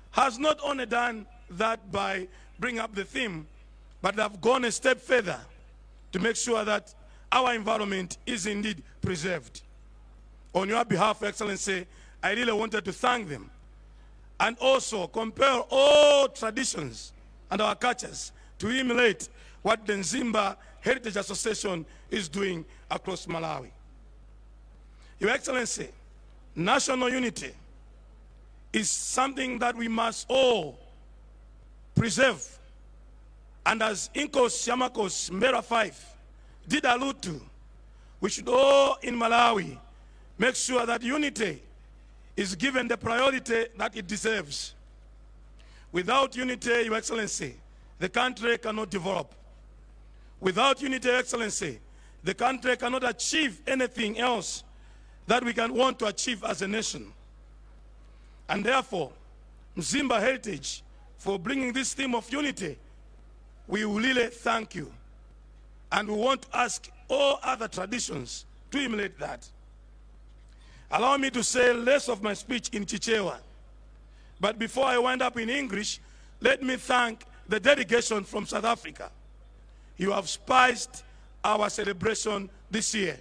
has not only done that by bringing up the theme, but have gone a step further to make sure that our environment is indeed preserved. On your behalf, Excellency, I really wanted to thank them and also compare all traditions and our cultures to emulate what the Mzimba Heritage Association is doing across Malawi. Your Excellency, national unity is something that we must all preserve. And as Inkos Yamakos Mbera 5 did allude to, we should all in Malawi make sure that unity is given the priority that it deserves. Without unity, Your Excellency, the country cannot develop. Without unity, Your Excellency, the country cannot achieve anything else that we can want to achieve as a nation. And therefore, Mzimba Heritage, for bringing this theme of unity, we will really thank you. And we want to ask all other traditions to emulate that. Allow me to say less of my speech in Chichewa. But before I wind up in English, let me thank the delegation from South Africa. You have spiced our celebration this year.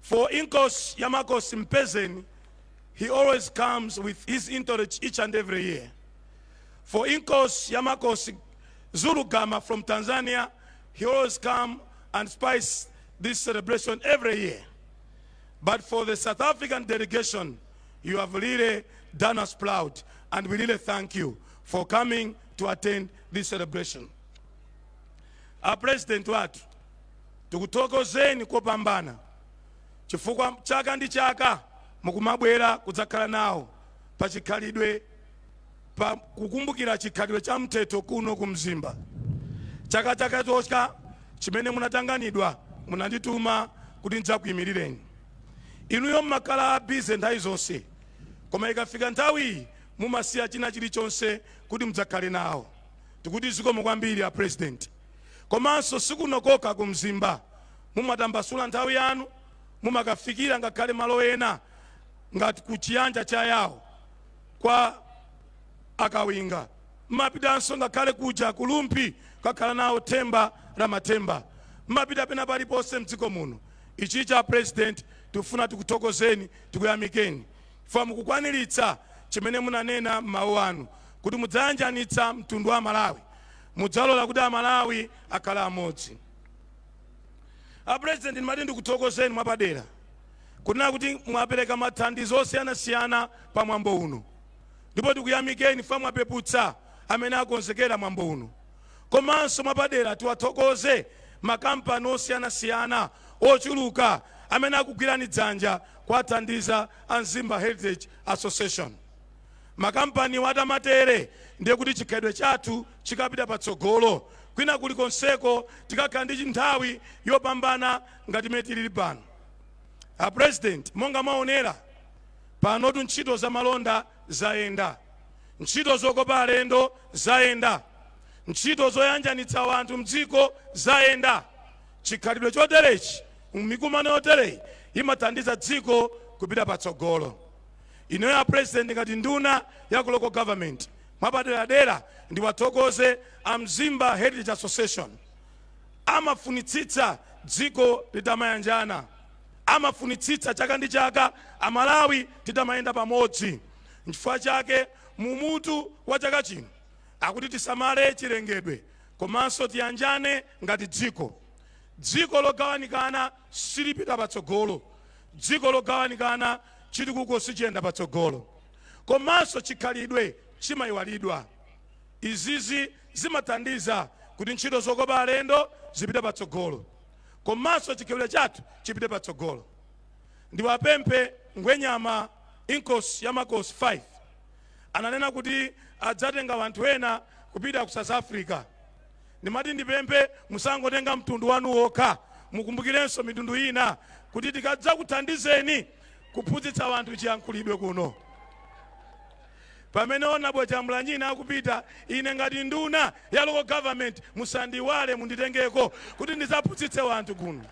For Inkos Yamakos Mpezeni, he always comes with his entourage each and every year. For Inkos Yamakos Zurugama from Tanzania, he always comes and spice this celebration every year. But for the South African delegation, you have really done us proud, and we really thank you for coming to attend this celebration. Our President watu, tukuthokozeni kopambana. Chifukwa chaka ndi chaka mukumabwera kudzakhala nawo pa chikhalidwe pa kukumbukira chikhalidwe cha mthetho kuno ku Mzimba. Chaka choka chimene munatanganidwa munandituma kuti ndidzakuyimireni. Inuyo mmakhala busy nthawi zonse, koma ikafika nthawi mumasiya china chilichonse kuti mudzakhale nawo. Tikuti zikomo kwambiri a President. Komanso sikunokoka ku Mzimba, mumatambasula nthawi yanu, mumakafikira ngakhale malo ena ngati ku chiyanja cha yawo kwa akawinga. Mmapitanso ngakhale kuja kulumpi kakhala nawo themba la mathemba. Mmapita pena paliponse mdziko muno. Ichi cha President tufuna tikuthokozeni, tikuyamikeni. Fa mukukwaniritsa chimene munanena m'mawu anu kuti mudzayanjanitsa mtundu wa Malawi. Mudzalola kuti Malawi akhala amodzi. A President ndimati ndikuthokozeni mwapadera. Kunena kuti mwapereka mathandizo osiyana-siyana pa mwambo uno. Ndipo tikuyamikeni fa mwapeputsa amene akonzekera mwambo uno. Komanso mwapadera tiwathokoze makampani osiyana-siyana ochuluka amene akugwirani dzanja kwathandiza a Mzimba Heritage Association. Makampani watamatere ndiye kuti chikhalidwe chathu chikapita patsogolo. Kwina kulikonseko tikakhala ndi nthawi yopambana ngati mene tilili pano. A President, monga maonera panotu ntchito za malonda zayenda, ntchito zokopa alendo zayenda, ntchito zoyanjanitsa wanthu mdziko zayenda. Chikhalidwe choterechi mikumano yotereyi imathandiza dziko kupita patsogolo. Inuyo a President ngati nduna ya ku local government mwapaderadera ndiwathokoze a Mzimba Heritage Association. Amafunitsitsa dziko litamayanjana, amafunitsitsa chaka ndi chaka Amalawi titamayenda pamodzi. N'chifukwa chake mumutu wa chaka chino akuti tisamale chilengedwe komanso tiyanjane ngati dziko. Dziko logawanikana silipita patsogolo. Dziko logawanikana chili kuko sichiyenda patsogolo. Komanso chikhalidwe chimayiwalidwa. Izizi zimathandiza kuti ntchito zokopa alendo zipite patsogolo. Komanso chikhalidwe chathu chipite patsogolo. Ndiwapemphe Ngwenyama Inkos Yamakos 5 ananena kuti adzatenga wanthu ena kupita ku South Africa. Ndimati ndipemphe musangotenga mtundu wanu wokha, mukumbukirenso mitundu ina kuti tikadza kuthandizeni kuphunzitsa wanthu chiyankhulidwe kuno. Pamene ona bwechambula nyina akupita, ine ngati nduna ya local government musandiwale munditengeko kuti ndizaphunzitse wanthu kuno.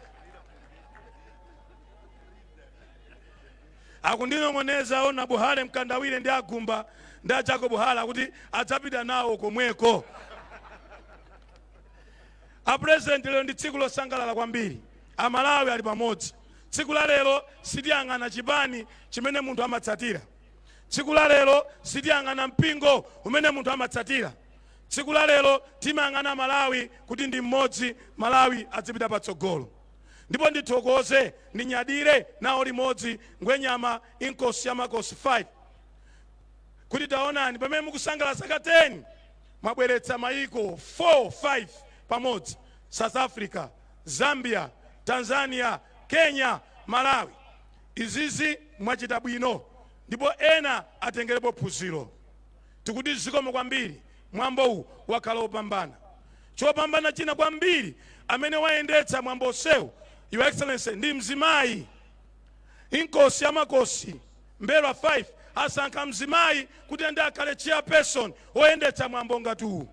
Akundinong'oneza ona Buhale Mkandawire ndi Agumba ndi Jacob Buhala kuti adzapita nawo komweko. A President, lero ndi tsiku losangalala kwambiri. Amalawi ali pamodzi. Tsiku la lero sitiyang'ana chibani chimene munthu amatsatira. Tsiku la lero sitiyang'ana mpingo umene munthu amatsatira. tsiku la lero timayang'ana Malawi kuti ndi mmodzi, Malawi adzipita patsogolo. Ndipo ndithokoze ndinyadire nawo limodzi ngwenyama inkosi ya makosi 5 kuti taonani pamene mukusangalala zaka 10 mwabweretsa maiko 4-5 pamodzi: South Africa, Zambia, Tanzania, Kenya, Malawi. Izizi mwachita bwino ndipo ena atengerepo phunziro. Tikuti zikomo kwambiri, mwambo uwu wakhala opambana. Chopambana china kwambiri amene wayendetsa mwambo sewu, Your Excellency, ndi mzimayi. Inkosi ya makosi Mberwa 5 asankha mzimayi kuti ndi akhale chairperson oyendetsa mwambo ngati uwu.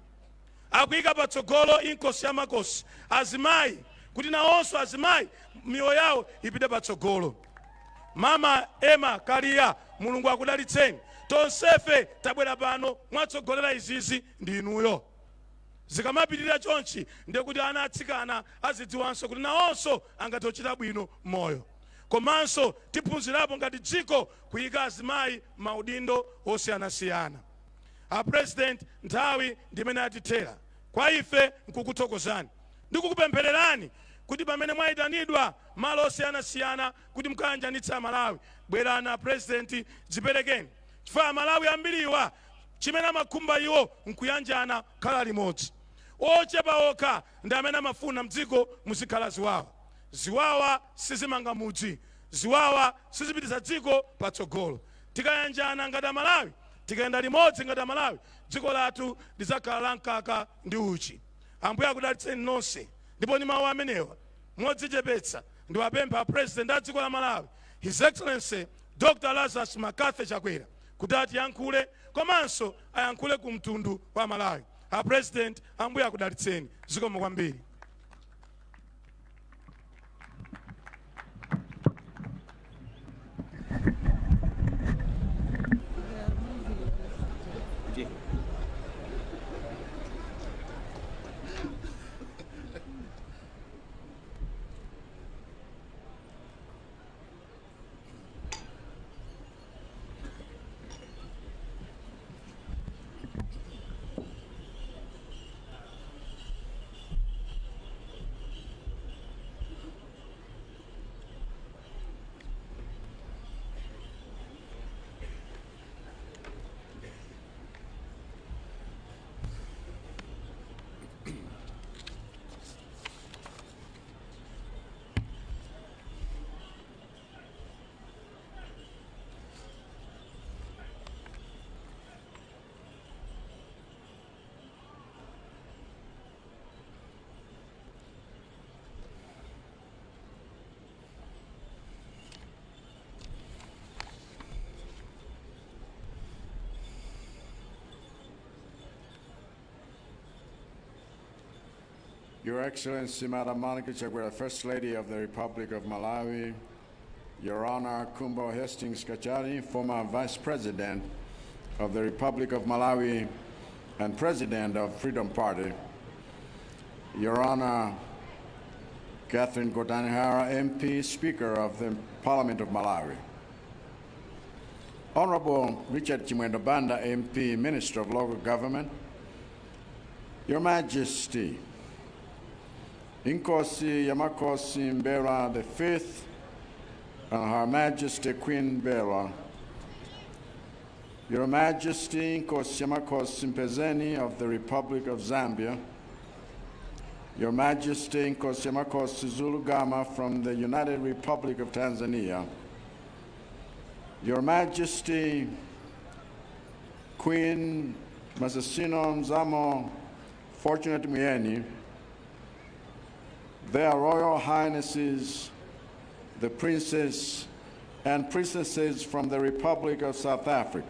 Akuyika patsogolo inkosi ya makosi azimayi kuti nawonso azimayi miyoyo yawo ipite patsogolo. Mama Emma Kalia, Mulungu akudalitseni. Tonsefe tabwera pano mwatsogolera izizi ndi inuyo. Zikamapitirira chonchi ndiye kuti ana atsikana azidziwanso kuti nawonso angatochita bwino moyo. Komanso tiphunzirapo ngati dziko kuyika azimayi maudindo osiyanasiyana. A President, nthawi ndimene atithera. Kwa ife nkukuthokozani ndikukupemphererani kuti pamene mwayitanidwa malo osiyanasiyana kuti mukayanjanitsa Malawi, bwerani a President, dziperekeni. Chifukwa Malawi ambiriwa chimene amakhumba iwo nkuyanjana khala limodzi. Ochepa okha ndi amene amafuna mdziko muzikhala ziwawa. Ziwawa sizimanga mudzi, ziwawa sizipititsa dziko patsogolo. Tikayanjana ngati Malawi, tikayenda limodzi ngati Malawi, dziko lathu lidzakhala la mkaka ndi uchi. Ambuye akudalitseni nonse. Ndipo ndi mawu amenewa modzichepetsa ndiwapempha a President a dziko la Malawi, His Excellency Dr. Lazarus Makathi Chakwera, kuti atiyankhule komanso ayankhule ku mtundu wa Malawi. A President, ambuye akudalitseni. Zikomo kwambiri.
Your Excellency, Madam Monica Chakwera, First Lady of the Republic of Malawi, Your Honor Kumbo Hastings Kachari, former Vice President of the Republic of Malawi and President of Freedom Party, Your Honor Catherine Kotanihara, MP, Speaker of the Parliament of Malawi, Honorable Richard Chimwendo Banda, MP, Minister of Local Government, Your Majesty, Inkosi Yamakosi Mberwa V and Her Majesty Queen Mberwa, Your Majesty Inkosi Yamakosi Mpezeni of the Republic of Zambia, Your Majesty Inkosi Yamakosi Zulugama from the United Republic of Tanzania, Your Majesty Queen Masasino Mzamo Fortunate Muyeni, Their Royal Highnesses, the Princes and Princesses from the Republic of South Africa,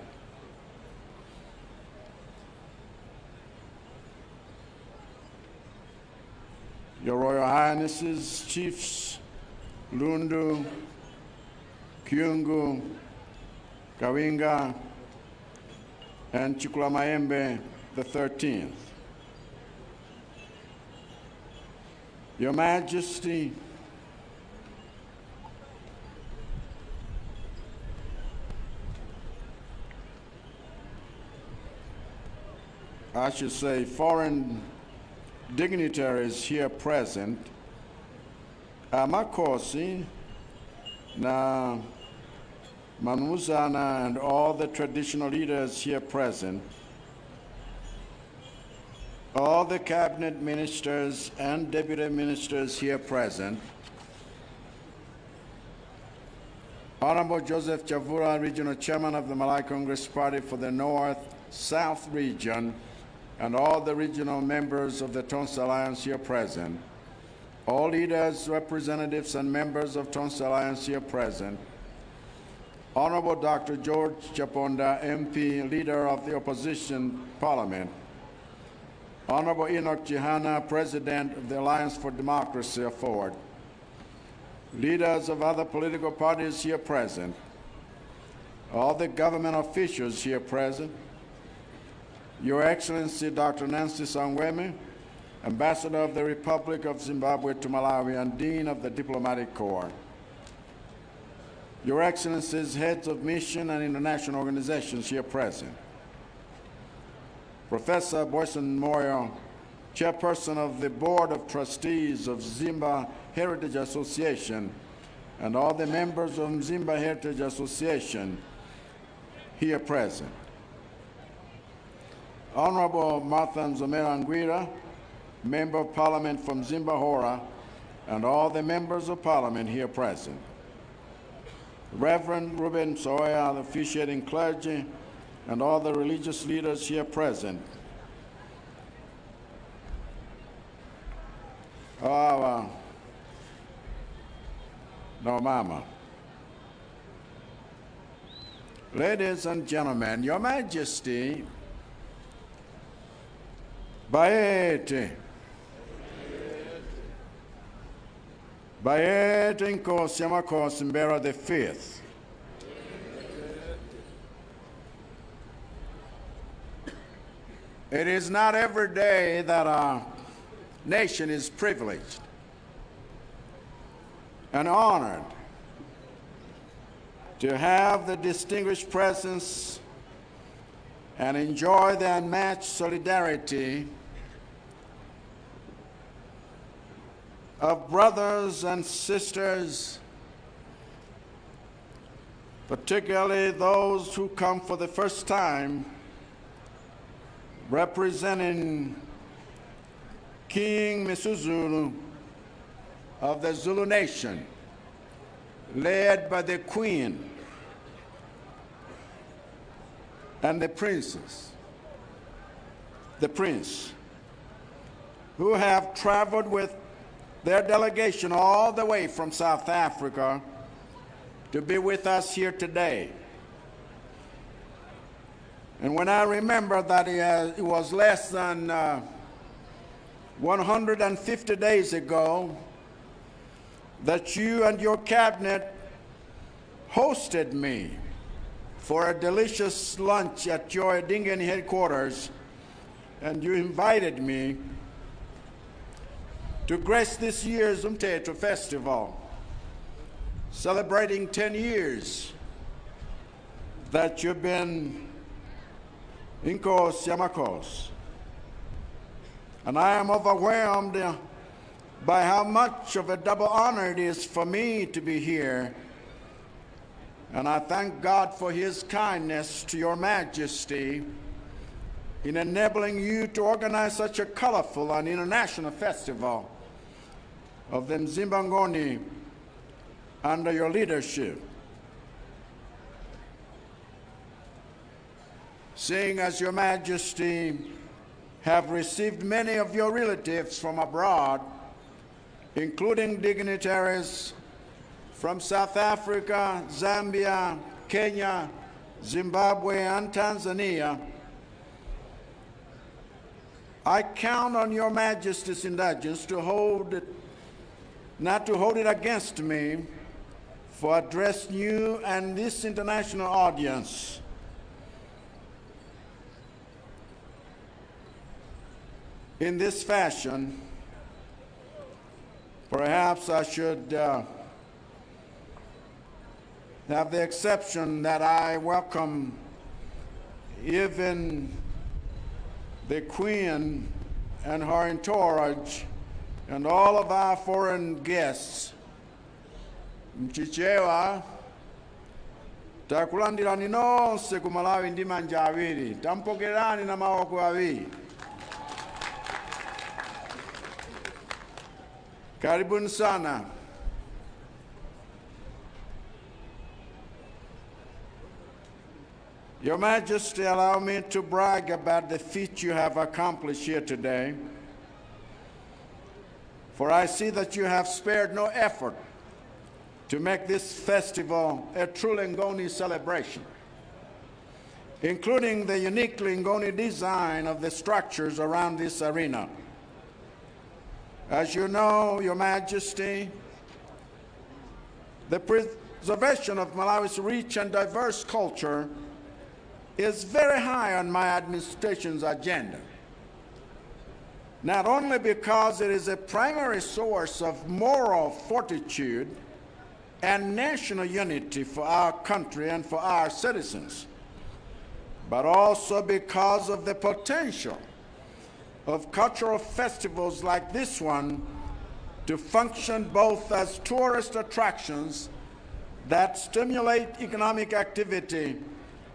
Your Royal Highnesses, Chiefs Lundu, Kyungu, Kawinga, and Chikuamaembe the 13th, Your Majesty, I should say, foreign dignitaries here present, Amakosi, na Manuzana, and all the traditional leaders here present, all the cabinet ministers and deputy ministers here present, Honorable Joseph Chavura, Regional Chairman of the Malay Congress Party for the North-South region, and all the regional members of the Tonsa Alliance here present, all leaders, representatives, and members of Tonsa Alliance here present, Honorable Dr. George Chaponda, MP, Leader of the Opposition Parliament, Honorable Enoch Chihana, President of the Alliance for Democracy Forward, leaders of other political parties here present, all the government officials here present, Your Excellency Dr. Nancy Sangweme, Ambassador of the Republic of Zimbabwe to Malawi and Dean of the Diplomatic Corps, Your Excellencies, heads of mission and international organizations here present, Professor Boyson Moyo, Chairperson of the Board of Trustees of Zimba Heritage Association, and all the members of Zimba Heritage Association here present. Honorable Martha Nzomera Ngwira, Member of Parliament from Zimba Hora, and all the members of Parliament here present. Reverend Ruben Soya, the officiating clergy, and all the religious leaders here present. No, Mama. Ladies and gentlemen, Your Majesty, Baete Nkosi Amakosi Mbera the Fifth. It is not every day that our nation is privileged and honored to have the distinguished presence and enjoy the unmatched solidarity of brothers and sisters, particularly those who come for the first time representing King Misuzulu of the Zulu Nation, led by the Queen and the Prince, who have traveled with their delegation all the way from South Africa to be with us here today. And when I remember that it was less than 150 days ago that you and your cabinet hosted me for a delicious lunch at your Dingen headquarters, and you invited me to grace this year's Umteto Festival, celebrating 10 years that you've been Inkosi Amakosi. And I am overwhelmed by how much of a double honor it is for me to be here. And I thank God for His kindness to Your Majesty in enabling you to organize such a colorful and international festival of the Mzimba Ngoni under your leadership. Seeing as Your Majesty have received many of your relatives from abroad, including dignitaries from South Africa, Zambia, Kenya, Zimbabwe, and Tanzania, I count on Your Majesty's indulgence to not to hold it against me, for addressing you and this international audience. In this fashion, perhaps I should have the exception that I welcome even the Queen and her entourage, and all of our foreign guests, mchichewa takulandirani nonse ku Malawi ndi manja awiri, tampokerani na maoko awiri. Karibuni sana. Your Majesty, allow me to brag about the feat you have accomplished here today, for I see that you have spared no effort to make this festival a true Ngoni celebration, including the uniquely Ngoni design of the structures around this arena. As you know, Your Majesty, the preservation of Malawi's rich and diverse culture is very high on my administration's agenda, not only because it is a primary source of moral fortitude and national unity for our country and for our citizens, but also because of the potential of cultural festivals like this one to function both as tourist attractions that stimulate economic activity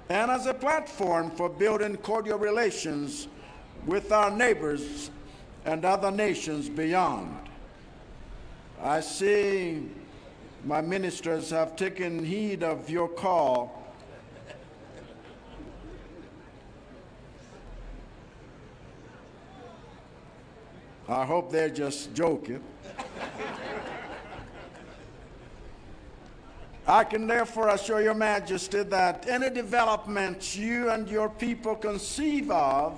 and as a platform for building cordial relations with our neighbors and other nations beyond. I see my ministers have taken heed of your call. I hope they're just joking. I can therefore assure Your Majesty that any developments you and your people conceive of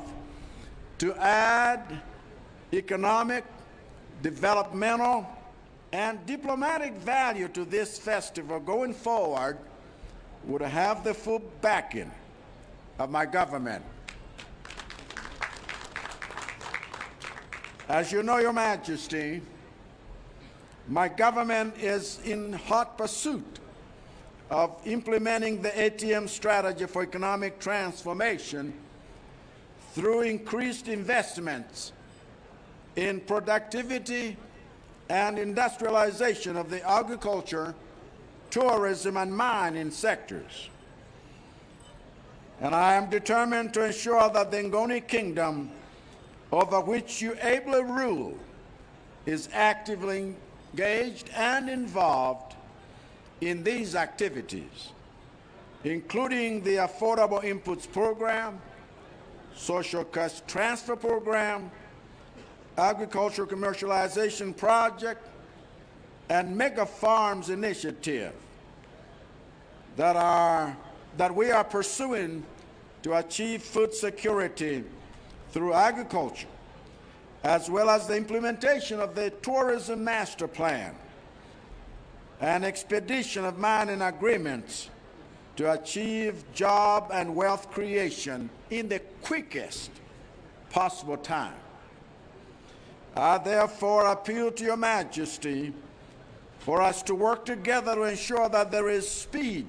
to add economic, developmental, and diplomatic value to this festival going forward would have the full backing of my government. As you know, Your Majesty, my government is in hot pursuit of implementing the ATM strategy for economic transformation through increased investments in productivity and industrialization of the agriculture, tourism, and mining sectors. And I am determined to ensure that the Ngoni Kingdom, over which you ably rule, is actively engaged and involved in these activities, including the Affordable Inputs Program, Social Cash Transfer Program, Agricultural Commercialization Project, and Mega Farms Initiative that we are pursuing to achieve food security through agriculture, as well as the implementation of the Tourism Master Plan and expedition of mining agreements to achieve job and wealth creation in the quickest possible time. I therefore appeal to Your Majesty for us to work together to ensure that there is speed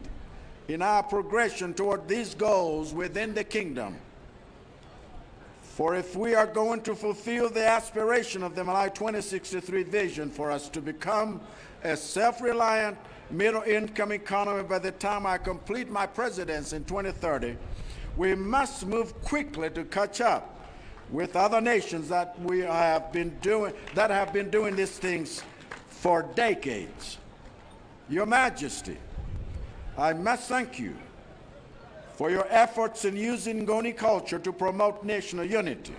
in our progression toward these goals within the kingdom. For if we are going to fulfill the aspiration of the Malawi 2063 vision for us to become a self-reliant middle-income economy by the time I complete my presidency in 2030, we must move quickly to catch up with other nations that have been doing these things for decades. Your Majesty, I must thank you for your efforts in using Ngoni culture to promote national unity.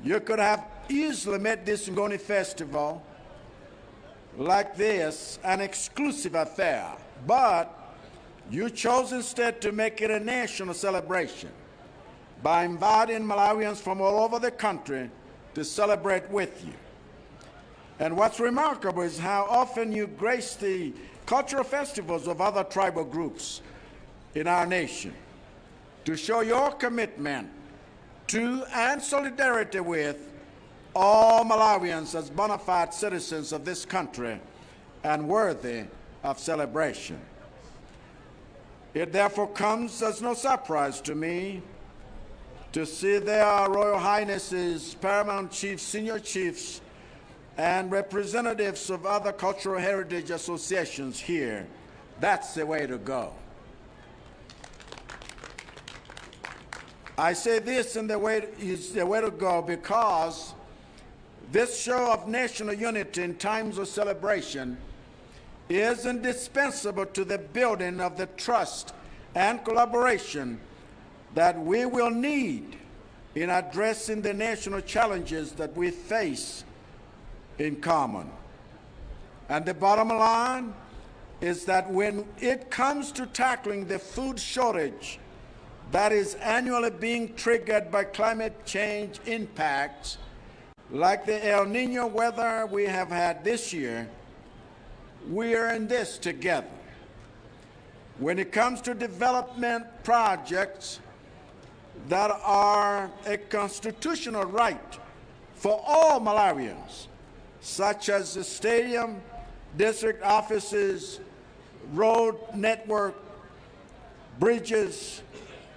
You could have easily made this Ngoni festival like this an exclusive affair, but you chose instead to make it a national celebration by inviting Malawians from all over the country to celebrate with you. And what's remarkable is how often you grace the cultural festivals of other tribal groups in our nation to show your commitment to and solidarity with all Malawians as bona fide citizens of this country and worthy of celebration. It therefore comes as no surprise to me to see their Royal Highnesses, Paramount Chiefs, Senior Chiefs, and representatives of other cultural heritage associations here. That's the way to go. I say this is the way to go because this show of national unity in times of celebration is indispensable to the building of the trust and collaboration that we will need in addressing the national challenges that we face in common. And the bottom line is that when it comes to tackling the food shortage that is annually being triggered by climate change impacts, like the El Nino weather we have had this year, we are in this together. When it comes to development projects that are a constitutional right for all Malawians, such as the stadium, district offices, road network, bridges,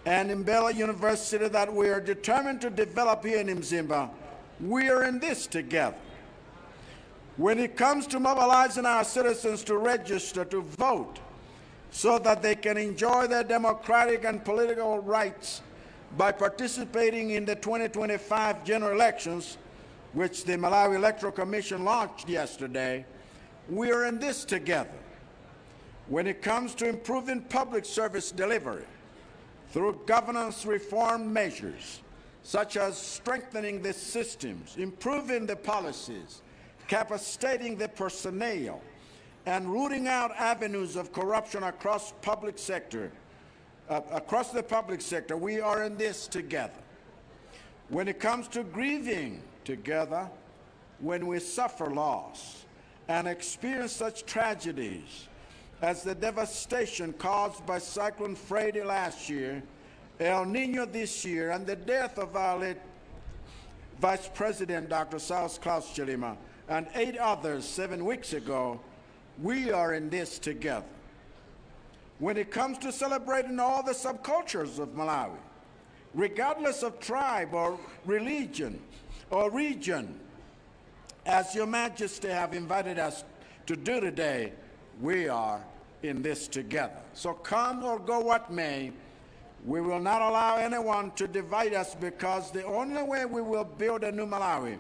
and Mbela University that we are determined to develop here in Mzimba, we are in this together. When it comes to mobilizing our citizens to register to vote so that they can enjoy their democratic and political rights by participating in the 2025 general elections, which the Malawi Electoral Commission launched yesterday, we are in this together. When it comes to improving public service delivery through governance reform measures, such as strengthening the systems, improving the policies, capacitating the personnel, and rooting out avenues of corruption across the public sector, we are in this together. When it comes to grieving together, when we suffer loss and experience such tragedies as the devastation caused by Cyclone Freddy last year, El Nino this year, and the death of our late Vice President Dr. Klaus Chilima, and 8 others 7 weeks ago, we are in this together. When it comes to celebrating all the subcultures of Malawi, regardless of tribe or religion or region, as Your Majesty have invited us to do today, we are in this together. So come or go what may, we will not allow anyone to divide us, because the only way we will build a new Malawi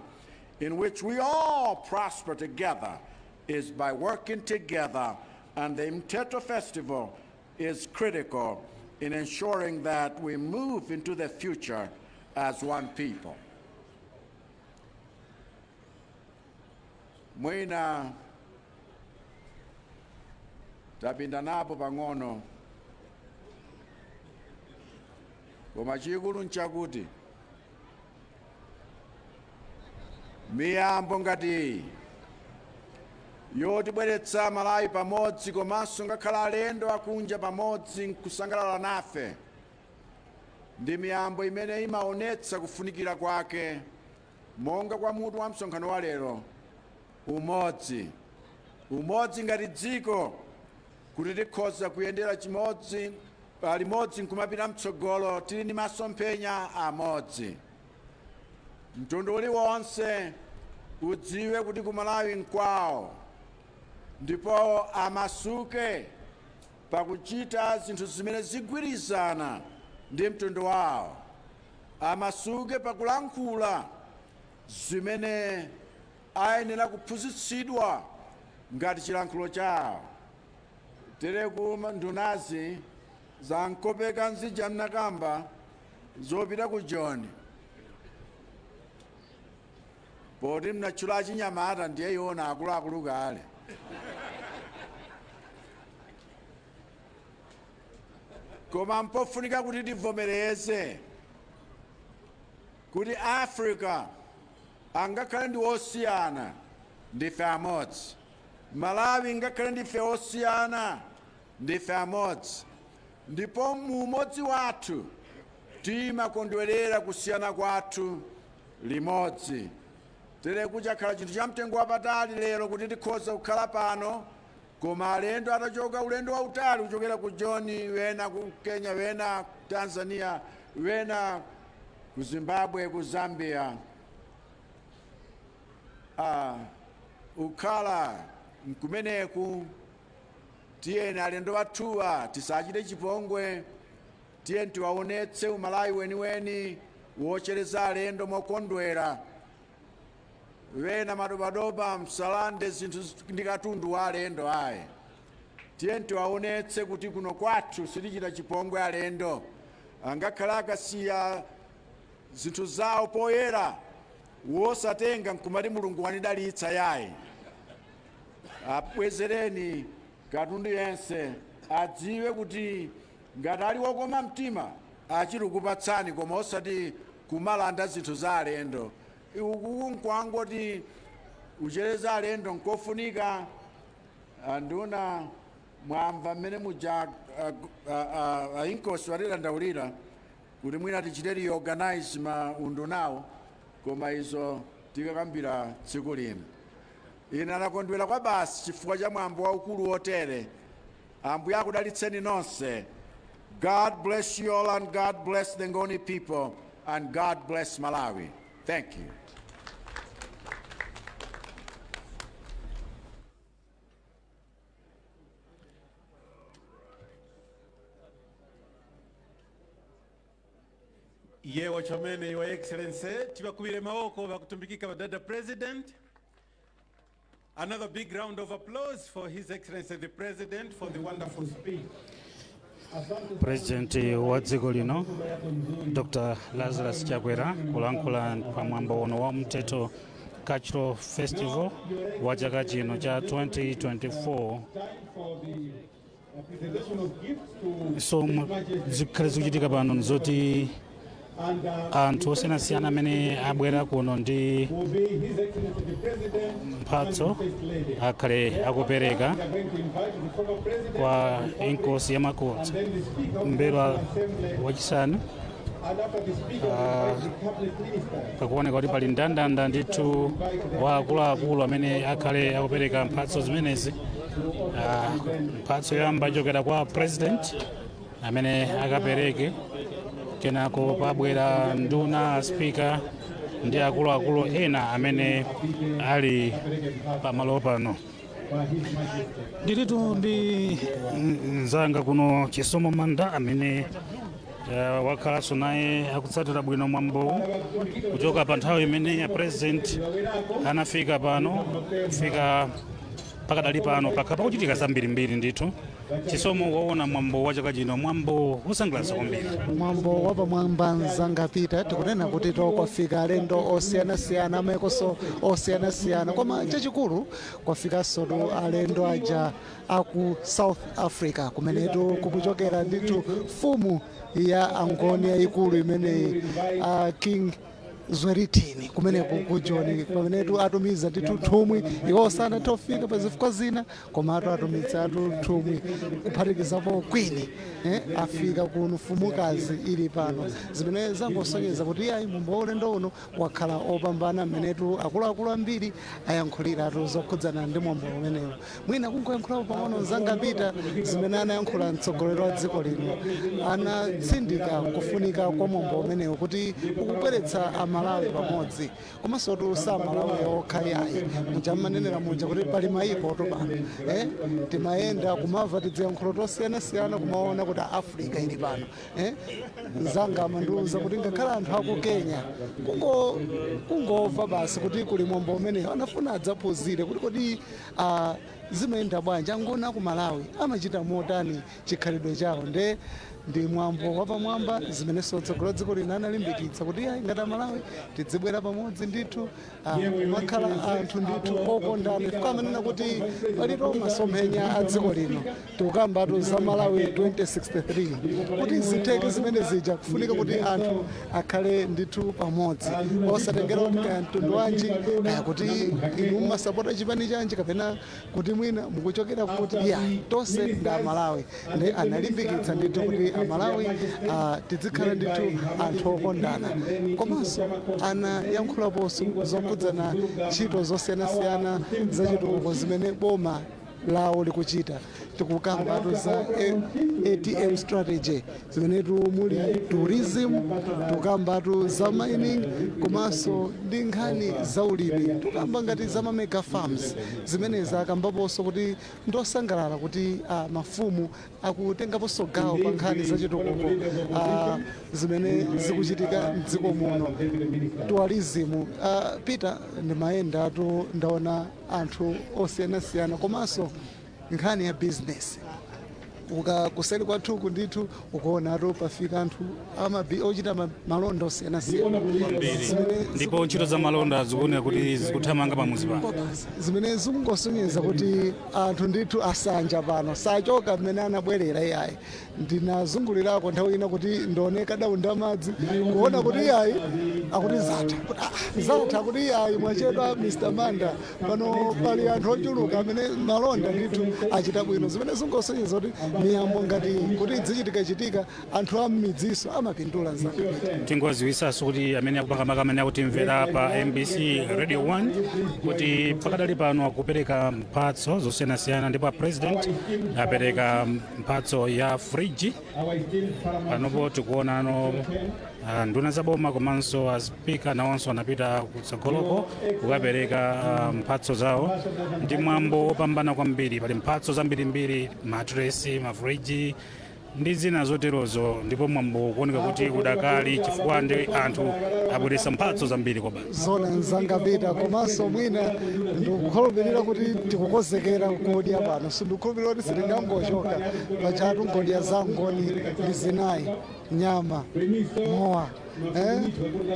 in which we all prosper together is by working together, and the Mteto Festival is critical in ensuring that we move into the future as one people. Mwina tapinda napo pang'ono, koma chikulu nchakuti miyambo ngati yotibweretsa Malawi pamodzi, komanso ngakhala alendo akunja pamodzi nkusangalala nafe, ndi miyambo imene imaonetsa kufunikira kwake, monga kwa mutu wa msonkhano wa lero, umodzi ngati dziko, kuti tikhoza kuyendera limodzi nkumapita mtsogolo tili ndi masomphenya amodzi. Mtundu uliwonse udziwe kuti ku Malawi nkwawo, ndipo amasuke pakuchita zinthu zimene zigwirizana ndi mtundu wawo, amasuke pakulankhula zimene ayenera kuphunzitsidwa ngati chilankhulo chawo. Tereku ndunazi za nkopeka nzija mnakamba zopita ku John, poti mnatchula chinyamata ndiye iwona akuluakulu kale. Koma mpofunika kuti tivomereze kuti Africa angakhale ndi osiyana, ndife amodzi. Malawi ngakhale ndife osiyana, ndife amodzi. Ndipo mu umodzi wathu timakondwerera kusiyana kwathu limodzi. Tere kuchakhala chinthu cha mtengo wapatali lero kuti tikhoza kukhala pano, koma alendo atachoka ulendo wautali kuchokera ku John, wena ku Kenya, wena Tanzania, wena ku Zimbabwe, ku Zambia, ukhala nkumeneku tiyeni alendo athuwa tisachite chipongwe, tiyeni tiwaonetse umalawi weniweni wochereza alendo mokondwera, wena madobadoba msalande zinthu ndi katundu wa alendo ayi. Tiyeni tiwaonetse kuti kuno kwathu sitichita chipongwe alendo, angakhala akasiya zinthu zawo poyera wosatenga nkumati mulungu wanidalitsa yayi. Abwezereni katundu yense adziwe kuti ngati ali wokoma mtima achiri kupatsani koma osati kumalanda zinthu za alendo. Uku nkwangoti uchereza alendo nkofunika. Nduna mwamva mmene muja inkosi watidandaulira kuti mwina tichite reorganize maundunawo, koma izo tikakambira tsiku lina. Ine anakondwera kwa basi chifukwa cha mwambo waukulu wotere. Ambuye akudalitseni nonse. God bless you all, and God bless the Ngoni people, and God bless Malawi. Thank you.
Yewo chomene, Your Excellency, tibakubire maoko bakutumbikika badada President. Another big round of applause for His Excellency the President for the wonderful speech.
President wa dziko lino Dr. Lazarus Chakwera kulankhula pamwambo uno wa mteto Cultural Festival wa chaka chino cha 2024. So zikhale zikuchitika pano nzoti anthu osiyanasiyana amene abwera kuno ndi mphatso akhale akupereka kwa inkosi yamakhosi Mberwa wachisanu. Pakuoneka kuti pali ndandanda ndithu wa akuluakulu amene akhale akupereka mphatso zimenezi. Mphatso yoyamba ichokera kwa President amene akapereke, kenako pabwera nduna, speaker ndi akuluakulu ena amene ali pamalo pano. Ndilitu ndi mzanga kuno Chisomo Manda amene wakhalanso naye akutsatira bwino mwambo kuchoka pa nthawi imene ya President anafika pano kufika pakadali pano pakuchitika zambirimbiri ndithu. Chisomo waona mwambo wa chaka chino, mwambo usangalatsa kwambiri.
Mwambo wapamwamba nzangapita tikunena kuti kwafika alendo osiyanasiyana amaikoso osiyanasiyana, koma chachikulu kwafikanso alendo aja aku South Africa kumenetu kukuchokera ndithu mfumu ya Angoni yayikulu imeneyi King Zwelithini kumene kujoni pamenetu atumiza ndithu thumwi iwo sanatha kufika pa zifukwa zina, koma atumiza thumwi kuphatikizapo Queen afika kuno mfumukazi ili pano, zimene zangosonyeza kuti ayi mwambo ulendo uno wakhala opambana mmenetu akuluakulu ambiri ayankhuliratu zokhudzana ndi mwambo umenewu. Mwina kungoyankhulapo pang'ono zangapita zimene anayankhula mtsogoleri wa dziko lino, anatsindika kufunika kwa mwambo umenewu kuti ukubweretsa Malawi pamodzi, komanso tusa Malawi okha yayi muja mmanenera muja kuti pali mayiko topano timayenda kumava tidziyankhulo tosiyanasiyana kumaona kuti Africa ili pano. Nzanga amandiuza kuti ngakhala anthu aku Kenya kungomva basi kuti kuli mwambo umeneyo anafuna adzaphunzire kuti kodi zimayenda bwanji, angoni ku Malawi amachita motani chikhalidwe chawo. Ndi mwambo wapamwamba zimene sotsogolo dziko lino analimbikitsa kuti ngati Malawi tidzibwera pamodzi ndithu makhala anthu ndithu okondana. Tikamanena kuti palito masomphenya a dziko lino tikukambatu za Malawi 2063 kuti zitheke zimene zija kufunika kuti anthu akhale ndithu pamodzi osatengera kuti mtundu wanji kuti inu mumasapota chipani chanji kapena kuti mwina mukuchokera kuti tonse ndi Malawi. Ndi analimbikitsa ndithu kuti Malawi tizikhala ndithu anthu okondana, komanso anayankhulapo zokhudzana ntchito zosiyanasiyana zachitukuko zimene boma lawo likuchita. tikukambatu za ATM strategy zimenetu muli tourism, tukambatu za mining komanso ndi nkhani za ulimi, tukamba ngati za mega farms zimenezi akambaponso kuti ndosangalala kuti mafumu akutengaponso gawo pa nkhani za chitukuko zimene zikuchitika mdziko muno. Tourism Peter ndimayendatu ndaona anthu osiyanasiyana komanso nkhani ya business kuseli kwathu ndithu ukuonatu pafika anthu ochita malonda osiyanasiyana
ndipo ntchito za malonda zikuoneka kuti zikuthamanga pamuzi pano,
zimene zikungosonyeza kuti anthu ndithu asanja pano sachoka mmene anabwerera. Iyayi ndinazungulirako nthawi ina kuti ndioneka dawu ndamadzi kuona kuti iyayi akuti zatha kuti iyayi mwachedwa Mr. Manda pano pali anthu ochuluka amene malonda ndithu achita bwino, zimene zingosonyeza kuti miyambo ngati kuti zichitika anthu a m'midziso amapindula zake.
tingoziwisanso kuti amene akupanga maka amene akutimvera pa MBC Radio 1 kuti pakadali pano akupereka mphatso zosiyanasiyana, ndipo a president apereka mphatso ya friji. Panopo tikuonano nduna za boma komanso aspika nawonso anapita kutsogoloko kukapereka mphatso zawo, ndi mwambo wopambana kwambiri. Pali mphatso zambirimbiri, matresi, mafriji ndi zina zoterozo, ndipo mwambo kuoneka kuti udakali chifukwa ndi anthu abweretsa mphatso zambiri kwa basi.
Zona nzangapita komanso mwina ndikukhulupirira kuti tikukonzekera kodya pano, sindikukhulupirira kuti sitingangochoka pachatu ngodya za ngoni ndi zinayi, nyama, mowa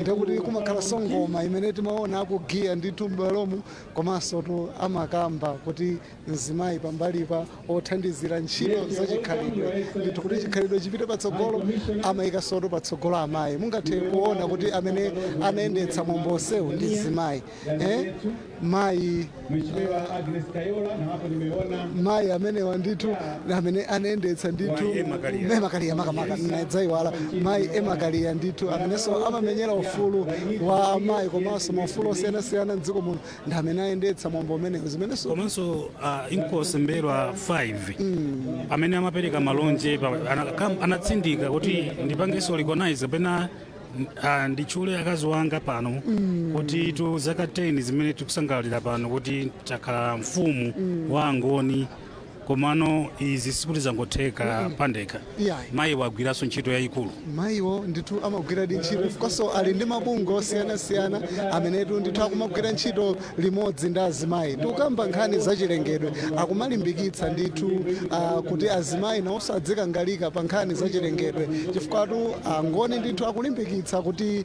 ndikuti kumakhala ngoma imene timaona akugiya ndithu m'bwalomu komanso tu amakamba kuti mzimayi pambalipa othandizira ntchito zachikhalidwe ndithu kuti chikhalidwe chipite patsogolo, amayika soto patsogolo amayi. Mungathe kuona kuti amene anayendetsa mwambo onsewu ndi mzimayi mayi amenewa ndithu amene anayendetsa ndithu Emakalia makamaka nadzaiwala mayi Emakalia ndithu amenenso amamenyera ufulu wa amayi komanso maufulu osiyanasiyana mdziko muno ndi amene ayendetsa mwambo umenewu. Zimenenso
komanso Inkosi Mberwa 5 amene amapereka malonje anatsindika kuti ndipangenso recognize pena ndichule akazi wanga pano kuti tu zaka 10 zimene tikusangalira pano kuti takhala mfumu wa Angoni, komano izi sikuti zangotheka pandekha. Mayi wagwiranso ntchito yayikulu.
Mayiwo ndithu amagwira ntchito fukoso ali ndi mabungwe osiyanasiyana amenetu ndithu akumagwira ntchito limodzi ndi azimayi. Tikukamba nkhani zachilengedwe akumalimbikitsa ndithu kuti azimayi nawonso adzikangalika pa nkhani zachilengedwe, chifukwatu Angoni ndithu akulimbikitsa kuti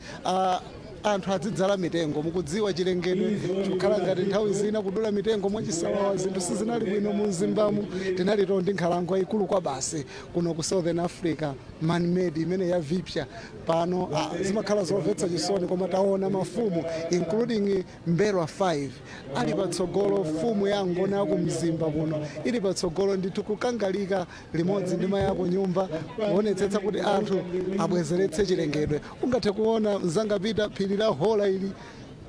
anthu azidzala mitengo. Mukudziwa chilengedwe chikukhala ngati nthawi zina kudula mitengo mwachisawawa, zinthu sizinali bwino mu Zimbabwe, tinalito ndi nkhalango yayikulu kwa basi kuno ku Southern Africa man-made imene yavipsa pano zimakhala zomvetsa chisoni, koma taona mafumu including Mberwa 5 ali patsogolo, fumu ya Angoni aku Mzimba kuno ili patsogolo ndithu kukangalika limodzi ndi mayi ako nyumba kuonetsetsa kuti anthu abwezeretse chilengedwe. Ungathe kuona mzangapita phiri la Hola ili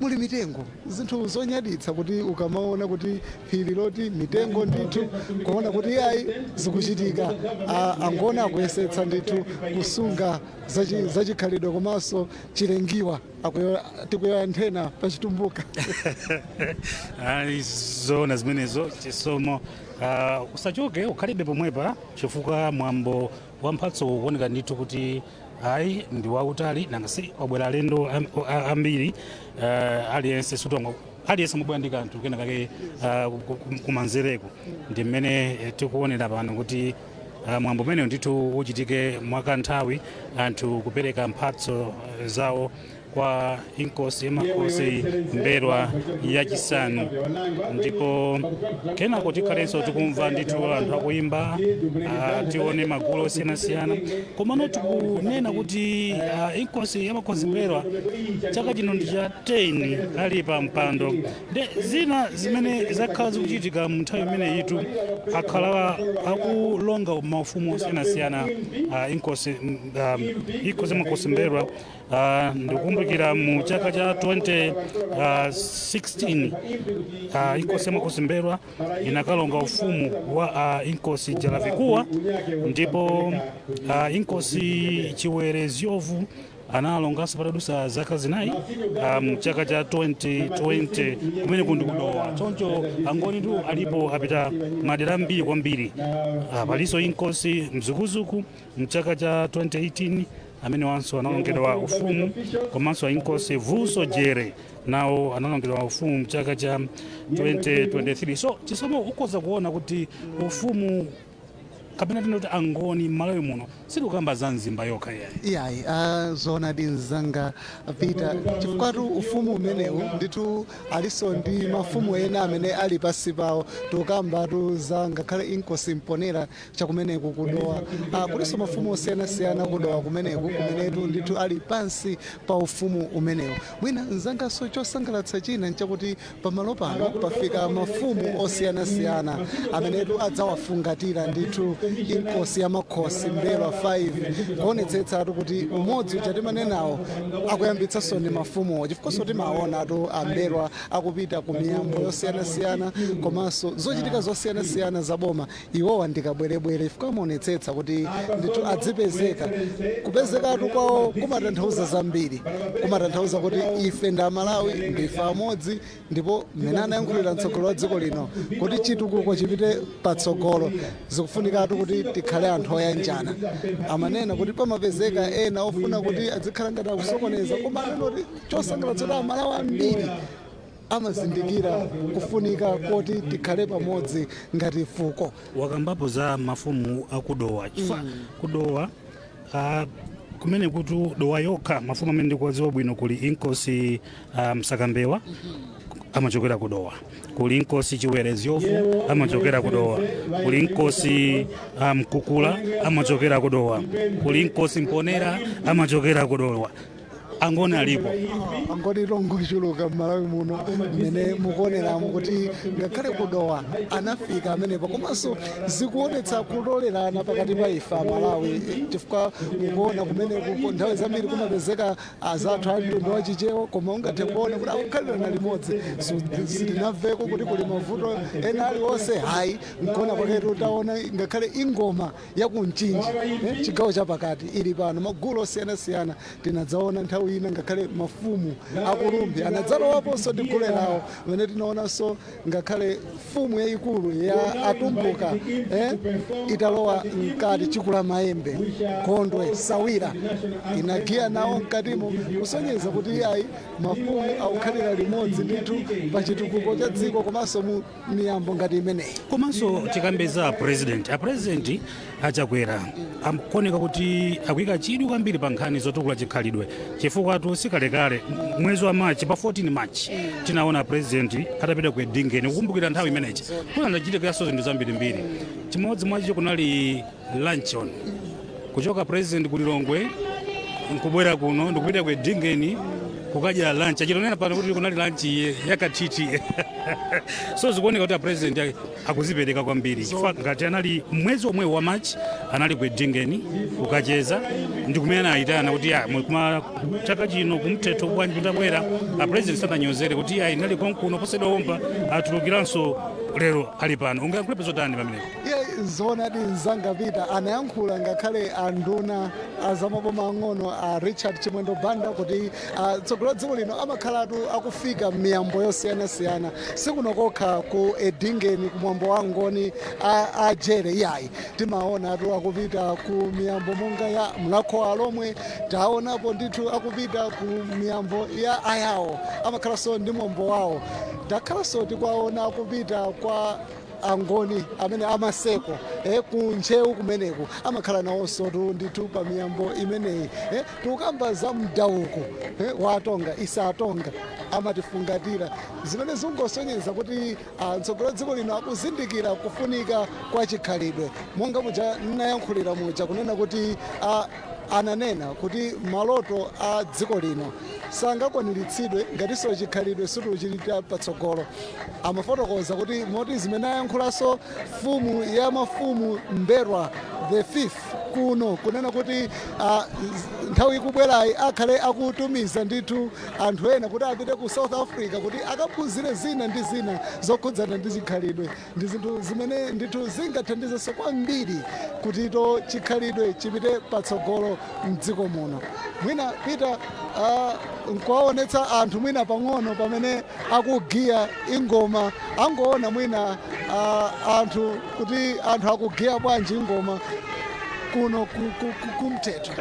muli mitengo, zinthu zonyaditsa kuti ukamaona kuti phiri loti mitengo ndithu kuona kuti yayi zikuchitika. Angoni akuyesetsa ndithu kusunga zachikhalidwe komanso chilengiwa tikuyoya nthena pachitumbuka.
Zona zimenezo chisomo usachoke ukhalibe pomwepa chifukwa mwambo wa mphatso kuoneka ndithu kuti ayi ndi wautali nangasi wabwera alendo ambiri, aliyense mubwera ndi kanthu kena kake kumanzereko. Ndi mmene tikuonera pano kuti mwambo umenewu ndithu uchitike mwakanthawi, anthu kupereka mphatso zawo kwa Inkosi Emakosi Mberwa yachisanu, ndipo kenako tikhalenso tikumva ndithu anthu akuyimba, tione magulu osiyanasiyana, komano tikunena kuti Inkosi Emakosi Mberwa chaka chino ndi cha 10 ali pa mpando. Nde zina zimene zakhala zikuchitika mu nthawi imene yitu akhala akulonga maufumu osiyanasiyana. Inkosi Emakosi Mberwa ndikukumbukira mu chaka cha 2016 inkosi ya makosi Mberwa inakalonga ufumu wa inkosi Jalavikuwa, ndipo inkosi Chiwere Ziovu analonganso patadusa zaka zinayi mu chaka cha 2020 kumene kundi kudowa. Choncho Angoni tu alipo apita madera ambiri kwambiri. Palinso inkosi Mzukuzuku mu chaka cha 2018 amene wanso analongedwa ufumu, komanso inkosi Vuso Jere nawo analongedwa ufumu mu chaka cha 2023. So chisomo ukoza kuona kuti ufumu kapena tinoti Angoni Malawi muno sitikukamba za Nzimba yokha
iyayi zona dinzanga Peter chifukwa ufumu umenewu nditu aliso ndi mafumu ena amene ali pasi pawo tukamba za ngakhale inkosi Mponera chakumeneku kudowa kuliso mafumu osiyanasiyana kudowa kumeneku kumenetu nditu ali pansi pa ufumu umenewu. Mwina nzangaso chosangalatsa china nchakuti pamalo pano pafika mafumu osiyanasiyana amenetu adzawafungatira nditu inkosi ya makosi Mberwa 5 kuonetsetsa kuti umodzi chatimanenawo akuyambitsanso ndi mafumu chifukwa timaona Mberwa akupita ku miyambo yosiyanasiyana komanso zochitika zosiyanasiyana za boma iwowa ndikabwerebwere chifukwa amaonetsetsa kuti nditu adzipezeka kupezekatu kwawo kumatanthauza zambiri, kumatanthauza kuti ife nda Malawi ndife amodzi, ndipo mmene anayankhulira mtsogoleri wa dziko lino kuti chitukuko chipite patsogolo zikufunikatu kuti tikhale anthu oyanjana. Amanena kuti pamapezeka ena ofuna kuti adzikhala ngati akusokoneza, koma anoti chosangalatsa Malawi ambiri amazindikira kufunika kuti tikhale pamodzi ngati fuko.
Wakambapo za mafumu akudowa chifukwa kudowa kumene kuti dowa yokha mafumu amene ndikuwadziwa bwino kuli inkosi Msakambewa amachokera kudowa, kuli inkosi Chiwere Ziovu amachokera kudowa, kuli inkosi Mkukula amachokera kudowa, kuli inkosi Mponera amachokera kudowa. Angoni alipo
Angoni longochuluka Malawi muno mmene mukuoneramo kuti ngakhale kudowa anafika amenepo, komanso zikuonetsa kulolerana pakati pa ife Malawi chifukwa mukuona kumeneku nthawi zambiri kumapezeka azathu ali mtundu wachichewa, koma ungathe kuona kuti akukhalirana limodzi. Sitinamveko kuti kuli mavuto ena aliwonse hayi nkuona kwaketu utaona ngakhale ingoma yakumchinji chigawo chapakati ili pano magulu osiyanasiyana tinadzaona nthawi ina ngakhale mafumu akulumbi anadzalowaponso ndi gulu lawo pamene tinaonanso ngakhale fumu yayikulu ya atumbuka italowa mkati chikula Maembe Khondwe Sawira inagiya nawo mkatimo kusonyeza kuti ayi mafumu akukhalira limodzi ndithu pa chitukuko cha dziko komanso mu miyambo ngati imeneyi.
Komanso tikambeza a president achakwera akuoneka kuti akuyika chidwi kwambiri pa nkhani zotukula chikhalidwe chifukwa sikalekale mwezi wa Machi pa 14 Machi tinaona president atapita ku Edingeni kukumbukira nthawi imeneyi kunachitikaso zinthu zambirimbiri. Chimodzi mwachicho kunali luncheon kuchoka president ku Lilongwe nkubwera kuno ndikupita ku Edingeni kukadya lunch achitonena pano kuti kunali lunch yakatiti so zikuoneka kuti president akuzipereka kwambiri chifukwa ngati anali mwezi omwe wa Machi anali ku Edingeni kukacheza ndi kumene ayitana kuti kuma chaka chino kumthetho bwanji kutabwera president sananyozere kuti inali konkuno posedwa atulukiranso lero ali pano. Ungayankhule zotani pamenepo?
Zona dinzanga Peter anayankhula ngakhale anduna azamaboma ang'ono a Richard Chimwendo Banda kuti tsogolo dziko lino amakhalatu akufika miyambo yosiyanasiyana sikunokokha ku Edingeni kumwambo wa Angoni a Jere yayi timaona akupita ku miyambo monga ya Mlakhowa lomwe taonapo ndithu akupita ku miyambo ya Ayawo amakhalanso ndi mwambo wawo. Takhalanso tikwaona akupita kwa Angoni amene amaseko kunchewu kumeneku amakhala nawonso ndithu pa miyambo imeneyi. Tukamba za mdauko wa Atonga Isa Atonga amatifungatira zimene zingosonyeza kuti tsogolo dziko lino akuzindikira kufunika kwa chikhalidwe monga muja nnayankhulira muja kunena kuti ananena kuti maloto a dziko lino sangakwaniritsidwe ngatinso chikhalidwe situchilita patsogolo. Amafotokoza kuti moti zimene ayankhulanso mfumu ya mafumu Mberwa the fifth kuno kunena kuti nthawi ikubwerayi akhale akutumiza ndithu anthu ena kuti apite ku South Africa kuti akaphunzire zina ndi zina zokhudzana ndi chikhalidwe ndi zinthu zimene ndithu zingathandizenso kwambiri kuti chikhalidwe chipite patsogolo mdziko muno. Mwina Peter nkuwaonetsa anthu mwina pang'ono pamene akugiya ingoma, angoona mwina anthu kuti anthu akugiya bwanji ingoma kuno kumthetho.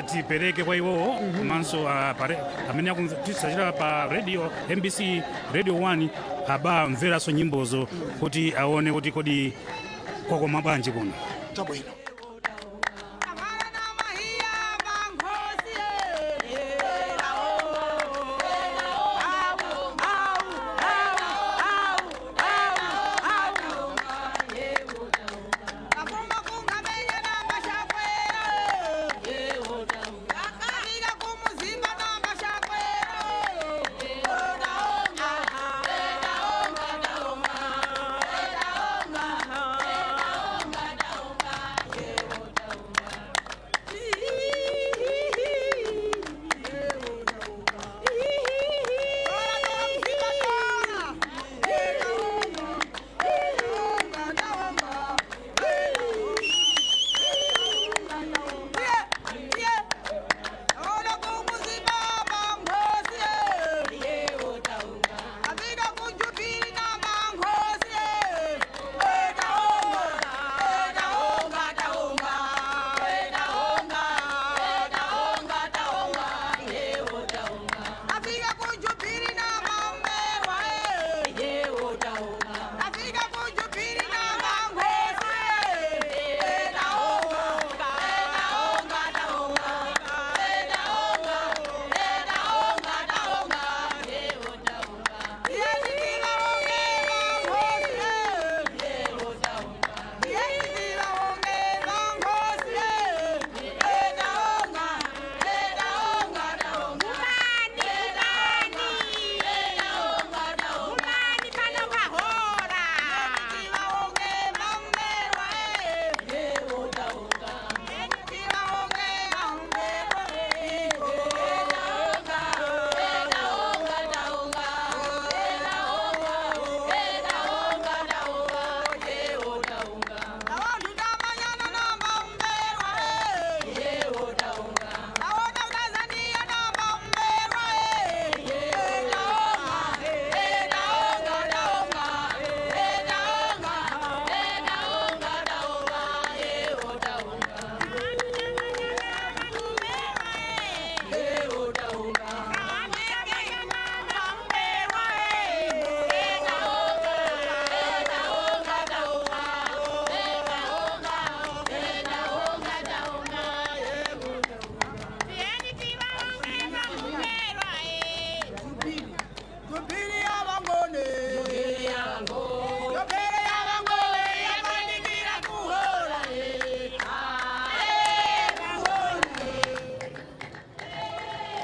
Tipereke kwa iwowo komanso amene akutisachira pa radio MBC Radio 1 aba mveranso nyimbozo kuti aone kuti kodi kwakoma bwanji kuno.
Chabwino.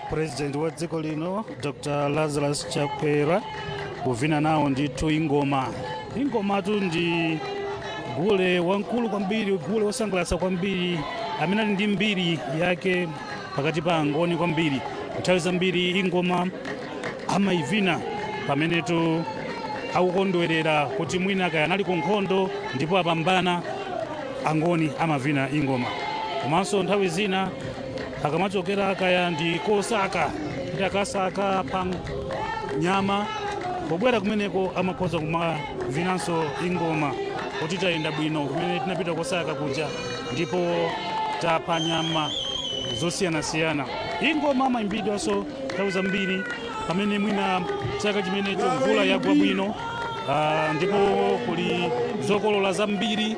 President wa dziko lino Dr. Lazarus Chakwera kuvina nawo ndithu ingoma. Ingomatu ndi gule wankulu kwambiri, gule wosangalatsa kwambiri amene ali ndi mbiri yake pakati pa Angoni kwambiri. Nthawi zambiri ingoma amayivina pamenetu akukondwerera kuti mwina akaya anali ku nkhondo ndipo apambana, Angoni amavina ingoma. Komanso nthawi zina akamachokera akaya ndi kosaka kuti akasaka pa nyama, pobwera kumeneko amakhoza kumavinanso ingoma kuti tayenda bwino kumene tinapita kosaka kuja ndipo tapha nyama zosiyanasiyana. Ingoma amayimbidwanso nthawi zambiri pamene mwina chaka chimenecho mvula yagwa bwino, ndipo kuli zokolola zambiri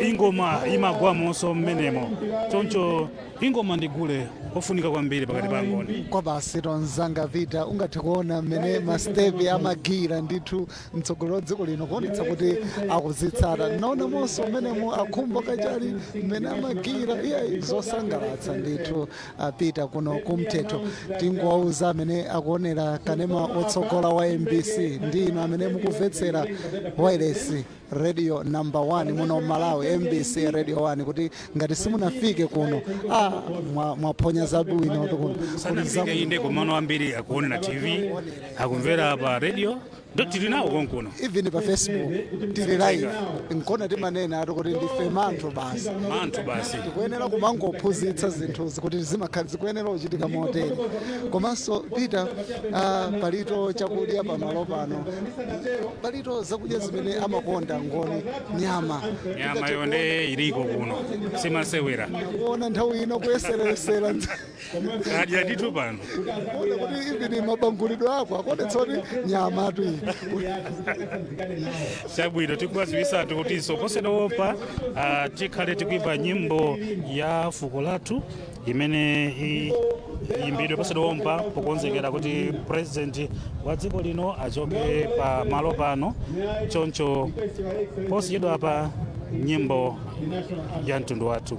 ingoma imagwamonso mmenemo choncho ingoma ndigule ofunika kwambiri pakati pa Angoni.
Kwa basi tonzanga vita ungathe kuona mmene mastepe amagira ndithu mtsogolo dziko lino kuonetsa kuti akuzitsata. Naona monso mmenemo akhumbo kachali mmene amagira iya zosangalatsa ndithu apita kuno kumthetho. Tingowauza amene akuonera kanema otsogola wa MBC ndino amene mukumvetsera wireless radio number 1 muno Malawi, MBC radio 1, kuti ngati simunafike kuno mwaponya zabwino
sanafike inde kumano ambiri akuonera TV akumvera pa radio tili nawo konkuno
even pa Facebook tili live nkona timanena ati kuti ndife manthu basi tikuyenera kumangophunzitsa zinthuzi kuti zimakhala zikuyenera kuchitika moteri. Komanso Peter palito chakudya pamalo pano, palito zakudya zimene amakonda Ngoni, nyama
yonde iliko kuno simasewera
kuona nthawi ino kuyeserayesera
kadya ndithu pano
kuona kuti even mabangulidwe ako akonetsa kuti nyama atu iyi
chabwino tikuwaziwisatu kutinso posedawopa tikhale tikuimba nyimbo ya fuko lathu imene iyimbidwe posedawompa pokonzekera kuti president wa dziko lino achoke pa malo pano. Choncho posiyedwa apa nyimbo ya mtundu wathu.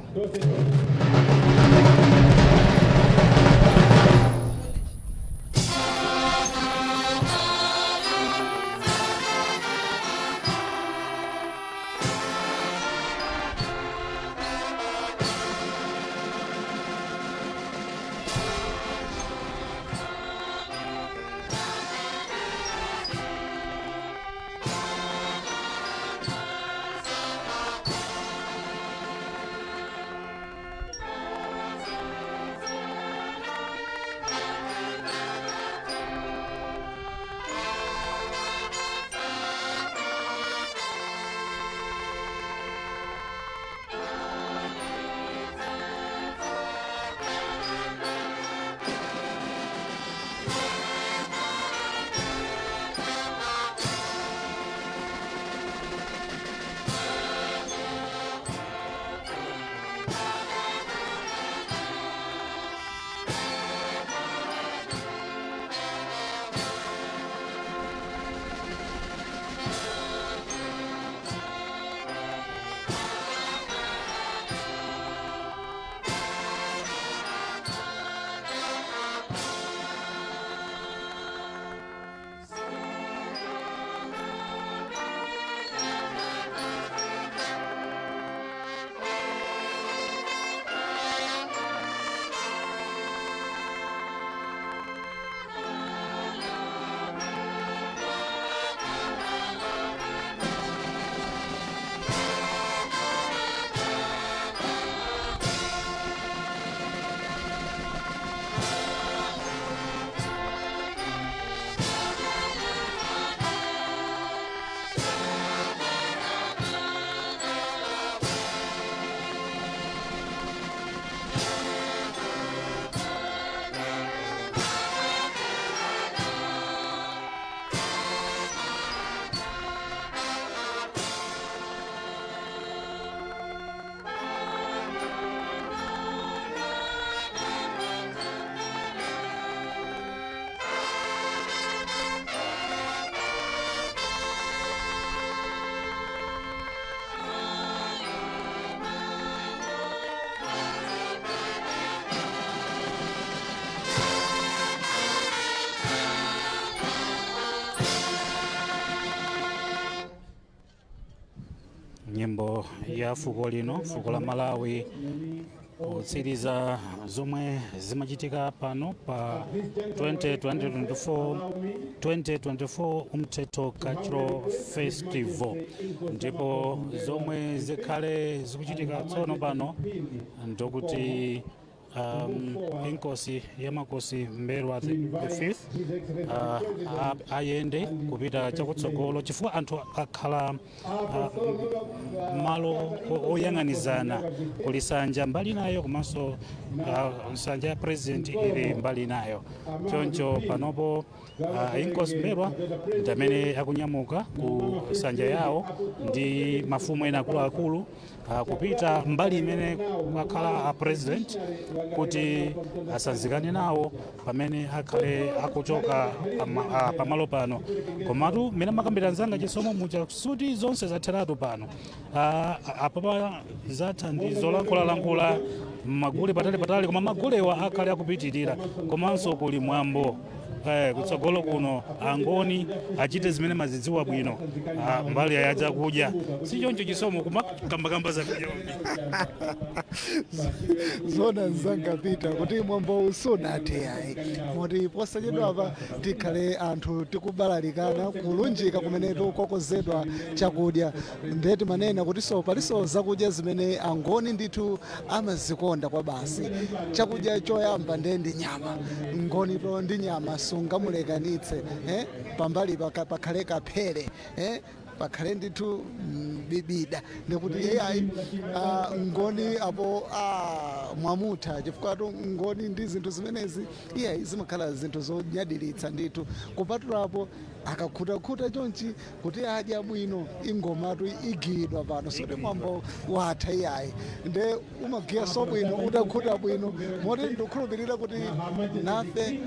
nyimbo ya fuko lino, fuko la Malawi, kutsiriza zomwe zimachitika pano pa 2024 umthetho cultural festival, ndipo zomwe zikhale zikuchitika tsono pano ndokuti inkosi yamakosi Mberwa the 5th ayende kupita chakutsogolo chifukwa anthu akhala malo oyang'anizana kuli nsanja mbali nayo komanso nsanja ya president ili mbali nayo. Choncho panopo inkosi Mberwa ndi amene akunyamuka ku nsanja yawo ndi mafumu ena akuluakulu kupita mbali imene kwakhala a president kuti asanzikane nawo pamene akhale akuchoka pamalo pano. Komatu mene makambira nzanga chisomo mucha suti zonse zatheratu pano apapa zatha ndi zolankhulalankhula magule patali koma magulewa akhale akupitirira komanso kuli mwambo kutsogolo kuno angoni achite zimene mazidziwa bwino mbali yaja kudya si choncho chisomo kumakambakamba za kujombi
zona nzangapita kuti mwambo usunathe ayi moti posachedwa apa tikhale anthu tikubalalikana kulunjika kumenetu kokozedwa chakudya ndeti manena kuti so paliso zakudya zimene angoni ndithu amazikonda kwa basi. Chakudya choyamba ndi nyama, ngonito ndi nyama sungamulekanitse pambali pakhale kaphere pakhale ndithu bibida ndikuti iyayi ngoni apo mwamutha chifukwa ngoni ndi zinthu zimenezi iyayi zimakhala zinthu zonyadiritsa ndithu kupatulapo akakhutakuta chonchi kuti adya bwino ingomatu igidwa pano sote mwambo watha iyayi nde umagiya so bwino utakhuta bwino moti ndikukhulupirira kuti nafe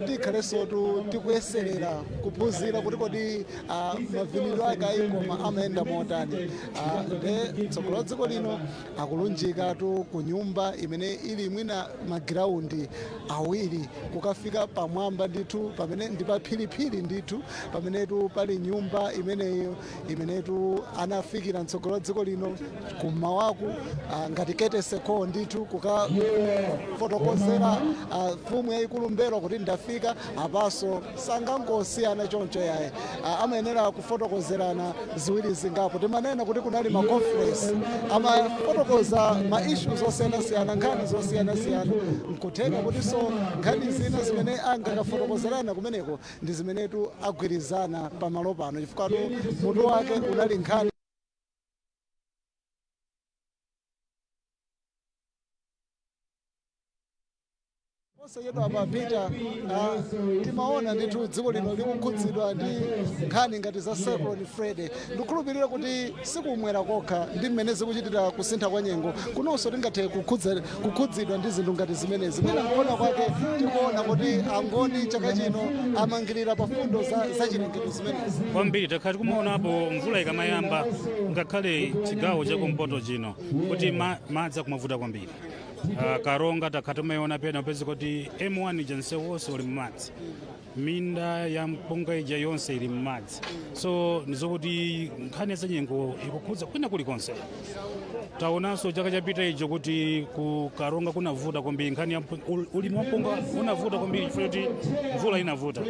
tikhale sotu tikuyeserera kuphunzira kuti kodi maviniro ake aingoma amaenda motani. Nde tsogolo dziko lino akulunjikatu ku nyumba imene ili mwina magiraundi awiri kukafika pamwamba ndithu pamene ndi paphiriphiri ndithu pamenetu pali nyumba imeneyo imenetu anafikira mtsogolo dziko lino kummawaku ngati Kete Seko ndithu kukafotokozera mfumu yayikulu Mberwa kuti ndafika apaso sangangosiyana choncho yaye amayenera kufotokozerana ziwiri zingapo timanena kuti kunali ma conference amafotokoza ma issues osiyanasiyana nkhani zosiyanasiyana nkutheka kuti so nkhani zina zimene angakafotokozerana kumeneko ndi zimenetu agwirizana pamalo pano chifukwa mutu wake unali nkhani posachedwa apa Peter timaona ndithu dziko lino likukhudzidwa ndi nkhani ngati za Cyclone Freddy. Ndikukhulupirira kuti sikumwera kokha ndi mmene zikuchitira kusintha kwa nyengo kunonso tingathe kukhudzidwa ndi zinthu ngati zimenezi. Mwina kuona kwake tikuona kuti angoni chaka chino amangirira pafundo za chilengedwe zimenezi
kwambiri. Takhati kumaonapo mvula ikamayamba ngakhale chigawo chakumpoto chino kuti madzi akumavuta kwambiri. Karonga takhati mayona pena upezi kuti M1 janse wonse uli mmadzi, minda ya mpunga ija yonse ili mmadzi, so nizokuti nkhani za nyengo ikukhudza kwina kulikonse. Taonanso chaka chapita icho kuti ku Karonga kunavuta kwambiri, nkhani ya ulimi wa mpunga unavuta kwambiri chifukwa kuti mvula inavuta.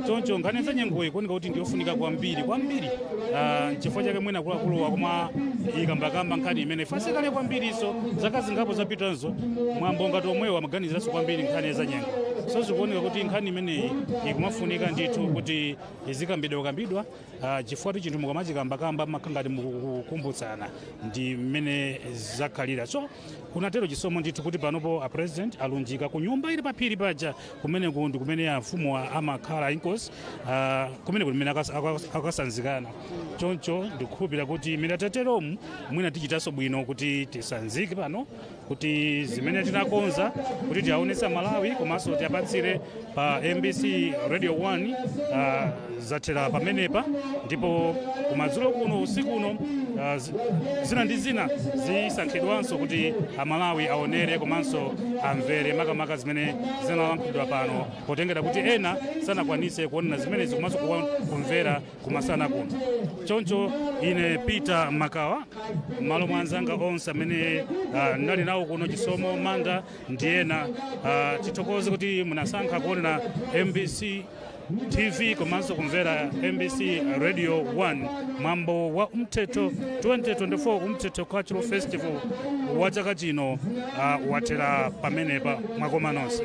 Choncho nkhani za nyengo ikuoneka kuti ndiyofunika kwambiri chifukwa chake mwina akuluakulu akuma ikambakamba nkhani imene ifasikale kwambiri so zaka zingapo zapitanso mwambo ngati omwewo amaganiziranso kwambiri nkhani za nyengo. So zikuoneka kuti nkhani imeneyi ikumafunika ndithu kuti izikambidwa chifukwa kuti chinthu mukamachikambakamba makangati mukukumbutsana ndi mmene zakhalira. So kunatero chisomo ndithu kuti panopo a president alunjika ku nyumba ili paphiri paja kumene ndi kumene afumu amakhala inkosi kumene kumene akasanzikana. Choncho ndikukhulupirira kuti imene atateromu mwina tichitanso bwino kuti tisanzike pano kuti zimene tinakonza kuti tiaonesa Malawi komanso tiapatsire pa MBC Radio 1 zathera pamenepa, ndipo kumadzulo kuno usiku uno zina ndi zina zisankhidwanso kuti Amalawi aonere komanso amvere makamaka zimene zinalankhulidwa pano potengera kuti ena sanakwanise kuonera zimenezi komanso kumvera kumasana kuno. Choncho ine Peter Makawa
malo mwanzanga onse amene nali nawo kuno chisomo manda ndiyena tithokoze kuti munasankha kuonera MBC TV komanso kumvera MBC Radio 1 mwambo wa umthetho 2024 umthetho cultural festival wa chaka chino watera pamenepa mwakoma nonse.